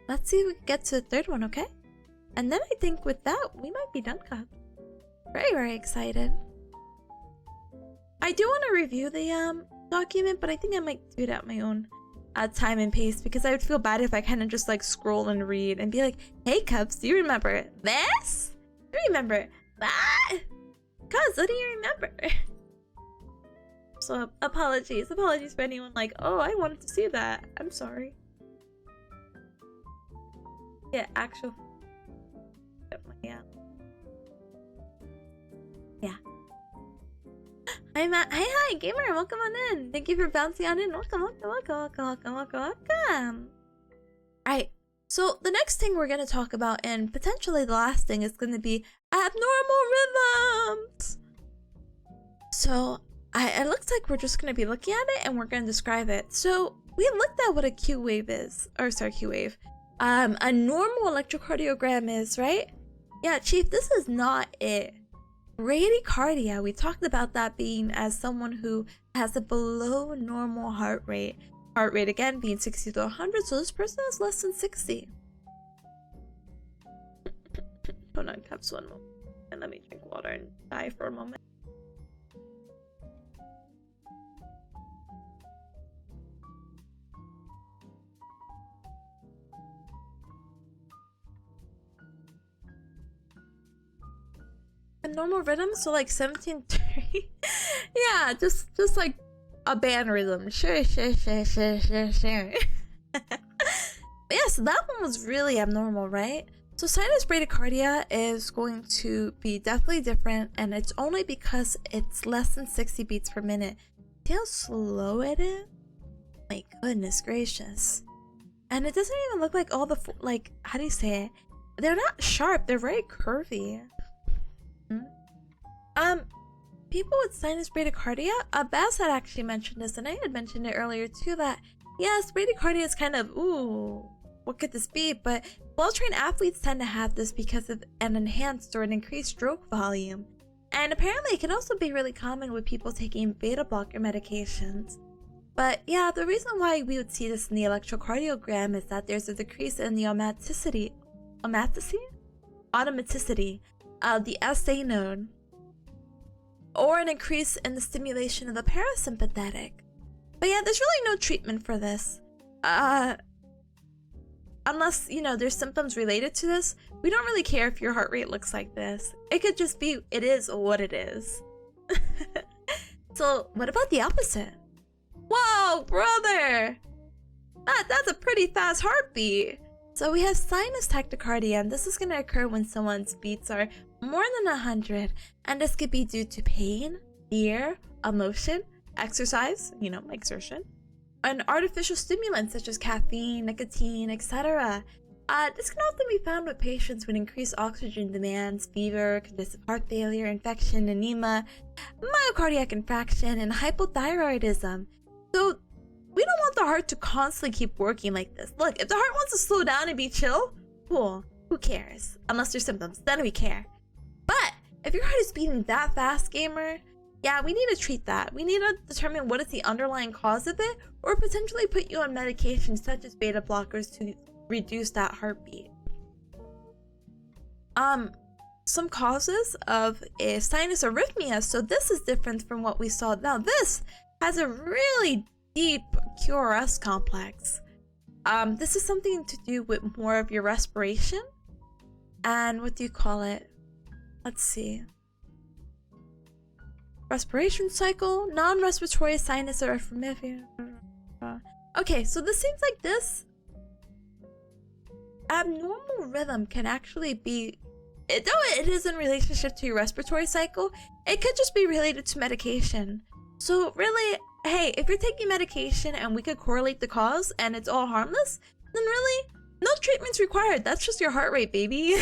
Speaker 1: Let's see if we can get to the third one, okay? And then I think with that, we might be done, Cup. Very, very excited. I do want to review the document, but I think I might do it at my own time and pace, because I would feel bad if I kind of just like scroll and read and be like, hey Cubs, do you remember this? Do you remember that? Cuz, what do you remember? So apologies for anyone like, oh, I wanted to see that. I'm sorry. Yeah, actual. Yeah. Hi Matt. Hi gamer, welcome on in. Thank you for bouncing on in. Welcome. Alright, so the next thing we're gonna talk about, and potentially the last thing, is gonna be abnormal rhythms. So it looks like we're just gonna be looking at it and we're gonna describe it. So we looked at what a Q wave is, Q wave. A normal electrocardiogram is, right? Yeah, Chief, this is not it. Bradycardia, we talked about that being as someone who has a below normal heart rate. Heart rate again being 60 to 100, so this person is less than 60. Hold on, Cups, one moment. And let me drink water and die for a moment. A normal rhythm, so like 17:30. Yeah, just like a band rhythm. Sure. But yeah, so that one was really abnormal, right? So sinus bradycardia is going to be definitely different, and it's only because it's less than 60 beats per minute. See how slow it is? My goodness gracious. And it doesn't even look like all the, like, how do you say it? They're not sharp, they're very curvy. People with sinus bradycardia, Baz had actually mentioned this, and I had mentioned it earlier too, that yes, bradycardia is kind of, ooh, what could this be? But well-trained athletes tend to have this because of an enhanced or an increased stroke volume. And apparently it can also be really common with people taking beta blocker medications. But yeah, the reason why we would see this in the electrocardiogram is that there's a decrease in the automaticity of the SA node, or an increase in the stimulation of the parasympathetic. But yeah, there's really no treatment for this. unless, you know, there's symptoms related to this, we don't really care if your heart rate looks like this. It could just be, it is what it is. So, what about the opposite? Whoa, brother! That's a pretty fast heartbeat. So we have sinus tachycardia, and this is going to occur when someone's beats are more than 100, and this could be due to pain, fear, emotion, exercise, you know, exertion, and artificial stimulants such as caffeine, nicotine, etc. This can often be found with patients with increased oxygen demands, fever, congestive heart failure, infection, anemia, myocardial infarction, and hypothyroidism. So we don't want the heart to constantly keep working like this. Look, if the heart wants to slow down and be chill, cool, who cares? Unless there's symptoms, then we care. But if your heart is beating that fast, gamer, yeah, we need to treat that. We need to determine what is the underlying cause of it, or potentially put you on medications such as beta blockers to reduce that heartbeat. Some causes of a sinus arrhythmia. So this is different from what we saw. Now this has a really deep QRS complex. This is something to do with more of your respiration and what do you call it? Let's see. Respiration cycle, non-respiratory sinus arrhythmia. Okay, so this seems like this abnormal rhythm can actually be, though it is in relationship to your respiratory cycle, it could just be related to medication. So really, hey, if you're taking medication and we could correlate the cause and it's all harmless, then really, no treatment's required. That's just your heart rate, baby.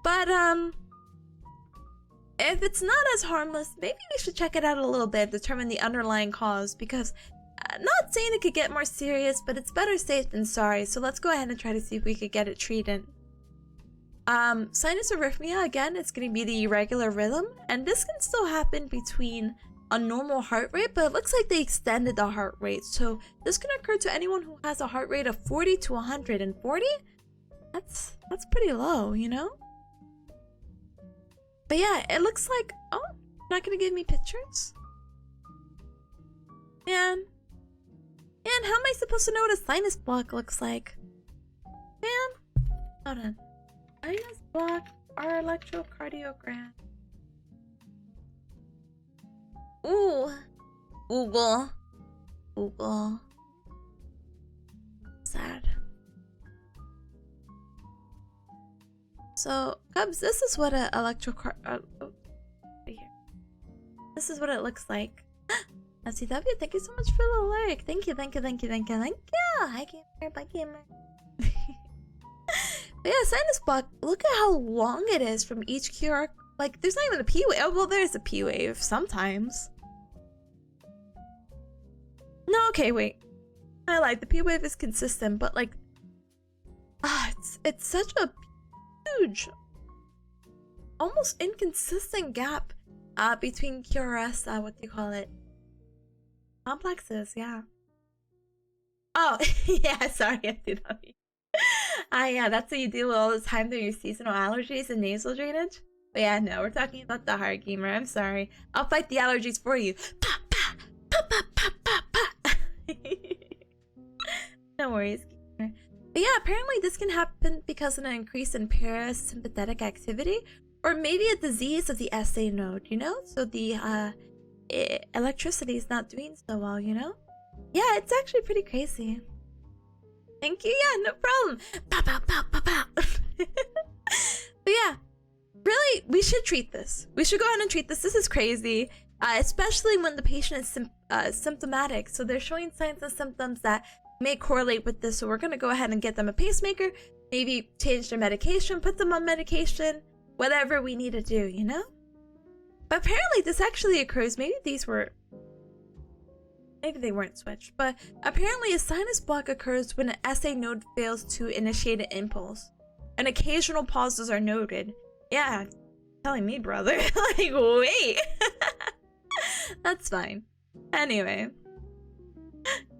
Speaker 1: But, if it's not as harmless, maybe we should check it out a little bit, determine the underlying cause, because not saying it could get more serious, but it's better safe than sorry. So let's go ahead and try to see if we could get it treated. Sinus arrhythmia, again, it's going to be the irregular rhythm, and this can still happen between a normal heart rate, but it looks like they extended the heart rate. So this can occur to anyone who has a heart rate of 40 to 140. That's pretty low, you know? But yeah, it looks like, oh, you're not gonna give me pictures? Man, how am I supposed to know what a sinus block looks like? Man, hold on. Sinus block or electrocardiogram. Ooh, Google. Sad. So, Cubs, this is what an right here. This is what it looks like. SCW, thank you so much for the like. Thank you. Hi, gamer. Bye, gamer. But yeah, sinus block. Look at how long it is from each QR. Like, there's not even a P wave. Oh, well, there's a P wave sometimes. No, okay, wait. I lied. The P wave is consistent, but like, it's such a huge, almost inconsistent gap between QRS, what do you call it? Complexes, yeah. Oh, yeah, sorry, I did not mean. Yeah, that's what you do all the time through your seasonal allergies and nasal drainage. But yeah, no, we're talking about the heart, gamer. I'm sorry. I'll fight the allergies for you. Pa, pa, pa, pa, pa, pa, pa. No worries, gamer. But yeah, apparently this can happen because of an increase in parasympathetic activity, or maybe a disease of the SA node, you know? So the electricity is not doing so well, you know? Yeah, it's actually pretty crazy. Thank you, yeah, no problem. Pow, pow, pow, pow, pow. But yeah, really, we should treat this. We should go ahead and treat this. This is crazy, especially when the patient is symptomatic. So they're showing signs and symptoms that may correlate with this. So we're going to go ahead and get them a pacemaker, maybe change their medication, put them on medication, whatever we need to do, you know? But apparently this actually occurs. Maybe they weren't switched, but apparently a sinus block occurs when an SA node fails to initiate an impulse, and occasional pauses are noted. Yeah, telling me, brother. Like, wait. That's fine. Anyway,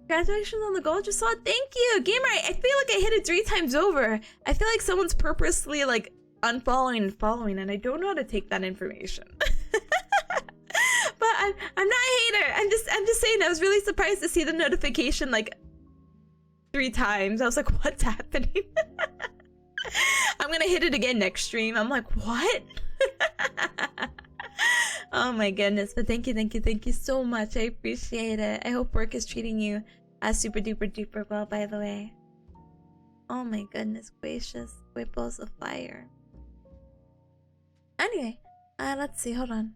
Speaker 1: congratulations on the goal. Just saw it. Thank you, gamer. I feel like I hit it 3 times over. I feel like someone's purposely like unfollowing and following, and I don't know how to take that information. But I'm not a hater. I'm just saying I was really surprised to see the notification like 3 times. I was like, what's happening? I'm gonna hit it again next stream. I'm like, what? Oh my goodness. But thank you so much. I appreciate it. I hope work is treating you super duper duper well, by the way. Oh my goodness gracious. Great balls of fire. Anyway, let's see. Hold on.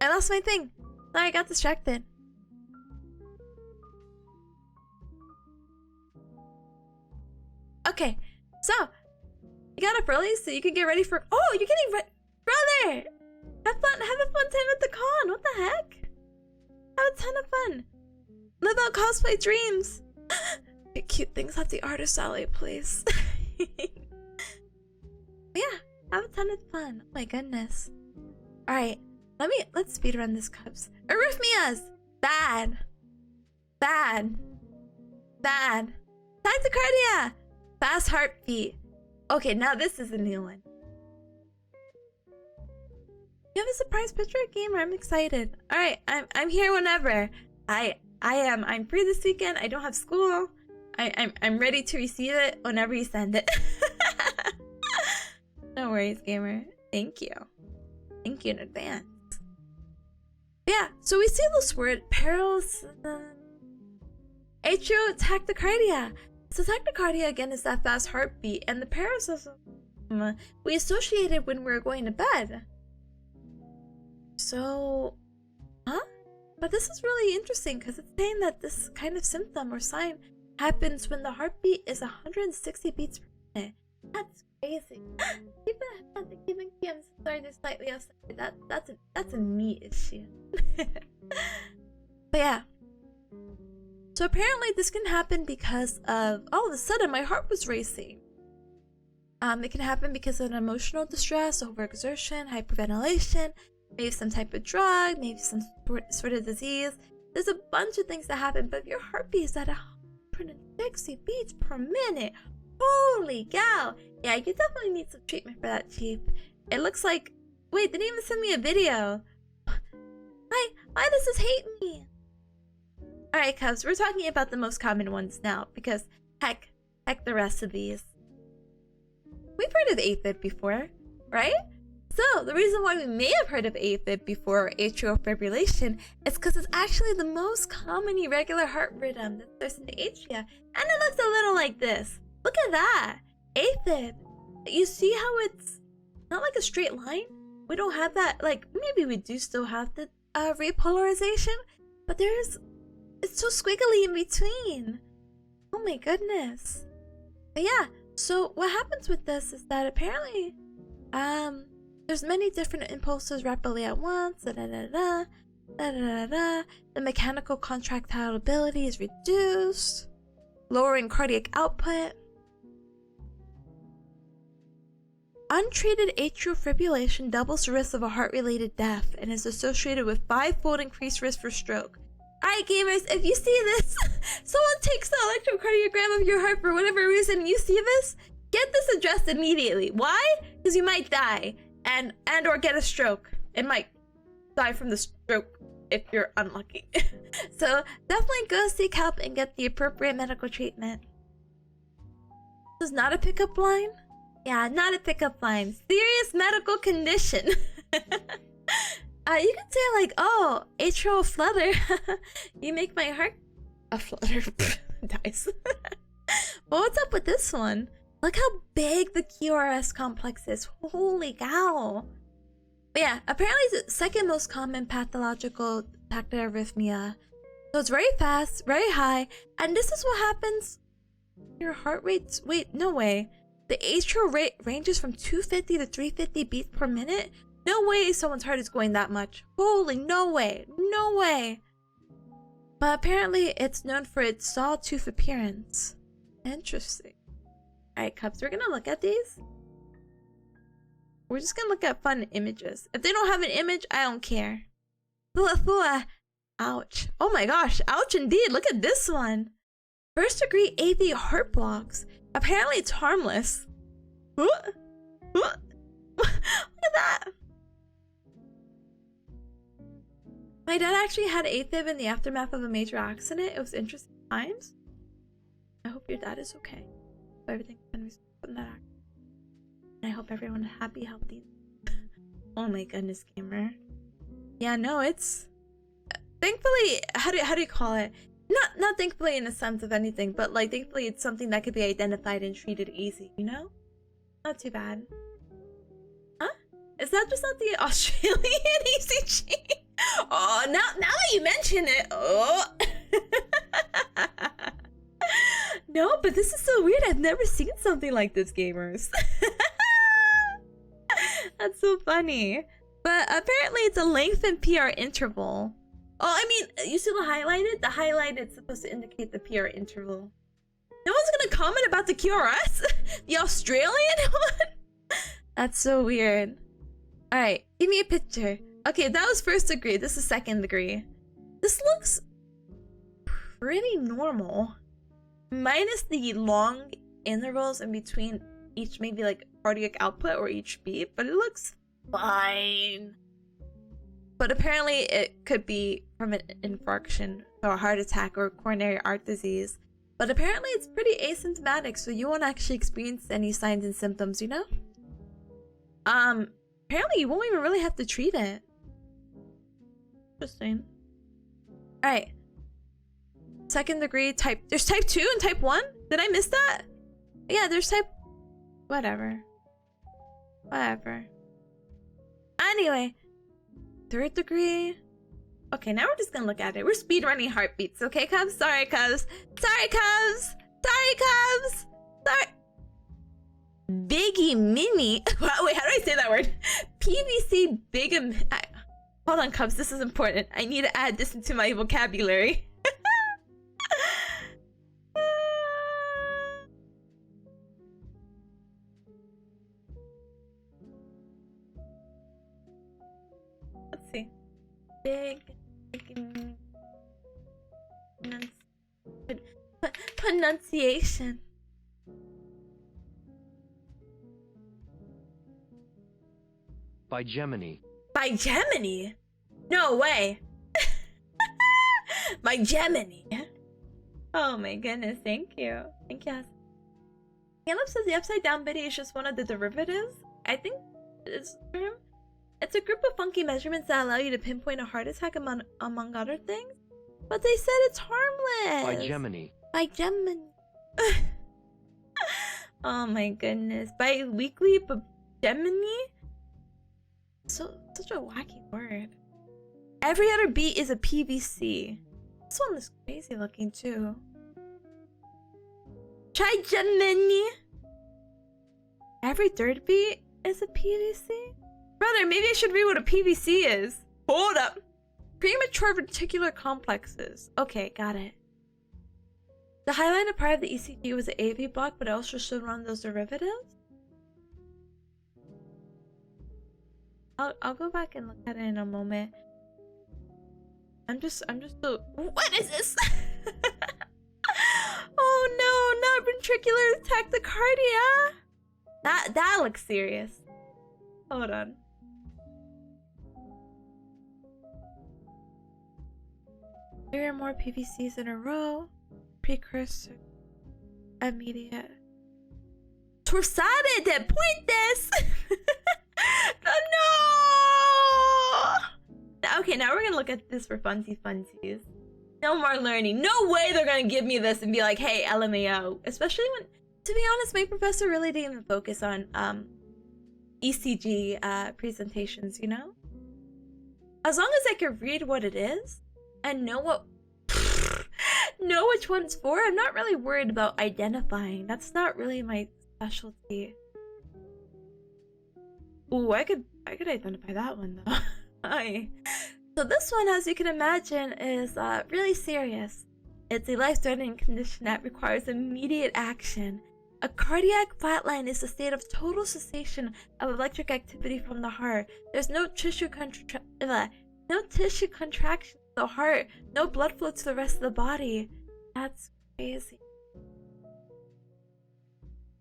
Speaker 1: I lost my thing. Sorry, I got distracted. Okay, so you got up early so you can get ready for. Oh, you're getting ready, brother. Have a fun time at the con. What the heck? Have a ton of fun. Live out cosplay dreams. Get cute things at the artist alley, please. Yeah, have a ton of fun. Oh my goodness. All right. Let's speedrun this cups. Arrhythmias! Bad. Tachycardia! Fast heartbeat. Okay, now this is a new one. You have a surprise picture, gamer? I'm excited. Alright, I'm here whenever. I'm free this weekend. I don't have school. I'm ready to receive it whenever you send it. No worries, gamer. Thank you. Thank you in advance. Yeah, so we see this word perils atrial tachycardia. So tachycardia again is that fast heartbeat, and the paroxysm we associated when we were going to bed. So, but this is really interesting because it's saying that this kind of symptom or sign happens when the heartbeat is 160 beats per minute. That's crazy. I'm sorry, they're slightly offside. That's a me issue. But yeah. So apparently this can happen because of all of a sudden my heart was racing. It can happen because of an emotional distress, overexertion, hyperventilation, maybe some type of drug, maybe some sort of disease. There's a bunch of things that happen, but if your heartbeat is at 160 beats per minute, holy cow! Yeah, you definitely need some treatment for that, Chief. It looks like... Wait, they didn't even send me a video. Why does this hate me? Alright, Cubs, we're talking about the most common ones now, because heck the rest of these. We've heard of AFib before, right? So, the reason why we may have heard of AFib before, or atrial fibrillation, is because it's actually the most common irregular heart rhythm that starts in the atria, and it looks a little like this. Look at that! AFib. You see how it's not like a straight line? We don't have that, like, maybe we do still have the repolarization, but it's so squiggly in between. Oh my goodness. But yeah, so what happens with this is that apparently, there's many different impulses rapidly at once, the mechanical contractility is reduced, lowering cardiac output. Untreated atrial fibrillation doubles the risk of a heart-related death and is associated with 5-fold increased risk for stroke. Alright gamers, if you see this, someone takes the electrocardiogram of your heart for whatever reason and you see this, get this addressed immediately. Why? Because you might die and or get a stroke. It might die from the stroke if you're unlucky. So definitely go seek help and get the appropriate medical treatment. This is not a pickup line. Yeah, not a pickup line. Serious medical condition. You can say like, oh, atrial flutter. You make my heart a flutter. Dies. Well, what's up with this one? Look how big the QRS complex is. Holy cow. But yeah, apparently it's the second most common pathological tachyarrhythmia. So it's very fast, very high, and this is what happens. Your heart rate's... Wait, no way. The atrial rate ranges from 250 to 350 beats per minute. No way someone's heart is going that much. Holy, no way. No way. But apparently it's known for its sawtooth appearance. Interesting. Alright, Cubs, we're gonna look at these. We're just gonna look at fun images. If they don't have an image, I don't care. Ouch. Oh my gosh, ouch indeed. Look at this one. First degree AV heart blocks. Apparently it's harmless. Look at that. My dad actually had AFib in the aftermath of a major accident. It was interesting times. I hope your dad is okay. Hope everything's gonna be from that accident. And I hope everyone is happy, healthy. Oh my goodness, gamer. Yeah, no, it's thankfully how do you call it? Not thankfully in a sense of anything, but like thankfully it's something that could be identified and treated easy, you know? Not too bad. Huh? Is that just not the Australian ECG? Oh, now that you mention it, oh. No, but this is so weird. I've never seen something like this, gamers. That's so funny. But apparently it's a lengthened PR interval. Oh, I mean, you see the highlighted? The highlighted supposed to indicate the PR interval. No one's gonna comment about the QRS? The Australian one? That's so weird. Alright, give me a picture. Okay, that was first degree. This is second degree. This looks pretty normal. Minus the long intervals in between each maybe like cardiac output or each beat, but it looks fine. But apparently it could be from an infarction or a heart attack or coronary artery disease. But apparently it's pretty asymptomatic, so you won't actually experience any signs and symptoms, you know? Apparently you won't even really have to treat it. Interesting. Alright. Second degree type. There's type 2 and type 1? Did I miss that? Yeah, there's type. Whatever. Anyway. Third degree. Okay, now we're just gonna look at it. We're speedrunning heartbeats, okay, Cubs? Sorry, Cubs. Sorry, Cubs. Sorry, Cubs. Sorry. Biggie Mini. Wait, how do I say that word? PVC Biggie. Hold on, Cubs. This is important. I need to add this into my vocabulary. Let's see. Pronunciation.
Speaker 3: By Gemini.
Speaker 1: By Gemini? No way. By Gemini. Oh my goodness, thank you. Thank you. Caleb says the upside down biddy is just one of the derivatives. I think it's true. It's a group of funky measurements that allow you to pinpoint a heart attack among other things. But they said it's harmless.
Speaker 3: By Gemini.
Speaker 1: By Gemini. Oh my goodness. Bi-weekly, but Gemini? Such a wacky word. Every other beat is a PVC. This one is crazy looking too. Try Gemini. Every third beat is a PVC? Brother, maybe I should read what a PVC is. Hold up. Premature reticular complexes. Okay, got it. The highlighted part of the ECG was an AV block, but it also showed one of those derivatives. I'll go back and look at it in a moment. I'm just so. What is this? Oh no, not ventricular tachycardia. That looks serious. Hold on. Three or more PVCs in a row. Precursor. Immediate. Torsade de puentes. Oh, no! Okay, now we're gonna look at this for funsies. No more learning. No way they're gonna give me this and be like, hey, LMAO. Especially when, to be honest, my professor really didn't even focus on ECG presentations, you know? As long as I can read what it is and know which one it's for, I'm not really worried about identifying. That's not really my specialty. Ooh, I could identify that one though. So this one, as you can imagine, is really serious. It's a life-threatening condition that requires immediate action. A cardiac flatline is a state of total cessation of electric activity from the heart. There's no tissue contraction of the heart, no blood flow to the rest of the body. That's crazy.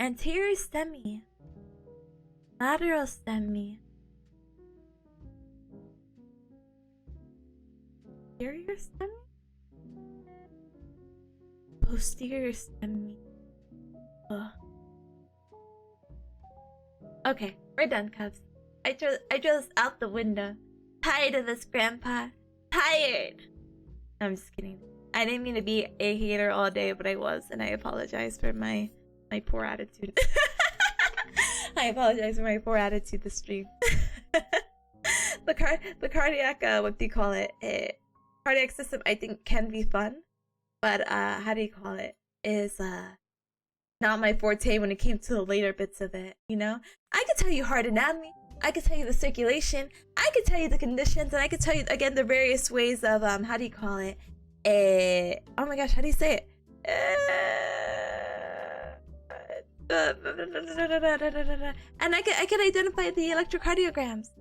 Speaker 1: Anterior STEMI. Lateral STEMI. Posterior STEMI? Posterior STEMI. Ugh. Okay, we're done, Cubs. I throw this out the window. Tired of this, Grandpa. Tired! I'm just kidding. I didn't mean to be a hater all day, but I was, and I apologize for my poor attitude. I apologize for my poor attitude this stream. the cardiac, what do you call it? Cardiac system, I think, can be fun, but how do you call it? Is not my forte when it came to the later bits of it. You know, I could tell you heart anatomy. I could tell you the circulation. I could tell you the conditions, and I could tell you again the various ways of how do you call it? Oh my gosh, how do you say it? And I could identify the electrocardiograms.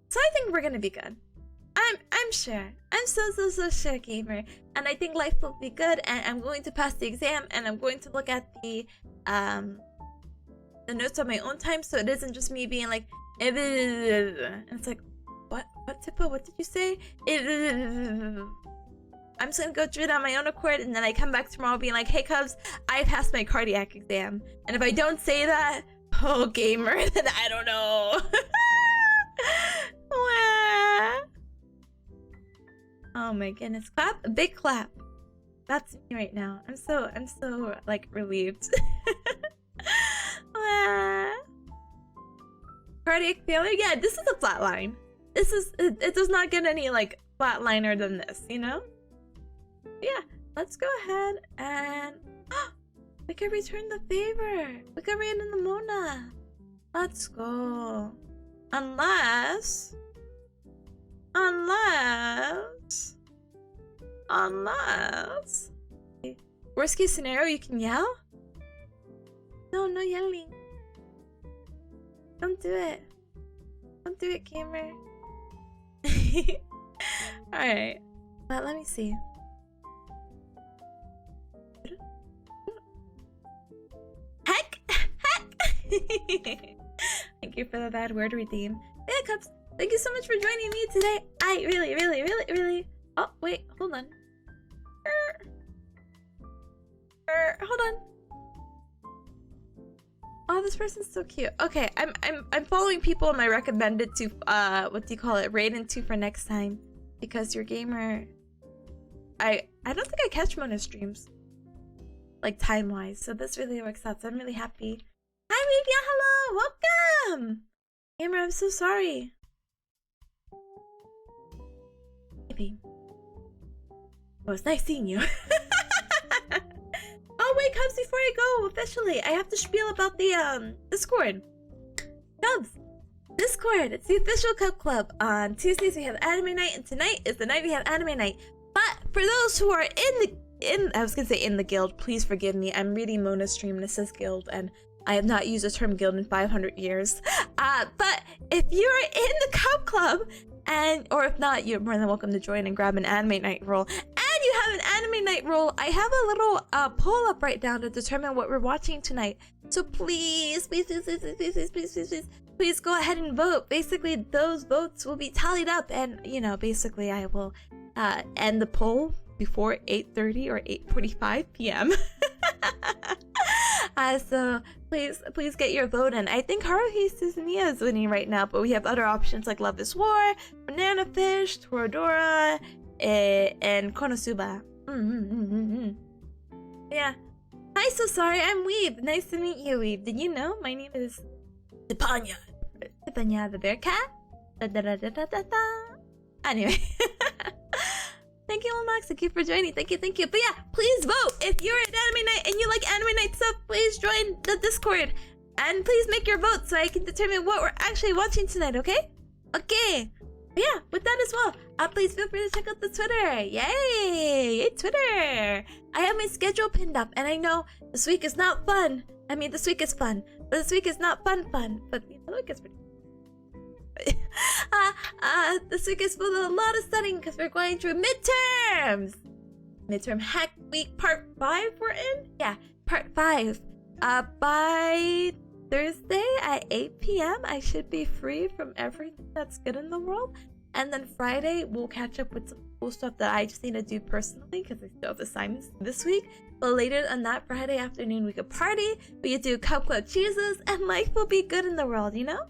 Speaker 1: So I think we're gonna be good. I'm sure. I'm so sure, gamer. And I think life will be good. And I'm going to pass the exam, and I'm going to look at the notes on my own time, so it isn't just me being like, and it's like, what Tippa? What did you say? I'm just gonna go through it on my own accord, and then I come back tomorrow being like, hey Cubs, I passed my cardiac exam. And if I don't say that, oh gamer, then I don't know. Oh my goodness. Clap, a big clap. That's me right now. I'm so like relieved. Cardiac failure? Yeah, this is a flat line. It does not get any like flatliner than this, you know? Yeah, let's go ahead and we can return the favor. We can read in the Mona. Let's go. Unless worst case scenario, you can yell? No yelling. Don't do it. Don't do it, gamer. Alright. But let me see. Heck! Thank you for the bad word redeem. Yeah, Cups, thank you so much for joining me today. I really... Oh, wait, hold on. Hold on. Oh, this person's so cute. Okay, I'm following people in my recommended to what do you call it? Raid into for next time, because your gamer. I don't think I catch Mona streams, like time wise. So this really works out. So I'm really happy. Hi, Media. Hello, welcome. Gamer, I'm so sorry. Maybe. Oh, it's nice seeing you. Oh wait, Cubs, before I go officially, I have to spiel about the Discord. Cubs, Discord, it's the official Cub Club. On Tuesdays we have anime night, and tonight is the night we have anime night. But for those who are I was gonna say in the guild, please forgive me. I'm reading Mona's stream and it says guild, and I have not used the term guild in 500 years. But if you're in the Cub Club, or if not, you're more than welcome to join and grab an anime night roll. And you have an anime night roll, I have a little poll up right now to determine what we're watching tonight. So please go ahead and vote. Basically, those votes will be tallied up, and you know, basically I will end the poll before 8:30 or 8:45 p.m. So please get your vote in. I think Haruhi Suzumiya is winning right now, but we have other options like Love is War, Banana Fish, Toradora, and Konosuba. Yeah. Hi, so sorry, I'm Weeb. Nice to meet you, Weeb. Did you know my name is Tipanya? Tipanya the bearcat? Anyway. Thank you, Lomax. Thank you for joining. Thank you. But yeah, please vote. If you're at anime night and you like anime night stuff, please join the Discord. And please make your vote so I can determine what we're actually watching tonight, okay? Okay. But yeah, with that as well, please feel free to check out the Twitter. Yay, Twitter. I have my schedule pinned up, and I know this week is not fun. I mean, this week is fun, but this week is not fun. But you know, it gets pretty. This week is full of a lot of studying because we're going through midterms. midterm hack week part 5 we're in? Yeah, part 5. By Thursday at 8 p.m. I should be free from everything that's good in the world. And then Friday, we'll catch up with some cool stuff that I just need to do personally because I still have assignments this week. But later on that Friday afternoon, we could party, we could do Cup Club cheeses, and life will be good in the world, you know?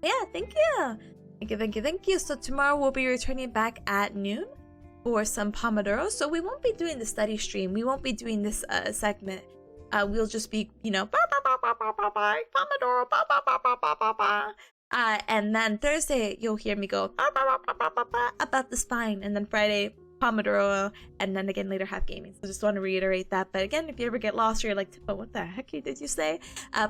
Speaker 1: Yeah, thank you. Thank you. So tomorrow we'll be returning back at noon for some pomodoro. So we won't be doing the study stream. We won't be doing this segment. We'll just be, you know, pomodoro, and then Thursday you'll hear me go about the spine, and then Friday pomodoro, and then again later half gaming. So just want to reiterate that. But again, if you ever get lost or you're like, what the heck did you say?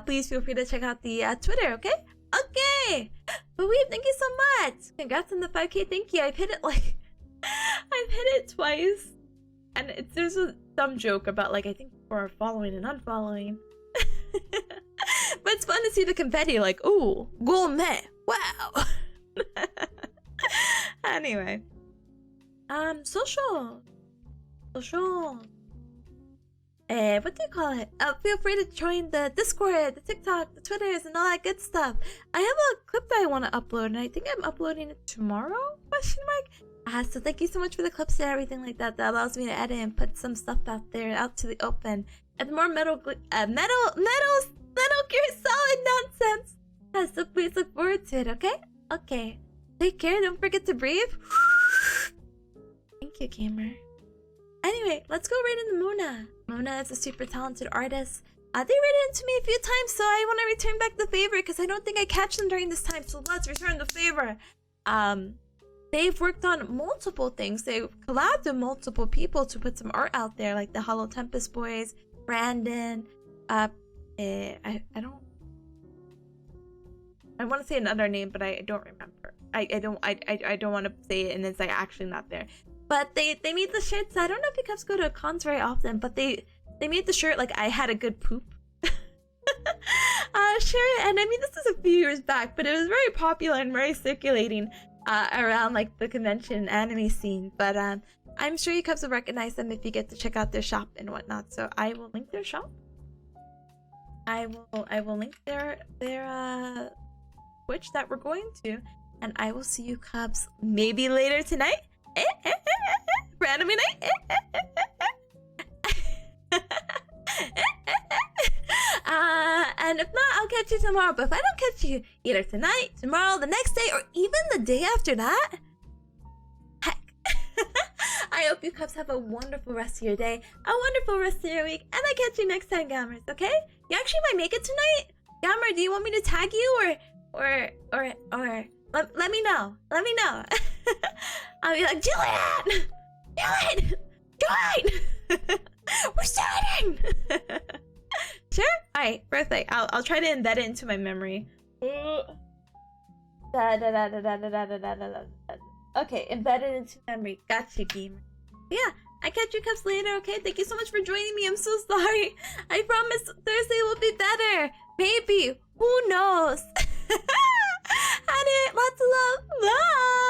Speaker 1: Please feel free to check out the Twitter, okay? Okay! But thank you so much! Congrats on the 5K, thank you. I've hit it like... I've hit it twice. And there's a dumb joke about like, I think people are following and unfollowing. But it's fun to see the confetti like, ooh, gourmet, wow! Anyway. Social. What do you call it? Feel free to join the Discord, the TikTok, the Twitters, and all that good stuff. I have a clip that I want to upload, and I think I'm uploading it tomorrow? Question mark. So thank you so much for the clips and everything like that. That allows me to edit and put some stuff out there, out to the open. And more Metal Gear Solid nonsense. So please look forward to it, okay? Okay. Take care. Don't forget to breathe. Thank you, gamer. Anyway, let's go right into Mona. Mona is a super talented artist. They read into me a few times, so I want to return back the favor because I don't think I catch them during this time. So let's return the favor. They've worked on multiple things. They've collabed with multiple people to put some art out there, like the Hollow Tempest Boys, Brandon. I want to say another name, but I don't remember. I don't want to say it, and it's like actually not there. But they made the shirts. I don't know if you guys go to cons very often, but they made the shirt like I had a good poop. Shirt, and I mean this is a few years back, but it was very popular and very circulating around like the convention anime scene. But I'm sure you guys will recognize them if you get to check out their shop and whatnot. So I will link their shop. I will link their Twitch that we're going to, and I will see you cubs maybe later tonight. Randomly night. And if not, I'll catch you tomorrow. But if I don't catch you either tonight, tomorrow, the next day, or even the day after that, heck. I hope you cubs have a wonderful rest of your day, a wonderful rest of your week, and I catch you next time, gamers, okay? You actually might make it tonight. Gamer, do you want me to tag you or let me know. Let me know. I'll be like, Julian! Join! We're starting! Sure? Alright, perfect. I'll try to embed it into my memory. Okay, embedded into memory. Gotcha, gamer. Yeah, I catch you cups later, okay? Thank you so much for joining me. I'm so sorry. I promise Thursday will be better. Maybe. Who knows? Anyway, lots of love. Bye!